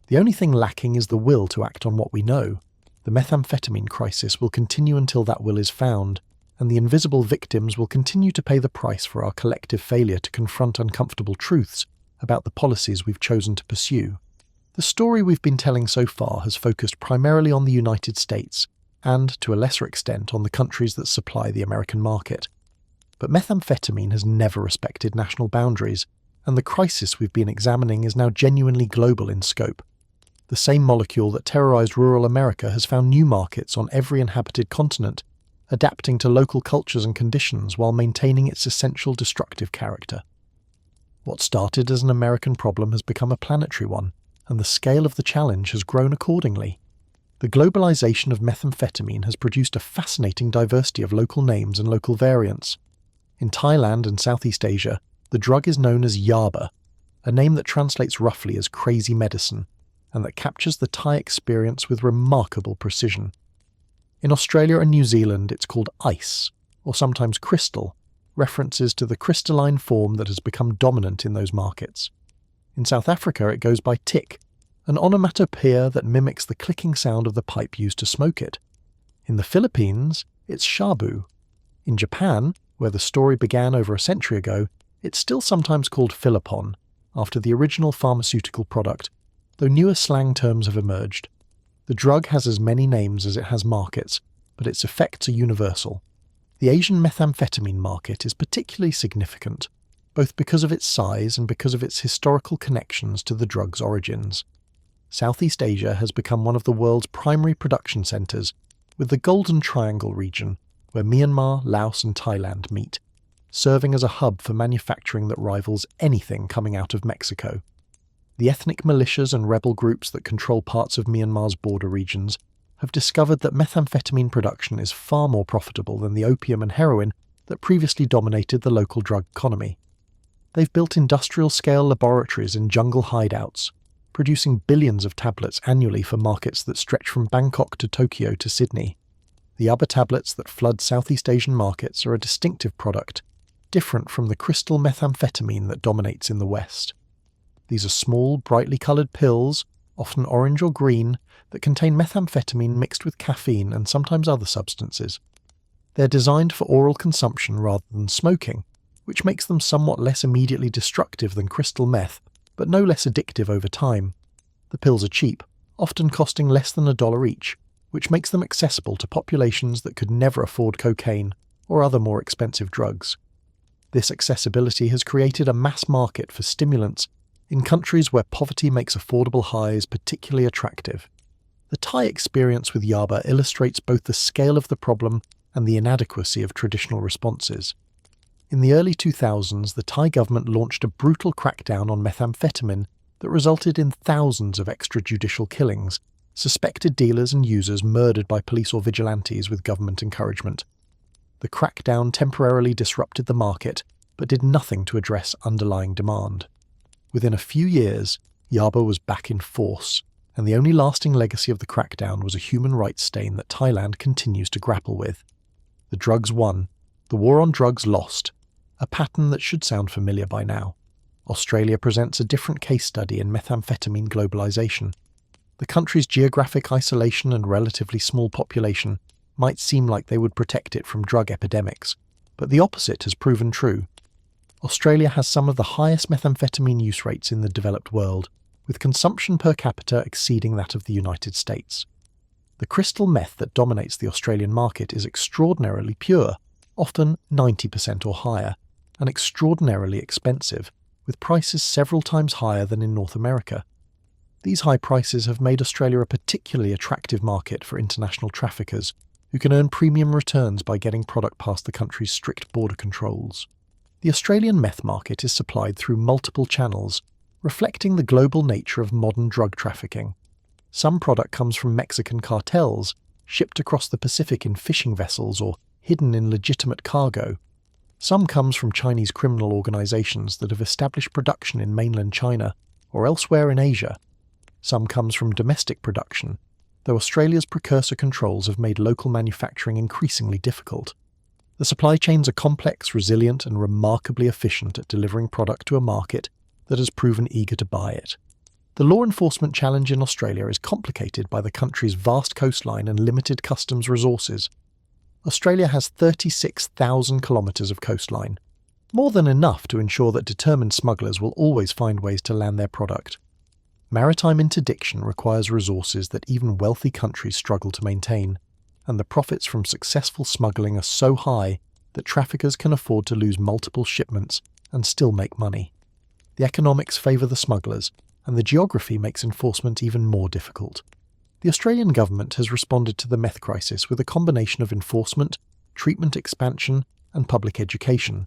The only thing lacking is the will to act on what we know. The methamphetamine crisis will continue until that will is found, and the invisible victims will continue to pay the price for our collective failure to confront uncomfortable truths about the policies we've chosen to pursue. The story we've been telling so far has focused primarily on the United States and, to a lesser extent, on the countries that supply the American market. But methamphetamine has never respected national boundaries, and the crisis we've been examining is now genuinely global in scope. The same molecule that terrorized rural America has found new markets on every inhabited continent, adapting to local cultures and conditions while maintaining its essential destructive character. What started as an American problem has become a planetary one, and the scale of the challenge has grown accordingly. The globalization of methamphetamine has produced a fascinating diversity of local names and local variants. In Thailand and Southeast Asia, the drug is known as yaba, a name that translates roughly as crazy medicine, and that captures the Thai experience with remarkable precision. In Australia and New Zealand, it's called ice, or sometimes crystal, references to the crystalline form that has become dominant in those markets. In South Africa, it goes by tick, an onomatopoeia that mimics the clicking sound of the pipe used to smoke it. In the Philippines, it's shabu. In Japan, where the story began over a century ago, it's still sometimes called Philipon, after the original pharmaceutical product, though newer slang terms have emerged. The drug has as many names as it has markets, but its effects are universal. The Asian methamphetamine market is particularly significant, both because of its size and because of its historical connections to the drug's origins. Southeast Asia has become one of the world's primary production centres, with the Golden Triangle region, where Myanmar, Laos and Thailand meet, serving as a hub for manufacturing that rivals anything coming out of Mexico. The ethnic militias and rebel groups that control parts of Myanmar's border regions have discovered that methamphetamine production is far more profitable than the opium and heroin that previously dominated the local drug economy. They've built industrial-scale laboratories in jungle hideouts, producing billions of tablets annually for markets that stretch from Bangkok to Tokyo to Sydney. The yaba tablets that flood Southeast Asian markets are a distinctive product, different from the crystal methamphetamine that dominates in the West. These are small, brightly coloured pills, often orange or green, that contain methamphetamine mixed with caffeine and sometimes other substances. They're designed for oral consumption rather than smoking, which makes them somewhat less immediately destructive than crystal meth, but no less addictive over time. The pills are cheap, often costing less than $1 each, which makes them accessible to populations that could never afford cocaine or other more expensive drugs. This accessibility has created a mass market for stimulants in countries where poverty makes affordable highs particularly attractive. The Thai experience with yaba illustrates both the scale of the problem and the inadequacy of traditional responses. In the early 2000s, the Thai government launched a brutal crackdown on methamphetamine that resulted in thousands of extrajudicial killings, suspected dealers and users murdered by police or vigilantes with government encouragement. The crackdown temporarily disrupted the market, but did nothing to address underlying demand. Within a few years, yaba was back in force, and the only lasting legacy of the crackdown was a human rights stain that Thailand continues to grapple with. The drugs won, the war on drugs lost, a pattern that should sound familiar by now. Australia presents a different case study in methamphetamine globalization. The country's geographic isolation and relatively small population might seem like they would protect it from drug epidemics, but the opposite has proven true. Australia has some of the highest methamphetamine use rates in the developed world, with consumption per capita exceeding that of the United States. The crystal meth that dominates the Australian market is extraordinarily pure, often 90% or higher, and extraordinarily expensive, with prices several times higher than in North America. These high prices have made Australia a particularly attractive market for international traffickers, who can earn premium returns by getting product past the country's strict border controls. The Australian meth market is supplied through multiple channels, reflecting the global nature of modern drug trafficking. Some product comes from Mexican cartels, shipped across the Pacific in fishing vessels or hidden in legitimate cargo. Some comes from Chinese criminal organizations that have established production in mainland China or elsewhere in Asia. Some comes from domestic production, though Australia's precursor controls have made local manufacturing increasingly difficult. The supply chains are complex, resilient, and remarkably efficient at delivering product to a market that has proven eager to buy it. The law enforcement challenge in Australia is complicated by the country's vast coastline and limited customs resources. Australia has 36,000 kilometres of coastline, more than enough to ensure that determined smugglers will always find ways to land their product. Maritime interdiction requires resources that even wealthy countries struggle to maintain, and the profits from successful smuggling are so high that traffickers can afford to lose multiple shipments and still make money. The economics favour the smugglers, and the geography makes enforcement even more difficult. The Australian government has responded to the meth crisis with a combination of enforcement, treatment expansion, and public education.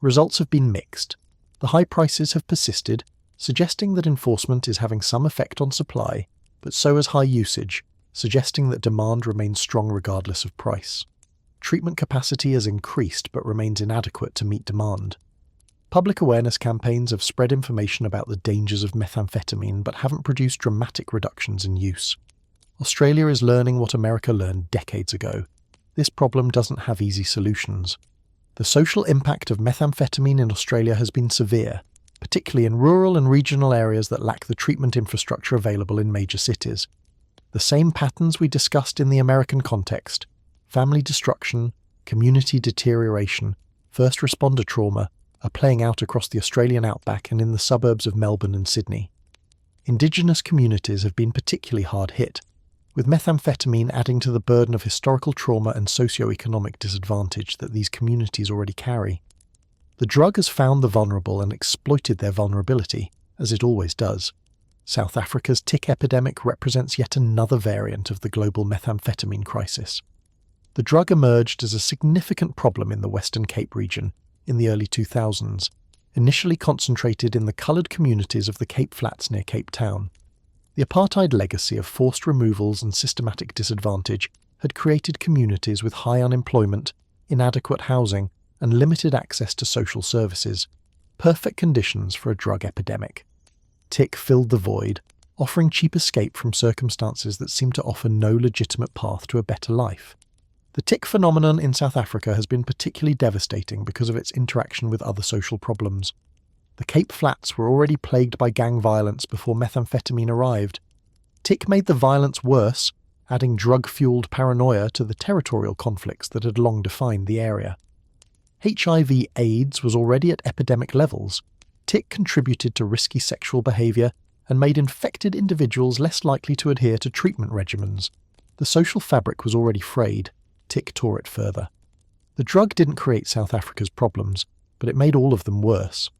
Results have been mixed. The high prices have persisted, suggesting that enforcement is having some effect on supply, but so has high usage, suggesting that demand remains strong regardless of price. Treatment capacity has increased but remains inadequate to meet demand. Public awareness campaigns have spread information about the dangers of methamphetamine but haven't produced dramatic reductions in use. Australia is learning what America learned decades ago. This problem doesn't have easy solutions. The social impact of methamphetamine in Australia has been severe, particularly in rural and regional areas that lack the treatment infrastructure available in major cities. The same patterns we discussed in the American context — family destruction, community deterioration, first responder trauma — are playing out across the Australian outback and in the suburbs of Melbourne and Sydney. Indigenous communities have been particularly hard hit, with methamphetamine adding to the burden of historical trauma and socio-economic disadvantage that these communities already carry. The drug has found the vulnerable and exploited their vulnerability, as it always does. South Africa's tick epidemic represents yet another variant of the global methamphetamine crisis. The drug emerged as a significant problem in the Western Cape region in the early 2000s, initially concentrated in the coloured communities of the Cape Flats near Cape Town. The apartheid legacy of forced removals and systematic disadvantage had created communities with high unemployment, inadequate housing, and limited access to social services, perfect conditions for a drug epidemic. Tick filled the void, offering cheap escape from circumstances that seemed to offer no legitimate path to a better life. The tick phenomenon in South Africa has been particularly devastating because of its interaction with other social problems. The Cape Flats were already plagued by gang violence before methamphetamine arrived. Tick made the violence worse, adding drug-fueled paranoia to the territorial conflicts that had long defined the area. HIV/AIDS was already at epidemic levels. Tick contributed to risky sexual behaviour and made infected individuals less likely to adhere to treatment regimens. The social fabric was already frayed. Tick tore it further. The drug didn't create South Africa's problems, but it made all of them worse.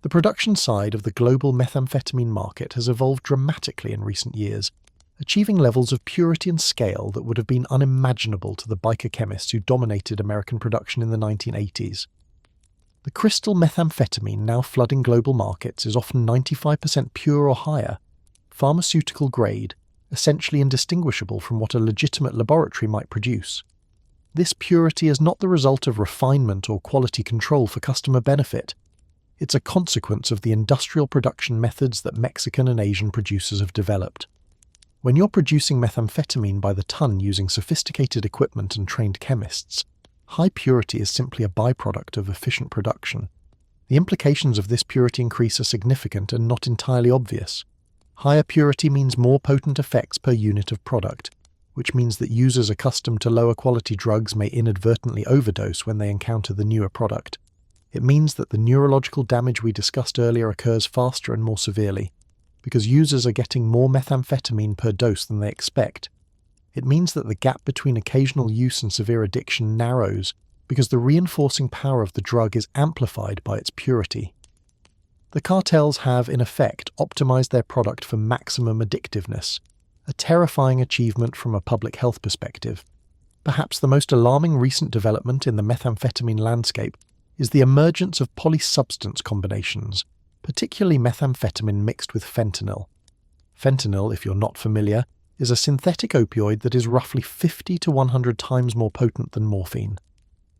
The production side of the global methamphetamine market has evolved dramatically in recent years, achieving levels of purity and scale that would have been unimaginable to the biker chemists who dominated American production in the 1980s. The crystal methamphetamine now flooding global markets is often 95% pure or higher, pharmaceutical grade, essentially indistinguishable from what a legitimate laboratory might produce. This purity is not the result of refinement or quality control for customer benefit. It's a consequence of the industrial production methods that Mexican and Asian producers have developed. When you're producing methamphetamine by the ton using sophisticated equipment and trained chemists, high purity is simply a byproduct of efficient production. The implications of this purity increase are significant and not entirely obvious. Higher purity means more potent effects per unit of product, which means that users accustomed to lower quality drugs may inadvertently overdose when they encounter the newer product. It means that the neurological damage we discussed earlier occurs faster and more severely, because users are getting more methamphetamine per dose than they expect. It means that the gap between occasional use and severe addiction narrows, because the reinforcing power of the drug is amplified by its purity. The cartels have, in effect, optimized their product for maximum addictiveness, a terrifying achievement from a public health perspective. Perhaps the most alarming recent development in the methamphetamine landscape is the emergence of polysubstance combinations, particularly methamphetamine mixed with fentanyl. Fentanyl, if you're not familiar, is a synthetic opioid that is roughly 50 to 100 times more potent than morphine.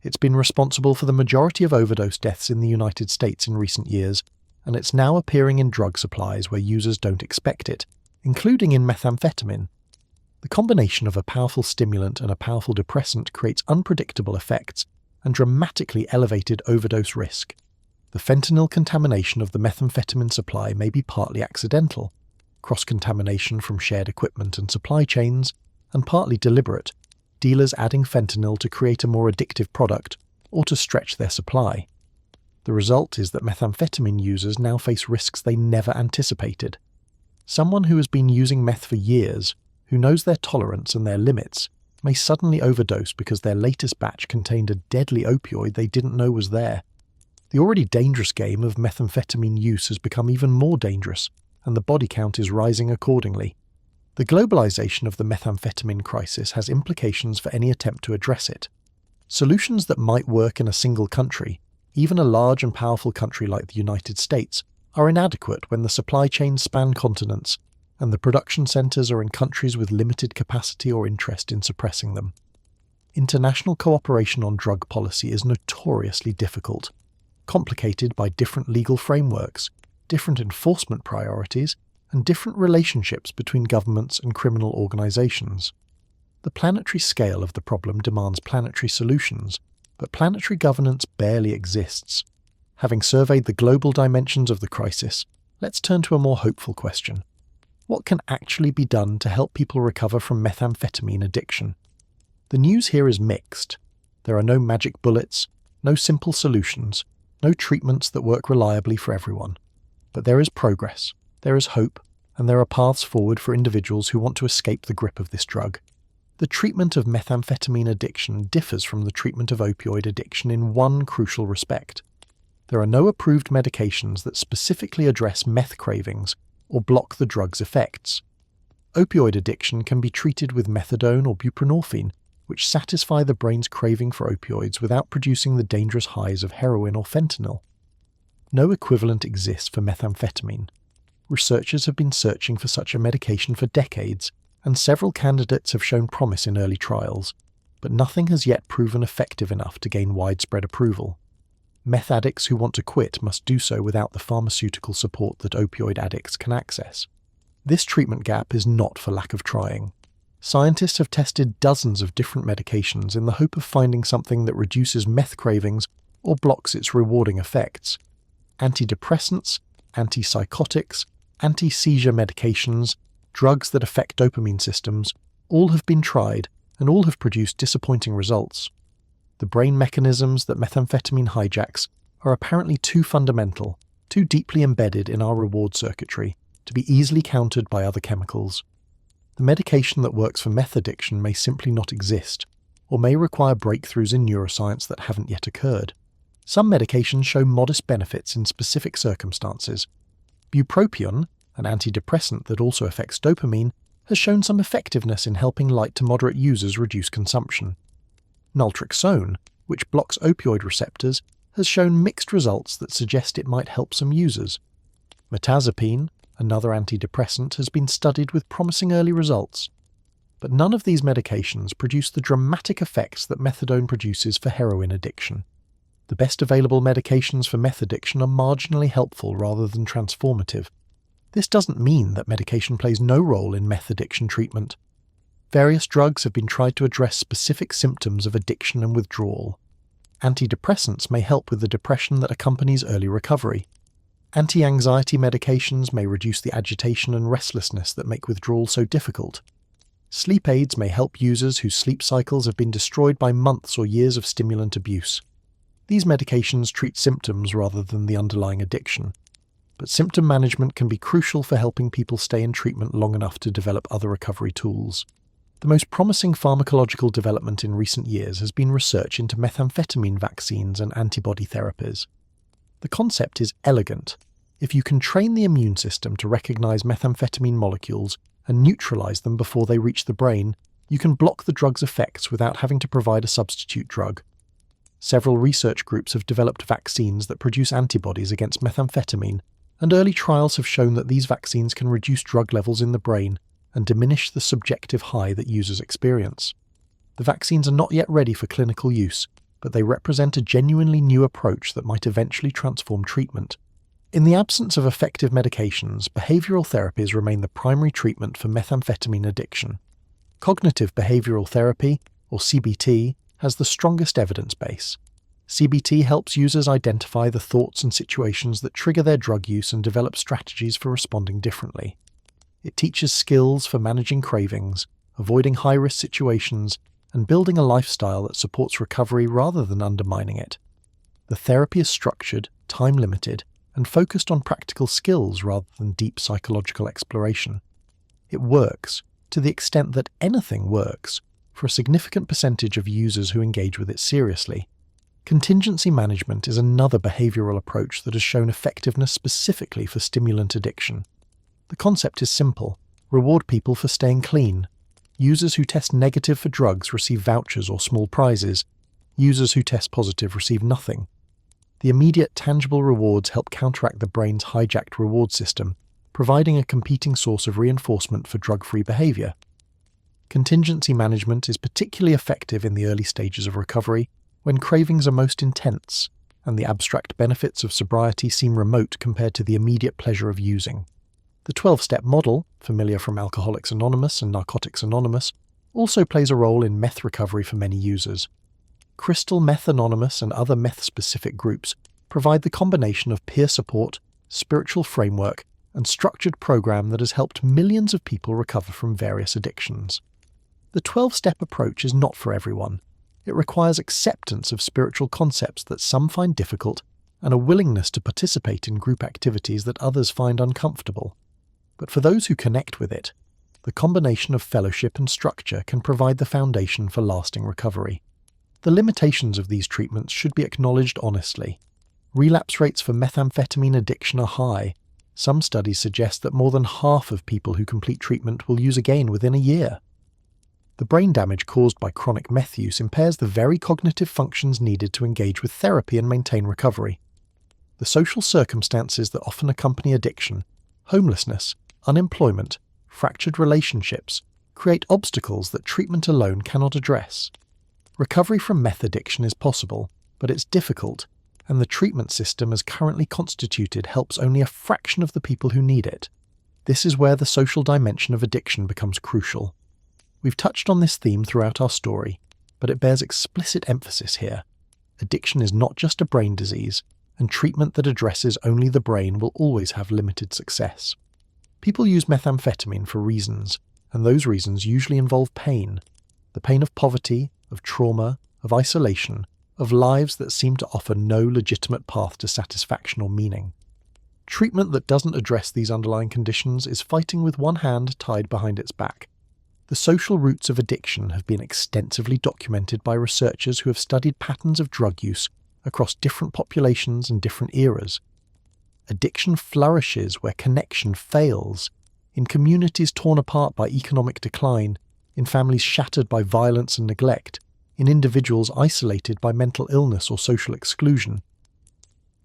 It's been responsible for the majority of overdose deaths in the United States in recent years, and it's now appearing in drug supplies where users don't expect it, including in methamphetamine. The combination of a powerful stimulant and a powerful depressant creates unpredictable effects and dramatically elevated overdose risk. The fentanyl contamination of the methamphetamine supply may be partly accidental, cross-contamination from shared equipment and supply chains, and partly deliberate, dealers adding fentanyl to create a more addictive product or to stretch their supply. The result is that methamphetamine users now face risks they never anticipated. Someone who has been using meth for years, who knows their tolerance and their limits, may suddenly overdose because their latest batch contained a deadly opioid they didn't know was there. The already dangerous game of methamphetamine use has become even more dangerous, and the body count is rising accordingly. The globalization of the methamphetamine crisis has implications for any attempt to address it. Solutions that might work in a single country, even a large and powerful country like the United States, are inadequate when the supply chains span continents and the production centers are in countries with limited capacity or interest in suppressing them. International cooperation on drug policy is notoriously difficult, complicated by different legal frameworks, different enforcement priorities, and different relationships between governments and criminal organizations. The planetary scale of the problem demands planetary solutions, but planetary governance barely exists. Having surveyed the global dimensions of the crisis, let's turn to a more hopeful question. What can actually be done to help people recover from methamphetamine addiction? The news here is mixed. There are no magic bullets, no simple solutions, no treatments that work reliably for everyone. But there is progress, there is hope, and there are paths forward for individuals who want to escape the grip of this drug. The treatment of methamphetamine addiction differs from the treatment of opioid addiction in one crucial respect. There are no approved medications that specifically address meth cravings or block the drug's effects. Opioid addiction can be treated with methadone or buprenorphine, which satisfy the brain's craving for opioids without producing the dangerous highs of heroin or fentanyl. No equivalent exists for methamphetamine. Researchers have been searching for such a medication for decades, and several candidates have shown promise in early trials, but nothing has yet proven effective enough to gain widespread approval. Meth addicts who want to quit must do so without the pharmaceutical support that opioid addicts can access. This treatment gap is not for lack of trying. Scientists have tested dozens of different medications in the hope of finding something that reduces meth cravings or blocks its rewarding effects. Antidepressants, antipsychotics, anti-seizure medications, drugs that affect dopamine systems, all have been tried and all have produced disappointing results. The brain mechanisms that methamphetamine hijacks are apparently too fundamental, too deeply embedded in our reward circuitry, to be easily countered by other chemicals. The medication that works for meth addiction may simply not exist, or may require breakthroughs in neuroscience that haven't yet occurred. Some medications show modest benefits in specific circumstances. Bupropion, an antidepressant that also affects dopamine, has shown some effectiveness in helping light to moderate users reduce consumption. Naltrexone, which blocks opioid receptors, has shown mixed results that suggest it might help some users. Mirtazapine, another antidepressant, has been studied with promising early results. But none of these medications produce the dramatic effects that methadone produces for heroin addiction. The best available medications for meth addiction are marginally helpful rather than transformative. This doesn't mean that medication plays no role in meth addiction treatment. Various drugs have been tried to address specific symptoms of addiction and withdrawal. Antidepressants may help with the depression that accompanies early recovery. Anti-anxiety medications may reduce the agitation and restlessness that make withdrawal so difficult. Sleep aids may help users whose sleep cycles have been destroyed by months or years of stimulant abuse. These medications treat symptoms rather than the underlying addiction. But symptom management can be crucial for helping people stay in treatment long enough to develop other recovery tools. The most promising pharmacological development in recent years has been research into methamphetamine vaccines and antibody therapies. The concept is elegant. If you can train the immune system to recognize methamphetamine molecules and neutralize them before they reach the brain, you can block the drug's effects without having to provide a substitute drug. Several research groups have developed vaccines that produce antibodies against methamphetamine, and early trials have shown that these vaccines can reduce drug levels in the brain and diminish the subjective high that users experience. The vaccines are not yet ready for clinical use, but they represent a genuinely new approach that might eventually transform treatment. In the absence of effective medications, behavioral therapies remain the primary treatment for methamphetamine addiction. Cognitive behavioral therapy, or CBT, has the strongest evidence base. CBT helps users identify the thoughts and situations that trigger their drug use and develop strategies for responding differently. It teaches skills for managing cravings, avoiding high-risk situations, and building a lifestyle that supports recovery rather than undermining it. The therapy is structured, time-limited, and focused on practical skills rather than deep psychological exploration. It works, to the extent that anything works, for a significant percentage of users who engage with it seriously. Contingency management is another behavioral approach that has shown effectiveness specifically for stimulant addiction. The concept is simple: reward people for staying clean. Users who test negative for drugs receive vouchers or small prizes. Users who test positive receive nothing. The immediate tangible rewards help counteract the brain's hijacked reward system, providing a competing source of reinforcement for drug-free behavior. Contingency management is particularly effective in the early stages of recovery, when cravings are most intense, and the abstract benefits of sobriety seem remote compared to the immediate pleasure of using. The 12-step model, familiar from Alcoholics Anonymous and Narcotics Anonymous, also plays a role in meth recovery for many users. Crystal Meth Anonymous and other meth-specific groups provide the combination of peer support, spiritual framework, and structured program that has helped millions of people recover from various addictions. The 12-step approach is not for everyone. It requires acceptance of spiritual concepts that some find difficult and a willingness to participate in group activities that others find uncomfortable. But for those who connect with it, the combination of fellowship and structure can provide the foundation for lasting recovery. The limitations of these treatments should be acknowledged honestly. Relapse rates for methamphetamine addiction are high. Some studies suggest that more than half of people who complete treatment will use again within a year. The brain damage caused by chronic meth use impairs the very cognitive functions needed to engage with therapy and maintain recovery. The social circumstances that often accompany addiction, homelessness, unemployment, fractured relationships, create obstacles that treatment alone cannot address. Recovery from meth addiction is possible, but it's difficult, and the treatment system as currently constituted helps only a fraction of the people who need it. This is where the social dimension of addiction becomes crucial. We've touched on this theme throughout our story, but it bears explicit emphasis here. Addiction is not just a brain disease, and treatment that addresses only the brain will always have limited success. People use methamphetamine for reasons, and those reasons usually involve pain. The pain of poverty, of trauma, of isolation, of lives that seem to offer no legitimate path to satisfaction or meaning. Treatment that doesn't address these underlying conditions is fighting with one hand tied behind its back. The social roots of addiction have been extensively documented by researchers who have studied patterns of drug use across different populations and different eras. Addiction flourishes where connection fails, in communities torn apart by economic decline, in families shattered by violence and neglect, in individuals isolated by mental illness or social exclusion.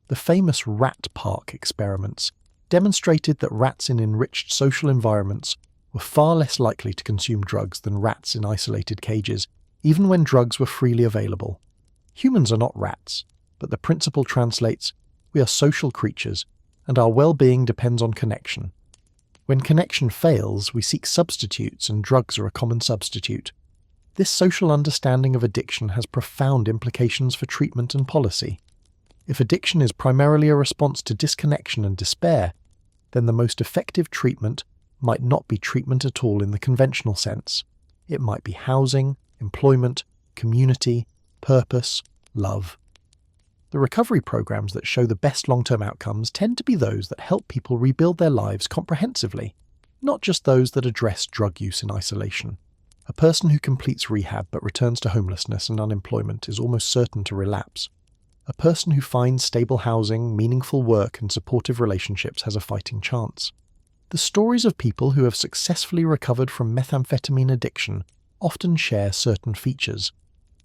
The famous rat park experiments demonstrated that rats in enriched social environments were far less likely to consume drugs than rats in isolated cages, even when drugs were freely available. Humans are not rats, but the principle translates: we are social creatures, and our well-being depends on connection. When connection fails, we seek substitutes, and drugs are a common substitute. This social understanding of addiction has profound implications for treatment and policy. If addiction is primarily a response to disconnection and despair, then the most effective treatment might not be treatment at all in the conventional sense. It might be housing, employment, community, purpose, love. The recovery programs that show the best long-term outcomes tend to be those that help people rebuild their lives comprehensively, not just those that address drug use in isolation. A person who completes rehab but returns to homelessness and unemployment is almost certain to relapse. A person who finds stable housing, meaningful work, and supportive relationships has a fighting chance. The stories of people who have successfully recovered from methamphetamine addiction often share certain features.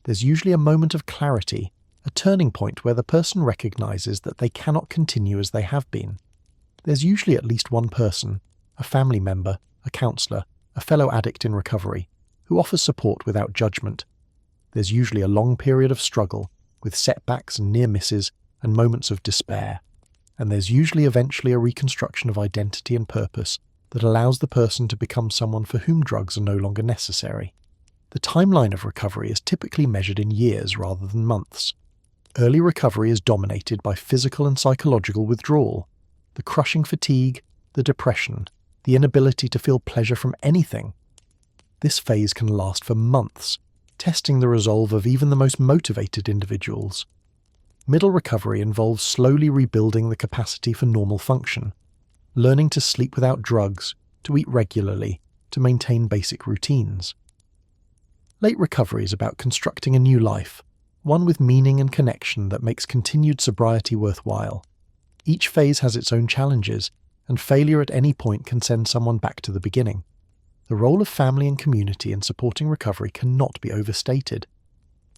There's usually a moment of clarity, a turning point where the person recognizes that they cannot continue as they have been. There's usually at least one person, a family member, a counselor, a fellow addict in recovery, who offers support without judgment. There's usually a long period of struggle, with setbacks and near misses and moments of despair. And there's usually eventually a reconstruction of identity and purpose that allows the person to become someone for whom drugs are no longer necessary. The timeline of recovery is typically measured in years rather than months. Early recovery is dominated by physical and psychological withdrawal, the crushing fatigue, the depression, the inability to feel pleasure from anything. This phase can last for months, testing the resolve of even the most motivated individuals. Middle recovery involves slowly rebuilding the capacity for normal function, learning to sleep without drugs, to eat regularly, to maintain basic routines. Late recovery is about constructing a new life, one with meaning and connection that makes continued sobriety worthwhile. Each phase has its own challenges, and failure at any point can send someone back to the beginning. The role of family and community in supporting recovery cannot be overstated.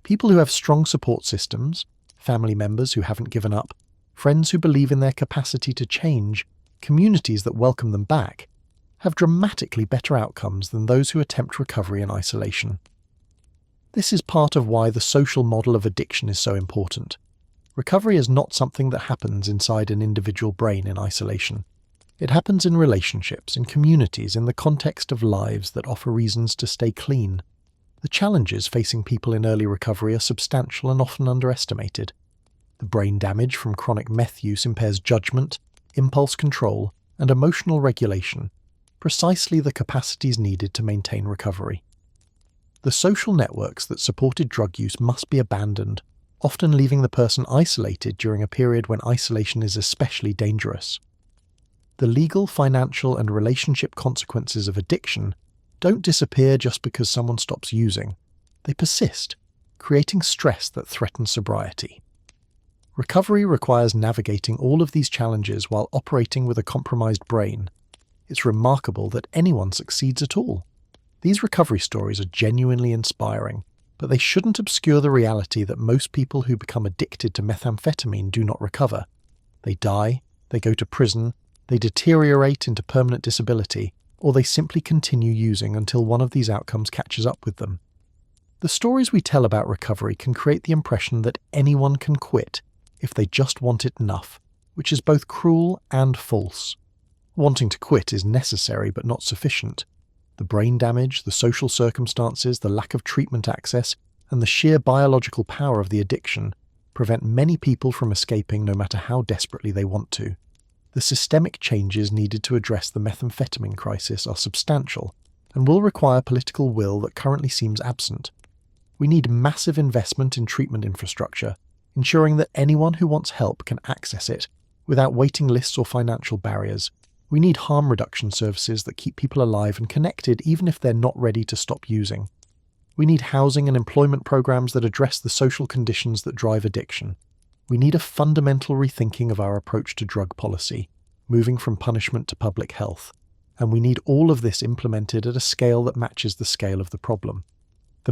People who have strong support systems, family members who haven't given up, friends who believe in their capacity to change, communities that welcome them back, have dramatically better outcomes than those who attempt recovery in isolation. This is part of why the social model of addiction is so important. Recovery is not something that happens inside an individual brain in isolation. It happens in relationships, in communities, in the context of lives that offer reasons to stay clean. The challenges facing people in early recovery are substantial and often underestimated. The brain damage from chronic meth use impairs judgment, impulse control, and emotional regulation, precisely the capacities needed to maintain recovery. The social networks that supported drug use must be abandoned, often leaving the person isolated during a period when isolation is especially dangerous. The legal, financial, and relationship consequences of addiction don't disappear just because someone stops using. They persist, creating stress that threatens sobriety. Recovery requires navigating all of these challenges while operating with a compromised brain. It's remarkable that anyone succeeds at all. These recovery stories are genuinely inspiring, but they shouldn't obscure the reality that most people who become addicted to methamphetamine do not recover. They die, they go to prison, they deteriorate into permanent disability, or they simply continue using until one of these outcomes catches up with them. The stories we tell about recovery can create the impression that anyone can quit if they just want it enough, which is both cruel and false. Wanting to quit is necessary but not sufficient. The brain damage, the social circumstances, the lack of treatment access, and the sheer biological power of the addiction prevent many people from escaping no matter how desperately they want to. The systemic changes needed to address the methamphetamine crisis are substantial and will require political will that currently seems absent. We need massive investment in treatment infrastructure, ensuring that anyone who wants help can access it without waiting lists or financial barriers. We need harm reduction services that keep people alive and connected even if they're not ready to stop using. We need housing and employment programs that address the social conditions that drive addiction. We need a fundamental rethinking of our approach to drug policy, moving from punishment to public health. And we need all of this implemented at a scale that matches the scale of the problem. The